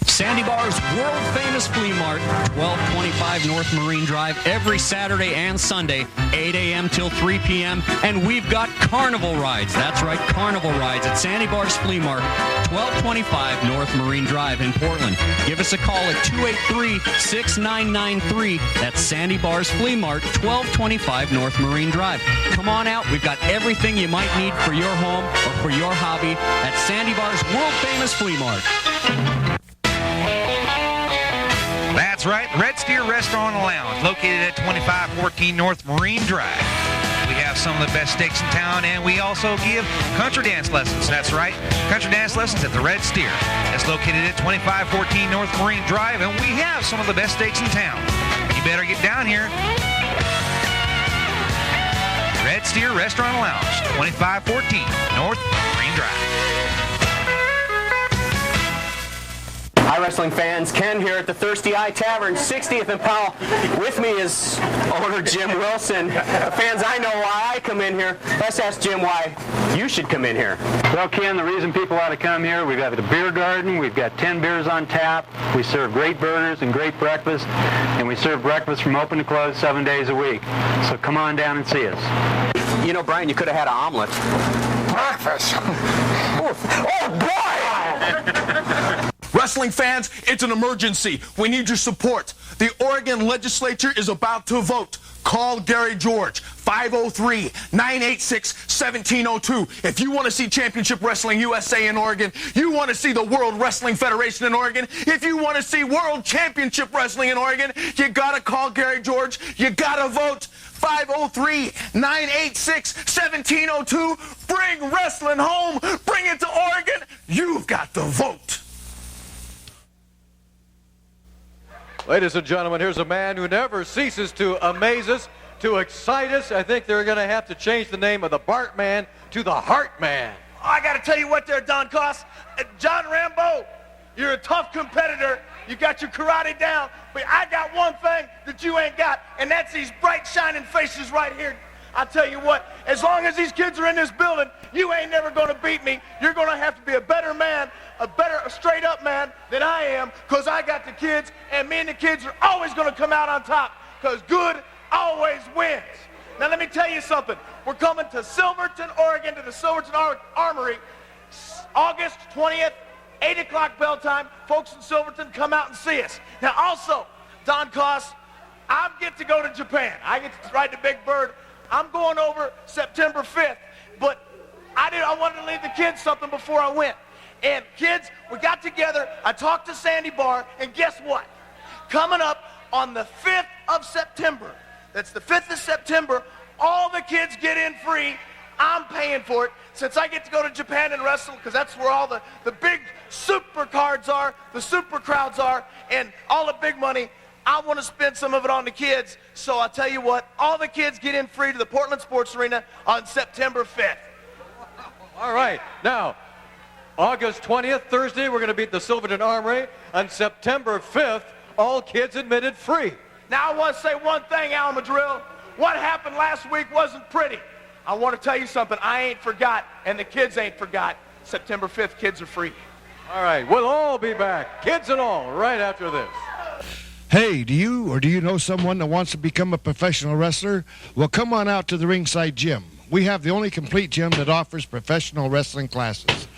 Speaker 5: Sandy Barr's world-famous flea mart, 1225 1225 North Marine Drive every Saturday and Sunday, 8 a.m. till 3 p.m. And we've got carnival rides. That's right, carnival rides at Sandy Bar's Flea Market, 1225 North Marine Drive in Portland. Give us a call at 283-6993. That's Sandy Bar's Flea Mart, 1225 North Marine Drive. Come on out. We've got everything you might need for your home or for your hobby at Sandy Bar's world-famous Flea Mart.
Speaker 4: That's right, Red Steer Restaurant and Lounge, located at 2514 North Marine Drive. We have some of the best steaks in town, and we also give country dance lessons. That's right, country dance lessons at the Red Steer. It's located at 2514 North Marine Drive, and we have some of the best steaks in town. You better get down here. Red Steer Restaurant and Lounge, 2514 North Marine Drive.
Speaker 3: Hi, wrestling fans. Ken here at the Thirsty Eye Tavern, 60th and Powell. With me is owner Jim Wilson. The fans, I know why I come in here. Let's ask Jim why you should come in here.
Speaker 9: Well, Ken, the reason people ought to come here, we've got the beer garden, we've got 10 beers on tap, we serve great burgers and great breakfast, and we serve breakfast from open to close 7 days a week. So come on down and see us.
Speaker 3: You know, Brian, you could have had an omelet.
Speaker 14: Breakfast.
Speaker 3: Oh, boy!
Speaker 14: Wrestling fans, it's an emergency. We need your support. The Oregon legislature is about to vote. Call Gary George, 503-986-1702. If you want to see Championship Wrestling USA in Oregon, you want to see the World Wrestling Federation in Oregon, if you want to see World Championship Wrestling in Oregon, you got to call Gary George. You got to vote. 503-986-1702. Bring wrestling home. Bring it to Oregon. You've got the vote.
Speaker 1: Ladies and gentlemen, here's a man who never ceases to amaze us, to excite us. I think they're going to have to change the name of the Bart Man to the Heart Man.
Speaker 10: Oh, I got to tell you what there, Don Coss. John Rambo, you're a tough competitor. You got your karate down, but I got one thing that you ain't got, and that's these bright, shining faces right here. I tell you what, as long as these kids are in this building, you ain't never going to beat me. You're going to have to be a better man, a straight-up man than I am, because I got the kids, and me and the kids are always going to come out on top, because good always wins. Now, let me tell you something. We're coming to Silverton, Oregon, to the Silverton Armory, August 20th, 8 o'clock bell time. Folks in Silverton, come out and see us. Now, also, Don Coss, I get to go to Japan. I get to ride the Big Bird. I'm going over September 5th, but I wanted to leave the kids something before I went. And kids, we got together, I talked to Sandy Bar, and guess what? Coming up on the 5th of September, that's the 5th of September, all the kids get in free. I'm paying for it. Since I get to go to Japan and wrestle, because that's where all the big super cards are, the super crowds are, and all the big money, I want to spend some of it on the kids. So I'll tell you what, all the kids get in free to the Portland Sports Arena on September 5th.
Speaker 1: All right. Now, August 20th, Thursday, we're going to be at the Silverton Armory. On September 5th, all kids admitted free.
Speaker 10: Now, I want to say one thing, Al Madrill. What happened last week wasn't pretty. I want to tell you something. I ain't forgot, and the kids ain't forgot. September 5th, kids are free.
Speaker 1: All right. We'll all be back, kids and all, right after this.
Speaker 2: Hey, do you know someone that wants to become a professional wrestler? Well, come on out to the Ringside Gym. We have the only complete gym that offers professional wrestling classes.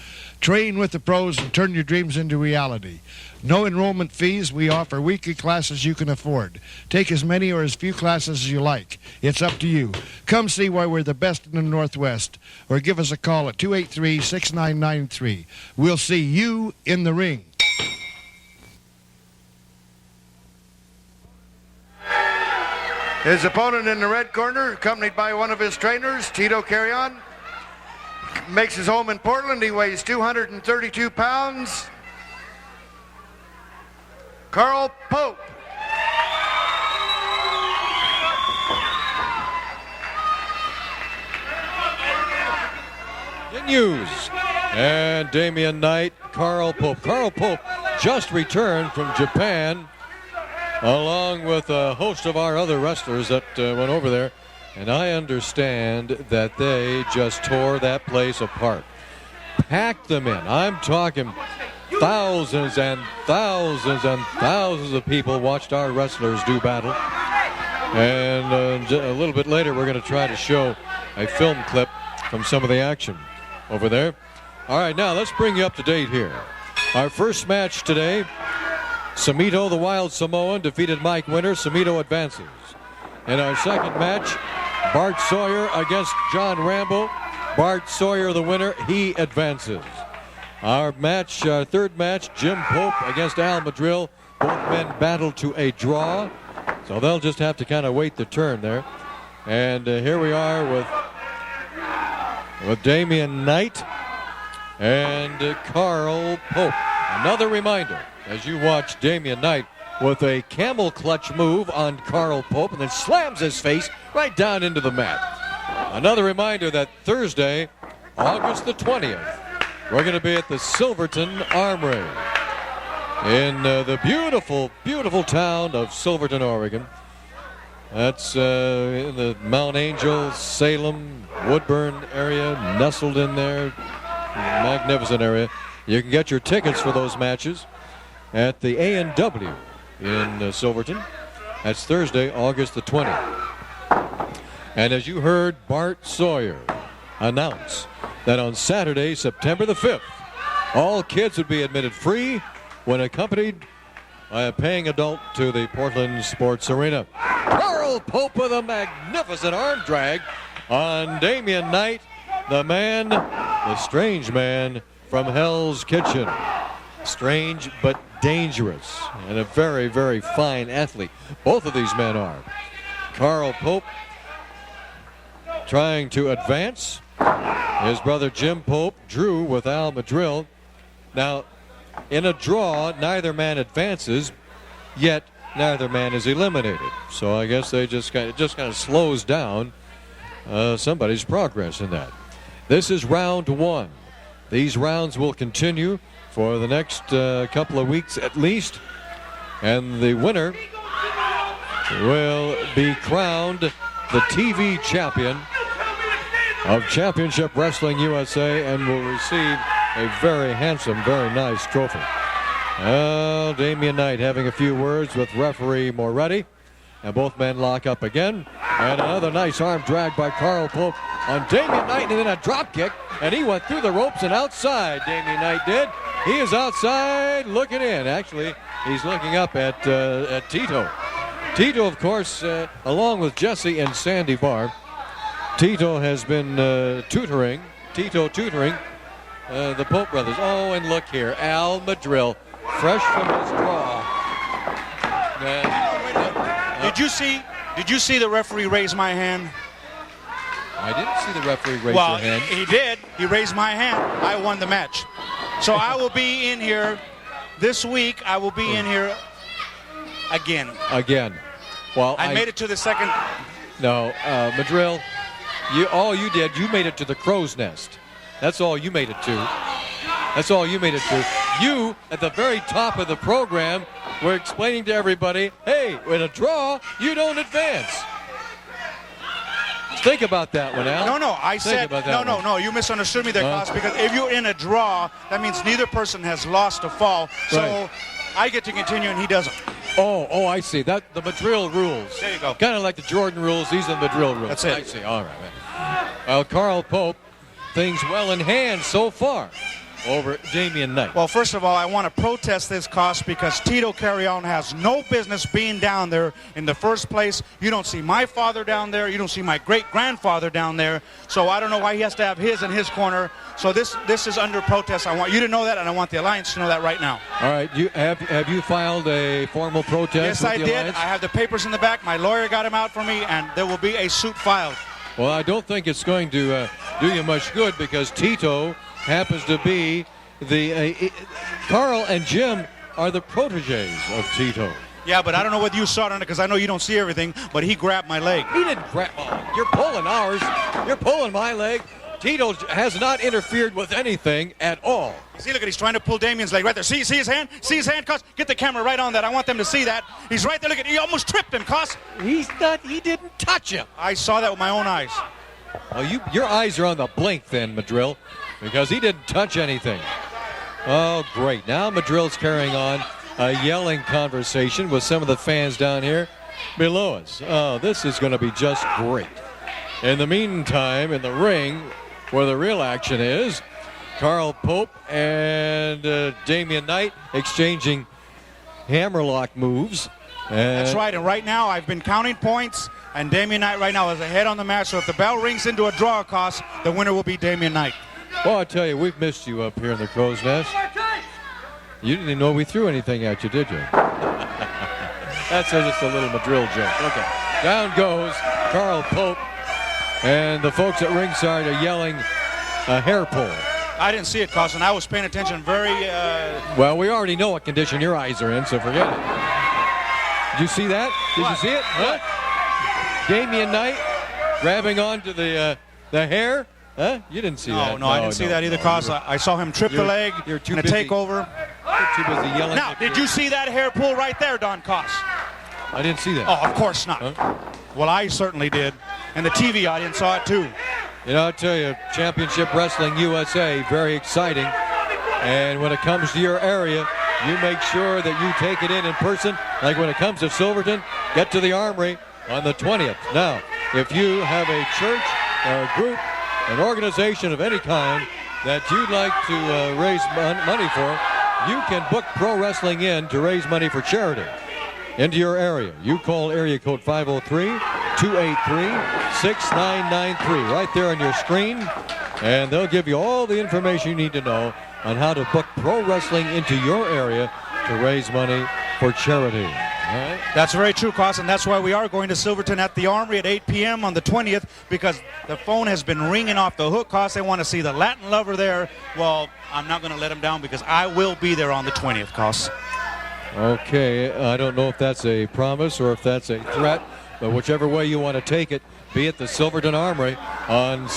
Speaker 2: Train with the pros and turn your dreams into reality. No enrollment fees. We offer weekly classes you can afford. Take as many or as few classes as you like. It's up to you. Come see why we're the best in the Northwest, or give us a call at 283-6993. We'll see you in the ring. His opponent in the red corner, accompanied by one of his trainers, Tito Carrion, makes his home in Portland. He weighs 232 pounds. Carl Pope.
Speaker 1: Continues. And Damian Knight, Carl Pope. Carl Pope just returned from Japan, along with a host of our other wrestlers that went over there. And I understand that they just tore that place apart. Packed them in. I'm talking thousands and thousands and thousands of people watched our wrestlers do battle. And a little bit later, we're going to try to show a film clip from some of the action over there. All right, now let's bring you up to date here. Our first match today, Samito, the Wild Samoan, defeated Mike Winter. Samito advances. In our second match, Bart Sawyer against John Rambo. Bart Sawyer, the winner, he advances. Our third match, Jim Pope against Al Madril. Both men battled to a draw, so they'll just have to kind of wait their turn there. And here we are with Damian Knight and Carl Pope. Another reminder, as you watch Damian Knight with a camel clutch move on Carl Pope and then slams his face right down into the mat. Another reminder that Thursday, August the 20th, we're going to be at the Silverton Armory in the beautiful, beautiful town of Silverton, Oregon. That's in the Mount Angel, Salem, Woodburn area, nestled in there. Magnificent area. You can get your tickets for those matches at the A&W in Silverton. That's Thursday, August the 20th. And as you heard Bart Sawyer announce that on Saturday, September the 5th, all kids would be admitted free when accompanied by a paying adult to the Portland Sports Arena. Carl Pope with a magnificent arm drag on Damian Knight, the man, the strange man from Hell's Kitchen. Strange but dangerous, and a very, very fine athlete. Both of these men are. Carl Pope trying to advance. His brother Jim Pope drew with Al Madril. Now, in a draw, neither man advances, yet neither man is eliminated. So I guess they just kind of slows down somebody's progress in that. This is round one. These rounds will continue for the next couple of weeks at least, and the winner will be crowned the TV champion of Championship Wrestling USA and will receive a very handsome, very nice trophy. Well, Damian Knight having a few words with referee Moretti, and both men lock up again. And another nice arm drag by Carl Pope on Damian Knight, and then a drop kick, and he went through the ropes and outside. Damian Knight did. He is outside looking in. Actually, he's looking up at Tito. Tito, of course, along with Jesse and Sandy Barr, Tito has been tutoring the Pope brothers. Oh, and look here, Al Madril, fresh from his draw.
Speaker 13: Did you see the referee raise my hand?
Speaker 1: I didn't see the referee raise
Speaker 13: your
Speaker 1: hand.
Speaker 13: He did. He raised my hand. I won the match. So I will be in here this week. I will be in here again.
Speaker 1: Well,
Speaker 13: I made it to the second.
Speaker 1: No, Madril, you made it to the crow's nest. That's all you made it to. You, at the very top of the program, were explaining to everybody, hey, in a draw, you don't advance. Think about that one, Al.
Speaker 13: No, I said, no, you misunderstood me there, Cos, because if you're in a draw, that means neither person has lost a fall. So
Speaker 1: right.
Speaker 13: I get to continue and he doesn't.
Speaker 1: Oh, I see. The Madril rules.
Speaker 13: There you go.
Speaker 1: Kind of like the Jordan rules. These are the Madril rules.
Speaker 13: That's it.
Speaker 1: I see. All right, man. Well, Carl Pope, things well in hand so far over Damian Knight.
Speaker 13: Well, first of all, I want to protest this, Cos, because Tito Carrion has no business being down there in the first place. You don't see my father down there. You don't see my great-grandfather down there. So I don't know why he has to have his in his corner. So this is under protest. I want you to know that, and I want the Alliance to know that right now.
Speaker 1: All right. Have you filed a formal protest?
Speaker 13: Yes, I did.
Speaker 1: Alliance?
Speaker 13: I have the papers in the back. My lawyer got them out for me, and there will be a suit filed.
Speaker 1: Well, I don't think it's going to do you much good because Tito happens to be Carl and Jim are the proteges of Tito.
Speaker 13: Yeah, but I don't know whether you saw it or not because I know you don't see everything, but he grabbed my leg.
Speaker 1: He didn't grab. Oh, you're pulling ours. You're pulling my leg. Tito has not interfered with anything at all.
Speaker 13: See, look at he's trying to pull Damian's leg right there. See his hand? See his hand, Cos? Get the camera right on that. I want them to see that. He's right there. Look at he almost tripped him, Cos.
Speaker 1: He didn't touch him.
Speaker 13: I saw that with my own eyes.
Speaker 1: Well, your eyes are on the blink then, Madril, because he didn't touch anything. Oh, great. Now Madril's carrying on a yelling conversation with some of the fans down here below us. Oh, this is going to be just great. In the meantime, in the ring, where the real action is, Carl Pope and Damian Knight exchanging hammerlock moves.
Speaker 13: That's right, and right now I've been counting points, and Damian Knight right now is ahead on the match, so if the bell rings into a draw cost, the winner will be Damian Knight.
Speaker 1: Well, I tell you, we've missed you up here in the Crow's Nest. You didn't even know we threw anything at you, did you? That's just a little Madril joke. Okay. Down goes Carl Pope, and the folks at ringside are yelling a hair pull.
Speaker 13: I didn't see it, Carson. I was paying attention very...
Speaker 1: Well, we already know what condition your eyes are in, so forget it. Did you see that? Did you see it? Huh? Damian Knight grabbing onto the hair. Huh? You didn't see that.
Speaker 13: No, I didn't see that either, Cos. I saw him trip the leg in a takeover.
Speaker 1: You're too busy yelling.
Speaker 13: Now, did you see that hair pull right there, Don Cos?
Speaker 1: I didn't see that.
Speaker 13: Oh, of course not.
Speaker 1: Huh?
Speaker 13: Well, I certainly did. And the TV audience saw it too.
Speaker 1: You know, I tell you, Championship Wrestling USA, very exciting. And when it comes to your area, you make sure that you take it in person. Like when it comes to Silverton, get to the Armory on the 20th. Now, if you have a church or a group, an organization of any kind that you'd like to raise money for, you can book Pro Wrestling in to raise money for charity into your area. You call area code 503-283-6993 right there on your screen, and they'll give you all the information you need to know on how to book pro wrestling into your area to raise money for charity. All right?
Speaker 13: That's very true, Cos, and that's why we are going to Silverton at the Armory at 8 p.m. on the 20th, because the phone has been ringing off the hook, Cos. They want to see the Latin Lover there. Well, I'm not going to let them down because I will be there on the 20th, Cos.
Speaker 1: Okay, I don't know if that's a promise or if that's a threat, but whichever way you want to take it, be at the Silverton Armory on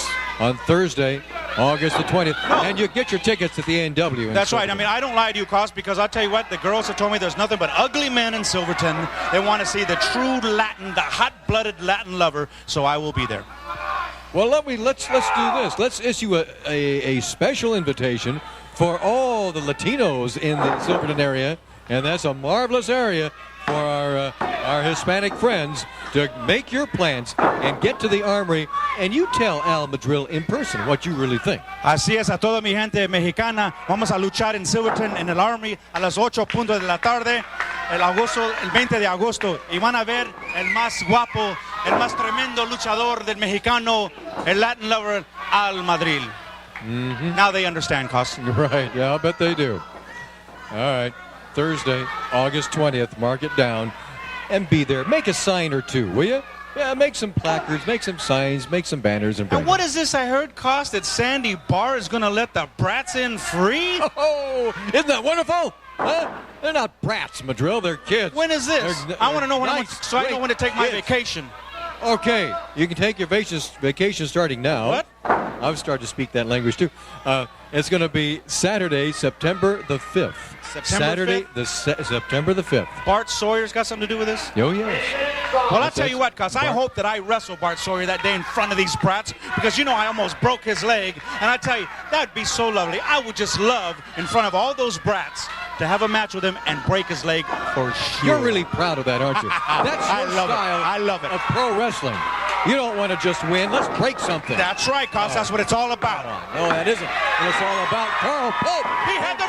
Speaker 1: Thursday, August the 20th. And you get your tickets at the A&W.
Speaker 13: That's right. I mean, I don't lie to you, Cos, because I'll tell you what, the girls have told me there's nothing but ugly men in Silverton. They want to see the true Latin, the hot-blooded Latin lover, so I will be there.
Speaker 1: Well, let's do this. Let's issue a special invitation for all the Latinos in the Silverton area, and that's a marvelous area for our Hispanic friends to make your plans and get to the Armory, and you tell Al Madril in person what you really think.
Speaker 13: Así es, a toda mi gente mexicana, vamos a luchar en Silverton en el Armory a las 8:00 de la tarde, el 20 de agosto, y van a ver el más guapo, el más tremendo luchador del mexicano, el Latin Lover, Al Madril.
Speaker 1: Mm-hmm.
Speaker 13: Now they understand, Cos.
Speaker 1: Right, yeah, I'll bet they do. All right. Thursday, August 20th, mark it down, and be there. Make a sign or two, will you? Yeah, make some placards, make some signs, make some banners, and bring
Speaker 13: And what is this I heard, Cos, that Sandy Barr is going to let the brats in free?
Speaker 1: Oh, isn't that wonderful? Huh? They're not brats, Madril, they're kids.
Speaker 13: When is this? I want to know when I know when to take my
Speaker 1: kids.
Speaker 13: vacation.
Speaker 1: Okay, you can take your vacation starting now.
Speaker 13: What?
Speaker 1: I've started to speak that language too. It's going to be Saturday, September the 5th. September the 5th.
Speaker 13: Bart Sawyer's got something to do with this?
Speaker 1: Oh, yes.
Speaker 13: Well, I'll tell you what, Cos, I hope that I wrestle Bart Sawyer that day in front of these brats, because, you know, I almost broke his leg, and I tell you, that'd be so lovely. I would just love, in front of all those brats, to have a match with him and break his leg for sure.
Speaker 1: You're really proud of that, aren't you? That's your style
Speaker 13: I love it.
Speaker 1: of pro wrestling. You don't want to just win. Let's break something.
Speaker 13: That's right, Cos. That's what it's all about.
Speaker 1: No, that isn't. It's all about Carl Pope.
Speaker 13: He had the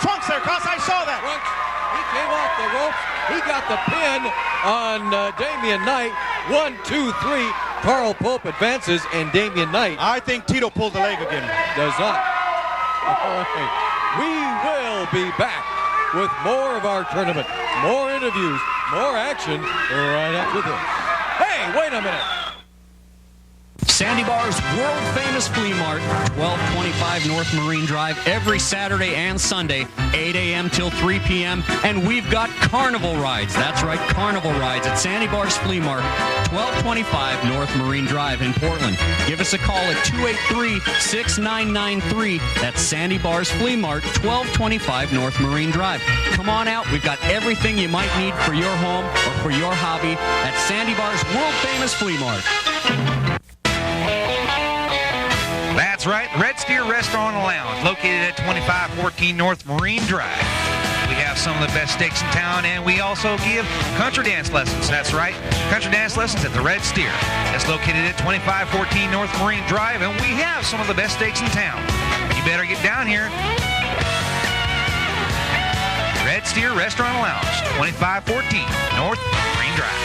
Speaker 13: trunks there, Cos. I saw that.
Speaker 1: He came off the ropes. He got the pin on Damian Knight. 1, 2, 3. Carl Pope advances, and Damian Knight.
Speaker 13: I think Tito pulled the leg again.
Speaker 1: Does not. All right. We will be back with more of our tournament, more interviews, more action right after this. Hey, wait a minute.
Speaker 5: Sandy Bar's world-famous flea mart, 1225 North Marine Drive, every Saturday and Sunday, 8 a.m. till 3 p.m. And we've got carnival rides. That's right, carnival rides at Sandy Bar's Flea Mart, 1225 North Marine Drive in Portland. Give us a call at 283-6993. That's Sandy Bar's Flea Mart, 1225 North Marine Drive. Come on out. We've got everything you might need for your home or for your hobby at Sandy Bar's world-famous Flea Mart.
Speaker 4: That's right, Red Steer Restaurant and Lounge, located at 2514 North Marine Drive. We have some of the best steaks in town, and we also give country dance lessons. That's right, country dance lessons at the Red Steer. That's located at 2514 North Marine Drive, and we have some of the best steaks in town. You better get down here. Red Steer Restaurant and Lounge, 2514 North Marine Drive.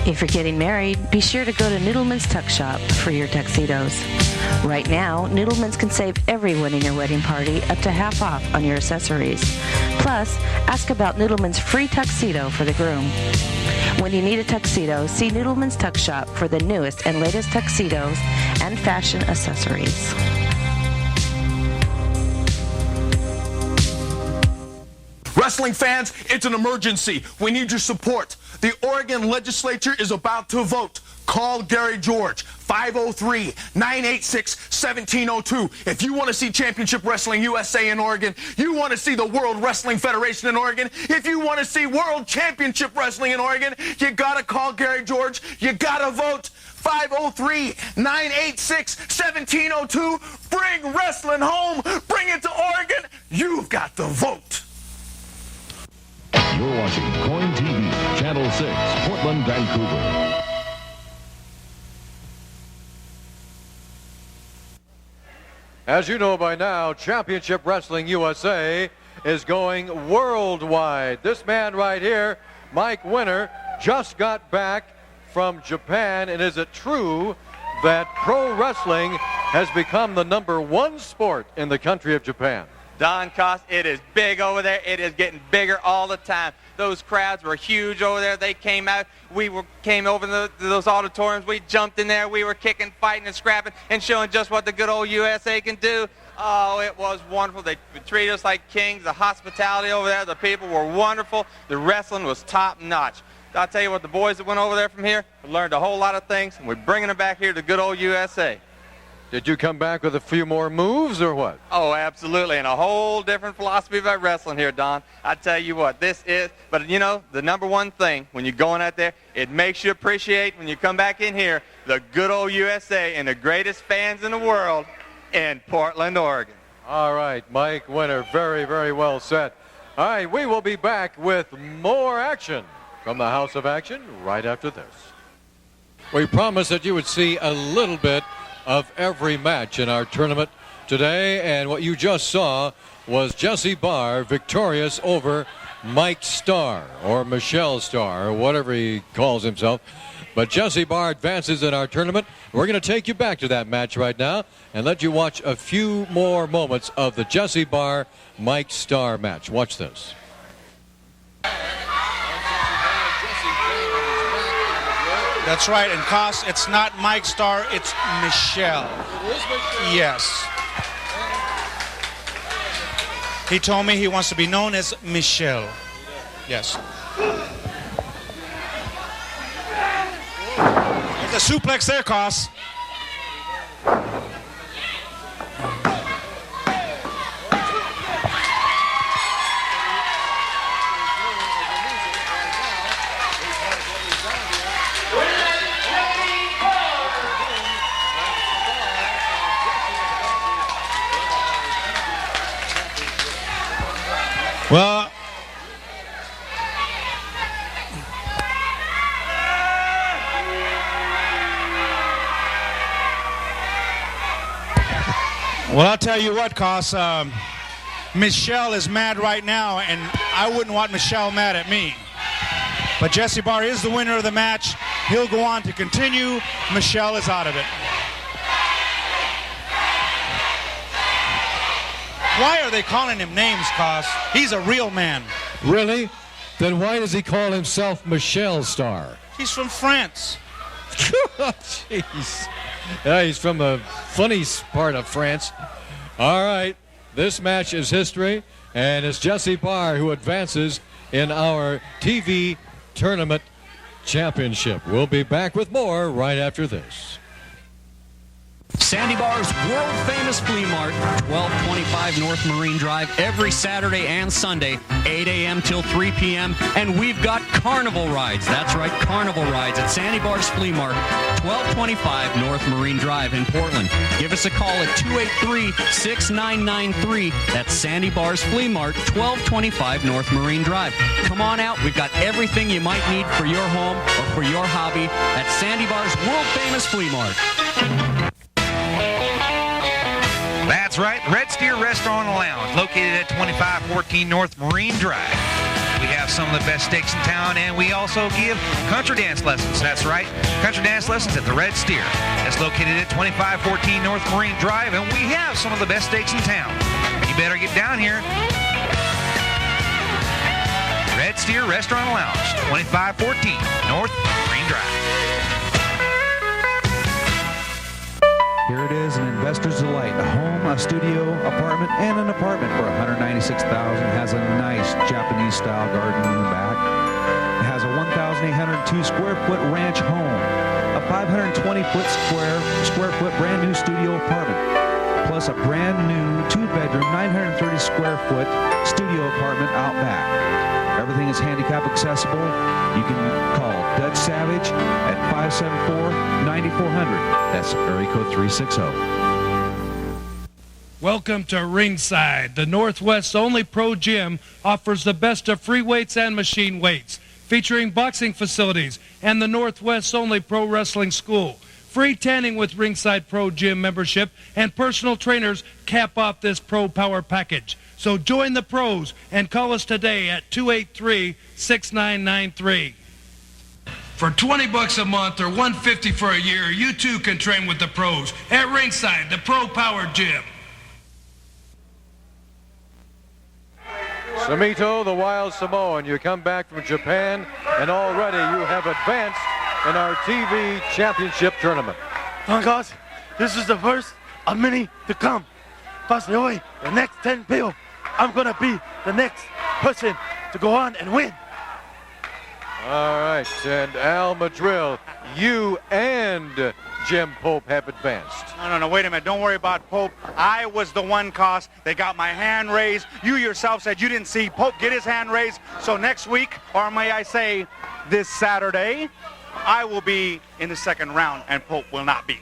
Speaker 16: If you're getting married, be sure to go to Noodleman's Tuck Shop for your tuxedos. Right now, Noodleman's can save everyone in your wedding party up to half off on your accessories. Plus, ask about Noodleman's free tuxedo for the groom. When you need a tuxedo, see Noodleman's Tuck Shop for the newest and latest tuxedos and fashion accessories.
Speaker 14: Wrestling fans, it's an emergency. We need your support. The Oregon legislature is about to vote. Call Gary George, 503-986-1702. If you want to see Championship Wrestling USA in Oregon, you want to see the World Wrestling Federation in Oregon, if you want to see World Championship Wrestling in Oregon, you got to call Gary George. You got to vote. 503-986-1702. Bring wrestling home. Bring it to Oregon. You've got the vote.
Speaker 12: You're watching Coin TV, Channel 6, Portland, Vancouver.
Speaker 1: As you know by now, Championship Wrestling USA is going worldwide. This man right here, Mike Winner, just got back from Japan. And is it true that pro wrestling has become the -- 1 sport in the country of Japan?
Speaker 18: Don Cost, it is big over there. It is getting bigger all the time. Those crowds were huge over there. They came out. Came over to those auditoriums. We jumped in there. We were kicking, fighting, and scrapping, and showing just what the good old USA can do. Oh, it was wonderful. They treated us like kings. The hospitality over there, the people were wonderful. The wrestling was top-notch. I'll tell you what, the boys that went over there from here learned a whole lot of things, and we're bringing them back here to good old USA.
Speaker 1: Did you come back with a few more moves or what?
Speaker 18: Oh, absolutely, and a whole different philosophy about wrestling here, Don. I tell you what, this is, but you know, the #1 thing when you're going out there, it makes you appreciate when you come back in here, the good old USA and the greatest fans in the world in Portland, Oregon.
Speaker 1: All right, Mike Winner, very, very well said. All right, we will be back with more action from the House of Action right after this. We promised that you would see a little bit of every match in our tournament today, and what you just saw was Jesse Barr victorious over Mike Starr, or Michelle Starr, or whatever he calls himself. But Jesse Barr advances in our tournament. We're going to take you back to that match right now and let you watch a few more moments of the Jesse Barr Mike Starr match. Watch this.
Speaker 13: That's right, and Cost, it's not Mike Starr, it's Michelle.
Speaker 1: It is Michelle.
Speaker 13: Yes. He told me he wants to be known as Michelle. Yes. There's a suplex there, Cost. Well, I'll tell you what, Cost. Michelle is mad right now, and I wouldn't want Michelle mad at me. But Jesse Barr is the winner of the match. He'll go on to continue. Michelle is out of it. Why are they calling him names, Cost? He's a real man.
Speaker 19: Really? Then why does he call himself Michelle Starr?
Speaker 13: He's from France.
Speaker 19: Jeez. Yeah, he's from the funny part of France. All right, this match is history, and it's Jesse Barr who advances in our TV Tournament Championship. We'll be back with more right after this.
Speaker 5: Sandy Bar's world-famous flea mart, 1225 North Marine Drive, every Saturday and Sunday, 8 a.m. till 3 p.m. And we've got carnival rides. That's right, carnival rides at Sandy Bar's Flea Mart, 1225 North Marine Drive in Portland. Give us a call at 283-6993. That's Sandy Bar's Flea Mart, 1225 North Marine Drive. Come on out. We've got everything you might need for your home or for your hobby at Sandy Bar's world-famous Flea Mart.
Speaker 4: That's right, Red Steer Restaurant and Lounge, located at 2514 North Marine Drive. We have some of the best steaks in town, and we also give country dance lessons. That's right, country dance lessons at the Red Steer. It's located at 2514 North Marine Drive, and we have some of the best steaks in town. You better get down here. Red Steer Restaurant and Lounge, 2514 North Marine Drive.
Speaker 15: Here it is, an investor's delight. A home, a studio, apartment, and an apartment for $196,000. Has a nice Japanese-style garden in the back. It has a 1,802 square foot ranch home, a 520 square foot brand new studio apartment, plus a brand new 2-bedroom, 930 square foot studio apartment out back. Everything is handicap accessible. You can call Dutch Savage at 574-9400. That's area code 360.
Speaker 10: Welcome to Ringside. The Northwest's only pro gym offers the best of free weights and machine weights, featuring boxing facilities and the Northwest's only pro wrestling school. Free tanning with Ringside Pro Gym membership and personal trainers cap off this Pro Power package. So join the pros and call us today at 283-6993. For $20 a month or $150 for a year, you too can train with the pros at Ringside, the Pro Power Gym.
Speaker 1: Samito, the Wild Samoan, you come back from Japan, and already you have advanced in our TV championship tournament.
Speaker 7: Guys, this is the first of many to come. Pass me away the next 10 people. I'm going to be the next person to go on and win.
Speaker 1: All right, and Al Madril, you and Jim Pope have advanced.
Speaker 13: No, wait a minute. Don't worry about Pope. I was the one cause. They got my hand raised. You yourself said you didn't see Pope get his hand raised. So next week, or may I say this Saturday, I will be in the second round and Pope will not be.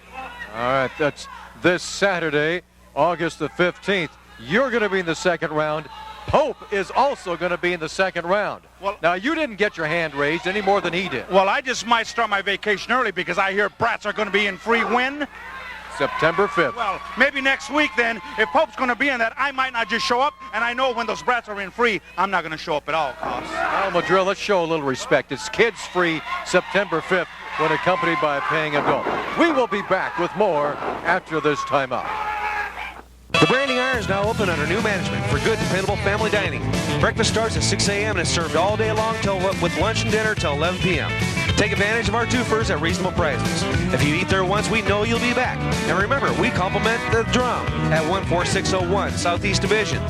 Speaker 1: All right, that's this Saturday, August the 15th. You're going to be in the second round. Pope is also going to be in the second round. Well, now, you didn't get your hand raised any more than he did.
Speaker 13: Well, I just might start my vacation early because I hear brats are going to be in free win.
Speaker 1: September 5th.
Speaker 13: Well, maybe next week then, if Pope's going to be in that, I might not just show up, and I know when those brats are in free, I'm not going to show up at all.
Speaker 1: Al Madril, let's show a little respect. It's kids free September 5th when accompanied by a paying adult. We will be back with more after this timeout.
Speaker 20: The Branding Iron is now open under new management for good, dependable family dining. Breakfast starts at 6 a.m. and is served all day long with lunch and dinner till 11 p.m. Take advantage of our twofers at reasonable prices. If you eat there once, we know you'll be back. And remember, we compliment the Drum at 14601 Southeast Division,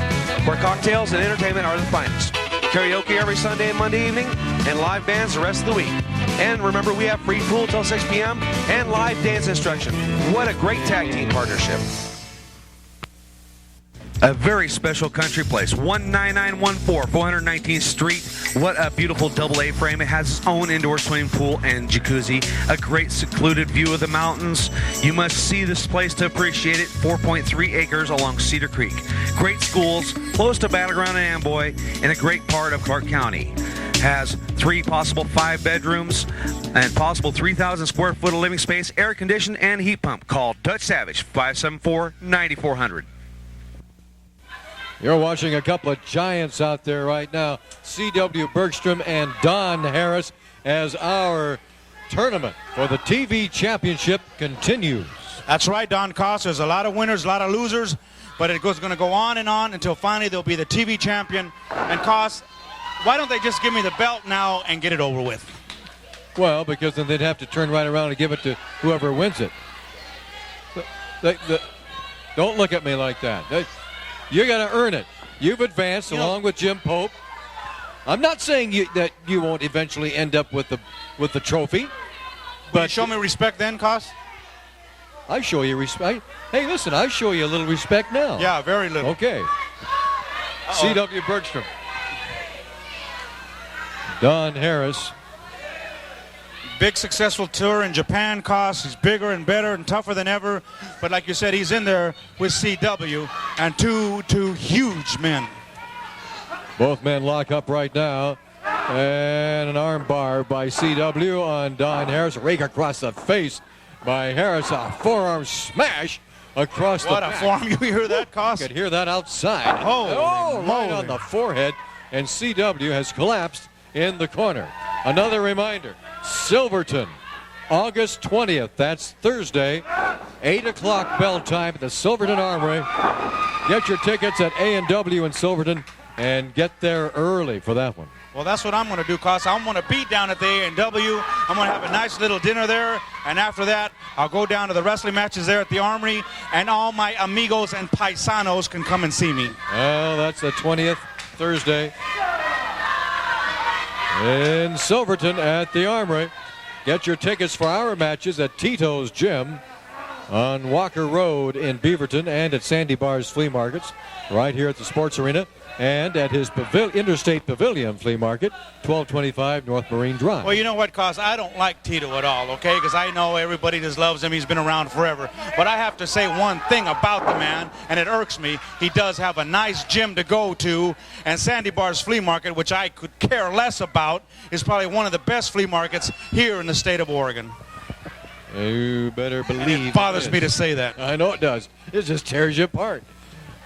Speaker 20: where cocktails and entertainment are the finest. Karaoke every Sunday and Monday evening, and live bands the rest of the week. And remember, we have free pool till 6 p.m. and live dance instruction. What a great tag team partnership.
Speaker 4: A very special country place, 19914 419th Street. What a beautiful double A-frame. It has its own indoor swimming pool and jacuzzi. A great secluded view of the mountains. You must see this place to appreciate it. 4.3 acres along Cedar Creek. Great schools, close to Battleground and Amboy, in a great part of Clark County. Has 3 possible 5 bedrooms and possible 3,000 square foot of living space, air conditioned and heat pump. Call Dutch Savage, 574-9400.
Speaker 1: You're watching a couple of giants out there right now. C.W. Bergstrom and Don Harris as our tournament for the TV championship continues.
Speaker 13: That's right, Don Cost. There's a lot of winners, a lot of losers, but it goes going to go on and on until finally they'll be the TV champion. And Cost, why don't they just give me the belt now and get it over with?
Speaker 1: Well, because then they'd have to turn right around and give it to whoever wins it. Don't look at me like that. You got to earn it. You've advanced along with Jim Pope. I'm not saying that you won't eventually end up with the trophy.
Speaker 13: But you show me respect then, Cost?
Speaker 19: I show you respect. Hey, listen, I show you a little respect now.
Speaker 13: Yeah, very little.
Speaker 19: Okay. C.W. Bergstrom. Don Harris.
Speaker 13: Big successful tour in Japan, Cos. He's bigger and better and tougher than ever. But like you said, he's in there with CW and two huge men.
Speaker 19: Both men lock up right now. And an arm bar by CW on Don Harris. A rake across the face by Harris. A forearm smash across the back.
Speaker 13: What a forearm. You hear that, Cos?
Speaker 19: You could hear that outside.
Speaker 13: Holy
Speaker 19: right on the forehead. And CW has collapsed in the corner. Another reminder, Silverton, August 20th. That's Thursday, 8 o'clock bell time at the Silverton Armory. Get your tickets at A&W in Silverton and get there early for that one.
Speaker 13: Well, that's what I'm going to do, Cos. I'm going to be down at the A&W. I'm going to have a nice little dinner there. And after that, I'll go down to the wrestling matches there at the Armory. And all my amigos and paisanos can come and see me.
Speaker 19: Well, that's the 20th, Thursday. In Silverton at the Armory. Get your tickets for our matches at Tito's Gym on Walker Road in Beaverton and at Sandy Bar's Flea Markets right here at the Sports Arena and at his Interstate Pavilion Flea Market, 1225 North Marine Drive.
Speaker 13: Well, you know what, Cos? I don't like Tito at all, okay? Because I know everybody just loves him. He's been around forever. But I have to say one thing about the man, and it irks me. He does have a nice gym to go to, and Sandy Bar's Flea Market, which I could care less about, is probably one of the best flea markets here in the state of Oregon.
Speaker 19: You better believe.
Speaker 13: It bothers me to say that.
Speaker 19: I know it does. It just tears you apart.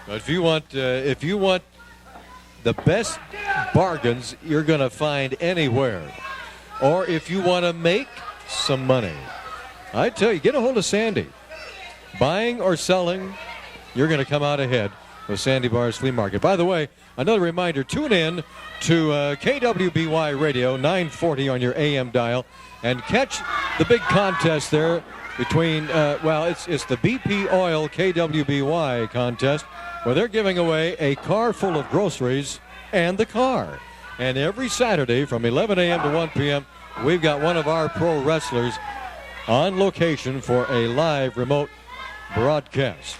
Speaker 19: But if you want the best bargains you're going to find anywhere, or if you want to make some money, I tell you, get a hold of Sandy. Buying or selling, you're going to come out ahead with Sandy Bar's Flea Market. By the way, another reminder, tune in to KWBY Radio, 940 on your AM dial, and catch the big contest there between, it's the BP Oil KWBY contest, where they're giving away a car full of groceries and the car. And every Saturday from 11 a.m. to 1 p.m., we've got one of our pro wrestlers on location for a live remote broadcast.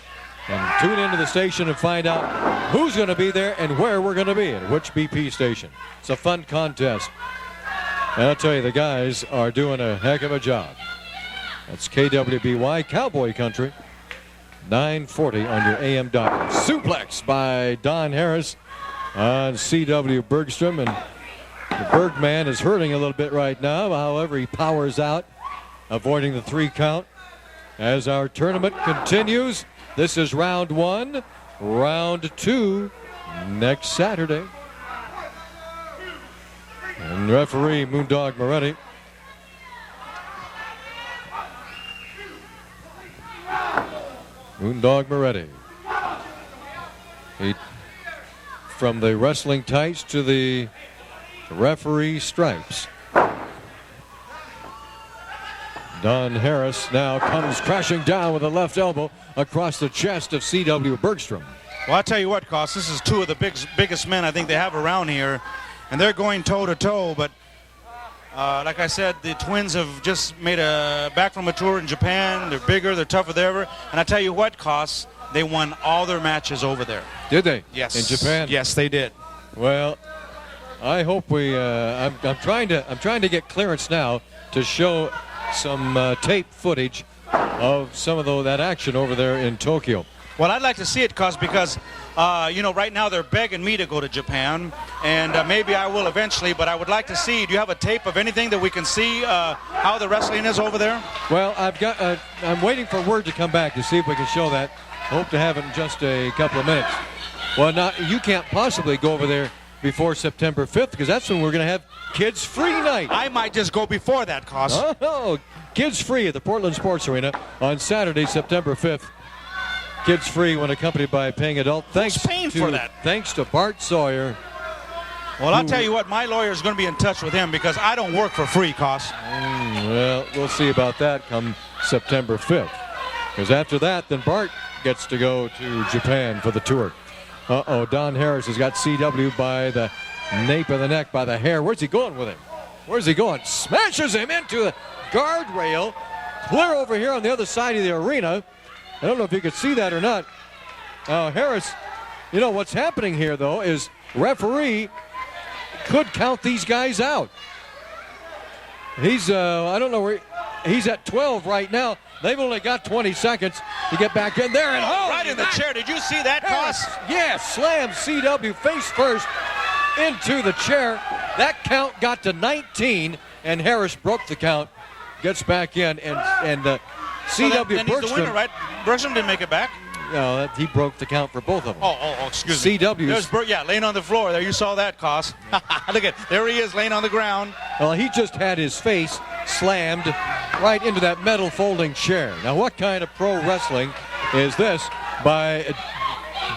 Speaker 19: And tune into the station and find out who's going to be there and where we're going to be and which BP station. It's a fun contest. And I'll tell you, the guys are doing a heck of a job. That's KWBY Cowboy Country. 940 on your AM dial. Suplex by Don Harris on C.W. Bergstrom, and the Bergman is hurting a little bit right now. However, he powers out, avoiding the 3 count. As our tournament continues, this is round 1. Round 2 next Saturday. And referee Moondog Moretti. Moondog Moretti. From the wrestling tights to the referee stripes. Don Harris now comes crashing down with a left elbow across the chest of C.W. Bergstrom.
Speaker 13: Well, I'll tell you what, Cos, this is 2 of the biggest men I think they have around here, and they're going toe-to-toe, but like I said, the twins have just made back from a tour in Japan. They're bigger, they're tougher than ever. And I tell you what, Cos, they won all their matches over there.
Speaker 19: Did they?
Speaker 13: Yes.
Speaker 19: In Japan?
Speaker 13: Yes, they did.
Speaker 19: Well, I hope we. I'm trying to get clearance now to show some tape footage of some of that action over there in Tokyo.
Speaker 13: Well, I'd like to see it, Cos, because right now they're begging me to go to Japan, and maybe I will eventually, but I would like to see, do you have a tape of anything that we can see how the wrestling is over there?
Speaker 19: Well, I'm waiting for word to come back to see if we can show that. Hope to have it in just a couple of minutes. Well, you can't possibly go over there before September 5th, because that's when we're going to have Kids Free Night.
Speaker 13: I might just go before that, Cos.
Speaker 19: Oh, Kids Free at the Portland Sports Arena on Saturday, September 5th. Kids Free when accompanied by a paying adult.
Speaker 13: Who's paying for that?
Speaker 19: Thanks to Bart Sawyer.
Speaker 13: Well, I'll tell you what, my lawyer is going to be in touch with him because I don't work for free, Cos.
Speaker 19: Well, we'll see about that come September 5th. Because after that, then Bart gets to go to Japan for the tour. Don Harris has got CW by the nape of the neck, by the hair. Where's he going with him? Where's he going? Smashes him into the guardrail.
Speaker 1: clear over here on the other side of the arena. I don't know if you could see that or not. Harris, you know what's happening here, though, is referee could count these guys out. He's, I don't know where, he's at 12 right now. They've only got 20 seconds to get back in there. And
Speaker 11: right in the chair. Did you see that, Koss?
Speaker 1: Yes, slammed CW face first into the chair. That count got to 19, and Harris broke the count. Gets back in, and CW
Speaker 11: then he's the winner, right? Bergstrom didn't make it back.
Speaker 1: No, he broke the count for both of them.
Speaker 11: Oh, excuse me.
Speaker 1: CW.
Speaker 11: Laying on the floor there. You saw that, Koss. Look at, there he is laying on the ground.
Speaker 1: Well, he just had his face slammed right into that metal folding chair. Now, what kind of pro wrestling is this by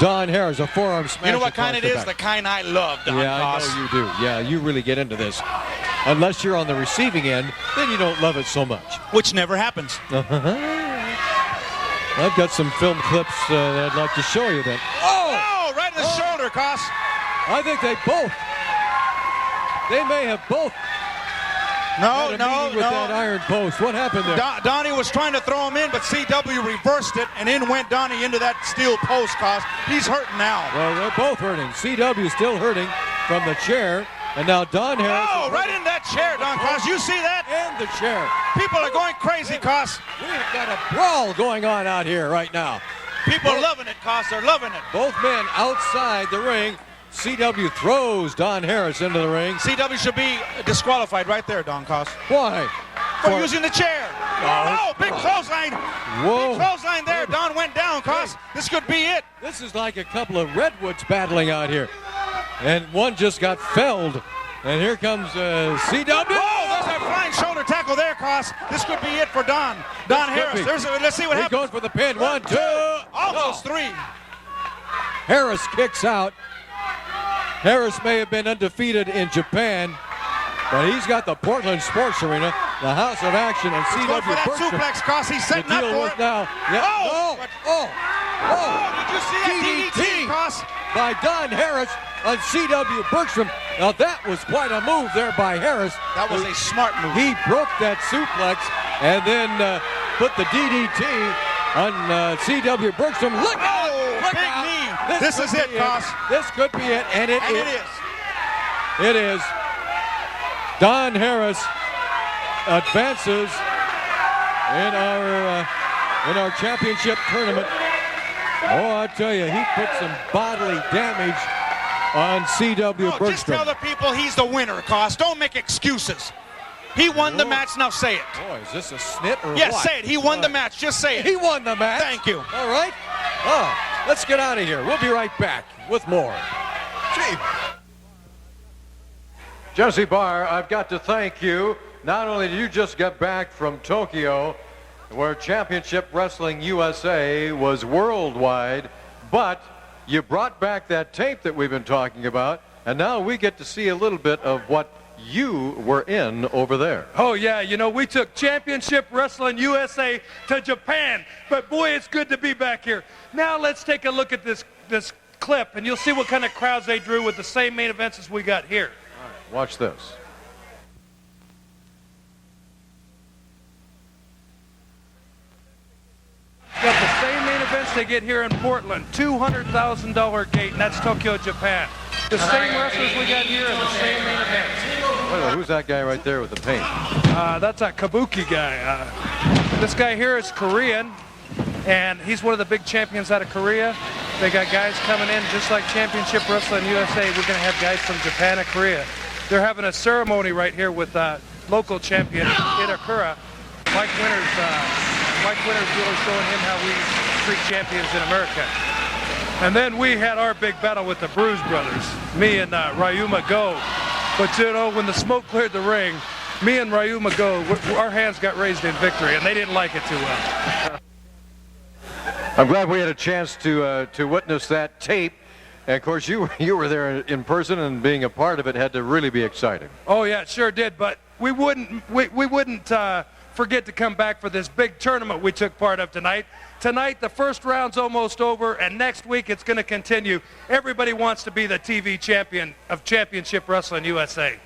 Speaker 1: Don Harris, a forearm smash?
Speaker 11: You know what kind it is? The kind I love, Don Koss.
Speaker 1: I know you do. Yeah, you really get into this. Unless you're on the receiving end, then you don't love it so much.
Speaker 11: Which never happens.
Speaker 1: I've got some film clips that I'd like to show you then.
Speaker 11: Oh, right in the shoulder, Koss.
Speaker 1: I think they may have both.
Speaker 11: No.
Speaker 1: That iron post. What happened there?
Speaker 11: Donnie was trying to throw him in, but CW reversed it, and in went Donnie into that steel post, Koss. He's hurting now.
Speaker 1: Well, they're both hurting. CW still hurting from the chair, and now Don Harris.
Speaker 11: Oh, right in that chair, Don Koss. You see that?
Speaker 1: And the chair.
Speaker 11: People are going crazy, Koss.
Speaker 1: We've got a brawl going on out here right now.
Speaker 11: People are loving it, Koss. They're loving it.
Speaker 1: Both men outside the ring. CW throws Don Harris into the ring.
Speaker 11: CW should be disqualified right there, Don Koss.
Speaker 1: Why?
Speaker 11: For using the chair. Oh, big clothesline.
Speaker 1: Whoa.
Speaker 11: Big clothesline there. Don went down, Koss. This could be it.
Speaker 1: This is like a couple of redwoods battling out here. And one just got felled. And here comes CW.
Speaker 11: Oh, there's a flying shoulder tackle there, Koss. This could be it for Don Harris. Let's see what happens.
Speaker 1: He goes for the pin. 1, 2.
Speaker 11: Almost 3.
Speaker 1: Harris kicks out. Harris may have been undefeated in Japan, but he's got the Portland Sports Arena, the house of action, and CW Bergstrom.
Speaker 11: Suplex, Koss. He's setting up for it.
Speaker 1: Now. Yeah.
Speaker 11: Did you see that DDT, Koss?
Speaker 1: By Don Harris on CW Bergstrom. Now that was quite a move there by Harris.
Speaker 11: That was a smart move.
Speaker 1: He broke that suplex and then put the DDT on CW Bergstrom. Look out!
Speaker 11: Big knee. This is it, Koss.
Speaker 1: This could be it, and it is. It is. Don Harris advances in our championship tournament. Oh, I tell you, he put some bodily damage on CW Bergstrom.
Speaker 11: Just tell the people he's the winner, Koss. Don't make excuses. He won the match. Now say it.
Speaker 1: Boy, is this a snit or what?
Speaker 11: Yes, say it. He won the match. Just say it.
Speaker 1: He won the match.
Speaker 11: Thank you.
Speaker 1: All right. Let's get out of here. We'll be right back with more. Gee. Jesse Barr, I've got to thank you. Not only did you just get back from Tokyo, where Championship Wrestling USA was worldwide, but you brought back that tape that we've been talking about, and now we get to see a little bit of what you were in over there.
Speaker 10: Oh, yeah. You know, we took Championship Wrestling USA to Japan, but boy, it's good to be back here. Now let's take a look at this clip, and you'll see what kind of crowds they drew with the same main events as we got here.
Speaker 1: All right, watch this.
Speaker 10: Got the same main events they get here in Portland. $200,000 gate, and that's Tokyo, Japan. The same wrestlers we got here and the same main events.
Speaker 1: Wait, who's that guy right there with the paint?
Speaker 10: That's a Kabuki guy. This guy here is Korean, and he's one of the big champions out of Korea. They got guys coming in just like Championship Wrestling USA. We're going to have guys from Japan and Korea. They're having a ceremony right here with local champion Itakura. Mike Winters really showing him how we treat champions in America. And then we had our big battle with the Bruise Brothers, me and Ryuma Go. But you know, when the smoke cleared the ring, me and Ryuma Go, our hands got raised in victory, and they didn't like it too well.
Speaker 1: I'm glad we had a chance to witness that tape. And of course, you were there in person, and being a part of it had to really be exciting.
Speaker 10: Oh yeah, it sure did. But we wouldn't forget to come back for this big tournament we took part of tonight. Tonight, the first round's almost over, and next week it's going to continue. Everybody wants to be the TV champion of Championship Wrestling USA.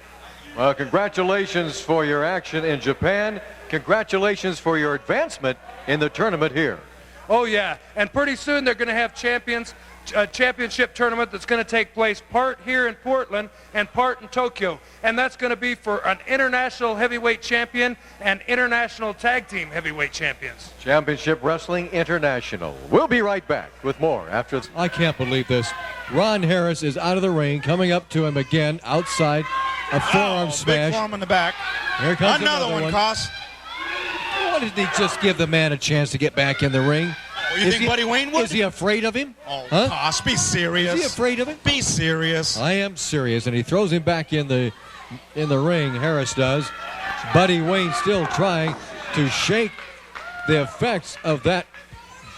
Speaker 1: Well, congratulations for your action in Japan. Congratulations for your advancement in the tournament here.
Speaker 10: Oh, yeah. And pretty soon they're going to have a championship tournament that's going to take place part here in Portland and part in Tokyo. And that's going to be for an international heavyweight champion and international tag team heavyweight champions.
Speaker 1: Championship Wrestling International. We'll be right back with more after this.
Speaker 19: I can't believe this. Ron Harris is out of the ring, coming up to him again outside. A forearm smash.
Speaker 11: Big forearm in the back.
Speaker 19: Here comes
Speaker 11: another one, Koss.
Speaker 19: Why didn't he just give the man a chance to get back in the ring?
Speaker 11: Oh, you think Buddy Wayne would?
Speaker 19: Is he afraid of him?
Speaker 11: Oh, Koss, be serious.
Speaker 19: Is he afraid of him?
Speaker 11: Be serious.
Speaker 19: I am serious, and he throws him back in the ring. Harris does. Buddy Wayne still trying to shake the effects of that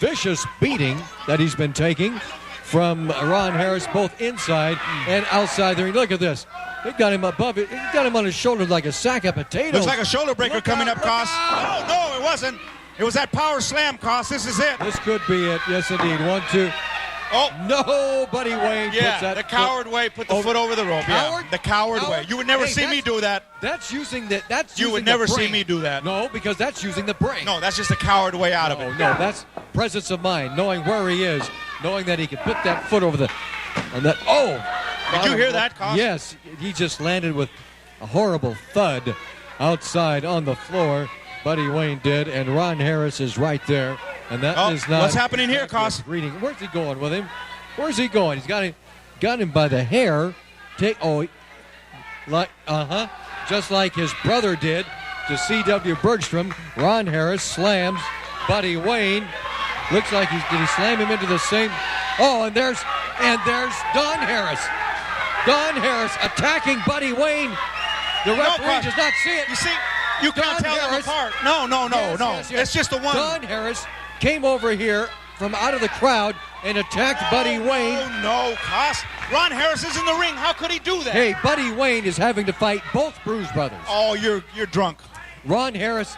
Speaker 19: vicious beating that he's been taking from Ron Harris, both inside and outside the ring. Look at this. He got him above it. He got him on his shoulder like a sack of potatoes.
Speaker 11: Looks like a shoulder breaker coming up, Koss. Oh, no, it wasn't. It was that power slam, Koss. This is it.
Speaker 19: This could be it. Yes, indeed. 1, 2.
Speaker 11: Oh.
Speaker 19: No, Buddy Wayne puts that
Speaker 11: the coward way. Put the foot over the rope.
Speaker 19: Coward?
Speaker 11: Yeah, the coward way. You would never see me do that.
Speaker 19: That's using the.
Speaker 11: You would never see me do that.
Speaker 19: No, because that's using the brain.
Speaker 11: No, that's just the coward way out of it.
Speaker 19: No, that's presence of mind, knowing where he is, knowing that he can put that foot over the. On that. Oh.
Speaker 11: Did you hear that, Koss?
Speaker 19: Yes, he just landed with a horrible thud outside on the floor. Buddy Wayne did, and Ron Harris is right there, and that is not.
Speaker 11: What's happening here, Koss?
Speaker 19: Reading. Where's he going with him? Where's he going? He's got him by the hair. Just like his brother did to C.W. Bergstrom. Ron Harris slams Buddy Wayne. Looks like did he slam him into the same? Oh, and there's Don Harris. Don Harris attacking Buddy Wayne. The referee does not see it.
Speaker 11: You see, you can't tell them apart. No.
Speaker 19: Yes.
Speaker 11: It's just the one.
Speaker 19: Don Harris came over here from out of the crowd and attacked Buddy Wayne.
Speaker 11: Oh, no, Koss. Ron Harris is in the ring. How could he do that?
Speaker 19: Hey, Buddy Wayne is having to fight both Bruise brothers.
Speaker 11: Oh, you're drunk.
Speaker 19: Ron Harris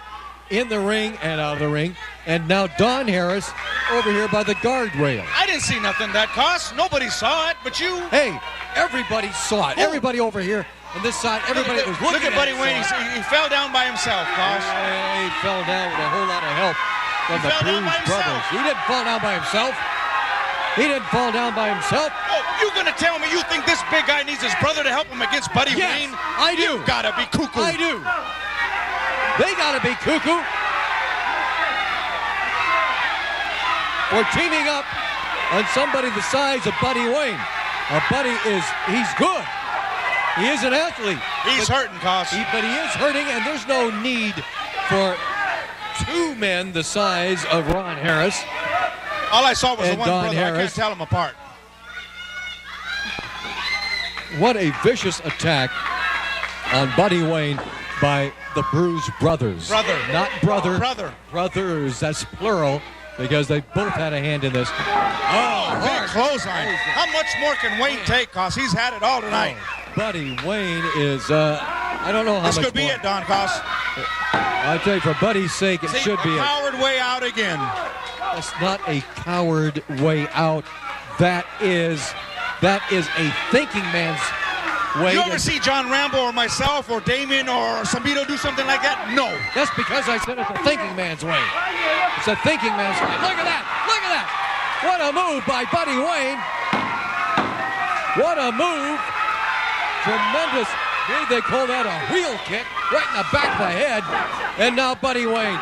Speaker 19: in the ring and out of the ring. And now Don Harris over here by the guardrail.
Speaker 11: I didn't see nothing that, Koss. Nobody saw it but you.
Speaker 19: Hey, everybody saw it. Everybody over here on this side, everybody was looking
Speaker 11: at Buddy Wayne. He fell down by himself, Koss.
Speaker 19: He fell down with a whole lot of help from the Bruise brothers. He didn't fall down by himself. He didn't fall down by himself.
Speaker 11: Oh, you gonna tell me you think this big guy needs his brother to help him against Buddy Wayne?
Speaker 19: I do.
Speaker 11: You gotta be cuckoo.
Speaker 19: I do. They gotta be cuckoo. We're teaming up on somebody the size of Buddy Wayne. He's good. He is an athlete.
Speaker 11: He's hurting, Koss.
Speaker 19: But he is hurting, and there's no need for two men the size of Ron Harris.
Speaker 11: All I saw was the one
Speaker 19: Don
Speaker 11: brother.
Speaker 19: Harris.
Speaker 11: I can't tell them apart.
Speaker 19: What a vicious attack on Buddy Wayne by the Bruise brothers.
Speaker 11: Brother.
Speaker 19: Not brother.
Speaker 11: Brother.
Speaker 19: Brothers. That's plural because they both had a hand in this.
Speaker 11: Oh, big clothesline. How much more can Wayne take, Koss? He's had it all tonight.
Speaker 19: Buddy Wayne is, I don't know how much
Speaker 11: This could be
Speaker 19: more.
Speaker 11: it, Don Koss.
Speaker 19: I tell you, for Buddy's sake, it should be it.
Speaker 11: Coward way out again.
Speaker 19: That's not a coward way out. That is a thinking man's way.
Speaker 11: You ever see John Rambo or myself or Damien or Sambito do something like that? No.
Speaker 19: That's because I said it's a thinking man's way. It's a thinking man's way. Look at that. Look at that. What a move by Buddy Wayne. What a move. Tremendous. I believe they call that a wheel kick right in the back of the head. And now Buddy Wayne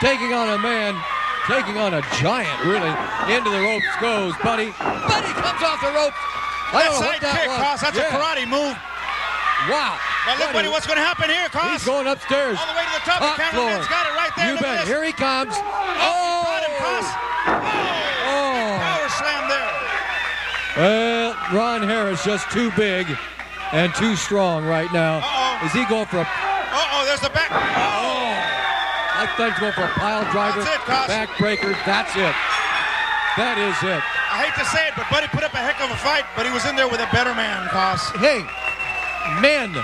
Speaker 19: taking on a man, taking on a giant, really. Into the ropes goes Buddy. Buddy comes off the ropes. I don't know what that
Speaker 11: kick,
Speaker 19: was.
Speaker 11: Koss. That's a karate move.
Speaker 19: Wow.
Speaker 11: But look, Buddy, what's going to happen here, Koss?
Speaker 19: He's going upstairs.
Speaker 11: All the way to the top. The cameraman's got it right there.
Speaker 19: You
Speaker 11: look
Speaker 19: bet.
Speaker 11: at this.
Speaker 19: Here he comes.
Speaker 11: Oh! Got him, Koss. Oh! Power slam there.
Speaker 19: Well, Ron Harris just too big and too strong right now.
Speaker 11: Uh-oh.
Speaker 19: Is he going for a...
Speaker 11: Uh-oh, there's the back.
Speaker 19: Oh! I thought he's going for a pile driver.
Speaker 11: That's it, Koss.
Speaker 19: Backbreaker. That's it. That is it.
Speaker 11: I hate to say it, but Buddy put up a heck of a fight, but he was in there with a better man, Koss.
Speaker 19: Hey, men.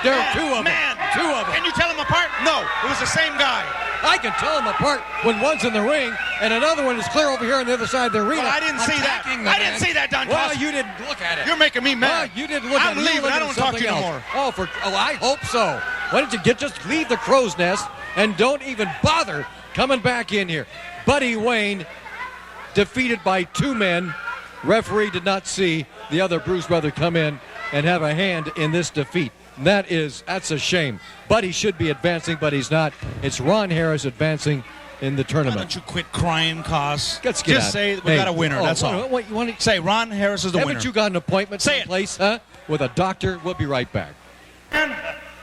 Speaker 19: There are two of them.
Speaker 11: Man.
Speaker 19: Two of them.
Speaker 11: Can you tell them apart? No, it was the same guy.
Speaker 19: I can tell them apart when one's in the ring and another one is clear over here on the other side of the arena.
Speaker 11: Well, I didn't see that. I didn't see that, Don
Speaker 19: Well,
Speaker 11: Koss.
Speaker 19: you didn't look at it.
Speaker 7: You're making me mad.
Speaker 19: You didn't look at it.
Speaker 7: I'm leaving. I don't talk to you no more.
Speaker 19: I hope so. Why don't you just leave the crow's nest and don't even bother coming back in here? Buddy Wayne defeated by 2 men. Referee did not see the other Bruce brother come in and have a hand in this defeat. That's a shame. Buddy should be advancing, but he's not. It's Ron Harris advancing in the tournament.
Speaker 7: Why don't you quit crying, Cos?
Speaker 19: Let's get
Speaker 7: Just say we got a winner. That's all.
Speaker 19: What, you want to
Speaker 7: say? Ron Harris is the winner.
Speaker 19: Haven't you got an appointment someplace, huh? With a doctor? We'll be right back.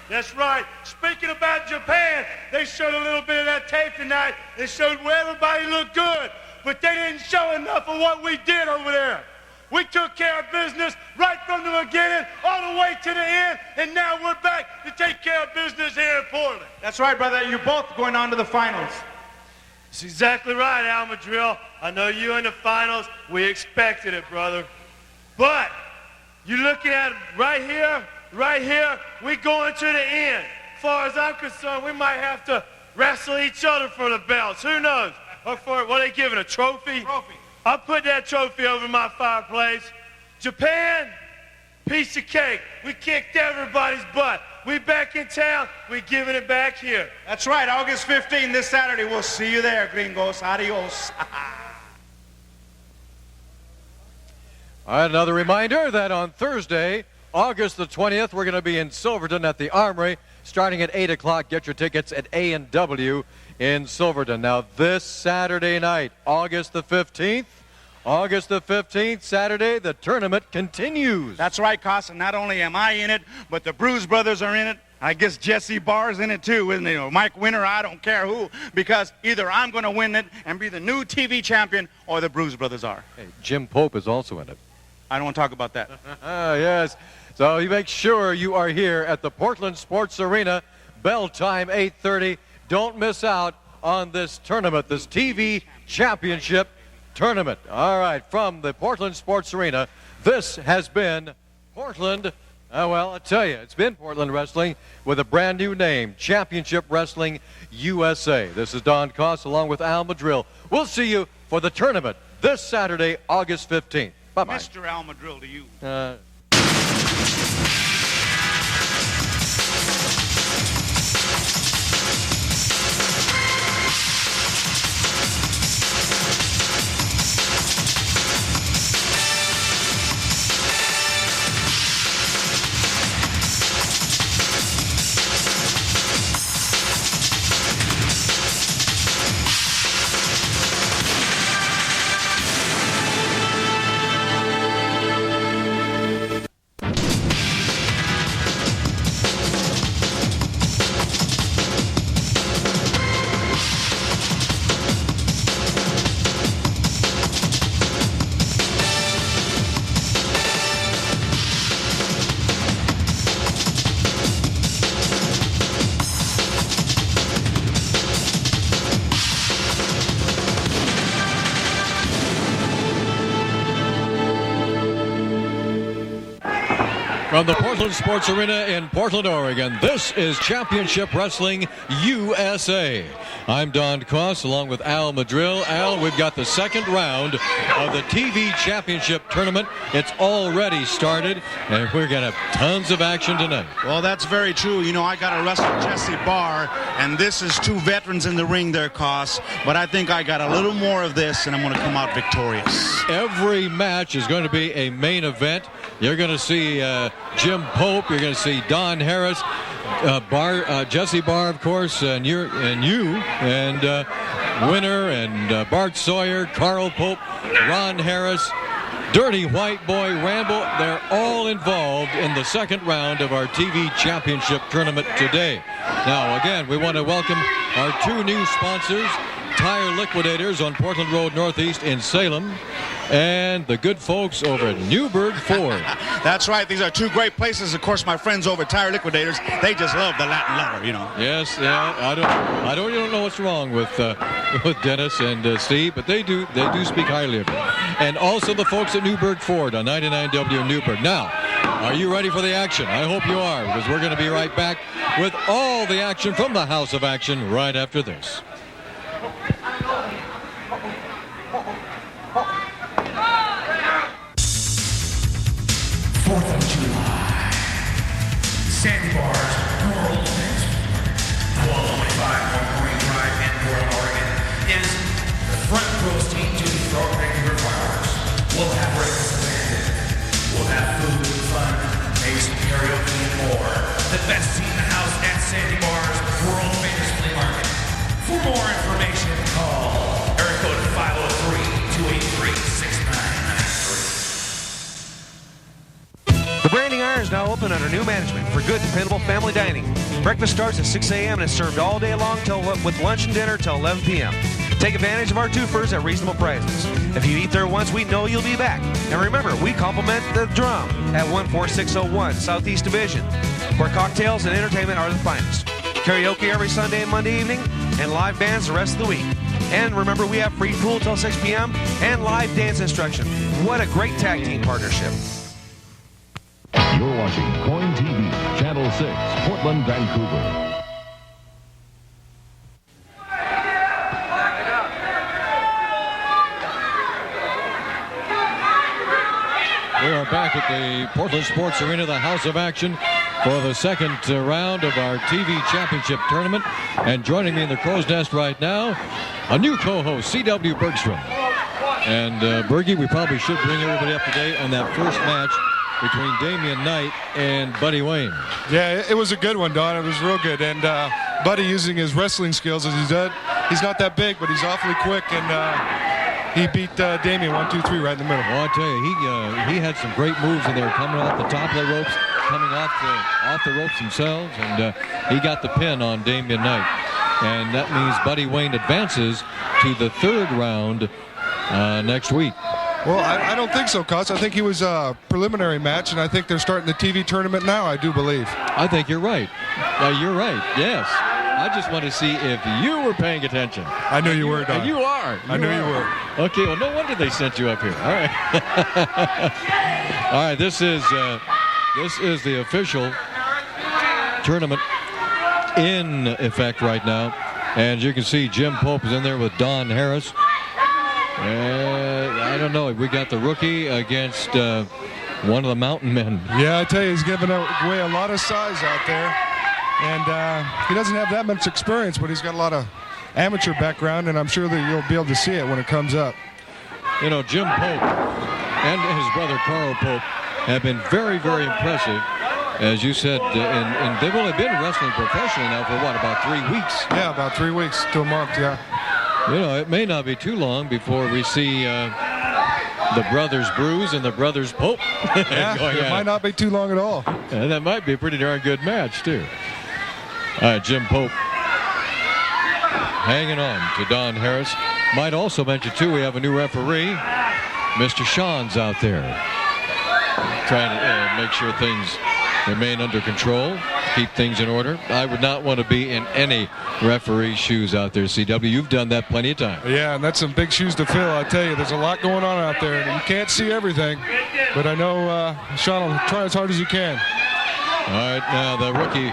Speaker 17: That's right. Speaking about Japan, they showed a little bit of that tape tonight. They showed where everybody looked good, but they didn't show enough of what we did over there. We took care of business right from the beginning all the way to the end, and now we're back to take care of business here in Portland.
Speaker 11: That's right, brother. You're both going on to the finals.
Speaker 17: That's exactly right, Al Madril. I know you in the finals. We expected it, brother. But you're looking at right here, we going to the end. As far as I'm concerned, we might have to wrestle each other for the belts. Who knows? Or for, what are they giving, a trophy? I'll put that trophy over my fireplace. Japan, piece of cake. We kicked everybody's butt. We back in town. We giving it back here.
Speaker 11: That's right. August 15th, this Saturday. We'll see you there, gringos. Adios.
Speaker 1: All right, another reminder that on Thursday, August the 20th, we're going to be in Silverton at the Armory, starting at 8 o'clock. Get your tickets at A&W in Silverton. Now, this Saturday night, August the 15th, Saturday, the tournament continues.
Speaker 11: That's right, Cos, and not only am I in it, but the Bruise Brothers are in it. I guess Jesse Barr's in it too, isn't he? Or Mike Winter, I don't care who, because either I'm going to win it and be the new TV champion, or the Bruise Brothers are.
Speaker 1: Hey, Jim Pope is also in it.
Speaker 11: I don't want to talk about that.
Speaker 1: Yes. So you make sure you are here at the Portland Sports Arena. Bell time 8:30. Don't miss out on this tournament, this TV championship tournament. All right, from the Portland Sports Arena, this has been Portland. Well, I tell you, it's been Portland Wrestling with a brand new name, Championship Wrestling USA. This is Don Koss along with Al Madril. We'll see you for the tournament this Saturday, August 15th. Bye-bye.
Speaker 11: Mr. Al Madril to you.
Speaker 1: From the Portland Sports Arena in Portland, Oregon, this is Championship Wrestling USA. I'm Don Koss along with Al Madril. Al, we've got the second round of the TV Championship Tournament. It's already started, and we're going to have tons of action tonight.
Speaker 13: Well, that's very true. You know, I got to wrestle Jesse Barr, and this is 2 veterans in the ring there, Koss. But I think I got a little more of this, and I'm going to come out victorious.
Speaker 1: Every match is going to be a main event. You're going to see Jim Pope. You're going to see Don Harris, Jesse Barr, of course, and you, Winner, and Bart Sawyer, Carl Pope, Ron Harris, Dirty White Boy, Rambo. They're all involved in the second round of our TV Championship Tournament today. Now, again, we want to welcome our 2 new sponsors, Tire Liquidators on Portland Road Northeast in Salem, and the good folks over at Newburgh Ford.
Speaker 13: That's right. These are 2 great places. Of course, my friends over at Tire Liquidators, they just love the Latin lover, you know.
Speaker 1: Yes, yeah. I don't know what's wrong with Dennis and Steve, but they do speak highly of him. And also the folks at Newburgh Ford on 99W Newburgh. Now, are you ready for the action? I hope you are, because we're going to be right back with all the action from the House of Action right after this.
Speaker 4: Sandy Bars, World Famous 1225 North Marine Drive in Portland, Oregon is the front row seat to the Frog River Fireworks. We'll have breakfast landed. We'll have food, fun, maybe some karaoke and more. The best seat in the house at Sandy Bars, World Famous Flea Market. For more information, call area code 503-283-6993.
Speaker 20: The Branding Iron is now open under new management for good, dependable family dining. Breakfast starts at 6 a.m. and is served all day long with lunch and dinner till 11 p.m. Take advantage of our twofers at reasonable prices. If you eat there once, we know you'll be back. And remember, we compliment the Drum at 14601 Southeast Division, where cocktails and entertainment are the finest. Karaoke every Sunday and Monday evening, and live bands the rest of the week. And remember, we have free pool till 6 p.m. and live dance instruction. What a great tag team partnership.
Speaker 12: You're watching Coin TV, Channel 6, Portland, Vancouver.
Speaker 1: We are back at the Portland Sports Arena, the house of action, for the second round of our TV Championship Tournament. And joining me in the crow's nest right now, a new co-host, C.W. Bergstrom. And Bergie, we probably should bring everybody up to date on that first match between Damian Knight and Buddy Wayne.
Speaker 21: Yeah, it was a good one, Don. It was real good. And Buddy, using his wrestling skills as he did, he's not that big, but he's awfully quick. And he beat Damian 1-2-3 right in the middle.
Speaker 1: Well, I tell you, he had some great moves in there, coming off the top of the ropes, coming off the ropes themselves, and he got the pin on Damian Knight. And that means Buddy Wayne advances to the third round next week.
Speaker 21: Well, I don't think so, Cos. I think he was a preliminary match, and I think they're starting the TV tournament now, I do believe.
Speaker 1: I think you're right. You're right, yes. I just want to see if you were paying attention.
Speaker 21: I knew you were, Don.
Speaker 1: You are.
Speaker 21: I knew you were.
Speaker 1: Okay, well, no wonder they sent you up here. All right. All right, this is the official tournament in effect right now. And as you can see, Jim Pope is in there with Don Harris. I don't know. We got the rookie against one of the mountain men.
Speaker 21: Yeah, I tell you, he's giving away a lot of size out there. And he doesn't have that much experience, but he's got a lot of amateur background, and I'm sure that you'll be able to see it when it comes up.
Speaker 1: You know, Jim Pope and his brother Carl Pope have been very, very impressive. As you said, and they've only been wrestling professionally now for, what, about 3 weeks?
Speaker 21: Yeah, about 3 weeks to a month, yeah.
Speaker 1: You know, it may not be too long before we see the brothers Bruise and the brothers Pope.
Speaker 21: Yeah, it might not be too long at all.
Speaker 1: And that might be a pretty darn good match, too. Jim Pope hanging on to Don Harris. Might also mention, too, we have a new referee. Mr. Sean's out there trying to make sure things remain under control, keep things in order. I would not want to be in any referee's shoes out there, CW. You've done that plenty of times.
Speaker 21: Yeah, and that's some big shoes to fill, I tell you. There's a lot going on out there, and you can't see everything. But I know Sean will try as hard as he can.
Speaker 1: All right, now the rookie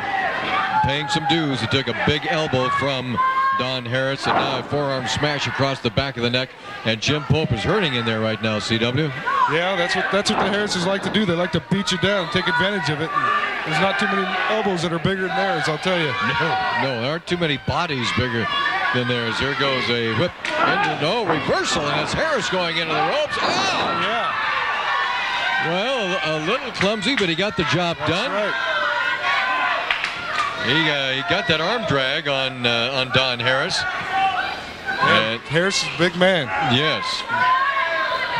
Speaker 1: paying some dues. He took a big elbow from Don Harris, and now a forearm smash across the back of the neck. And Jim Pope is hurting in there right now, CW.
Speaker 21: Yeah, that's what the Harrises like to do. They like to beat you down, take advantage of it. And there's not too many elbows that are bigger than theirs, I'll tell you.
Speaker 1: No, there aren't too many bodies bigger than theirs. Here goes a whip. Reversal, and it's Harris going into the ropes. Oh!
Speaker 21: Yeah.
Speaker 1: Well, a little clumsy, but he got the job done.
Speaker 21: Right.
Speaker 1: He got that arm drag on Don Harris.
Speaker 21: Yeah, Harris is a big man.
Speaker 1: Yes.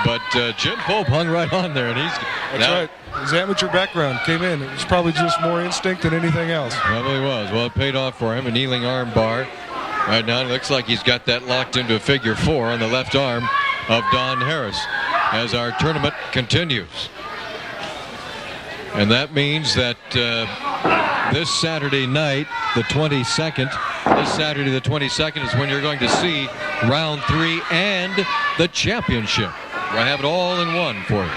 Speaker 1: But Jim Pope hung right on there, and
Speaker 21: That's right. His amateur background came in. It was probably just more instinct than anything else.
Speaker 1: Probably was. Well, it paid off for him. A kneeling arm bar. Right now, it looks like he's got that locked into a figure 4 on the left arm of Don Harris as our tournament continues. And that means that this Saturday night, the 22nd, is when you're going to see round 3 and the championship. I have it all in one for you.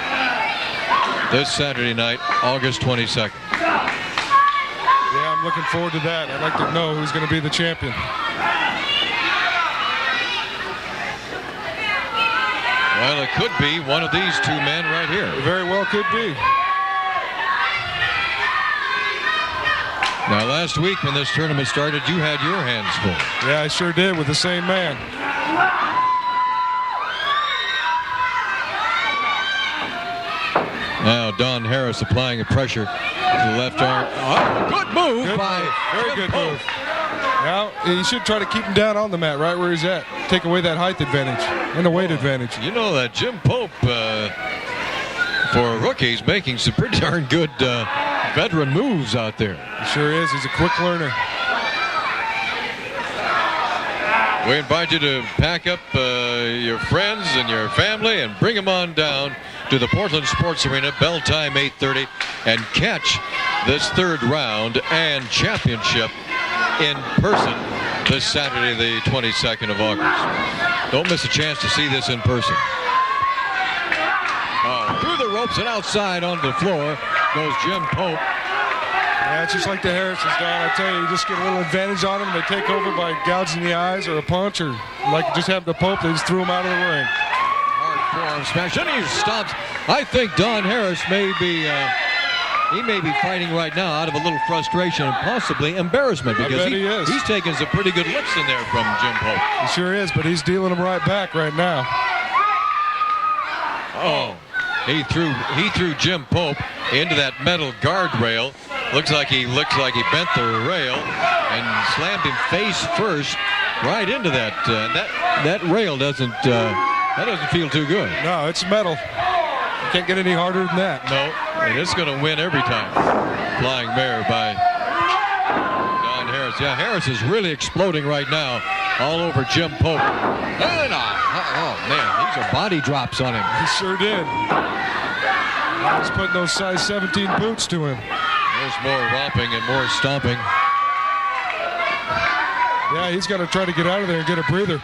Speaker 1: This Saturday night, August 22nd.
Speaker 21: Yeah, I'm looking forward to that. I'd like to know who's going to be the champion.
Speaker 1: Well, it could be one of these two men right here.
Speaker 21: It very well could be.
Speaker 1: Now, last week when this tournament started, you had your hands full.
Speaker 21: Yeah, I sure did with the same man.
Speaker 1: Now Don Harris applying a pressure to the left arm. Oh, good move
Speaker 21: Very good move. Now, he should try to keep him down on the mat, right where he's at. Take away that height advantage and the weight advantage.
Speaker 1: You know that Jim Pope, for rookies, making some pretty darn good veteran moves out there.
Speaker 21: He sure is. He's a quick learner.
Speaker 1: We invite you to pack up your friends and your family and bring them on down to the Portland Sports Arena, bell time 8:30, and catch this third round and championship in person this Saturday, the 22nd of August. Don't miss a chance to see this in person. Through the ropes and outside onto the floor goes Jim Pope.
Speaker 21: Yeah, it's just like the Harrisons, Don. I tell you, you just get a little advantage on them. They take over by gouging the eyes or a punch, or like just have the Pope, they just threw him out of the ring.
Speaker 1: Hard forearm smash. And he stops. I think Don Harris may be fighting right now out of a little frustration and possibly embarrassment, because
Speaker 21: he is.
Speaker 1: He's taking some pretty good licks in there from Jim Pope.
Speaker 21: He sure is, but he's dealing them right back right now.
Speaker 1: Oh, he threw Jim Pope into that metal guardrail. Looks like he bent the rail and slammed him face first right into that. That rail doesn't feel too good.
Speaker 21: No, it's metal. Can't get any harder than that.
Speaker 1: No, and it's going to win every time. Flying mare by Don Harris. Yeah, Harris is really exploding right now all over Jim Pope. And, oh, man, these are body drops on him.
Speaker 21: He sure did. He's putting those size 17 boots to him.
Speaker 1: There's more romping and more stomping.
Speaker 21: Yeah, he's got to try to get out of there and get a breather.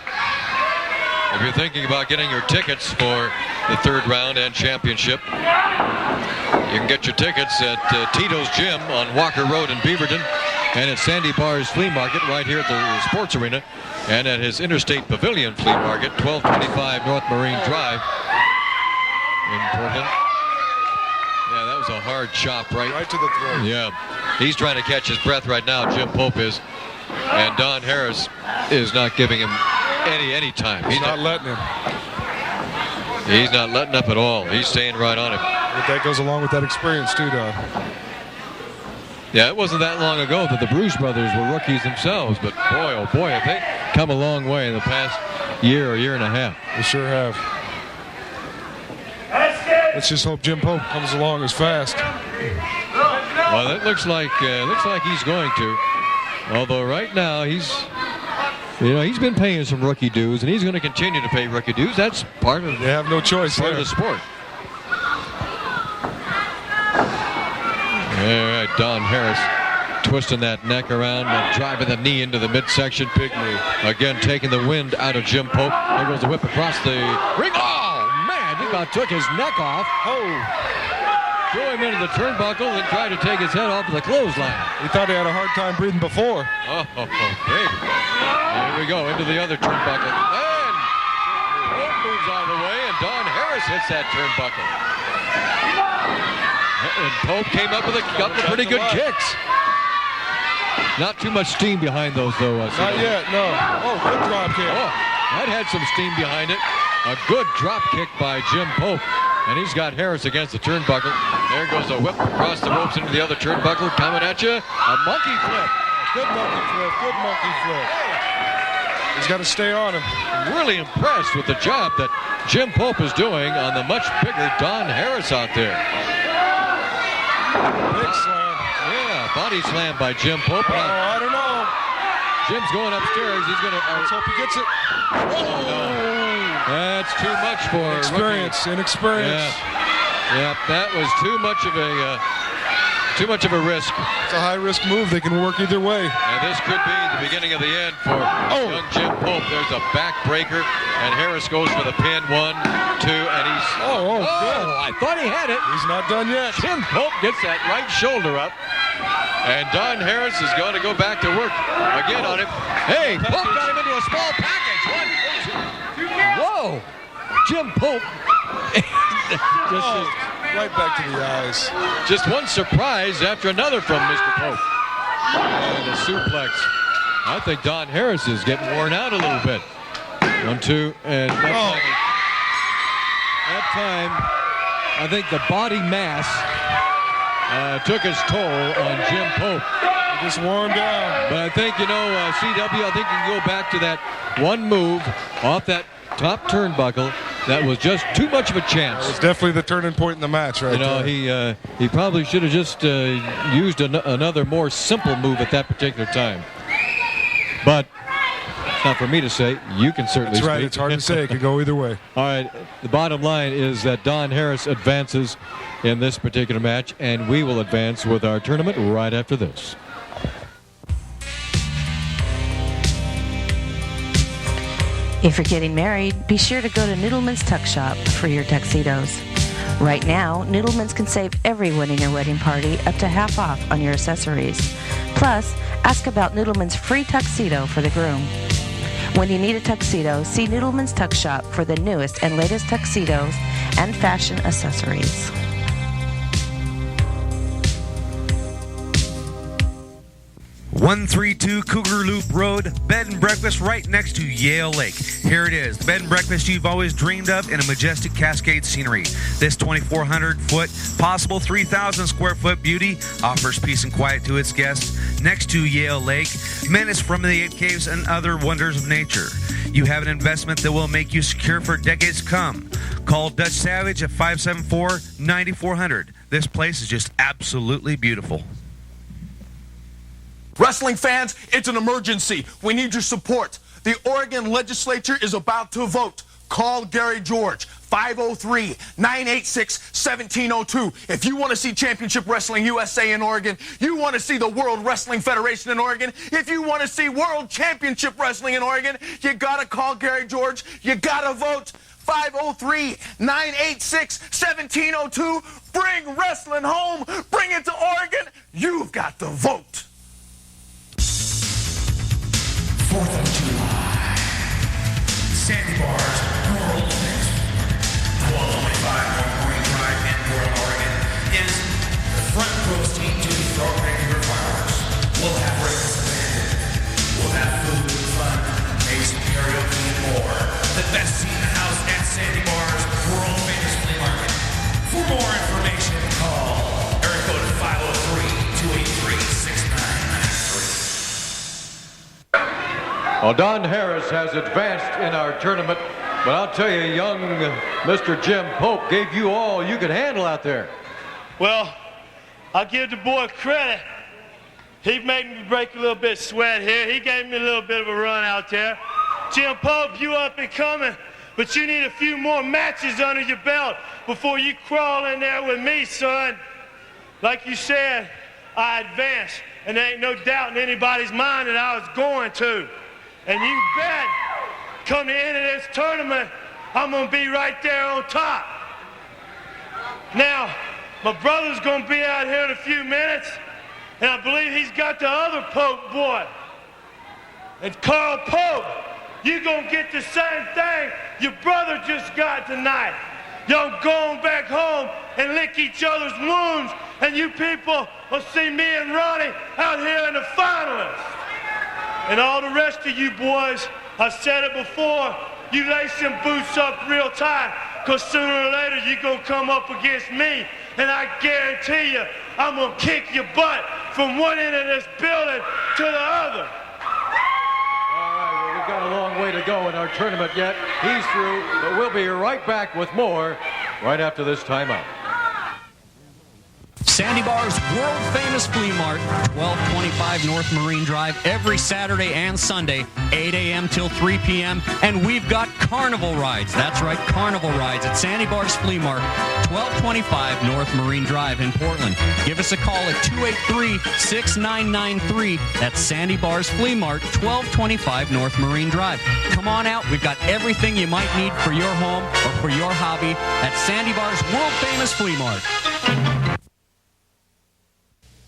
Speaker 1: If you're thinking about getting your tickets for the third round and championship, you can get your tickets at Tito's Gym on Walker Road in Beaverton, and at Sandy Bar's Flea Market right here at the Sports Arena, and at his Interstate Pavilion Flea Market, 1225 North Marine Drive in Portland. Yeah, that was a hard chop right
Speaker 21: to the throat.
Speaker 1: Yeah, he's trying to catch his breath right now, Jim Pope is, and Don Harris is not giving him any time.
Speaker 21: He's not letting him.
Speaker 1: He's not letting up at all. He's staying right on him.
Speaker 21: But that goes along with that experience too, Don.
Speaker 1: Yeah, it wasn't that long ago that the Bruce brothers were rookies themselves, but boy, oh boy, have they come a long way in the past year or year and a half.
Speaker 21: They sure have. Let's just hope Jim Pope comes along as fast.
Speaker 1: Well, it looks like he's going to. Although right now he's been paying some rookie dues, and he's going to continue to pay rookie dues. That's part of.
Speaker 21: They have no choice.
Speaker 1: Part of the sport. All right, Don Harris twisting that neck around and driving the knee into the midsection. Big knee. Again, taking the wind out of Jim Pope. There goes the whip across the ring. Oh, man, he about took his neck off. Oh. Threw him into the turnbuckle and tried to take his head off of the clothesline.
Speaker 21: He thought he had a hard time breathing before.
Speaker 1: Oh, baby. Here we go, into the other turnbuckle. And Pope moves out of the way, and Don Harris hits that turnbuckle. And Pope came up with a couple of pretty good kicks. Not too much steam behind those, though.
Speaker 21: Not yet, no. Oh, good drop kick.
Speaker 1: Oh, that had some steam behind it. A good drop kick by Jim Pope. And he's got Harris against the turnbuckle. There goes a whip across the ropes into the other turnbuckle. Coming at you. A monkey flip.
Speaker 21: Good monkey flip. Good monkey flip. He's got to stay on him.
Speaker 1: Really impressed with the job that Jim Pope is doing on the much bigger Don Harris out there.
Speaker 21: Big slam.
Speaker 1: Yeah, body slam by Jim Pope.
Speaker 21: Oh, I don't know.
Speaker 1: Jim's going upstairs. He's going to.
Speaker 21: Let's hope he gets it.
Speaker 1: Oh, no. That's too much for
Speaker 21: experience. Inexperience.
Speaker 1: Yeah, that was too much of a risk.
Speaker 21: It's a high-risk move. They can work either way.
Speaker 1: And this could be the beginning of the end for young Jim Pope. There's a backbreaker, and Harris goes for the pin. 1, 2, and he's...
Speaker 21: Oh, good.
Speaker 1: I thought he had it.
Speaker 21: He's not done yet.
Speaker 1: Jim Pope gets that right shoulder up, and Don Harris is going to go back to work again on him. Hey, Pope got him into a small package. 1, 2, whoa! Jim Pope...
Speaker 21: right back to the eyes.
Speaker 1: Just one surprise after another from Mr. Pope. And a suplex. I think Don Harris is getting worn out a little bit. 1, 2, and that time, I think the body mass took its toll on Jim Pope.
Speaker 21: He just wore him down.
Speaker 1: But I think, CW, I think you can go back to that one move off that top turnbuckle that was just too much of a chance.
Speaker 21: It was definitely the turning point in the match right there.
Speaker 1: He probably should have just used another more simple move at that particular time. But it's not for me to say. You can certainly
Speaker 21: That's right.
Speaker 1: speak.
Speaker 21: It's hard to say. It could go either way.
Speaker 1: All right. The bottom line is that Don Harris advances in this particular match, and we will advance with our tournament right after this.
Speaker 16: If you're getting married, be sure to go to Noodleman's Tuck Shop for your tuxedos. Right now, Noodleman's can save everyone in your wedding party up to half off on your accessories. Plus, ask about Noodleman's free tuxedo for the groom. When you need a tuxedo, see Noodleman's Tuck Shop for the newest and latest tuxedos and fashion accessories.
Speaker 4: 132 Cougar Loop Road, bed and breakfast right next to Yale Lake. Here it is, the bed and breakfast you've always dreamed of in a majestic Cascade scenery. This 2,400-foot, possible 3,000 square foot beauty offers peace and quiet to its guests next to Yale Lake, menace from the 8 caves and other wonders of nature. You have an investment that will make you secure for decades to come. Call Dutch Savage at 574-9400. This place is just absolutely beautiful.
Speaker 14: Wrestling fans, it's an emergency. We need your support. The Oregon legislature is about to vote. Call Gary George, 503-986-1702. If you want to see Championship Wrestling USA in Oregon, you want to see the World Wrestling Federation in Oregon, if you want to see World Championship Wrestling in Oregon, you got to call Gary George. You got to vote. 503-986-1702. Bring wrestling home. Bring it to Oregon. You've got to vote.
Speaker 4: 4th of July, Sandy Bars, World Next 1225 North Marine Drive in Portland, Oregon, is the front row seat to the throwback of fireworks. We'll have breakfast banded. We'll have food, fun, amazing karaoke, and more. The best seat in the house at Sandy Bars, world famous flea market. For more information, call area code 503-283-6993.
Speaker 1: Well, Don Harris has advanced in our tournament, but I'll tell you, young Mr. Jim Pope gave you all you could handle out there.
Speaker 17: Well, I'll give the boy credit. He made me break a little bit of sweat here. He gave me a little bit of a run out there. Jim Pope, you up and coming, but you need a few more matches under your belt before you crawl in there with me, son. Like you said, I advanced, and there ain't no doubt in anybody's mind that I was going to. And you bet, come the end of this tournament, I'm going to be right there on top. Now, my brother's going to be out here in a few minutes, and I believe he's got the other Pope boy. And Carl Pope, you're going to get the same thing your brother just got tonight. Y'all going back home and lick each other's wounds, and you people will see me and Ronnie out here in the finalists. And all the rest of you boys, I said it before, you lace them boots up real tight, because sooner or later you're going to come up against me, and I guarantee you, I'm going to kick your butt from one end of this building to the other.
Speaker 1: All right, well, we've got a long way to go in our tournament yet. He's through, but we'll be right back with more right after this timeout.
Speaker 5: Sandy Bar's world-famous flea mart, 1225 North Marine Drive, every Saturday and Sunday, 8 a.m. till 3 p.m. And we've got carnival rides. That's right, carnival rides at Sandy Bar's Flea Mart, 1225 North Marine Drive in Portland. Give us a call at 283-6993. That's Sandy Bar's Flea Mart, 1225 North Marine Drive. Come on out. We've got everything you might need for your home or for your hobby at Sandy Bar's world-famous Flea Mart.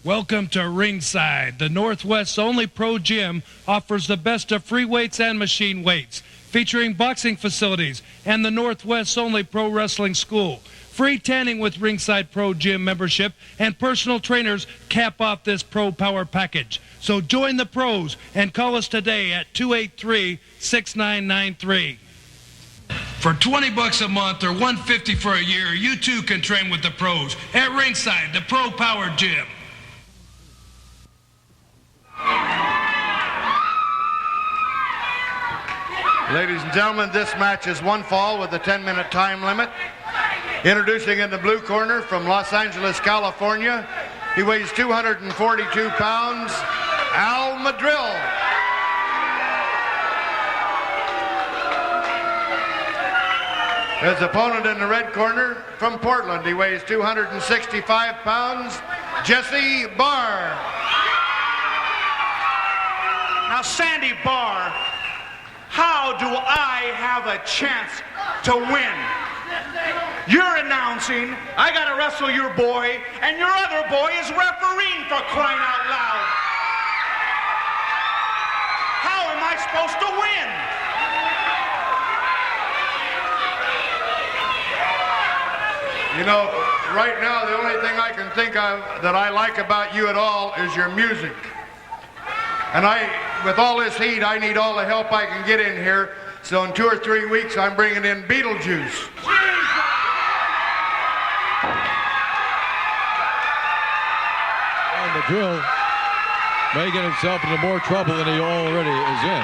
Speaker 10: Welcome to Ringside. The Northwest's only pro gym offers the best of free weights and machine weights, featuring boxing facilities and the Northwest's only pro wrestling school. free tanning with Ringside Pro Gym membership, and personal trainers cap off this Pro Power package. So join the pros and call us today at 283-6993. For $20 a month or $150 for a year, you too can train with the pros at Ringside, the Pro Power Gym.
Speaker 2: Ladies and gentlemen, this match is one fall with a 10-minute time limit. Introducing in the blue corner from Los Angeles, California, he weighs 242 pounds, Al Madril. His opponent in the red corner from Portland, he weighs 265 pounds, Jesse Barr.
Speaker 8: Now, Sandy Barr, how do I have a chance to win? You're announcing, I gotta wrestle your boy, and your other boy is refereeing, for crying out loud. How am I supposed to win?
Speaker 2: You know, right now, the only thing I can think of that I like about you at all is your music. And with all this heat, I need all the help I can get in here. So in 2 or 3 weeks, I'm bringing in Beetlejuice.
Speaker 1: Madril may get himself into more trouble than he already is in.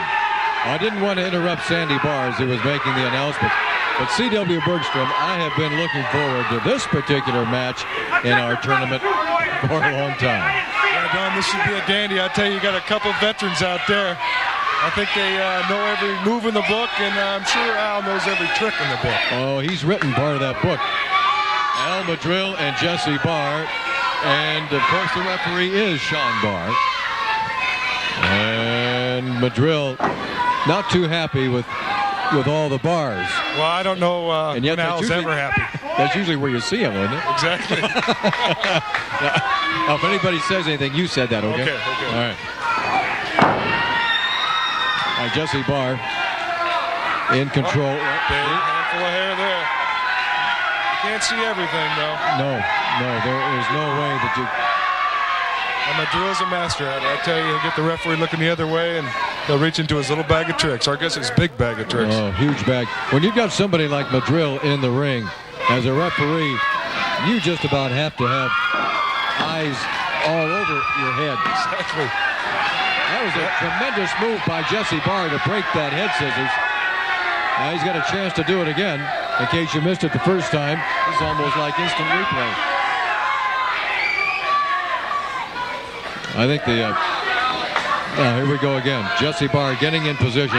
Speaker 1: I didn't want to interrupt Sandy Barr as he was making the announcement. But C.W. Bergstrom, I have been looking forward to this particular match in our tournament for a long time.
Speaker 21: Yeah, Don, this should be a dandy. I tell you, you got a couple veterans out there. I think they know every move in the book, and I'm sure Al knows every trick in the book.
Speaker 1: Oh, he's written part of that book. Al Madril and Jesse Barr, and of course the referee is Sean Barr. And Madril not too happy with all the bars.
Speaker 21: Well, I don't know
Speaker 1: and yet
Speaker 21: when Al's ever happy.
Speaker 1: That's usually where you see him, isn't it?
Speaker 21: Exactly.
Speaker 1: Now, if anybody says anything, you said that, okay?
Speaker 21: Okay.
Speaker 1: All right. Jesse Barr in control.
Speaker 21: Handful of hair there. You can't see everything, though.
Speaker 1: No, there is no way that you...
Speaker 21: And Madril's a master at it. I tell you, he'll get the referee looking the other way, and he'll reach into his little bag of tricks. Or I guess his big bag of tricks.
Speaker 1: Oh, huge bag. When you've got somebody like Madril in the ring, as a referee, you just about have to have eyes all over your head.
Speaker 21: Exactly.
Speaker 1: That was a tremendous move by Jesse Barr to break that head scissors. Now he's got a chance to do it again. In case you missed it the first time, it's almost like instant replay. I think here we go again. Jesse Barr getting in position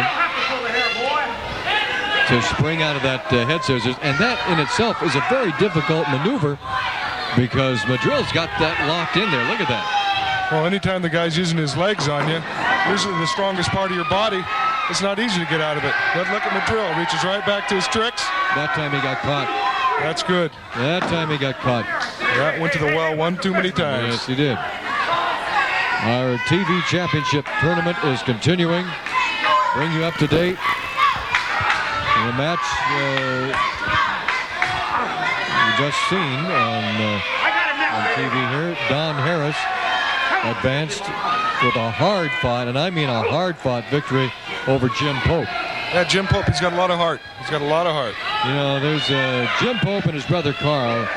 Speaker 1: to spring out of that head scissors. And that in itself is a very difficult maneuver because Madril's got that locked in there. Look at that.
Speaker 21: Well, anytime the guy's using his legs on you, usually the strongest part of your body, it's not easy to get out of it. But look at Madril. Reaches right back to his tricks.
Speaker 1: That time he got caught.
Speaker 21: That's good.
Speaker 1: That time he got caught.
Speaker 21: That went to the well one too many times.
Speaker 1: Yes, he did. Our TV championship tournament is continuing. Bring you up to date. And the match you just seen on TV here. Don Harris advanced with a hard-fought, and I mean a hard-fought victory over Jim Pope.
Speaker 21: Yeah, Jim Pope, he's got a lot of heart. He's got a lot of heart.
Speaker 1: You know, there's Jim Pope and his brother Carl.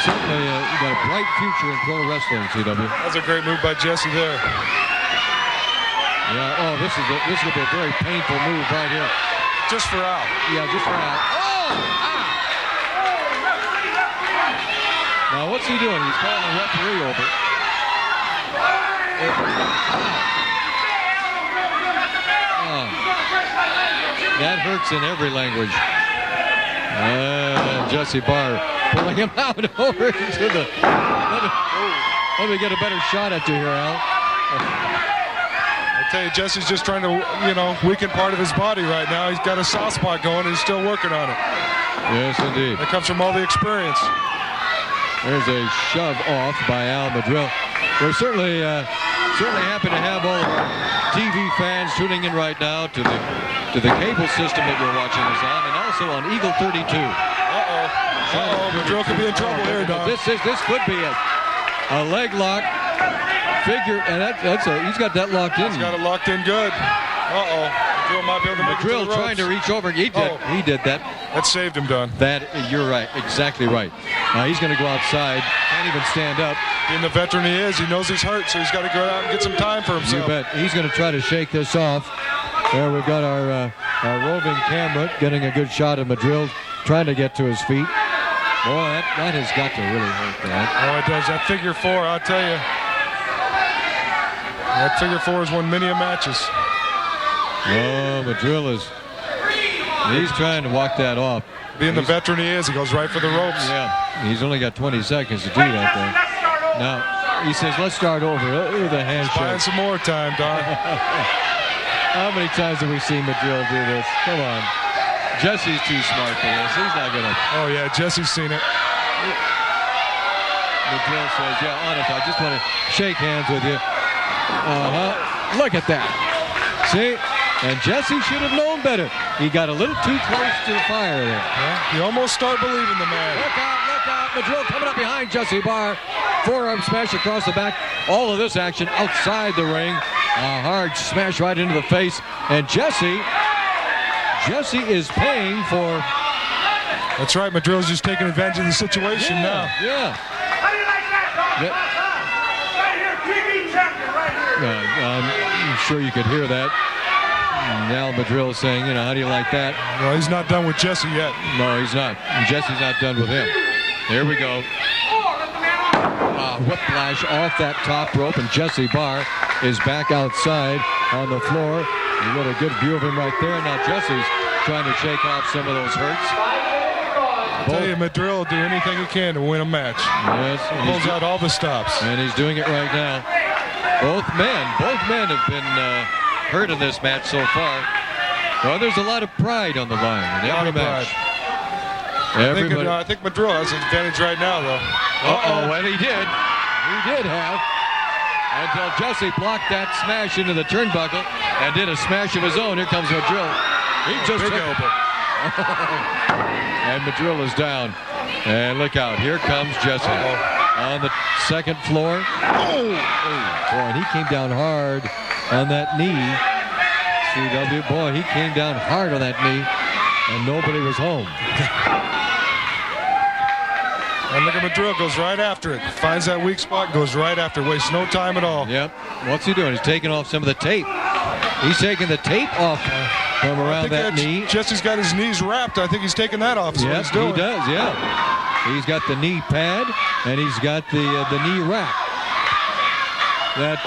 Speaker 1: Certainly got a bright future in pro wrestling, CW.
Speaker 21: That's a great move by Jesse there.
Speaker 1: Yeah, oh, this is going to be a very painful move right here.
Speaker 21: Just for Al.
Speaker 1: Yeah, just for Al. Oh! Ah! Now, what's he doing? He's calling the referee over. That hurts in every language. Jesse Barr pulling him out over into the... Let me get a better shot at you here, Al.
Speaker 21: I tell you, Jesse's just trying to, weaken part of his body right now. He's got a soft spot going, and he's still working on it.
Speaker 1: Yes, indeed.
Speaker 21: That comes from all the experience.
Speaker 1: There's a shove off by Al Madril. We're certainly happy to have all of our TV fans tuning in right now to the cable system that you're watching us on, and also on Eagle 32.
Speaker 21: Madrill could be in trouble here, Don.
Speaker 1: This could be a leg lock. Figure, and he's got that locked in.
Speaker 21: He's got it locked in good. Madrill might be able to make it to the ropes.
Speaker 1: Trying to reach over. He did that.
Speaker 21: That saved him, Don.
Speaker 1: You're right. Exactly right. He's going to go outside. Can't even stand up.
Speaker 21: Being the veteran he is, he knows he's hurt, so he's got to go out and get some time for himself.
Speaker 1: You bet. He's going to try to shake this off. There we've got our roving camera getting a good shot of Madrill trying to get to his feet. Boy, that has got to really hurt that.
Speaker 21: Oh, it does. That figure four, I'll tell you. That figure four has won many a matches.
Speaker 1: Oh, Madrill he's trying to walk that off.
Speaker 21: Being the veteran he is, he goes right for the ropes.
Speaker 1: Yeah, he's only got 20 seconds to do that thing. Now, he says, let's start over. The handshake.
Speaker 21: Buying some more time, Don.
Speaker 1: How many times have we seen Madrill do this? Come on. Jesse's too smart for this. He's not going to.
Speaker 21: Oh, yeah, Jesse's seen it.
Speaker 1: Madrill says, yeah, honest, I just want to shake hands with you. Look at that. See? And Jesse should have known better. He got a little too close to the fire there.
Speaker 21: Yeah, you almost start believing the man.
Speaker 1: Look out. Madrill coming up behind Jesse Barr. Forearm smash across the back. All of this action outside the ring. A hard smash right into the face. And Jesse is paying for...
Speaker 21: That's right. Madrill's just taking advantage of the situation now.
Speaker 1: Yeah.
Speaker 17: How do you like that? Right here, TV champion, right here.
Speaker 1: I'm sure you could hear that. Now Madrill saying, how do you like that?
Speaker 21: Well, he's not done with Jesse yet.
Speaker 1: No, he's not. And Jesse's not done with him. Here we go. Whiplash off that top rope, and Jesse Barr is back outside on the floor. You got a good view of him right there. Now Jesse's trying to shake off some of those hurts.
Speaker 21: I tell you, Madrill will do anything he can to win a match.
Speaker 1: Yes.
Speaker 21: He pulls out all the stops.
Speaker 1: And he's doing it right now. Both men have been hurt in this match so far. Well, there's a lot of pride on the line in every match.
Speaker 21: I think Madrill has an advantage right now, though.
Speaker 1: Well, he did. He did have. Until Jesse blocked that smash into the turnbuckle and did a smash of his own. Here comes Madrill. He just took it. And Madrill is down. And look out. Here comes Jesse on the second floor. Boy, and he came down hard on that knee. CW, boy, he came down hard on that knee, and nobody was home.
Speaker 21: And look at Madrill, goes right after it. Finds that weak spot, goes right after it. Wastes no time at all.
Speaker 1: Yep. What's he doing? He's taking off some of the tape. He's taking the tape off from around that knee.
Speaker 21: Jesse's got his knees wrapped. I think he's taking that off.
Speaker 1: Yes, he does, yeah. He's got the knee pad, and he's got the knee wrap. That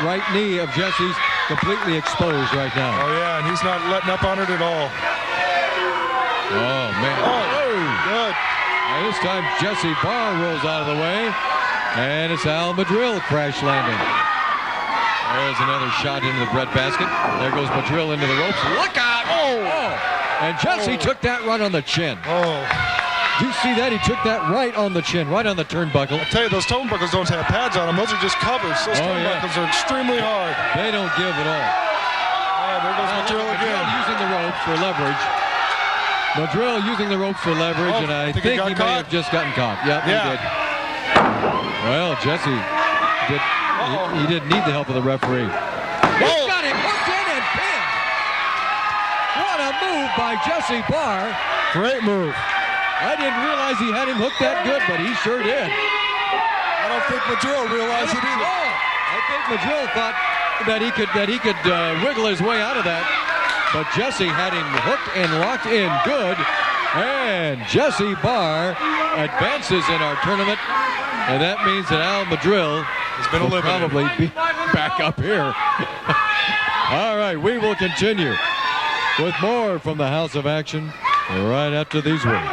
Speaker 1: right knee of Jesse's completely exposed right now.
Speaker 21: Oh, yeah, and he's not letting up on it at all.
Speaker 1: Oh, man.
Speaker 21: Good.
Speaker 1: And this time, Jesse Barr rolls out of the way, and it's Al Madrill crash landing. There's another shot into the breadbasket. There goes Madrill into the ropes. Look out! And Jesse took that right on the chin. Did you see that? He took that right on the chin, right on the turnbuckle.
Speaker 21: I tell you, those turnbuckles don't have pads on them. Those are just covers. Those turnbuckles are extremely hard.
Speaker 1: They don't give at all.
Speaker 21: There goes Madrill again.
Speaker 1: Using the ropes for leverage. Madrill using the ropes for leverage, and I think he may have just gotten caught. Yep, he did. Well, Jesse did. He didn't need the help of the referee. He's got him hooked in and pinned. What a move by Jesse Barr.
Speaker 21: Great move.
Speaker 1: I didn't realize he had him hooked that good, but he sure did.
Speaker 21: I don't think Madrill realized it either.
Speaker 1: I think Madrill thought that he could wiggle his way out of that, but Jesse had him hooked and locked in good, and Jesse Barr advances in our tournament, and that means that Al Madrill
Speaker 21: has been eliminated.
Speaker 1: Probably be back up here. All right, we will continue with more from the House of Action right after these words.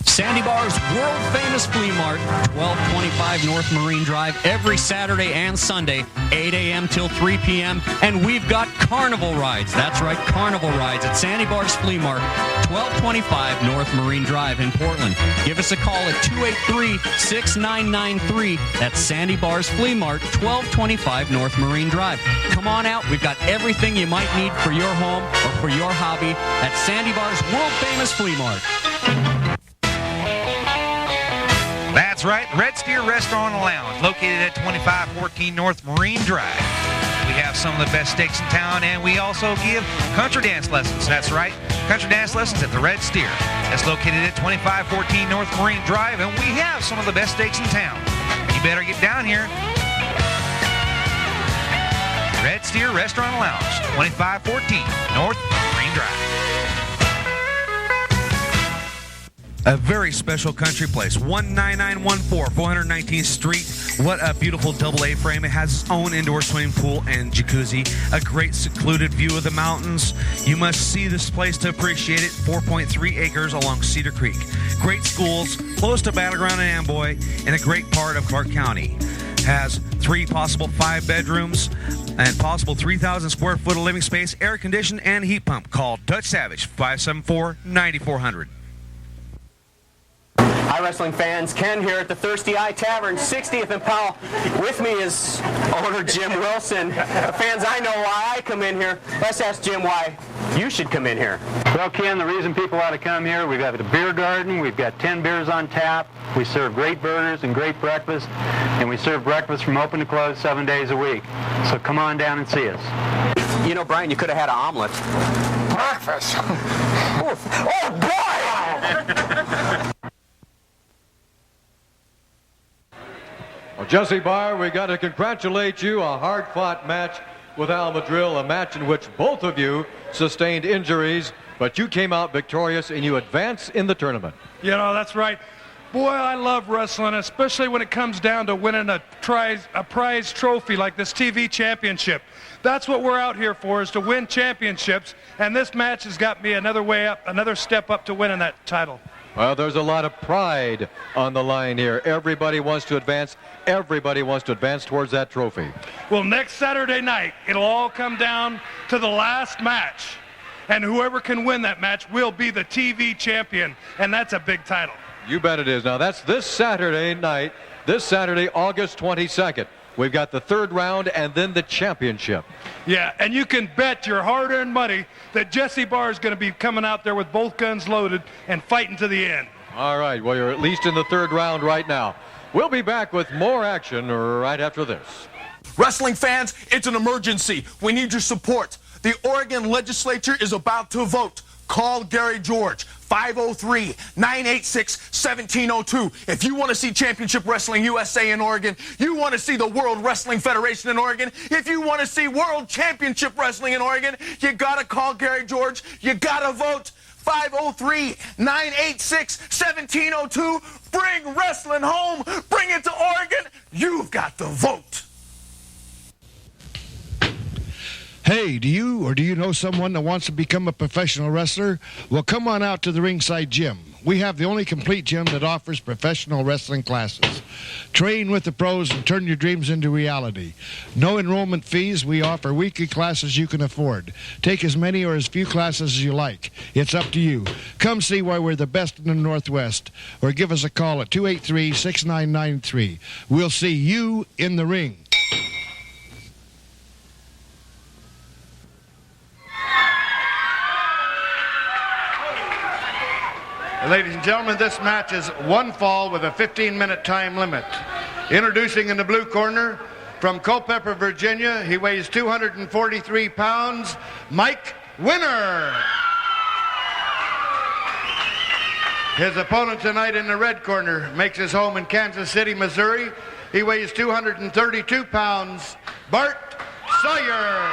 Speaker 5: Sandy Bar's world-famous flea mart, 1225 North Marine Drive, every Saturday and Sunday, 8 a.m. till 3 p.m. And we've got carnival rides. That's right, carnival rides at Sandy Bar's Flea Mart, 1225 North Marine Drive in Portland. Give us a call at 283-6993. That's Sandy Bar's Flea Mart, 1225 North Marine Drive. Come on out. We've got everything you might need for your home or for your hobby at Sandy Bar's world-famous Flea Mart.
Speaker 4: That's right, Red Steer Restaurant and Lounge, located at 2514 North Marine Drive. We have some of the best steaks in town, and we also give country dance lessons. That's right, country dance lessons at the Red Steer. That's located at 2514 North Marine Drive, and we have some of the best steaks in town. You better get down here. Red Steer Restaurant and Lounge, 2514 North Marine Drive. A very special country place, 19914 419th Street. What a beautiful double A-frame. It has its own indoor swimming pool and jacuzzi. A great secluded view of the mountains. You must see this place to appreciate it. 4.3 acres along Cedar Creek. Great schools, close to Battleground and Amboy, and a great part of Clark County. Has 3 possible 5 bedrooms and possible 3,000 square foot of living space, air conditioned and heat pump. Call Dutch Savage, 574-9400.
Speaker 3: Hi, wrestling fans. Ken here at the Thirsty Eye Tavern, 60th and Powell. With me is owner Jim Wilson. The fans, I know why I come in here. Let's ask Jim why you should come in here.
Speaker 9: Well, Ken, the reason people ought to come here, we've got a beer garden, we've got 10 beers on tap, we serve great burgers and great breakfast, and we serve breakfast from open to close 7 days a week. So come on down and see us.
Speaker 3: You know, Brian, you could have had an omelet.
Speaker 6: Breakfast.
Speaker 3: Oh, boy!
Speaker 1: Well, Jesse Barr, we got to congratulate you. A hard-fought match with Al Madril, a match in which both of you sustained injuries, but you came out victorious and you advanced in the tournament.
Speaker 10: You know, that's right. Boy, I love wrestling, especially when it comes down to winning a prize trophy like this TV championship. That's what we're out here for, is to win championships, and this match has got me another way up, another step up to winning that title.
Speaker 1: Well, there's a lot of pride on the line here. Everybody wants to advance. Everybody wants to advance towards that trophy.
Speaker 10: Well, next Saturday night, it'll all come down to the last match. And whoever can win that match will be the TV champion. And that's a big title.
Speaker 1: You bet it is. Now, that's this Saturday night, this Saturday, August 22nd. We've got the third round and then the championship.
Speaker 10: Yeah, and you can bet your hard-earned money that Jesse Barr is going to be coming out there with both guns loaded and fighting to the end.
Speaker 1: All right, well, you're at least in the third round right now. We'll be back with more action right after this.
Speaker 14: Wrestling fans, it's an emergency. We need your support. The Oregon legislature is about to vote. Call Gary George, 503-986-1702. If you want to see Championship Wrestling USA in Oregon, you want to see the World Wrestling Federation in Oregon, if you want to see World Championship Wrestling in Oregon, you got to call Gary George. You got to vote. 503-986-1702. Bring wrestling home. Bring it to Oregon. You've got the vote.
Speaker 2: Hey, do you know someone that wants to become a professional wrestler? Well, come on out to the Ringside Gym. We have the only complete gym that offers professional wrestling classes. Train with the pros and turn your dreams into reality. No enrollment fees. We offer weekly classes you can afford. Take as many or as few classes as you like. It's up to you. Come see why we're the best in the Northwest, or give us a call at 283-6993. We'll see you in the ring.
Speaker 22: Ladies and gentlemen, this match is one fall with a 15-minute time limit. Introducing in the blue corner, from Culpeper, Virginia, he weighs 243 pounds, Mike Winner. His opponent tonight in the red corner makes his home in Kansas City, Missouri. He weighs 232 pounds, Bart Sawyer.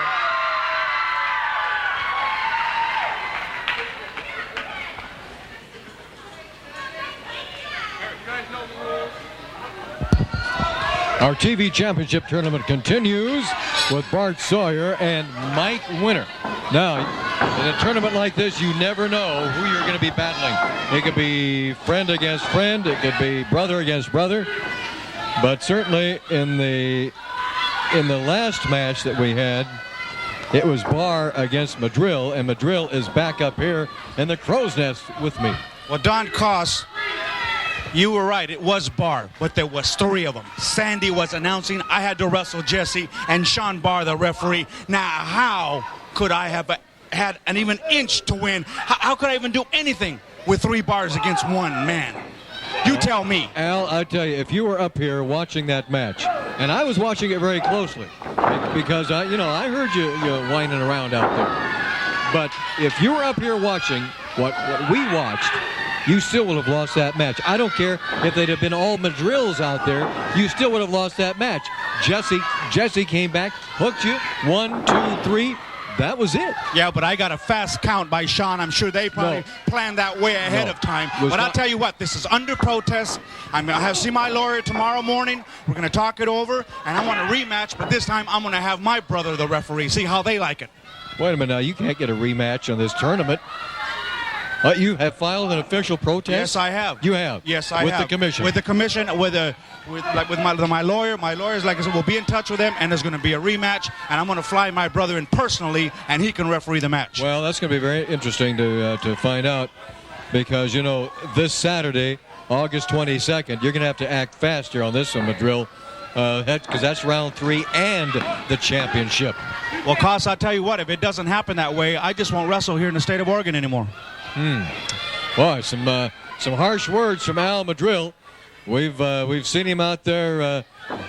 Speaker 1: Our TV championship tournament continues with Bart Sawyer and Mike Winner. Now, in a tournament like this, you never know who you're going to be battling. It could be friend against friend. It could be brother against brother. But certainly in the last match that we had, it was Barr against Madril, and Madril is back up here in the crow's nest with me.
Speaker 13: Well, Don Koss, you were right. It was Barr, but there was 3 of them. Sandy was announcing. I had to wrestle Jesse, and Sean Barr, the referee. Now, how could I have had an even inch to win? How could I even do anything with 3 bars against 1 man? You tell me.
Speaker 1: Al, I tell you, if you were up here watching that match, and I was watching it very closely, because I heard you whining around out there. But if you were up here watching what we watched, you still would have lost that match. I don't care if they'd have been all Madrills out there, you still would have lost that match. Jesse came back, hooked you, 1, 2, 3. That was it.
Speaker 13: Yeah, but I got a fast count by Sean. I'm sure they probably planned that way ahead of time. But I'll tell you what, this is under protest. I'm going to see my lawyer tomorrow morning. We're going to talk it over, and I want a rematch, but this time I'm going to have my brother the referee, see how they like it.
Speaker 1: Wait a minute now, you can't get a rematch on this tournament. You have filed an official protest?
Speaker 13: Yes, I have.
Speaker 1: You have?
Speaker 13: Yes, I
Speaker 1: have.
Speaker 13: have.
Speaker 1: With the commission?
Speaker 13: With the commission, with my lawyer. My lawyer's like I said, we'll be in touch with them, and there's going to be a rematch, and I'm going to fly my brother in personally, and he can referee the match.
Speaker 1: Well, that's going to be very interesting to find out, because, this Saturday, August 22nd, you're going to have to act fast here on this one, Madril, because that's round 3 and the championship.
Speaker 13: Well, Koss, I'll tell you what, if it doesn't happen that way, I just won't wrestle here in the state of Oregon anymore.
Speaker 1: Boy, some harsh words from Al Madril. We've seen him out there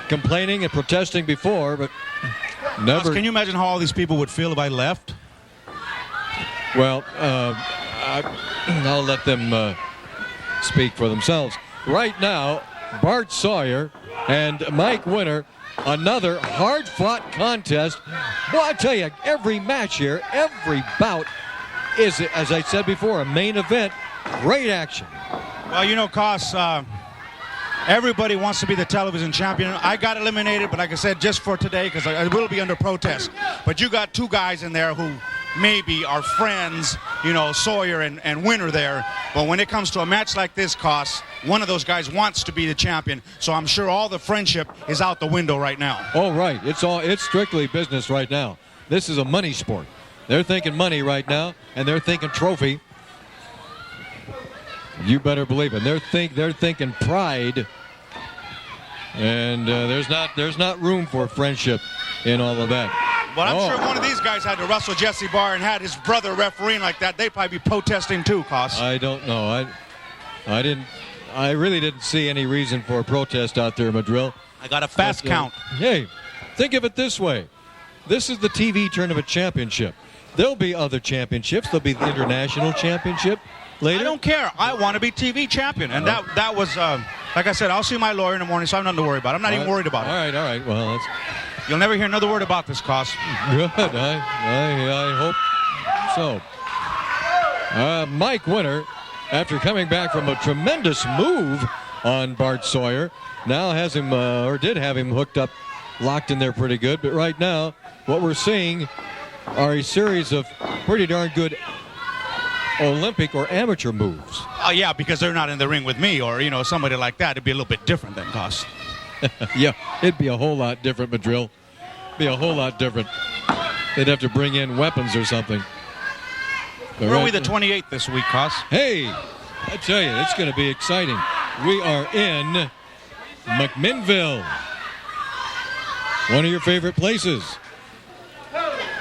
Speaker 1: complaining and protesting before, but never.
Speaker 13: Koss, can you imagine how all these people would feel if I left?
Speaker 1: Well, I'll let them speak for themselves. Right now, Bart Sawyer and Mike Winter, another hard-fought contest. Well, I tell you, every match here, every bout is, as I said before, a main event. Great action.
Speaker 13: Well, Koss, everybody wants to be the television champion. I got eliminated, but like I said, just for today, because I will be under protest. But you got 2 guys in there who maybe are friends, Sawyer and Winter there. But when it comes to a match like this, Koss, one of those guys wants to be the champion. So I'm sure all the friendship is out the window right now.
Speaker 1: Oh, right. It's strictly business right now. This is a money sport. They're thinking money right now, and they're thinking trophy. You better believe it. They're thinking pride, and there's not room for friendship in all of that.
Speaker 13: But I'm sure one of these guys had to wrestle Jesse Barr and had his brother refereeing like that. They'd probably be protesting too, Koss.
Speaker 1: I don't know. I really didn't see any reason for a protest out there, Madril.
Speaker 13: I got a fast count.
Speaker 1: Hey, think of it this way. This is the TV Tournament Championship. There'll be other championships. There'll be the International Championship later.
Speaker 13: I don't care. I want to be TV champion. And that was, like I said, I'll see my lawyer in the morning, so I have nothing to worry about. I'm not even worried about it.
Speaker 1: All right. Well,
Speaker 13: you'll never hear another word about this, Koss.
Speaker 1: Good. I hope so. Mike Winter, after coming back from a tremendous move on Bart Sawyer, now has him, or did have him hooked up, locked in there pretty good. But right now, what we're seeing are a series of pretty darn good Olympic or amateur moves.
Speaker 13: Oh, yeah, because they're not in the ring with me or, somebody like that. It'd be a little bit different than Koss.
Speaker 1: Yeah, it'd be a whole lot different, Madril. Be a whole lot different. They'd have to bring in weapons or something.
Speaker 13: But where are we the 28th this week, Koss?
Speaker 1: Hey, I tell you, it's going to be exciting. We are in McMinnville. One of your favorite places.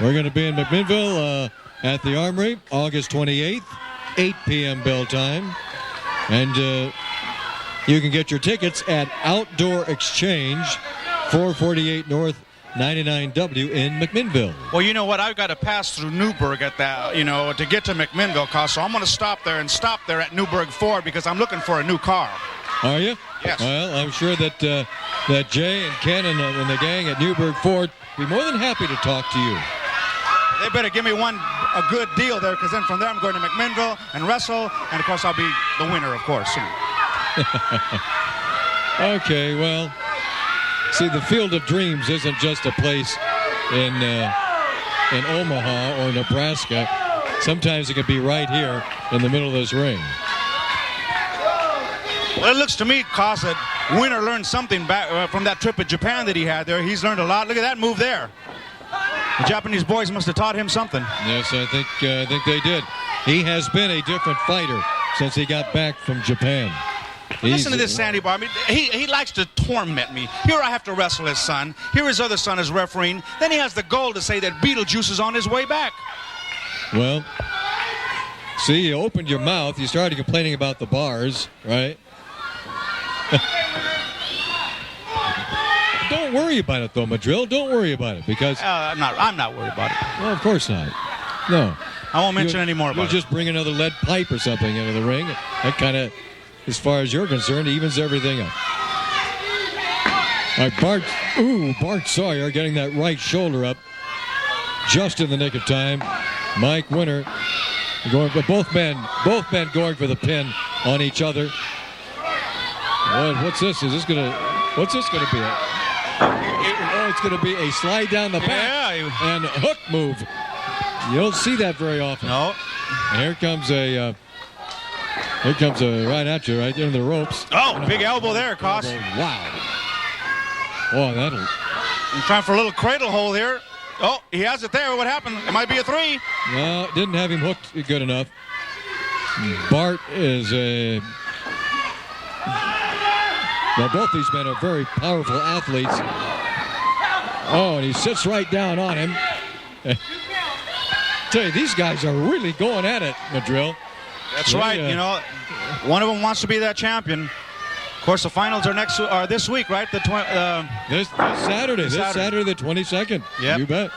Speaker 1: We're going to be in McMinnville at the Armory, August 28th, 8 p.m. bell time. And you can get your tickets at Outdoor Exchange, 448 North 99W in McMinnville.
Speaker 13: Well, you know what? I've got to pass through Newburgh at that, to get to McMinnville, Koss. So I'm going to stop there at Newburgh Ford because I'm looking for a new car.
Speaker 1: Are you?
Speaker 13: Yes.
Speaker 1: Well, I'm sure that that Jay and Ken and the gang at Newburgh Ford be more than happy to talk to you.
Speaker 13: They better give me a good deal there, because then from there I'm going to McMinnville and wrestle, and of course I'll be the winner, of course.
Speaker 1: Okay, well, see, the Field of Dreams isn't just a place in Omaha or Nebraska. Sometimes it could be right here in the middle of this ring.
Speaker 13: Well, it looks to me, Koss, that Winter learned something back from that trip to Japan that he had there. He's learned a lot. Look at that move there. The Japanese boys must have taught him something.
Speaker 1: Yes, I think they did. He has been a different fighter since he got back from Japan.
Speaker 13: Listen to this, Sandy Bar. I mean, he likes to torment me. Here I have to wrestle his son. Here his other son is refereeing. Then he has the gall to say that Beetlejuice is on his way back.
Speaker 1: Well, see, you opened your mouth. You started complaining about the bars, right?
Speaker 19: Don't worry about it, though, Madrill. Don't worry about it because
Speaker 13: I'm not worried about it.
Speaker 19: Well, of course not. No.
Speaker 13: I won't mention any more about
Speaker 19: it. You'll just bring another lead pipe or something into the ring. That kind of, as far as you're concerned, evens everything up. All right, Bart Sawyer getting that right shoulder up just in the nick of time. Mike Winter going, but both men going for the pin on each other. What's this? What's this going to be? It's going to be a slide down the back and hook move. You don't see that very often.
Speaker 13: No.
Speaker 19: And here comes a right at you, right into the ropes.
Speaker 13: Oh, big elbow there, Koss.
Speaker 19: Wow. Oh, that'll.
Speaker 13: He's trying for a little cradle hold here. Oh, he has it there. What happened? It might be a 3.
Speaker 19: No, didn't have him hooked good enough. Bart is a. Well, both these men are very powerful athletes. Oh, and he sits right down on him. Tell you, these guys are really going at it, Madrill.
Speaker 13: That's right. You know, one of them wants to be that champion. Of course, the finals are this week, right?
Speaker 19: This Saturday. This Saturday, the 22nd.
Speaker 13: Yep.
Speaker 19: You bet.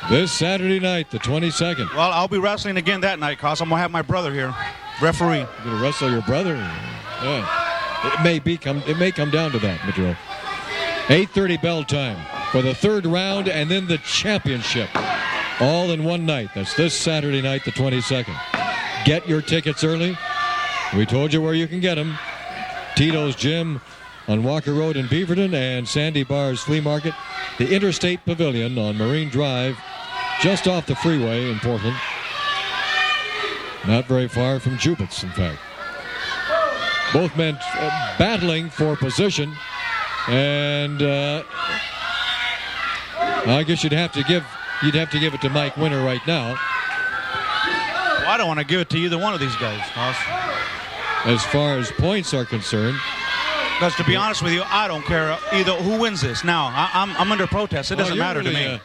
Speaker 19: This Saturday night, the 22nd.
Speaker 13: Well, I'll be wrestling again that night, Koss. I'm going to have my brother here, referee.
Speaker 19: You're going to wrestle your brother? Yeah. It may come down to that, Madrill. 8:30 bell time for the third round and then the championship. All in one night. That's this Saturday night, the 22nd. Get your tickets early. We told you where you can get them. Tito's Gym on Walker Road in Beaverton and Sandy Bar's Flea Market. The Interstate Pavilion on Marine Drive, just off the freeway in Portland. Not very far from Jubitz, in fact. Both men battling for position. And I guess you'd have to give it to Mike Winter right now.
Speaker 13: Well, I don't want to give it to either one of these guys, Koss.
Speaker 19: As far as points are concerned.
Speaker 13: Because to be honest with you, I don't care either who wins this. Now, I'm under protest. It doesn't matter to me.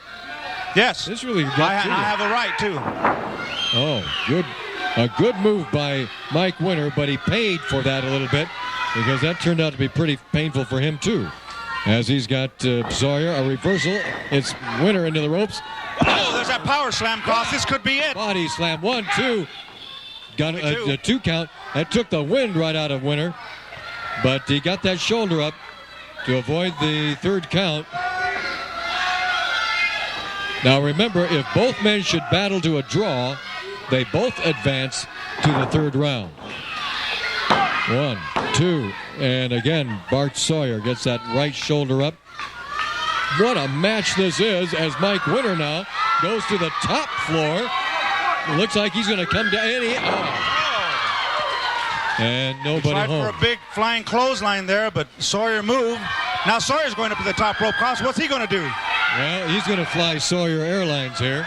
Speaker 13: Yes.
Speaker 19: It's really good.
Speaker 13: I have a right, too.
Speaker 19: Oh, good. A good move by Mike Winter, but he paid for that a little bit because that turned out to be pretty painful for him, too. As he's got Sawyer, a reversal. It's Winter into the ropes.
Speaker 13: Oh, there's that power slam, Koss. This could be it.
Speaker 19: Body slam. 1, 2. Got a 2 count. That took the wind right out of Winter. But he got that shoulder up to avoid the third count. Now remember, if both men should battle to a draw, they both advance to the third round. 1, 2, and again, Bart Sawyer gets that right shoulder up. What a match this is as Mike Winter now goes to the top floor. It looks like he's going to come down. And nobody
Speaker 13: tried
Speaker 19: home.
Speaker 13: For a big flying clothesline there, but Sawyer moved. Now Sawyer's going up to the top rope. Koss, what's he going to do?
Speaker 19: Well, he's going to fly Sawyer Airlines here.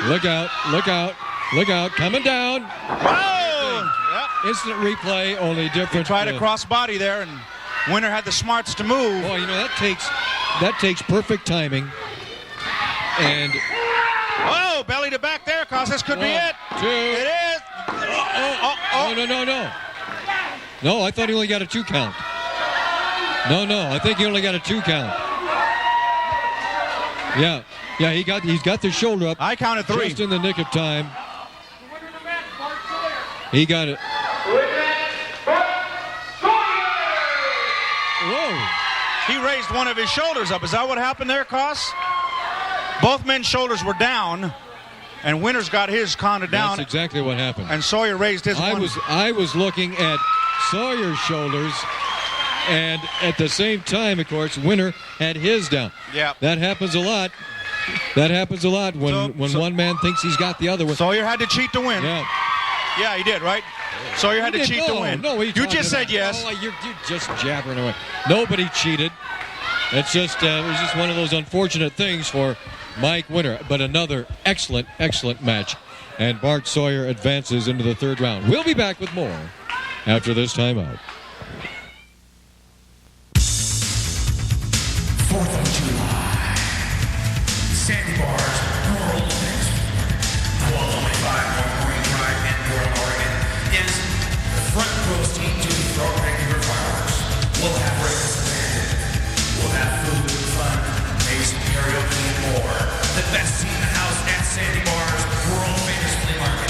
Speaker 19: Look out, look out, look out. Coming down.
Speaker 13: Whoa! Yep.
Speaker 19: Instant replay, only different.
Speaker 13: He tried a cross body there, and Winter had the smarts to move.
Speaker 19: Boy, you know, that takes perfect timing. And
Speaker 13: oh, belly to back there, Koss. This could be it.
Speaker 19: 2.
Speaker 13: It is.
Speaker 19: No. No, I thought he only got a 2 count. No, I think he only got a 2 count. Yeah, he's got the shoulder up.
Speaker 13: I counted 3.
Speaker 19: Just in the nick of time. He got it. Whoa.
Speaker 13: He raised one of his shoulders up. Is that what happened there, Koss? Both men's shoulders were down, and Winter's got his counted down.
Speaker 19: That's exactly what happened.
Speaker 13: And Sawyer raised his one.
Speaker 19: I was looking at Sawyer's shoulders, and at the same time, of course, Winter had his down.
Speaker 13: Yeah.
Speaker 19: That happens a lot. That happens a lot when one man thinks he's got the other one.
Speaker 13: Sawyer had to cheat to win. Yeah, he did, right? Sawyer had to cheat to win.
Speaker 19: No,
Speaker 13: you just said yes.
Speaker 19: Oh, you're just jabbering away. Nobody cheated. It's just it was just one of those unfortunate things for Mike Winter. But another excellent match. And Bart Sawyer advances into the third round. We'll be back with more after this timeout.
Speaker 15: 4th of July. Sandy Bar's World Famous 1225 North Marine Drive in Portland, Oregon is the front row seat to the Throw Regular Fireworks. We'll have breakfast demanded. We'll have food, fun, maybe some karaoke and more. The best seat in the house at Sandy Bar's world famous flea market.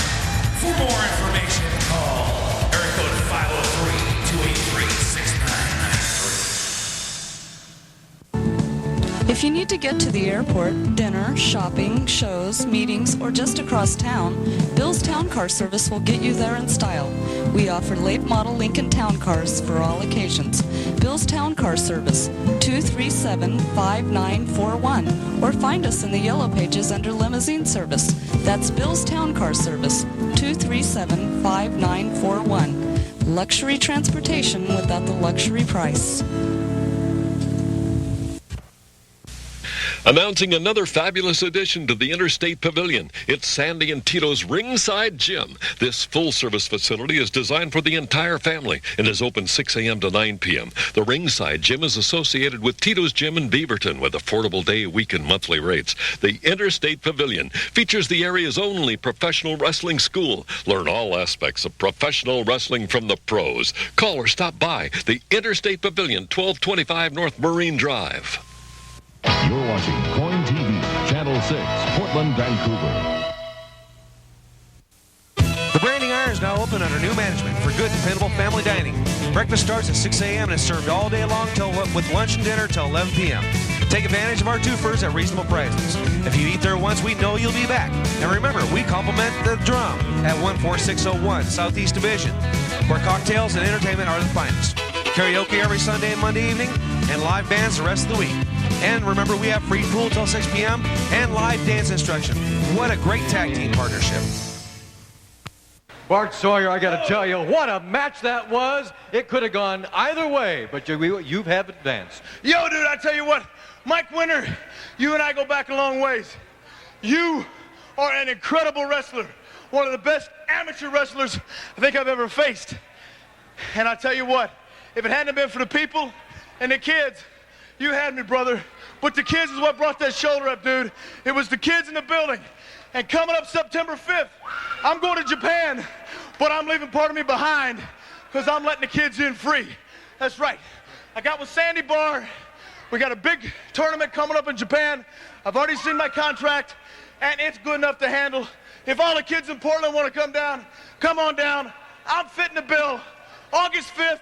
Speaker 15: For more information, call area code 503-283-6993.
Speaker 7: If you need to get to the airport, dinner, shopping, shows, meetings, or just across town, Bill's Town Car Service will get you there in style. We offer late model Lincoln Town Cars for all occasions. Bill's Town Car Service, 237-5941, or find us in the Yellow Pages under Limousine Service. That's Bill's Town Car Service, 237-5941. Luxury transportation without the luxury price.
Speaker 12: Announcing another fabulous addition to the Interstate Pavilion. It's Sandy and Tito's Ringside Gym. This full-service facility is designed for the entire family and is open 6 a.m. to 9 p.m. The Ringside Gym is associated with Tito's Gym in Beaverton with affordable day, week, and monthly rates. The Interstate Pavilion features the area's only professional wrestling school. Learn all aspects of professional wrestling from the pros. Call or stop by the Interstate Pavilion, 1225 North Marine Drive. You're watching Coin TV, Channel 6, Portland, Vancouver.
Speaker 20: The Branding Iron is now open under new management for good, dependable family dining. Breakfast starts at 6 a.m. and is served all day long with lunch and dinner till 11 p.m. Take advantage of our twofers at reasonable prices. If you eat there once, we know you'll be back. And remember, we compliment the Drum at 14601 Southeast Division, where cocktails and entertainment are the finest. Karaoke every Sunday and Monday evening, and live bands the rest of the week. And remember, we have free pool till 6 p.m. and live dance instruction. What a great tag team partnership.
Speaker 1: Bart Sawyer, I got to tell you, what a match that was. It could have gone either way, but you have advanced.
Speaker 8: Yo, dude, I tell you what, Mike Winter, you and I go back a long ways. You are an incredible wrestler, one of the best amateur wrestlers I think I've ever faced. And I tell you what, if it hadn't been for the people and the kids, you had me, brother. But the kids is what brought that shoulder up, dude. It was the kids in the building. And coming up September 5th, I'm going to Japan, but I'm leaving part of me behind because I'm letting the kids in free. That's right. I got with Sandy Barr. We got a big tournament coming up in Japan. I've already seen my contract, and it's good enough to handle. If all the kids in Portland want to come down, come on down. I'm fitting the bill. August 5th.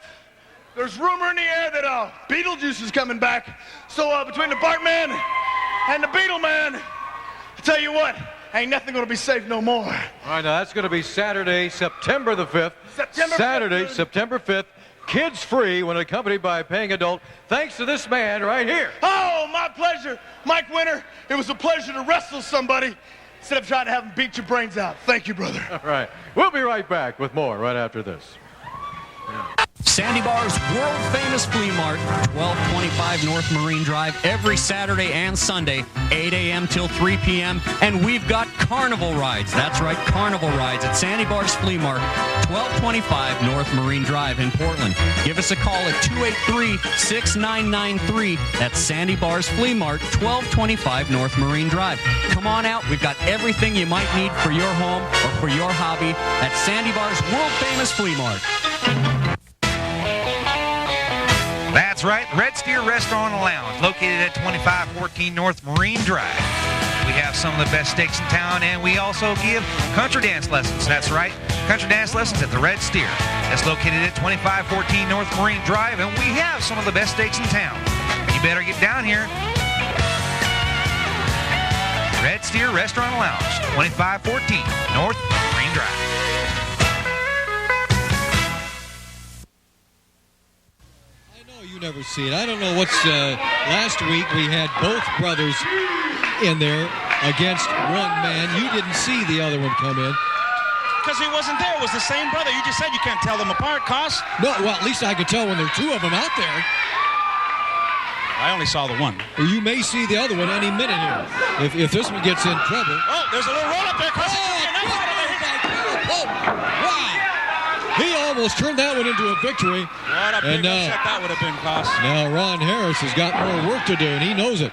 Speaker 8: There's rumor in the air that Beetlejuice is coming back. So between the Bartman and the Beetleman, I tell you what, ain't nothing going to be safe no more.
Speaker 1: All right, now that's going to be Saturday, September the 5th. September 5th. Kids free when accompanied by a paying adult. Thanks to this man right here.
Speaker 8: Oh, my pleasure. Mike Winter, it was a pleasure to wrestle somebody instead of trying to have them beat your brains out. Thank you, brother.
Speaker 1: All right. We'll be right back with more right after this.
Speaker 5: Sandy Bar's world-famous flea mart, 1225 North Marine Drive, every Saturday and Sunday, 8 a.m. till 3 p.m. And we've got carnival rides. That's right, carnival rides at Sandy Bar's Flea Mart, 1225 North Marine Drive in Portland. Give us a call at 283-6993. That's Sandy Bar's Flea Mart, 1225 North Marine Drive. Come on out. We've got everything you might need for your home or for your hobby at Sandy Bar's world-famous Flea Mart.
Speaker 4: That's right, Red Steer Restaurant and Lounge, located at 2514 North Marine Drive. We have some of the best steaks in town, and we also give country dance lessons. That's right, country dance lessons at the Red Steer. That's located at 2514 North Marine Drive, and we have some of the best steaks in town. You better get down here. Red Steer Restaurant and Lounge, 2514 North Marine Drive.
Speaker 19: You never see it. I don't know what's last week we had both brothers in there against one man. You didn't see the other one come in.
Speaker 13: Because he wasn't there. It was the same brother. You just said you can't tell them apart, Cos.
Speaker 19: No, well, at least I could tell when there are two of them out there.
Speaker 13: I only saw the one.
Speaker 19: You may see the other one any minute here. If this one gets in trouble.
Speaker 13: Oh, there's a little roll up there, Cos.
Speaker 19: Wow. He almost turned that one into a victory.
Speaker 13: What a big upset that would have been, Cos.
Speaker 19: Now Ron Harris has got more work to do, and he knows it.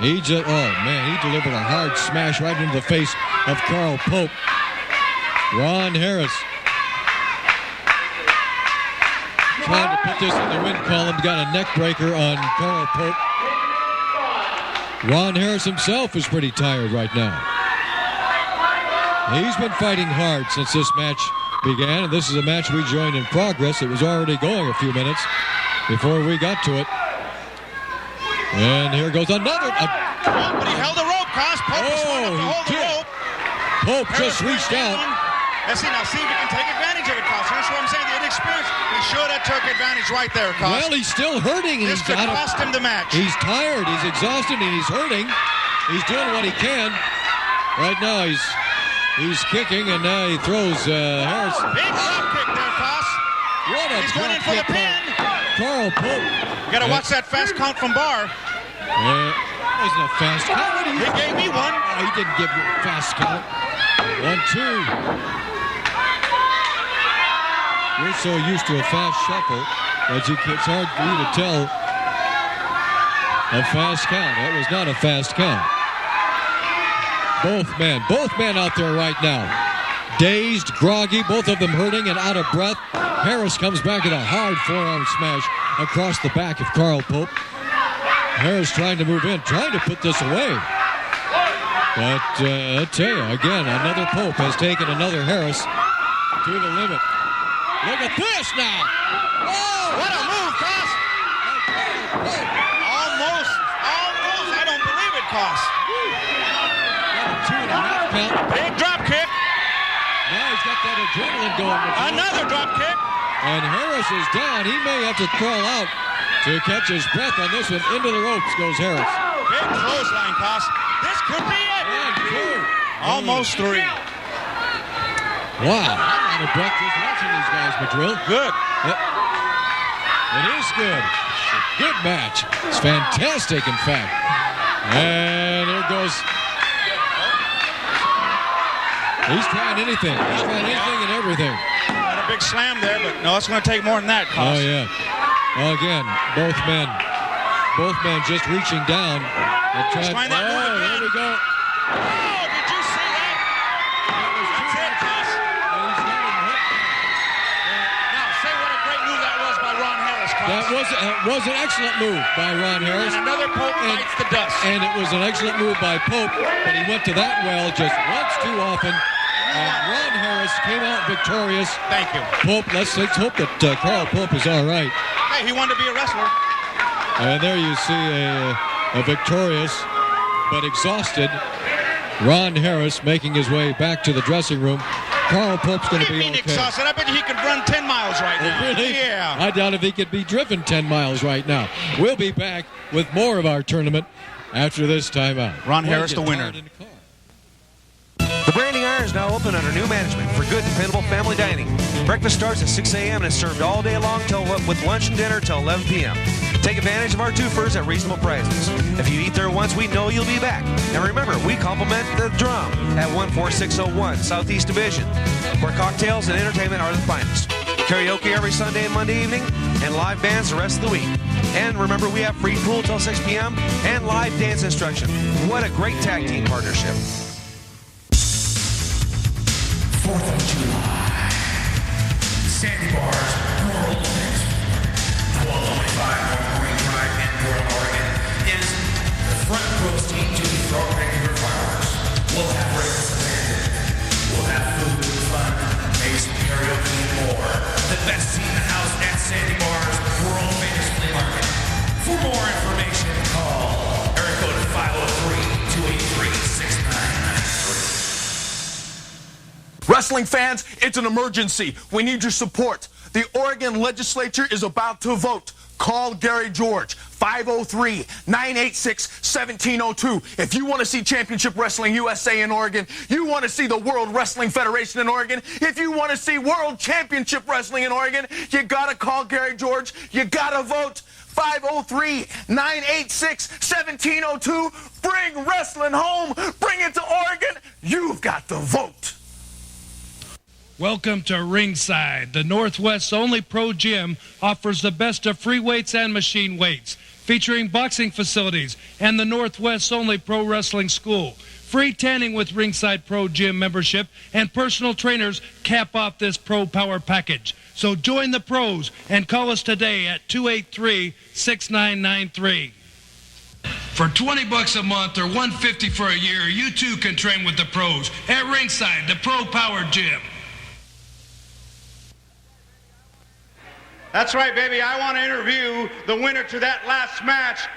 Speaker 19: He just, oh man, he delivered a hard smash right into the face of Carl Pope. Ron Harris trying to put this in the win column. Got a neck breaker on Carl Pope. Ron Harris himself is pretty tired right now. He's been fighting hard since this match began, and this is a match we joined in progress. It was already going a few minutes before we got to it. And here goes another.
Speaker 11: But he held the rope, Cos. Pope was going up to hold the rope.
Speaker 19: Pope just reached out.
Speaker 11: Let's see if he can take advantage of it, Cos. That's what I'm saying. The inexperience. He should have took advantage right there, Cos.
Speaker 19: Well, he's still hurting.
Speaker 11: This could cost him the match.
Speaker 19: He's tired. He's exhausted, and he's hurting. He's doing what he can. Right now, he's kicking, and now he throws Harris.
Speaker 11: Big drop kick there, Cos.
Speaker 19: What a
Speaker 11: He's going in for the pin.
Speaker 19: Carl Pope.
Speaker 11: You got to watch that fast count from Barr.
Speaker 19: That wasn't a fast count.
Speaker 11: He gave me one.
Speaker 19: Oh, he didn't give you a fast count. 1, 2. You're so used to a fast shuffle that it's hard for you to tell a fast count. That was not a fast count. Both men out there right now. Dazed, groggy, both of them hurting and out of breath. Harris comes back with a hard forearm smash across the back of Carl Pope. Harris trying to move in, trying to put this away. But I tell you, again, another Pope has taken another Harris to the limit. Look at this now. Oh,
Speaker 11: what a move, Cos. Almost. I don't believe it, Cos.
Speaker 19: 2.5 count.
Speaker 11: Big drop kick.
Speaker 19: Now he's got that adrenaline going.
Speaker 11: Another drop kick.
Speaker 19: And Harris is down. He may have to crawl out to catch his breath on this one. Into the ropes goes Harris.
Speaker 11: Big clothesline, Cos. This could be it.
Speaker 19: 1, 2.
Speaker 11: Almost 3.
Speaker 19: Wow. I'm out of breath just watching these guys, Madrill.
Speaker 11: Good.
Speaker 19: It is good. Good match. It's fantastic, in fact. And there goes. He's trying anything. He's trying anything and everything.
Speaker 11: Got a big slam there, but no, it's going to take more than that, Cos.
Speaker 19: Oh, yeah. Well, again, both men just reaching down. And trying, there we go.
Speaker 11: Oh, did you see that? That's it, Cos. Now, say what a great move that was by Ron Harris, Cos.
Speaker 19: That was an excellent move by Ron Harris.
Speaker 11: And another Pope bites the dust.
Speaker 19: And it was an excellent move by Pope, but he went to that well just once too often. And Ron Harris came out victorious.
Speaker 11: Thank you.
Speaker 19: Pope, let's hope that Carl Pope is all right.
Speaker 11: Hey, he wanted to be a wrestler.
Speaker 19: And there you see a victorious but exhausted Ron Harris making his way back to the dressing room. Carl Pope's going to be okay.
Speaker 11: Exhausted? I bet you he could run 10 miles right now.
Speaker 19: Really?
Speaker 11: Yeah.
Speaker 19: I doubt if he could be driven 10 miles right now. We'll be back with more of our tournament after this timeout.
Speaker 11: Ron Harris, the winner.
Speaker 20: The Branding Iron is now open under new management for good, dependable family dining. Breakfast starts at 6 a.m. and is served all day long with lunch and dinner till 11 p.m. Take advantage of our twofers at reasonable prices. If you eat there once, we know you'll be back. And remember, we compliment the Drum at 14601 Southeast Division, where cocktails and entertainment are the finest. Karaoke every Sunday and Monday evening, and live bands the rest of the week. And remember, we have free pool till 6 p.m. and live dance instruction. What a great tag team partnership.
Speaker 15: 4th of July, Sandy Bar's World Famous 1225 North Marine Drive in Portland, Oregon is the front row seat to the Frog Regular Fireworks. We'll have breakfast and we'll have food, fun, amazing karaoke, and more. The best seat in the house at Sandy Bar's World Famous Flea Market. For more information, call area code 503-283-6993.
Speaker 14: Wrestling fans, it's an emergency. We need your support. The Oregon legislature is about to vote. Call Gary George, 503-986-1702. If you want to see Championship Wrestling USA in Oregon, you want to see the World Wrestling Federation in Oregon, if you want to see World Championship Wrestling in Oregon, you got to call Gary George. You got to vote. 503-986-1702. Bring wrestling home. Bring it to Oregon. You've got to vote.
Speaker 10: Welcome to Ringside. The Northwest's only pro gym offers the best of free weights and machine weights, featuring boxing facilities, and the Northwest's only pro wrestling school. Free tanning with Ringside Pro Gym membership, and personal trainers cap off this Pro Power package. So join the pros and call us today at 283-6993. For $20 a month or $150 for a year, you too can train with the pros at Ringside, the Pro Power Gym.
Speaker 8: That's right, baby. I want to interview the winner to that last match.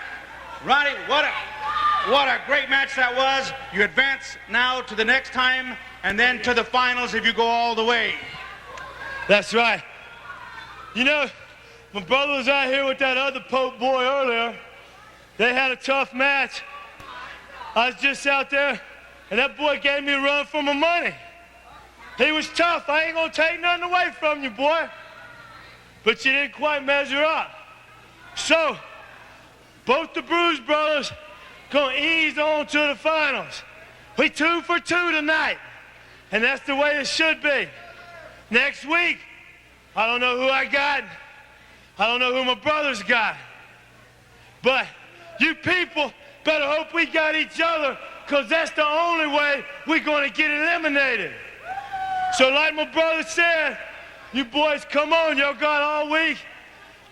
Speaker 8: Ronnie, what a great match that was. You advance now to the next time and then to the finals if you go all the way.
Speaker 17: That's right. You know, my brother was out here with that other Pope boy earlier. They had a tough match. I was just out there, and that boy gave me a run for my money. He was tough. I ain't gonna take nothing away from you, boy. But you didn't quite measure up. So, both the Bruise Brothers gonna ease on to the finals. We 2 for 2 tonight, and that's the way it should be. Next week, I don't know who I got. I don't know who my brothers got. But you people better hope we got each other, because that's the only way we're going to get eliminated. So like my brother said, you boys come on. Y'all got all week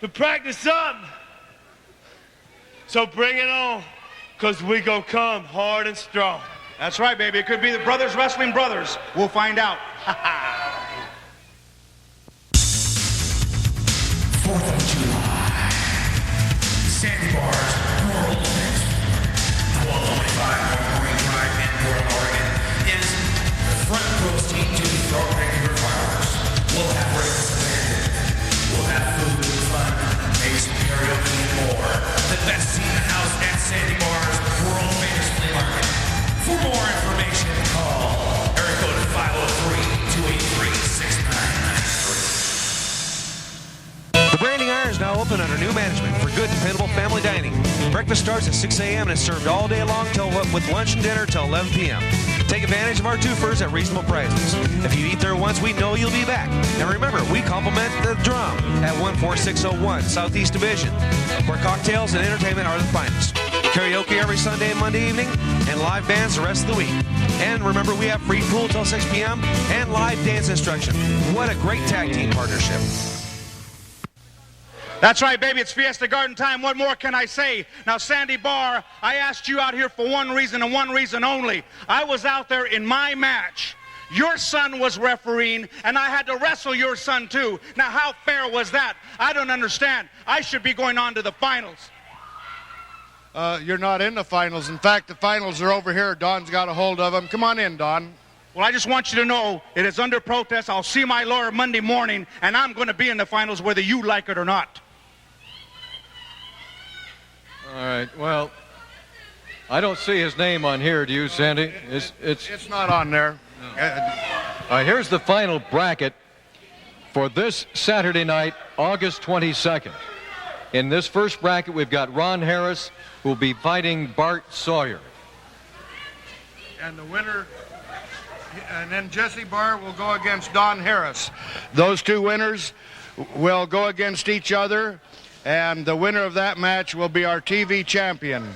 Speaker 17: to practice up. So bring it on, because we going to come hard and strong.
Speaker 8: That's right, baby. It could be the Brothers Wrestling Brothers. We'll find out.
Speaker 15: 4th of July, Sandy Bar's World Famous 1225 North Marine Drive in Portland, Oregon is the front row seat to the Throat Regular Fireworks. We'll have races abandoned. We'll have food and fun, maybe some karaoke and more. The best seat in the house at Sandy Bar's World Famous Flea Market. For more information, call area code 503-283-6993.
Speaker 20: The Branding Iron is now open under new management for good, dependable family dining. Breakfast starts at 6 a.m. and is served all day long with lunch and dinner till 11 p.m. Take advantage of our twofers at reasonable prices. If you eat there once, we know you'll be back. And remember, we compliment the Drum at 14601 Southeast Division, where cocktails and entertainment are the finest. Karaoke every Sunday and Monday evening, and live bands the rest of the week. And remember, we have free pool till 6 p.m. and live dance instruction. What a great tag team partnership.
Speaker 8: That's right, baby. It's Fiesta Garden time. What more can I say? Now, Sandy Bar, I asked you out here for one reason and one reason only. I was out there in my match. Your son was refereeing, and I had to wrestle your son, too. Now, how fair was that? I don't understand. I should be going on to the finals.
Speaker 22: You're not in the finals. In fact, the finals are over here. Don's got a hold of them. Come on in, Don.
Speaker 8: Well, I just want you to know it is under protest. I'll see my lawyer Monday morning, and I'm going to be in the finals whether you like it or not.
Speaker 1: All right, well, I don't see his name on here, do you, Sandy?
Speaker 22: It's not on there.
Speaker 1: Here's the final bracket for this Saturday night, August 22nd. In this first bracket, we've got Ron Harris, who will be fighting Bart Sawyer.
Speaker 22: And the winner, and then Jesse Barr will go against Don Harris. Those two winners will go against each other, and the winner of that match will be our TV champion.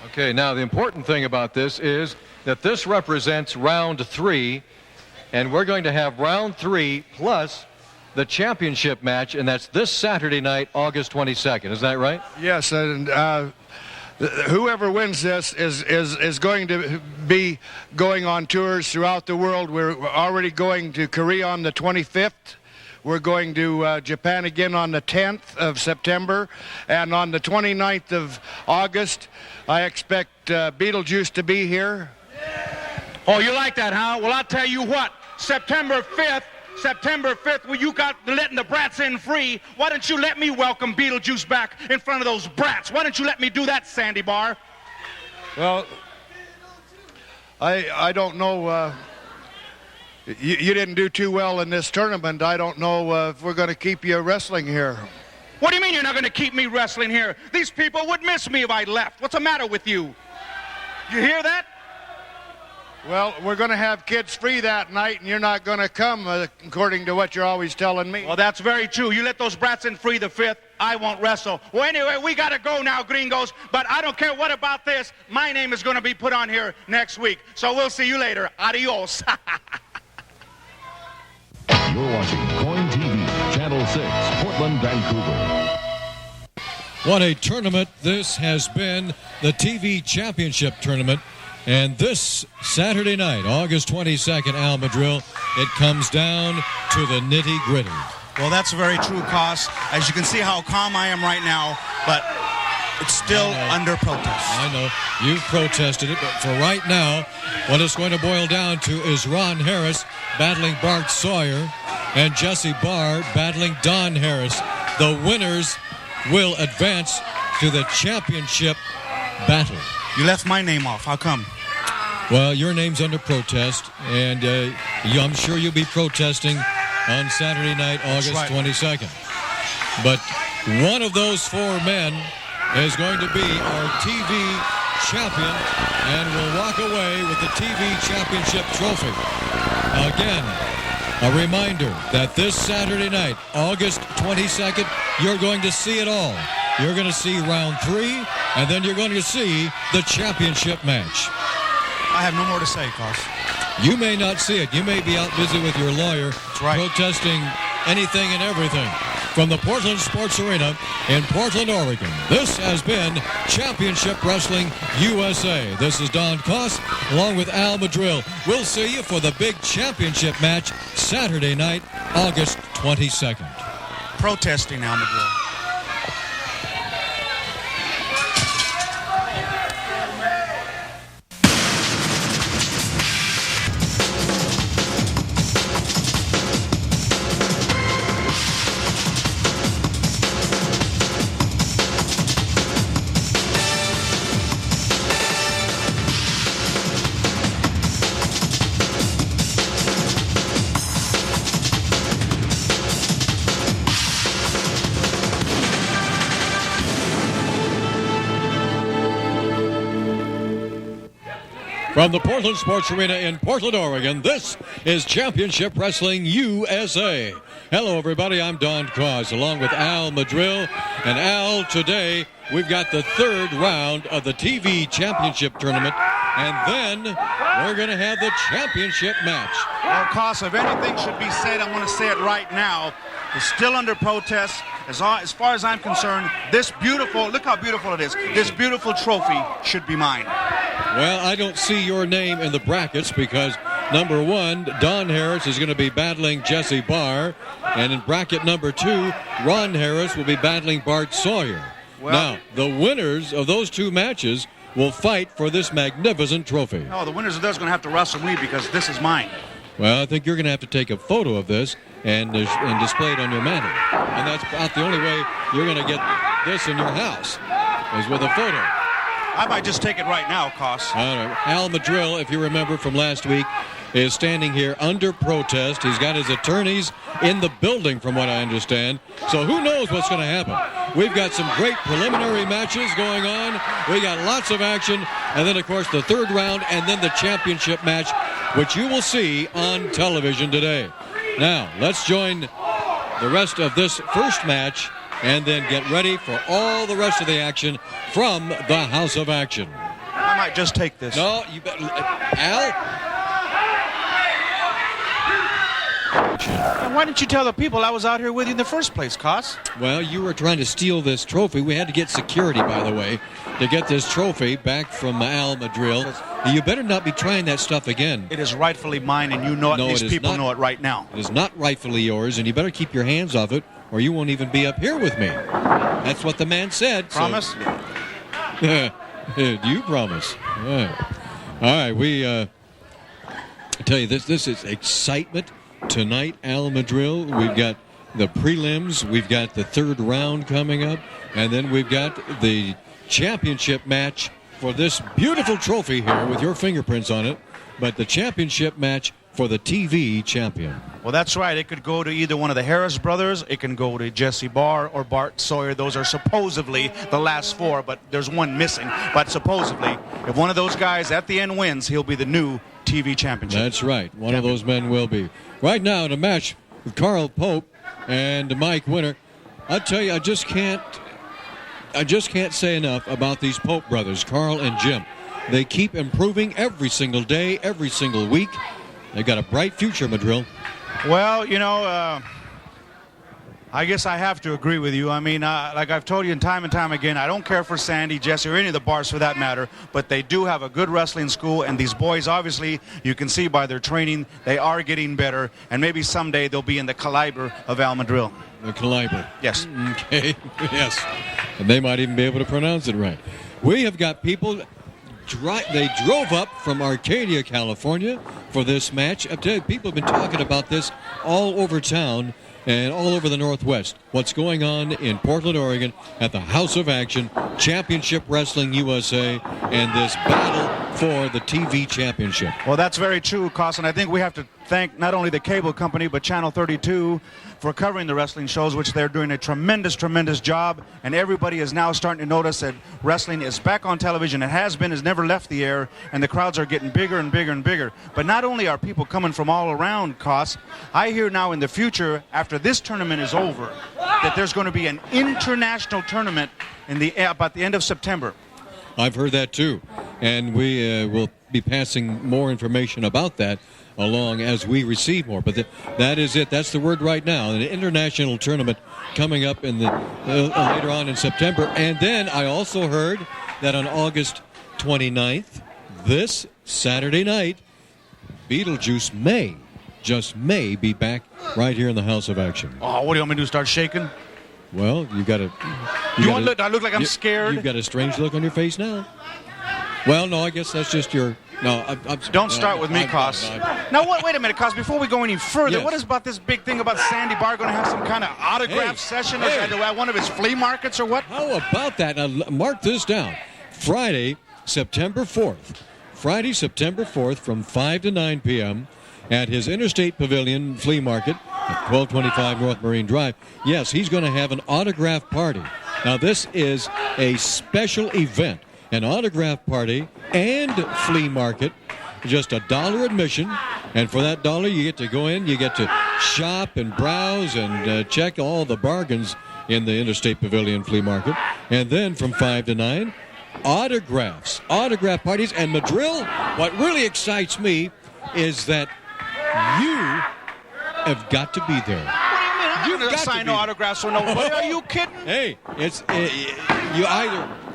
Speaker 1: Okay, now the important thing about this is that this represents round 3, and we're going to have round 3 plus the championship match, and that's this Saturday night, August 22nd. Is that right?
Speaker 22: Yes, and whoever wins this is going to be going on tours throughout the world. We're already going to Korea on the 25th. We're going to Japan again on the 10th of September. And on the 29th of August, I expect Beetlejuice to be here.
Speaker 8: Oh, you like that, huh? Well, I'll tell you what. September 5th, when you got letting the brats in free, why don't you let me welcome Beetlejuice back in front of those brats? Why don't you let me do that, Sandy Barr?
Speaker 22: Well, I don't know. You didn't do too well in this tournament. I don't know if we're going to keep you wrestling here.
Speaker 8: What do you mean you're not going to keep me wrestling here? These people would miss me if I left. What's the matter with you? You hear that?
Speaker 22: Well, we're going to have kids free that night, and you're not going to come, according to what you're always telling me.
Speaker 8: Well, that's very true. You let those brats in free the 5th,
Speaker 11: I won't wrestle. Well, anyway, we got to go now, gringos. But I don't care what about this. My name is going to be put on here next week. So we'll see you later. Adios.
Speaker 16: You're watching Coin TV, Channel 6, Portland, Vancouver.
Speaker 19: What a tournament this has been, the TV Championship Tournament. And this Saturday night, August 22nd, Al Madril, it comes down to the nitty-gritty.
Speaker 13: Well, that's very true, Cos. As you can see how calm I am right now, but it's still under protest.
Speaker 19: I know. You've protested it, but for right now, what it's going to boil down to is Ron Harris battling Bart Sawyer and Jesse Barr battling Don Harris. The winners will advance to the championship battle.
Speaker 13: You left my name off. How come?
Speaker 19: Well, your name's under protest, and I'm sure you'll be protesting on Saturday night, August 22nd. But one of those four men is going to be our TV champion and will walk away with the TV championship trophy. Again, a reminder that this Saturday night, August 22nd, you're going to see it all. You're going to see round 3, and then you're going to see the championship match.
Speaker 13: I have no more to say, Cos.
Speaker 19: You may not see it. You may be out busy with your lawyer protesting anything and everything. From the Portland Sports Arena in Portland, Oregon, this has been Championship Wrestling USA. This is Don Koss along with Al Madril. We'll see you for the big championship match Saturday night, August 22nd.
Speaker 13: Protesting, Al Madril.
Speaker 19: From the Portland Sports Arena in Portland, Oregon, this is Championship Wrestling USA. Hello, everybody. I'm Don Koss, along with Al Madril. And Al, today we've got the third round of the TV Championship Tournament, and then we're going to have the championship match.
Speaker 13: Well, Koss, if anything should be said, I'm going to say it right now. It's still under protest. As far as I'm concerned, this beautiful, look how beautiful it is. This beautiful trophy should be mine.
Speaker 19: Well, I don't see your name in the brackets because, number 1, Don Harris is going to be battling Jesse Barr. And in bracket number 2, Ron Harris will be battling Bart Sawyer. Well, now, the winners of those two matches will fight for this magnificent trophy.
Speaker 13: No, the winners of those are going to have to wrestle me because this is mine.
Speaker 19: Well, I think you're going to have to take a photo of this and display it on your mantle. And that's about the only way you're going to get this in your house, is with a photo.
Speaker 13: I might just take it right now, Koss.
Speaker 19: All right. Al Madril, if you remember from last week, is standing here under protest. He's got his attorneys in the building, from what I understand. So who knows what's going to happen. We've got some great preliminary matches going on. We got lots of action. And then, of course, the third round and then the championship match, which you will see on television today. Now, let's join the rest of this first match and then get ready for all the rest of the action from the House of Action.
Speaker 13: I might just take this.
Speaker 19: No, you bet. Al?
Speaker 13: Why didn't you tell the people I was out here with you in the first place, Koss?
Speaker 19: Well, you were trying to steal this trophy. We had to get security, by the way, to get this trophy back from Al Madril. You better not be trying that stuff again.
Speaker 13: It is rightfully mine, and you know it.
Speaker 19: No,
Speaker 13: these people know it right now.
Speaker 19: It is not rightfully yours, and you better keep your hands off it, or you won't even be up here with me. That's what the man said.
Speaker 13: Promise?
Speaker 19: So. Do you promise? Yeah. All right, I tell you, this is excitement tonight, Al Madril. We've got the prelims, we've got the third round coming up, and then we've got the championship match for this beautiful trophy here with your fingerprints on it, but the championship match for the TV champion.
Speaker 13: Well, that's right. It could go to either one of the Harris brothers. It can go to Jesse Barr or Bart Sawyer. Those are supposedly the last four, but there's one missing. But supposedly, if one of those guys at the end wins, he'll be the new TV championship.
Speaker 19: That's right. One of those men will be. Right now in a match with Carl Pope and Mike Winter. I tell you, I just can't say enough about these Pope brothers, Carl and Jim. They keep improving every single day, every single week. They got a bright future, Madrill.
Speaker 13: Well, you know, I guess I have to agree with you. I mean, like I've told you time and time again, I don't care for Sandy, Jesse, or any of the bars for that matter, but they do have a good wrestling school, and these boys, obviously, you can see by their training, they are getting better, and maybe someday they'll be in the caliber of Al Madrill.
Speaker 19: The caliber.
Speaker 13: Yes.
Speaker 19: Okay, yes. And they might even be able to pronounce it right. We have got people, they drove up from Arcadia, California for this match. I tell you, people have been talking about this all over town and all over the Northwest. What's going on in Portland, Oregon at the House of Action, Championship Wrestling USA, and this battle for the TV championship.
Speaker 13: Well, that's very true, Carson. I think we have to thank not only the cable company, but Channel 32 for covering the wrestling shows, which they're doing a tremendous, tremendous job. And everybody is now starting to notice that wrestling is back on television. It has been, has never left the air, and the crowds are getting bigger and bigger and bigger. But not only are people coming from all around, Cos, I hear now in the future, after this tournament is over, that there's going to be an international tournament in about the end of September.
Speaker 19: I've heard that too, and we will be passing more information about that along as we receive more. But that is it. That's the word right now. An international tournament coming up in the later on in September. And then I also heard that on August 29th, this Saturday night, Beetlejuice may, just may, be back right here in the House of Action.
Speaker 13: Oh, what do you want me to do, start shaking?
Speaker 19: Well, you got to...
Speaker 13: I look like I'm scared?
Speaker 19: You've got a strange look on your face now. Well, no, I guess that's just your... No,
Speaker 13: Don't start with me, Cos. Now, wait a minute, Cos. Before we go any further,
Speaker 19: Yes.
Speaker 13: what is about this big thing about Sandy Barr going to have some kind of autograph session at one of his flea markets or what?
Speaker 19: How about that? Now, mark this down. Friday, September 4th. Friday, September 4th from 5 to 9 p.m. at his Interstate Pavilion Flea Market at 1225 North Marine Drive. Yes, he's going to have an autograph party. Now, this is a special event. An autograph party and flea market, just $1 admission, and for that $1 you get to go in, you get to shop and browse and check all the bargains in the Interstate Pavilion Flea Market. And then from 5 to 9, autograph parties. And Madrill, what really excites me is that you have got to be there.
Speaker 13: You've got to sign no autographs for nobody. Are you kidding?
Speaker 19: Hey, it's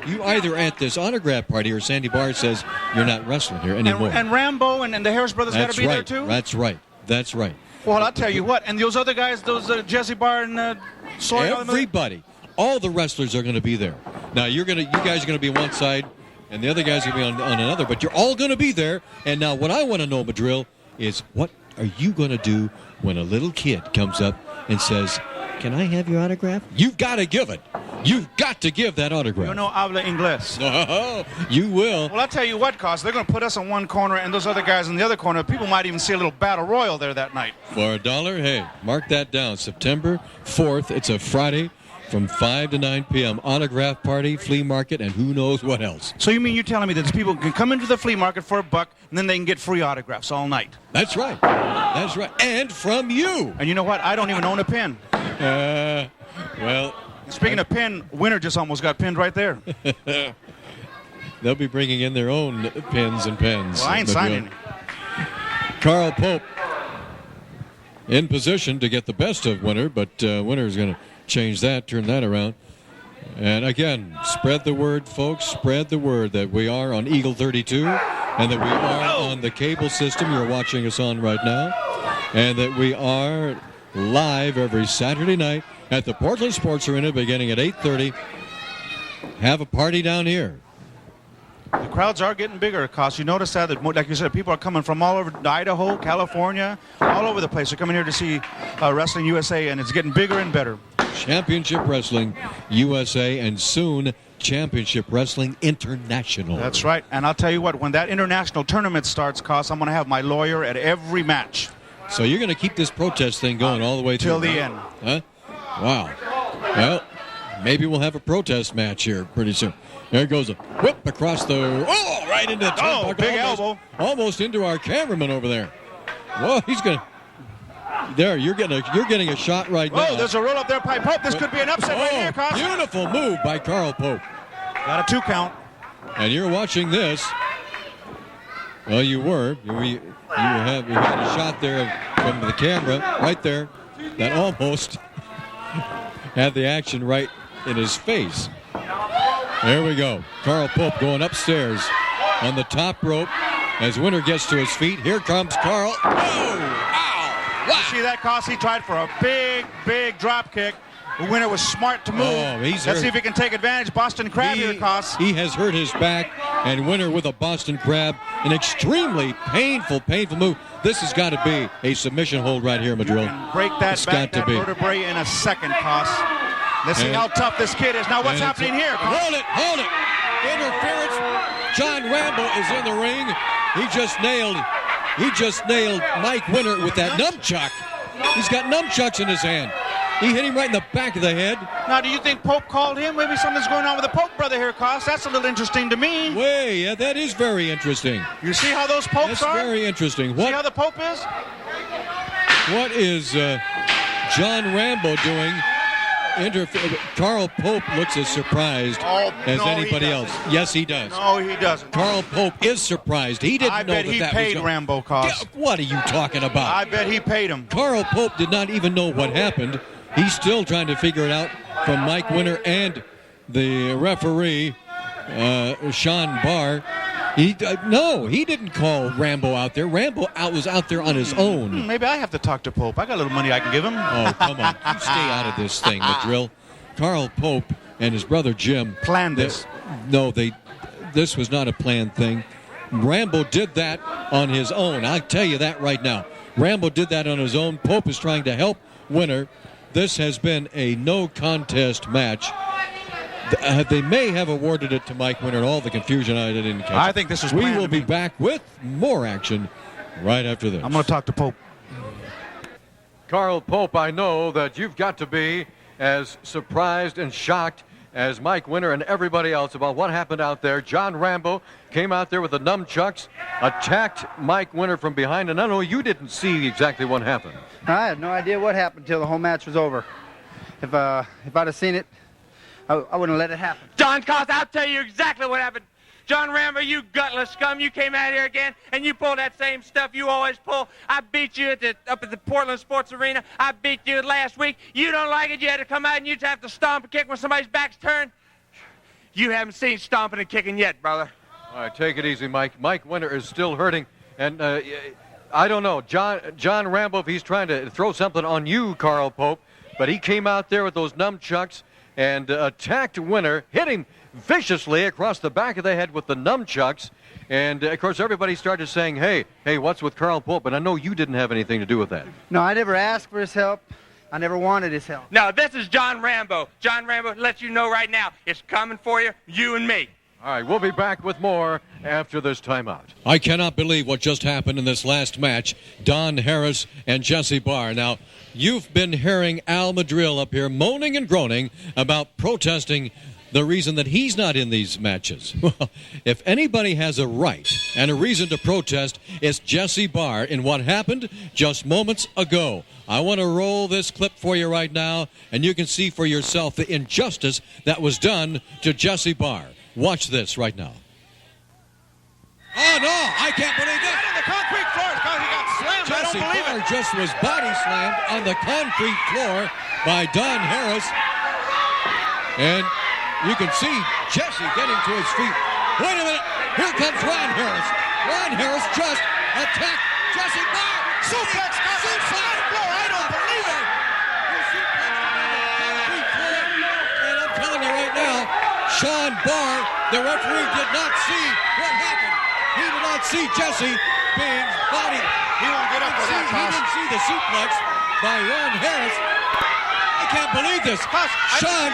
Speaker 19: you either at this autograph party or Sandy Barr says you're not wrestling here anymore.
Speaker 13: And Rambo and the Harris brothers got to be there too?
Speaker 19: That's right. That's right.
Speaker 13: Well, I'll tell you what. And those other guys, those Jesse Barr and Sawyer.
Speaker 19: Everybody, all the wrestlers are going to be there. Now you guys are going to be on one side, and the other guys are going to be on another. But you're all going to be there. And now what I want to know, Madrill, is what are you going to do when a little kid comes up and says, "Can I have your autograph?" You've got to give it. You've got to give that autograph.
Speaker 13: You know habla inglés.
Speaker 19: Oh, you will.
Speaker 13: Well, I'll tell you what, Cos. They're going to put us in one corner and those other guys in the other corner. People might even see a little battle royal there that night.
Speaker 19: For $1, hey, mark that down. September 4th. It's a Friday from 5 to 9 p.m. Autograph party, flea market, and who knows what else.
Speaker 13: So you mean you're telling me that people can come into the flea market for $1 and then they can get free autographs all night?
Speaker 19: That's right. That's right. And from you.
Speaker 13: And you know what? I don't even own a pin.
Speaker 19: Well...
Speaker 13: Speaking of pin, Winner just almost got pinned right there.
Speaker 19: They'll be bringing in their own pins and pens.
Speaker 13: Well, I ain't signing.
Speaker 19: Carl Pope in position to get the best of Winner, but Winner is going to change that, turn that around. And again, spread the word, folks. Spread the word that we are on Eagle 32 and that we are on the cable system you're watching us on right now, and that we are live every Saturday night at the Portland Sports Arena beginning at 8:30. Have a party down here.
Speaker 13: The crowds are getting bigger, Cos. You notice that, like you said, people are coming from all over Idaho, California, all over the place. They're coming here to see Wrestling USA, and it's getting bigger and better.
Speaker 19: Championship Wrestling USA, and soon Championship Wrestling International.
Speaker 13: That's right. And I'll tell you what, when that international tournament starts, Cos, I'm going to have my lawyer at every match.
Speaker 19: So you're going to keep this protest thing going all the way
Speaker 13: till
Speaker 19: through,
Speaker 13: the end.
Speaker 19: Huh? Wow. Well, maybe we'll have a protest match here pretty soon. There goes a whip across the... Oh, right into the turnbuckle.
Speaker 13: Big elbow.
Speaker 19: Almost into our cameraman over there. Well, he's going to... There, you're getting a shot right now.
Speaker 13: Oh, there's a roll up there by Pope. This could be an upset right here, Cos.
Speaker 19: Beautiful move by Carl Pope.
Speaker 13: Got a 2 count.
Speaker 19: And you're watching this. Well, you were. You had a shot there from the camera right there that almost had the action right in his face. There we go. Carl Pope going upstairs on the top rope as Winter gets to his feet. Here comes Carl. Oh! Ow!
Speaker 13: Wow. See that, Cos? He tried for a big drop kick. The Winter was smart to move. Let's see if he can take advantage. Boston Crab here, Cos.
Speaker 19: He has hurt his back, and Winter with a Boston Crab. An extremely painful move. This has got to be a submission hold right here, Madrill.
Speaker 13: Break that vertebrae in a second, Cos. Let's see how tough this kid is. Now, what's happening here, Cos?
Speaker 19: Hold it. Interference. John Rambo is in the ring. He just nailed Mike Winter with that nunchuck. He's got nunchucks in his hand. He hit him right in the back of the head.
Speaker 13: Now, do you think Pope called him? Maybe something's going on with the Pope brother here, Cos. That's a little interesting to me.
Speaker 19: Yeah, that is very interesting.
Speaker 13: You see how those Popes are?
Speaker 19: That's very interesting.
Speaker 13: See how the Pope is?
Speaker 19: What is John Rambo doing? Carl Pope looks as surprised as anybody else. Yes, he does.
Speaker 13: No, he doesn't.
Speaker 19: Carl Pope is surprised. He didn't know that that was.
Speaker 13: I bet he paid Rambo, Cos.
Speaker 19: What are you talking about?
Speaker 13: I bet he paid him.
Speaker 19: Carl Pope did not even know what happened. He's still trying to figure it out from Mike Winter and the referee, Sean Barr. He didn't call Rambo out there. Rambo was out there on his own.
Speaker 13: Maybe I have to talk to Pope. I got a little money I can give him.
Speaker 19: Oh, come on. You stay out of this thing, Madrill. Carl Pope and his brother Jim
Speaker 13: planned this.
Speaker 19: This was not a planned thing. Rambo did that on his own. I'll tell you that right now. Rambo did that on his own. Pope is trying to help Winter. This has been a no-contest match. They may have awarded it to Mike Winter and all the confusion I didn't catch.
Speaker 13: I think this was
Speaker 19: We will be back with more action right after this.
Speaker 13: I'm going to talk to Pope.
Speaker 1: Carl Pope, I know that you've got to be as surprised and shocked as Mike Winter and everybody else about what happened out there. John Rambo came out there with the nunchucks, attacked Mike Winter from behind, and I know you didn't see exactly what happened.
Speaker 18: I had no idea what happened until the whole match was over. If I'd have seen it, I wouldn't have let it happen.
Speaker 21: John Cos, I'll tell you exactly what happened. John Rambo, you gutless scum, you came out here again and you pulled that same stuff you always pull. I beat you up at the Portland Sports Arena. I beat you last week. You don't like it. You had to come out and you just have to stomp and kick when somebody's back's turned. You haven't seen stomping and kicking yet, brother.
Speaker 1: All right, take it easy, Mike. Mike Winter is still hurting, and I don't know. John Rambo, if he's trying to throw something on you, Carl Pope, but he came out there with those nunchucks and attacked Winter, hit him viciously across the back of the head with the nunchucks. And, of course, everybody started saying, hey, what's with Carl Pope? But I know you didn't have anything to do with that.
Speaker 18: No, I never asked for his help. I never wanted his help.
Speaker 21: No, this is John Rambo. John Rambo lets you know right now it's coming for you, you and me.
Speaker 1: All right, we'll be back with more after this timeout.
Speaker 19: I cannot believe what just happened in this last match. Don Harris and Jesse Barr. Now, you've been hearing Al Madrill up here moaning and groaning about protesting the reason that he's not in these matches. Well, if anybody has a right and a reason to protest, it's Jesse Barr in what happened just moments ago. I want to roll this clip for you right now, and you can see for yourself the injustice that was done to Jesse Barr. Watch this right now. Oh, no, I can't believe this.
Speaker 13: Right on the concrete floor. He got slammed.
Speaker 19: Jesse
Speaker 13: I don't believe
Speaker 19: Barr
Speaker 13: it.
Speaker 19: just was body slammed on the concrete floor by Don Harris. And you can see Jesse getting to his feet. Wait a minute. Here comes Ron Harris. Ron Harris just attacked Jesse Barr.
Speaker 13: Suplex on the floor. I don't believe it.
Speaker 19: And I'm telling you right now, Sean Barr, the referee, did not see what happened. He did not see Jesse being bodied.
Speaker 13: He won't get up for that,
Speaker 19: He didn't see the suplex by Ron Harris. I can't believe this. Sean,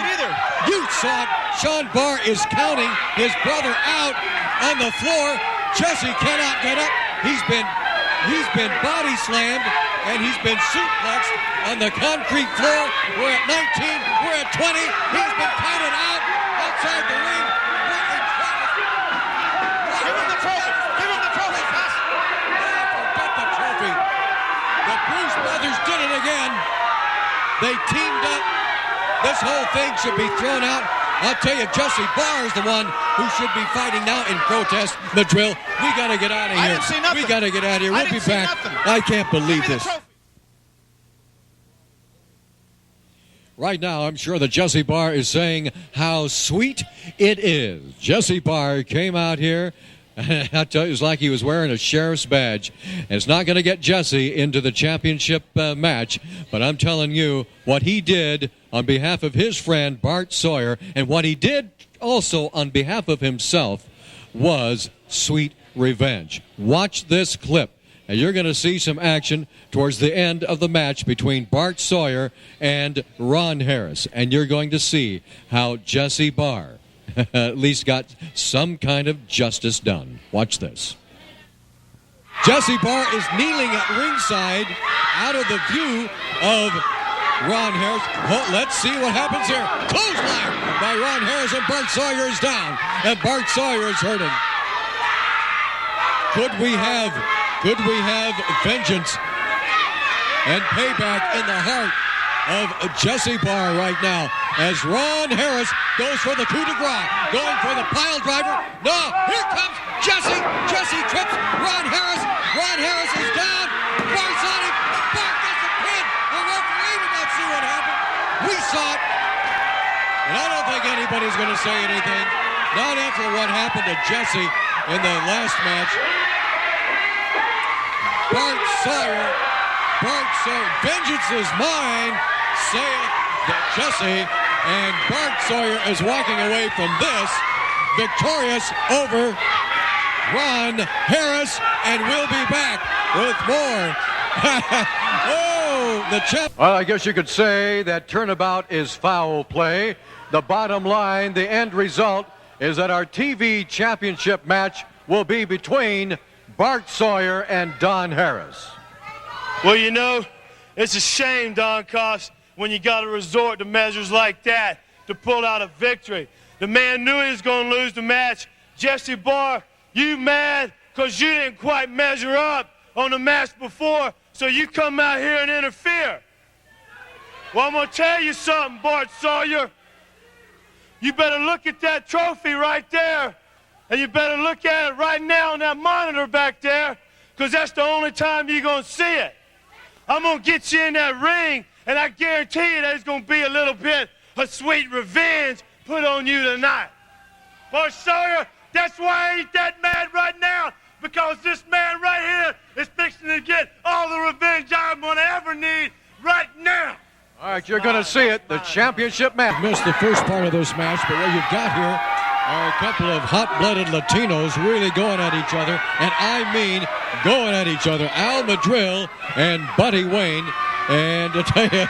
Speaker 19: you saw it. Sean Barr is counting his brother out on the floor. Jesse cannot get up. He's been body slammed and he's been suplexed on the concrete floor. We're at 19. We're at 20. He's been counted out outside the ring.
Speaker 13: Give him the trophy. Give him the trophy, Cos.
Speaker 19: Forget the trophy. The Bruce Brothers did it They teamed up. This whole thing should be thrown out. I'll tell you, Jesse Barr is the one who should be fighting now in protest. Madrill, we got to get out of here.
Speaker 14: I didn't see nothing.
Speaker 19: We got to get out of here. We'll be back.
Speaker 14: Nothing.
Speaker 19: I can't believe
Speaker 14: Give me the
Speaker 19: this.
Speaker 14: trophy.
Speaker 19: Right now, I'm sure that Jesse Barr is saying how sweet it is. Jesse Barr came out here, and I tell you, it was like he was wearing a sheriff's badge. And it's not going to get Jesse into the championship match, but I'm telling you, what he did on behalf of his friend Bart Sawyer, and what he did also on behalf of himself, was sweet revenge. Watch this clip. And you're going to see some action towards the end of the match between Bart Sawyer and Ron Harris. And you're going to see how Jesse Barr at least got some kind of justice done. Watch this. Jesse Barr is kneeling at ringside out of the view of Ron Harris. Oh, let's see what happens here. Clothesline by Ron Harris, and Bart Sawyer is down. And Bart Sawyer is hurting. Could we have vengeance and payback in the heart of Jesse Barr right now as Ron Harris goes for the coup de grace, going for the pile driver. No, here comes Jesse. Jesse trips Ron Harris. Ron Harris is down. Bart's on him. Bart gets the pin. The referee did not see what happened. We saw it. And I don't think anybody's going to say anything. Not after what happened to Jesse in the last match. Bart Sawyer, vengeance is mine, saith that Jesse, and Bart Sawyer is walking away from this victorious over Ron Harris, and we'll be back with more. Oh, the champ.
Speaker 1: Well, I guess you could say that turnabout is foul play. The bottom line, the end result, is that our TV championship match will be between Bart Sawyer and Don Harris.
Speaker 17: Well, you know, it's a shame, Don Cost, when you got to resort to measures like that to pull out a victory. The man knew he was going to lose the match. Jesse Barr, you mad because you didn't quite measure up on the match before, so you come out here and interfere. Well, I'm going to tell you something, Bart Sawyer. You better look at that trophy right there. And you better look at it right now on that monitor back there, because that's the only time you're going to see it. I'm going to get you in that ring, and I guarantee you there's going to be a little bit of sweet revenge put on you tonight. Bart Sawyer, that's why I ain't that mad right now, because this man right here is fixing to get all the revenge I'm going to ever need right now.
Speaker 1: All right, you're going to see it, the championship match.
Speaker 19: Missed the first part of this match, but what you've got here are a couple of hot-blooded Latinos really going at each other, and I mean going at each other. Al Madrill and Buddy Wayne, and to tell you,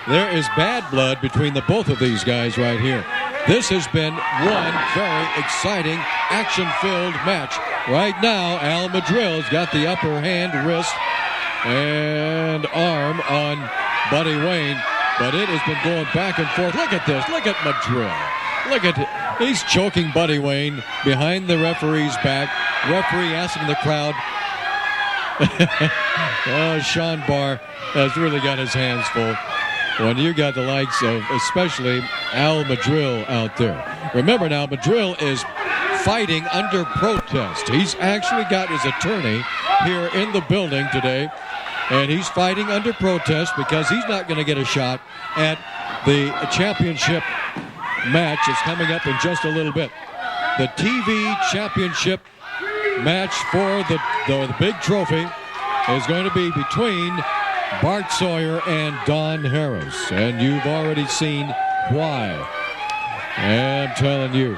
Speaker 19: there is bad blood between the both of these guys right here. This has been one very exciting, action-filled match. Right now, Al Madrill's got the upper hand, wrist, and arm on Buddy Wayne, but it has been going back and forth. Look at this. Look at Madrill. Look at it. He's choking Buddy Wayne behind the referee's back. Referee asking the crowd. Oh, Sean Barr has really got his hands full when you got the likes of especially Al Madrill out there. Remember now, Madrill is fighting under protest. He's actually got his attorney here in the building today, and he's fighting under protest because he's not going to get a shot at the championship match is coming up in just a little bit. The TV championship match for the big trophy is going to be between Bart Sawyer and Don Harris, and you've already seen why. And I'm telling you,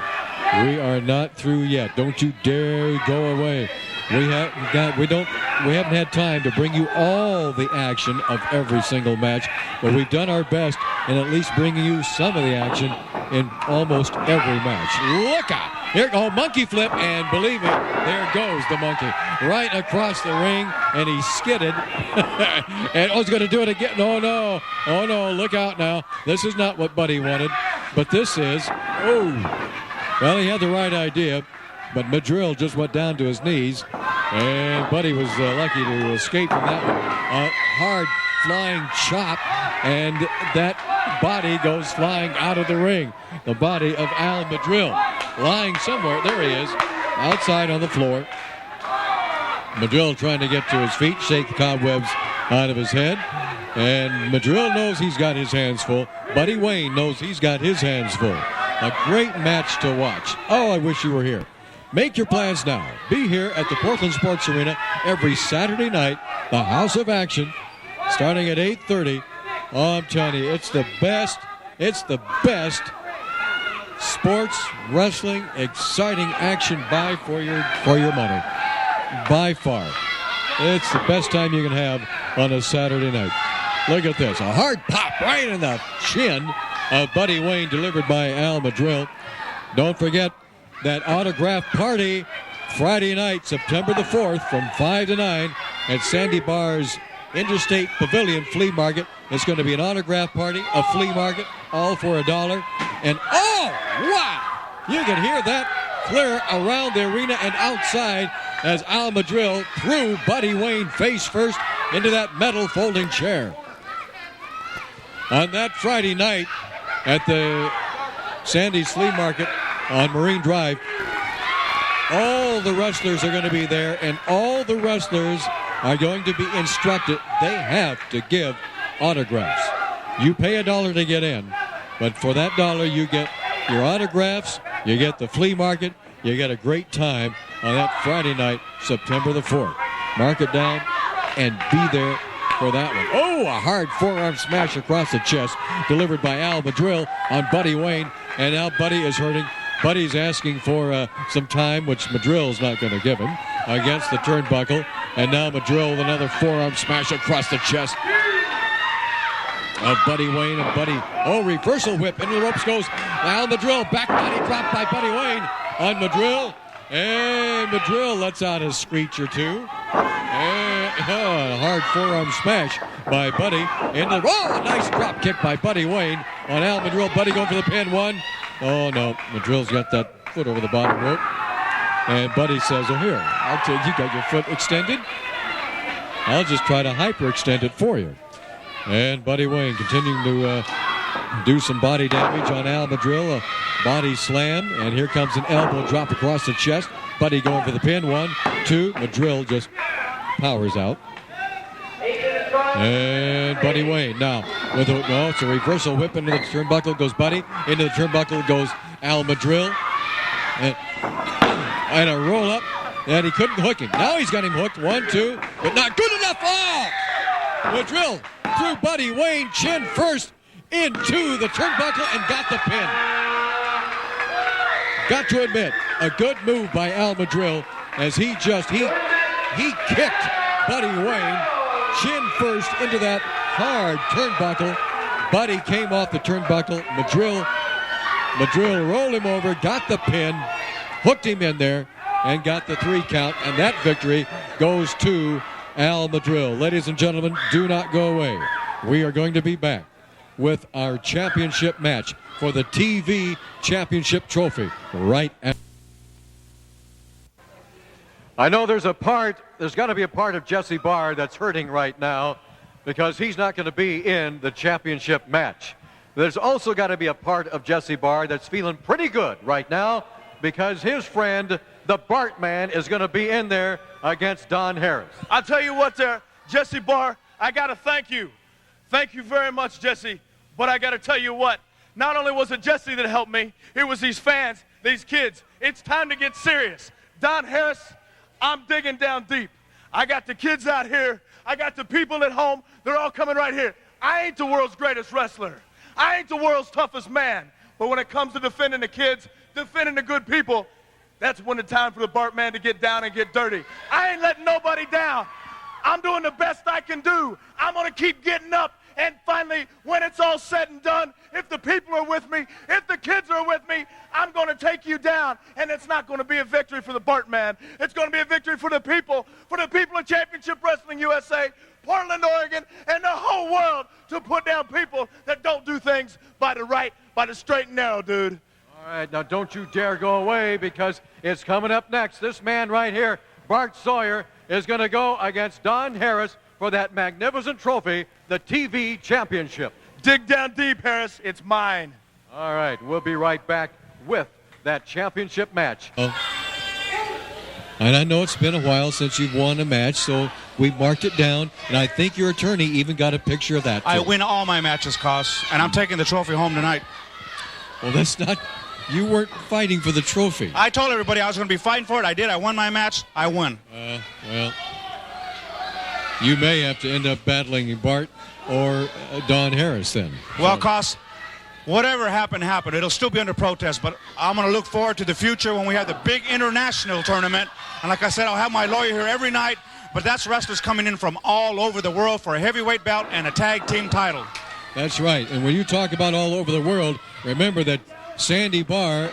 Speaker 19: we are not through yet. Don't you dare go away. We haven't had time to bring you all the action of every single match, but we've done our best in at least bringing you some of the action in almost every match. Look out! Here goes monkey flip, and believe me, there goes the monkey right across the ring, and he skidded. And he's going to do it again. Oh no! Look out now! This is not what Buddy wanted, but this is. Oh, well, he had the right idea. But Madrill just went down to his knees, and Buddy was lucky to escape from that one. A hard flying chop and that body goes flying out of the ring. The body of Al Madril lying somewhere. There he is, outside on the floor. Madril trying to get to his feet, shake the cobwebs out of his head. And Madril knows he's got his hands full. Buddy Wayne knows he's got his hands full. A great match to watch. Oh, I wish you were here. Make your plans now. Be here at the Portland Sports Arena every Saturday night, the House of Action, starting at 8:30. Oh, I'm telling you, it's the best sports, wrestling, exciting action buy for your money. By far. It's the best time you can have on a Saturday night. Look at this. A hard pop right in the chin of Buddy Wayne, delivered by Al Madril. Don't forget that autograph party Friday night, September the 4th, from 5 to 9 at Sandy Bar's Interstate Pavilion Flea Market. It's going to be an autograph party, a flea market, all for $1. And oh, wow! You can hear that clear around the arena and outside as Al Madril threw Buddy Wayne face first into that metal folding chair. On that Friday night at the Sandy's Flea Market on Marine Drive, all the wrestlers are going to be there, and all the wrestlers are going to be instructed they have to give autographs. You pay $1 to get in, but for that $1 you get your autographs, you get the flea market, you get a great time on that Friday night, September the 4th. Mark it down and be there for that one. Oh, a hard forearm smash across the chest delivered by Al Madril on Buddy Wayne, and now Buddy is hurting. Buddy's asking for some time, which Madril's not going to give him, against the turnbuckle. And now Madril with another forearm smash across the chest of Buddy Wayne. And Buddy, reversal whip. Into the ropes goes Al Madril. Back body drop by Buddy Wayne on Madril. And Madril lets out a screech or two. And a hard forearm smash by Buddy. A nice drop kick by Buddy Wayne on Al Madril. Buddy going for the pin. One. Oh, no. Madril's got that foot over the bottom rope. And Buddy says, here, I'll take you got your foot extended. I'll just try to hyperextend it for you. And Buddy Wayne continuing to do some body damage on Al Madril. A body slam. And here comes an elbow drop across the chest. Buddy going for the pin. 1, 2. Madril just powers out. And Buddy Wayne now with it's a reversal whip into the turnbuckle goes Buddy. Into the turnbuckle goes Al Madril. And a roll up. And he couldn't hook him. Now he's got him hooked. 1, 2. But not good enough. Oh! Madril threw Buddy Wayne chin first into the turnbuckle and got the pin. Got to admit, a good move by Al Madril as he kicked Buddy Wayne chin first into that hard turnbuckle. Buddy came off the turnbuckle. Madril rolled him over, got the pin, hooked him in there, and got the 3 count. And that victory goes to Al Madril. Ladies and gentlemen, do not go away. We are going to be back with our championship match for the TV Championship Trophy right after.
Speaker 1: I know there's got to be a part of Jesse Barr that's hurting right now because he's not going to be in the championship match. There's also got to be a part of Jesse Barr that's feeling pretty good right now because his friend, the Bartman, is going to be in there against Don Harris.
Speaker 8: I'll tell you what there, Jesse Barr, I got to thank you. Thank you very much, Jesse. But I got to tell you what, not only was it Jesse that helped me, it was these fans, these kids. It's time to get serious. Don Harris, I'm digging down deep. I got the kids out here. I got the people at home. They're all coming right here. I ain't the world's greatest wrestler. I ain't the world's toughest man. But when it comes to defending the kids, defending the good people, that's when it's time for the Bartman to get down and get dirty. I ain't letting nobody down. I'm doing the best I can do. I'm going to keep getting up. And finally, when it's all said and done, if the people are with me, if the kids are with me, I'm going to take you down. And it's not going to be a victory for the Bartman. It's going to be a victory for the people of Championship Wrestling USA, Portland, Oregon, and the whole world to put down people that don't do things by the straight and narrow, dude.
Speaker 1: All right, now don't you dare go away because it's coming up next. This man right here, Bart Sawyer, is going to go against Don Harris for that magnificent trophy, the TV Championship.
Speaker 8: Dig down deep, Harris. It's mine.
Speaker 1: All right, we'll be right back with that championship match.
Speaker 19: Oh. And I know it's been a while since you've won a match, so we marked it down, and I think your attorney even got a picture of that.
Speaker 13: I win all my matches, Cos, and I'm taking the trophy home tonight.
Speaker 19: Well, that's not... You weren't fighting for the trophy.
Speaker 13: I told everybody I was going to be fighting for it. I did. I won my match. I won.
Speaker 19: Well, you may have to end up battling Bart or Don Harris then.
Speaker 13: Well, Cos, whatever happened. It'll still be under protest, but I'm going to look forward to the future when we have the big international tournament. And like I said, I'll have my lawyer here every night, but that's wrestlers coming in from all over the world for a heavyweight belt and a tag team title.
Speaker 19: That's right. And when you talk about all over the world, remember that Sandy Barr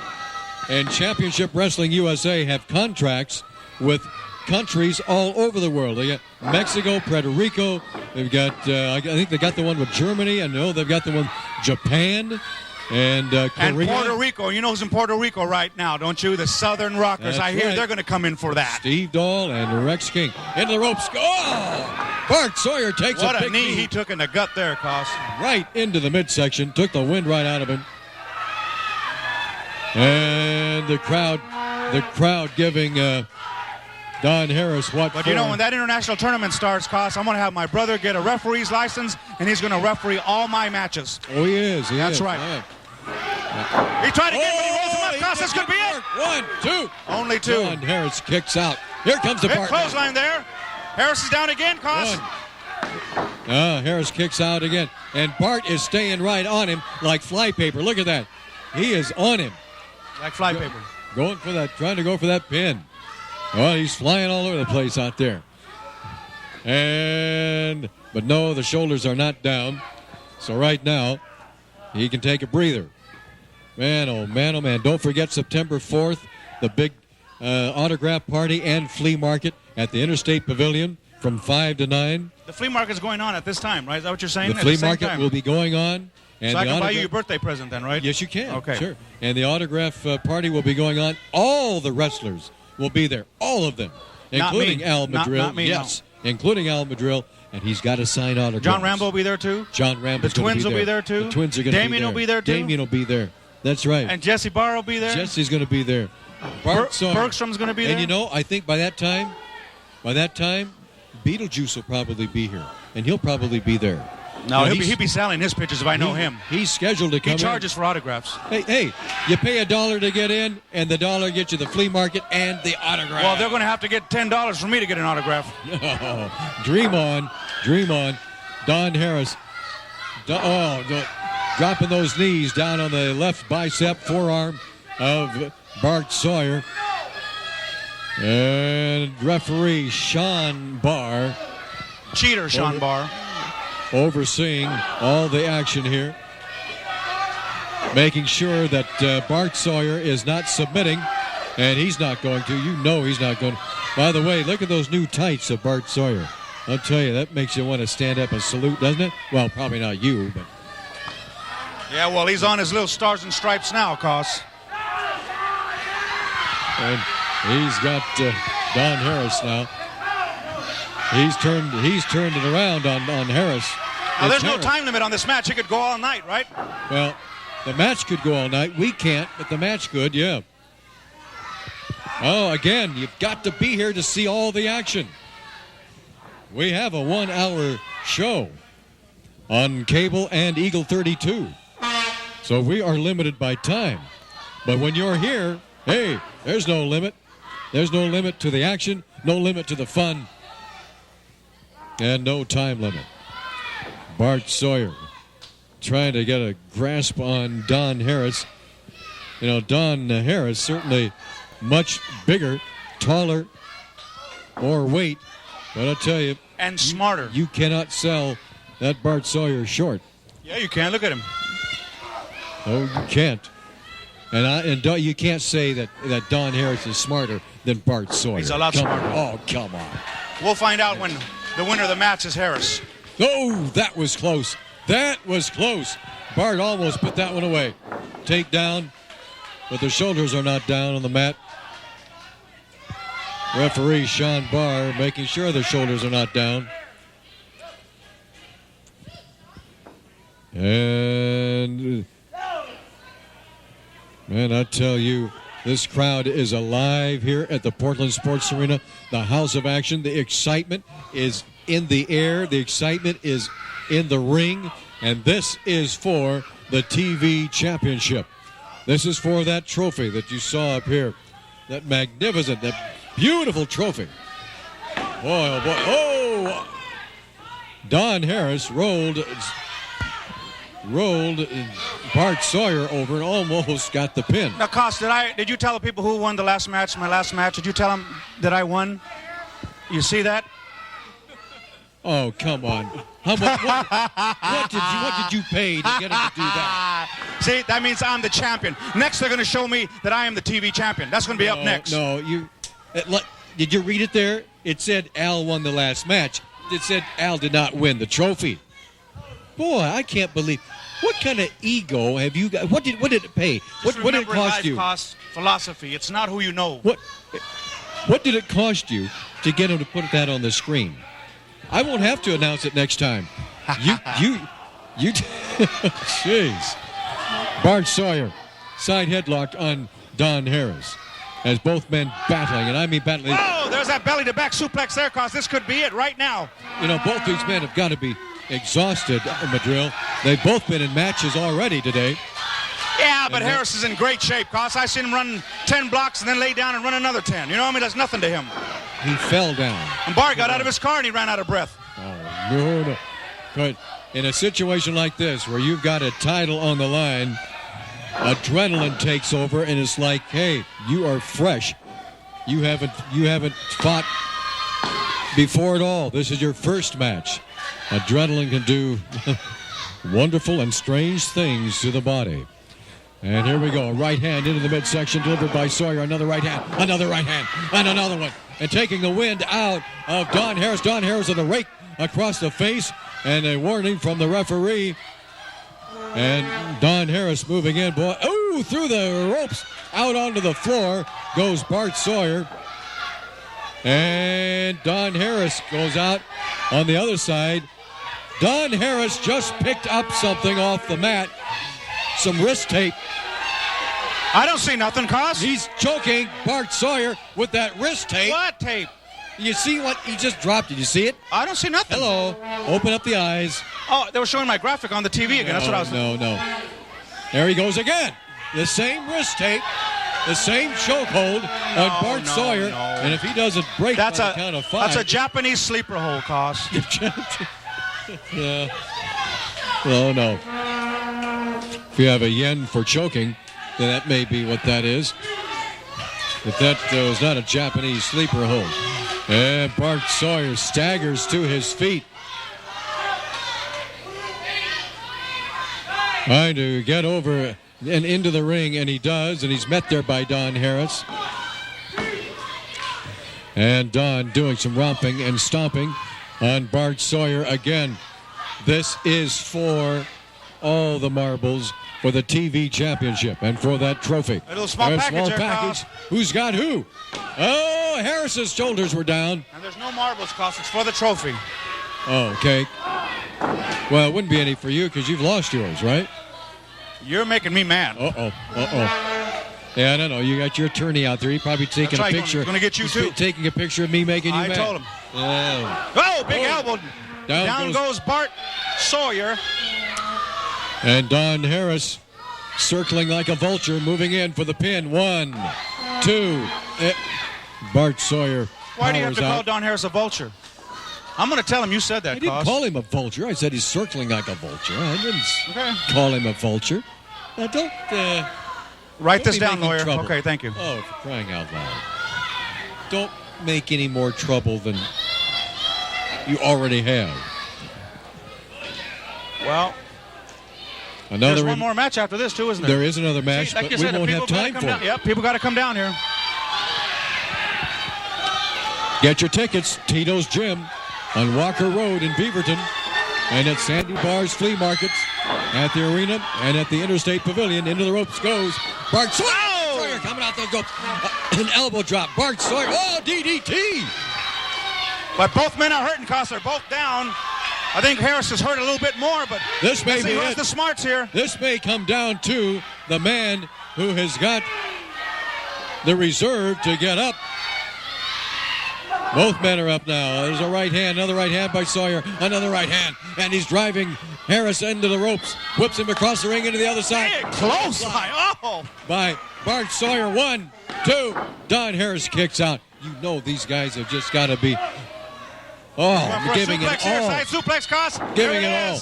Speaker 19: and Championship Wrestling USA have contracts with countries all over the world. They got Mexico, Puerto Rico. They've got, I think they got the one with Germany. I know they've got the one with Japan and Korea.
Speaker 13: And Puerto Rico. You know who's in Puerto Rico right now, don't you? The Southern Rockers.
Speaker 19: That's
Speaker 13: I hear
Speaker 19: right.
Speaker 13: They're going to come in for that.
Speaker 19: Steve Dahl and Rex King. Into the ropes. Oh! Bart Sawyer takes
Speaker 13: what
Speaker 19: a big
Speaker 13: knee he took in the gut there, Cos.
Speaker 19: Right into the midsection. Took the wind right out of him. And the crowd giving Don Harris what
Speaker 13: But
Speaker 19: for.
Speaker 13: you know, when that international tournament starts, Cos, I'm going to have my brother get a referee's license, and he's going to referee all my matches.
Speaker 19: Oh, he is.
Speaker 13: That's right.
Speaker 19: Yeah.
Speaker 13: He tried to get him, but he rolls him up, Cos. This could be it.
Speaker 19: 1, 2.
Speaker 13: Only 2.
Speaker 19: Don Harris kicks out. Here comes the
Speaker 13: Big
Speaker 19: Bart.
Speaker 13: clothesline there. Harris is down again, Cos.
Speaker 19: Harris kicks out again. And Bart is staying right on him like flypaper. Look at that. He is on him.
Speaker 13: Like flypaper.
Speaker 19: Going for that, trying to go for that pin. Well, he's flying all over the place out there. But no, the shoulders are not down. So right now, he can take a breather. Man, oh man, oh man. Don't forget September 4th, the big autograph party and flea market at the Interstate Pavilion from 5 to 9.
Speaker 13: The flea market's going on at this time, right? Is that what you're saying?
Speaker 19: The
Speaker 13: At
Speaker 19: flea
Speaker 13: same
Speaker 19: market
Speaker 13: time?
Speaker 19: will be going on. And
Speaker 13: so I
Speaker 19: the
Speaker 13: can buy you your birthday present then, right?
Speaker 19: Yes, you can.
Speaker 13: Okay.
Speaker 19: Sure. And the autograph party will be going on. All the wrestlers will be there. All of them.
Speaker 13: Not
Speaker 19: Including
Speaker 13: me.
Speaker 19: Al Madrill.
Speaker 13: Not me,
Speaker 19: yes. No. Including Al Madrill. And he's got to sign autographs.
Speaker 13: John Rambo will be there too?
Speaker 19: John Rambo's
Speaker 13: The twins
Speaker 19: will
Speaker 13: be there too?
Speaker 19: The twins are going to be there.
Speaker 13: Damien will be there too?
Speaker 19: Damien will be there. That's right.
Speaker 13: And Jesse Barr will be there?
Speaker 19: Jesse's going to be there. Bart Sawyer.
Speaker 13: Bergstrom's going to be there?
Speaker 19: And you know, I think by that time, Beetlejuice will probably be here. And he'll probably be there.
Speaker 13: No,
Speaker 19: And
Speaker 13: he'll be selling his pictures if I know him.
Speaker 19: He's scheduled to come
Speaker 13: He charges
Speaker 19: in.
Speaker 13: for autographs.
Speaker 19: Hey, you pay $1 to get in, and the $1 gets you the flea market and the autograph.
Speaker 13: Well, they're going to have to get $10 for me to get an autograph.
Speaker 19: Dream on. Don Harris. Dropping those knees down on the left bicep, forearm of Bart Sawyer. And referee Sean Barr.
Speaker 13: Cheater Sean Barr.
Speaker 19: Overseeing all the action here. Making sure that Bart Sawyer is not submitting. And he's not going to. You know he's not going to. By the way, look at those new tights of Bart Sawyer. I'll tell you, that makes you want to stand up and salute, doesn't it? Well, probably not you, but...
Speaker 13: Yeah, well, he's on his little stars and stripes now, Cos.
Speaker 19: And he's got Don Harris now. He's turned it around on Harris.
Speaker 13: Now,
Speaker 19: It's
Speaker 13: there's no
Speaker 19: Harris.
Speaker 13: time limit on this match. It could go all night, right?
Speaker 19: Well, the match could go all night. We can't, but the match could, yeah. Oh, again, you've got to be here to see all the action. We have a 1-hour show on cable and Eagle 32. So we are limited by time. But when you're here, hey, there's no limit. There's no limit to the action, no limit to the fun, and no time limit. Bart Sawyer trying to get a grasp on Don Harris. You know, Don Harris certainly much bigger, taller, more weight. But I'll tell you.
Speaker 13: And smarter.
Speaker 19: You cannot sell that Bart Sawyer short.
Speaker 13: Yeah, you can. Look at him.
Speaker 19: No, you can't. And you can't say that Don Harris is smarter than Bart Sawyer.
Speaker 13: He's a lot smarter.
Speaker 19: Oh, come on.
Speaker 13: We'll find out when the winner of the match is Harris.
Speaker 19: Oh, that was close. That was close. Bart almost put that one away. Take down, but the shoulders are not down on the mat. Referee Sean Barr making sure the shoulders are not down. And, man, I tell you, this crowd is alive here at the Portland Sports Arena, the house of action. The excitement is in the air. The excitement is in the ring. And this is for the TV championship. This is for that trophy that you saw up here. That magnificent, that beautiful trophy. Boy, oh boy. Oh! Don Harris rolled Bart Sawyer over and almost got the pin.
Speaker 13: Now, Koss, did you tell the people who won the last match, my last match? Did you tell them that I won? You see that?
Speaker 19: Oh, come on. How much? What did you pay to get him to do that?
Speaker 13: See, that means I'm the champion. Next, they're going to show me that I am the TV champion. That's going to be up next.
Speaker 19: No, did you read it there? It said Al won the last match. It said Al did not win the trophy. Boy, I can't believe. What kind of ego have you got? What did it pay? What did it cost you?
Speaker 13: Cost philosophy. It's not who you know.
Speaker 19: What did it cost you to get him to put that on the screen? I won't have to announce it next time. You jeez. Bart Sawyer, side headlock on Don Harris, as both men battling, and I mean battling.
Speaker 13: Oh, there's that belly-to-back suplex there, Koss. This could be it right now.
Speaker 19: You know, both these men have got to be exhausted, Madril. They've both been in matches already today.
Speaker 13: Yeah, but Harris is in great shape, Koss. I seen him run 10 blocks and then lay down and run another 10. You know, I mean, that's nothing to him.
Speaker 19: He fell down.
Speaker 13: And Bart got out of his car and he ran out of breath.
Speaker 19: Oh, no. But in a situation like this where you've got a title on the line, adrenaline takes over and it's like, hey, you are fresh. You haven't fought before at all. This is your first match. Adrenaline can do wonderful and strange things to the body. And here we go. A right hand into the midsection delivered by Sawyer. Another right hand, and another one. And taking the wind out of Don Harris. Don Harris with a rake across the face. And a warning from the referee. And Don Harris moving in. Boy, ooh, through the ropes. Out onto the floor goes Bart Sawyer. And Don Harris goes out on the other side. Don Harris just picked up something off the mat. Some wrist tape.
Speaker 13: I don't see nothing, Koss.
Speaker 19: He's choking Bart Sawyer with that wrist tape.
Speaker 13: What tape?
Speaker 19: You see what he just dropped? Did you see it?
Speaker 13: I don't see nothing.
Speaker 19: Hello. Open up the eyes.
Speaker 13: Oh, they were showing my graphic on the TV again. That's what I was
Speaker 19: No. There he goes again. The same wrist tape. The same chokehold on Bart Sawyer.
Speaker 13: No.
Speaker 19: And if he doesn't break by the count of 5.
Speaker 13: That's a Japanese sleeper hold, Koss.
Speaker 19: Yeah. Oh, no. If you have a yen for choking, then that may be what that is. But that was not a Japanese sleeper hold. And Bart Sawyer staggers to his feet. Trying to get over and into the ring, and he does, and he's met there by Don Harris. And Don doing some romping and stomping on Bart Sawyer again. This is for all the marbles for the TV championship and for that trophy.
Speaker 13: A little small package.
Speaker 19: Who's got who? Oh, Harris's shoulders were down.
Speaker 13: And there's no marbles, Koss. It's for the trophy.
Speaker 19: Oh, okay. Well, it wouldn't be any for you because you've lost yours, right?
Speaker 13: You're making me mad.
Speaker 19: Uh-oh. Yeah, I don't know. You got your attorney out there. He probably taking a picture.
Speaker 13: He's going to get you, too.
Speaker 19: Taking a picture of me making you mad.
Speaker 13: I told him.
Speaker 19: Oh,
Speaker 13: big elbow. Down goes Bart Sawyer.
Speaker 19: And Don Harris circling like a vulture, moving in for the pin. 1, 2. Bart Sawyer.
Speaker 13: Why do you have to call Don Harris a vulture? I'm going to tell him you said that,
Speaker 19: I didn't call him a vulture. I said he's circling like a vulture. I didn't call him a vulture. Now, don't...
Speaker 13: Write this
Speaker 19: don't
Speaker 13: down, lawyer.
Speaker 19: Trouble.
Speaker 13: Okay, thank you.
Speaker 19: Oh, for crying out loud. Don't make any more trouble than you already have.
Speaker 13: Well, there's one more match after this, too, isn't there?
Speaker 19: There is another match, but we won't have time for it.
Speaker 13: Yep, people got to come down here.
Speaker 19: Get your tickets, Tito's Gym on Walker Road in Beaverton, and at Sandy Bar's Flea Markets, at the arena, and at the Interstate Pavilion. Into the ropes goes Bart Sawyer. Sawyer coming out there, go an elbow drop. Bart Sawyer, DDT.
Speaker 13: But both men are hurting, Koss. They're both down. I think Harris is hurt a little bit more, but
Speaker 19: this may be
Speaker 13: who has the smarts here.
Speaker 19: This may come down to the man who has got the reserve to get up. Both men are up now. There's a right hand, another right hand by Sawyer, another right hand, and he's driving Harris into the ropes, whips him across the ring into the other side.
Speaker 13: Close by
Speaker 19: Bart Sawyer. 1, 2. Don Harris kicks out. You know these guys have just got to be giving it all.
Speaker 13: Side suplex, Koss.
Speaker 19: Giving it all.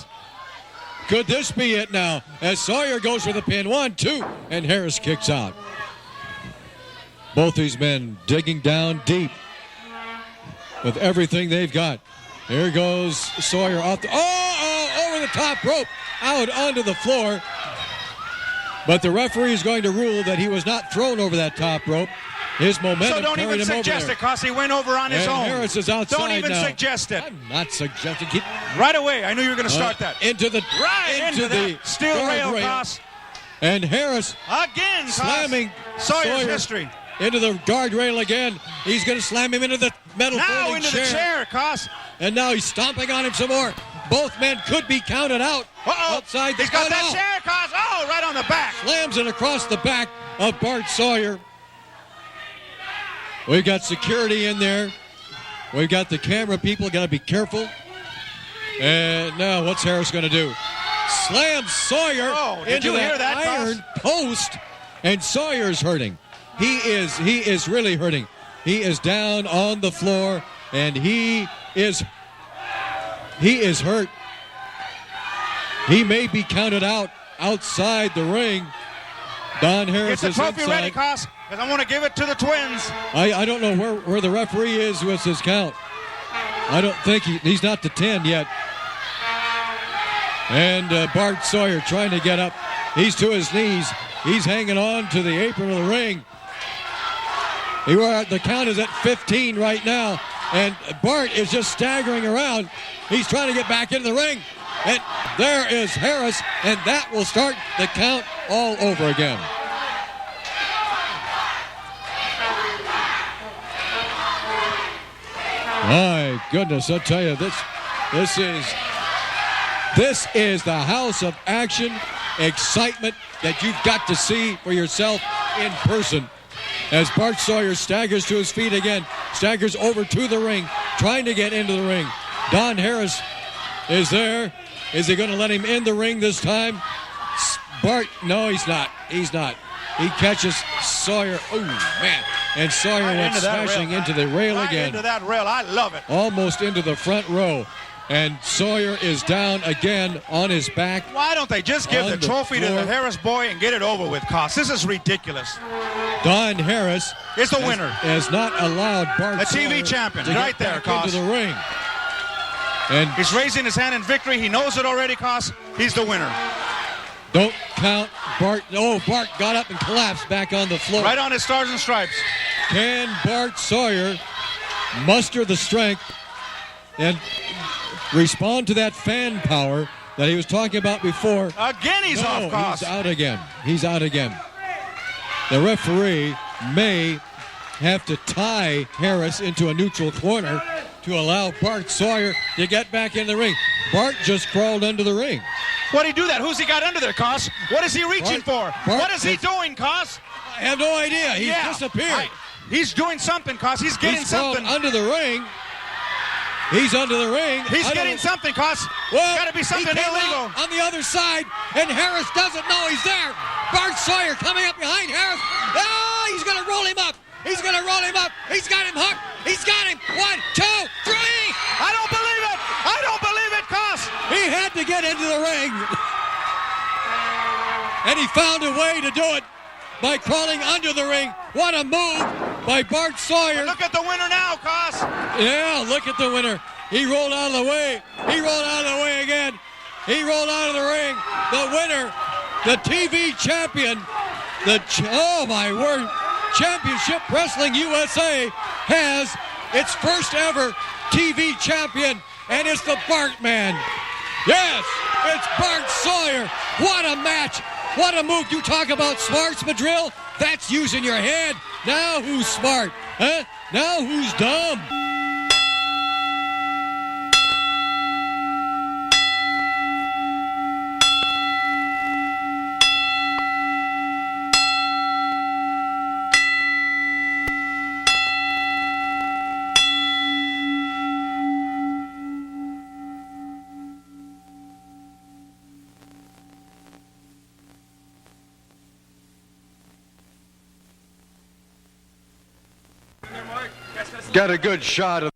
Speaker 19: Could this be it now? As Sawyer goes for the pin. 1, 2, and Harris kicks out. Both these men digging down deep with everything they've got. Here goes Sawyer off the over the top rope, out onto the floor. But the referee is going to rule that he was not thrown over that top rope. His momentum
Speaker 13: so don't
Speaker 19: carried
Speaker 13: even
Speaker 19: him
Speaker 13: suggest
Speaker 19: over
Speaker 13: it, Koss. He went over on his
Speaker 19: and
Speaker 13: own.
Speaker 19: Harris is outside
Speaker 13: Don't even
Speaker 19: now.
Speaker 13: suggest it.
Speaker 19: I'm not suggesting.
Speaker 13: Right away. I knew you were going to start that.
Speaker 19: Into the
Speaker 13: that steel rail, Koss.
Speaker 19: And Harris
Speaker 13: again, Koss.
Speaker 19: Slamming
Speaker 13: Sawyer's history.
Speaker 19: Into the guardrail again. He's going to slam him into the metal folding
Speaker 13: into the chair, Koss.
Speaker 19: And now he's stomping on him some more. Both men could be counted out. Outside the
Speaker 13: He's got that chair, Koss. Oh, right on the back.
Speaker 19: Slams it across the back of Bart Sawyer. We've got security in there. We've got the camera people. Got to be careful. And now what's Harris going to do? Slams Sawyer into that iron post. And Sawyer's hurting. He is really hurting. He is down on the floor, and he is hurt. He may be counted out outside the ring. Don Harris
Speaker 13: Get
Speaker 19: is
Speaker 13: the trophy
Speaker 19: inside.
Speaker 13: ready, Koss, because I want to give it to the Twins.
Speaker 19: I don't know where the referee is with his count. I don't think he's not to 10 yet. And Bart Sawyer trying to get up. He's to his knees. He's hanging on to the apron of the ring. The count is at 15 right now, and Bart is just staggering around. He's trying to get back into the ring, and there is Harris, and that will start the count all over again. My goodness, I tell you, this is the house of action, excitement that you've got to see for yourself in person. As Bart Sawyer staggers to his feet again, staggers over to the ring, trying to get into the ring. Don Harris is there. Is he going to let him in the ring this time? Bart, no, he's not. He's not. He catches Sawyer. Oh, man. And Sawyer went smashing into the rail again.
Speaker 13: Into that rail. I love it.
Speaker 19: Almost into the front row. And Sawyer is down again on his back.
Speaker 13: Why don't they just give the trophy to the Harris boy and get it over with, Koss? This is ridiculous.
Speaker 19: Don Harris
Speaker 13: is the winner.
Speaker 19: Has not allowed Bart
Speaker 13: the
Speaker 19: Sawyer
Speaker 13: TV champion,
Speaker 19: to
Speaker 13: right
Speaker 19: get
Speaker 13: there,
Speaker 19: back
Speaker 13: Koss.
Speaker 19: into the ring. And
Speaker 13: he's raising his hand in victory. He knows it already, Koss. He's the winner.
Speaker 19: Don't count Bart. Oh, Bart got up and collapsed back on the floor.
Speaker 13: Right on his stars and stripes.
Speaker 19: Can Bart Sawyer muster the strength and respond to that fan power that he was talking about before?
Speaker 13: Again, he's off, Koss.
Speaker 19: He's out again. He's out again. The referee may have to tie Harris into a neutral corner to allow Bart Sawyer to get back in the ring. Bart just crawled under the ring.
Speaker 13: Why did he do that? Who's he got under there, Koss? What is he reaching for? What is he doing, Koss?
Speaker 19: I have no idea. He's disappeared.
Speaker 13: He's doing something, Koss. He's getting something.
Speaker 19: Under the ring. He's under the ring.
Speaker 13: He's getting something, Koss.
Speaker 19: Well,
Speaker 13: got to be something illegal.
Speaker 19: On the other side, and Harris doesn't know he's there. Bart Sawyer coming up behind Harris. Oh, he's going to roll him up. He's going to roll him up. He's got him hooked. He's got him. 1, 2, 3.
Speaker 13: I don't believe it. I don't believe it, Koss.
Speaker 19: He had to get into the ring. And he found a way to do it by crawling under the ring. What a move by Bart Sawyer.
Speaker 13: But look at the winner now, Koss.
Speaker 19: Yeah, look at the winner. He rolled out of the way. He rolled out of the way again. He rolled out of the ring. The winner, the TV champion, oh my word, Championship Wrestling USA has its first ever TV champion, and it's the Bart Man. Yes, it's Bart Sawyer. What a match. What a move. You talk about smarts, Madrill? That's using your head. Now who's smart? Huh? Now who's dumb?
Speaker 1: Got a good shot of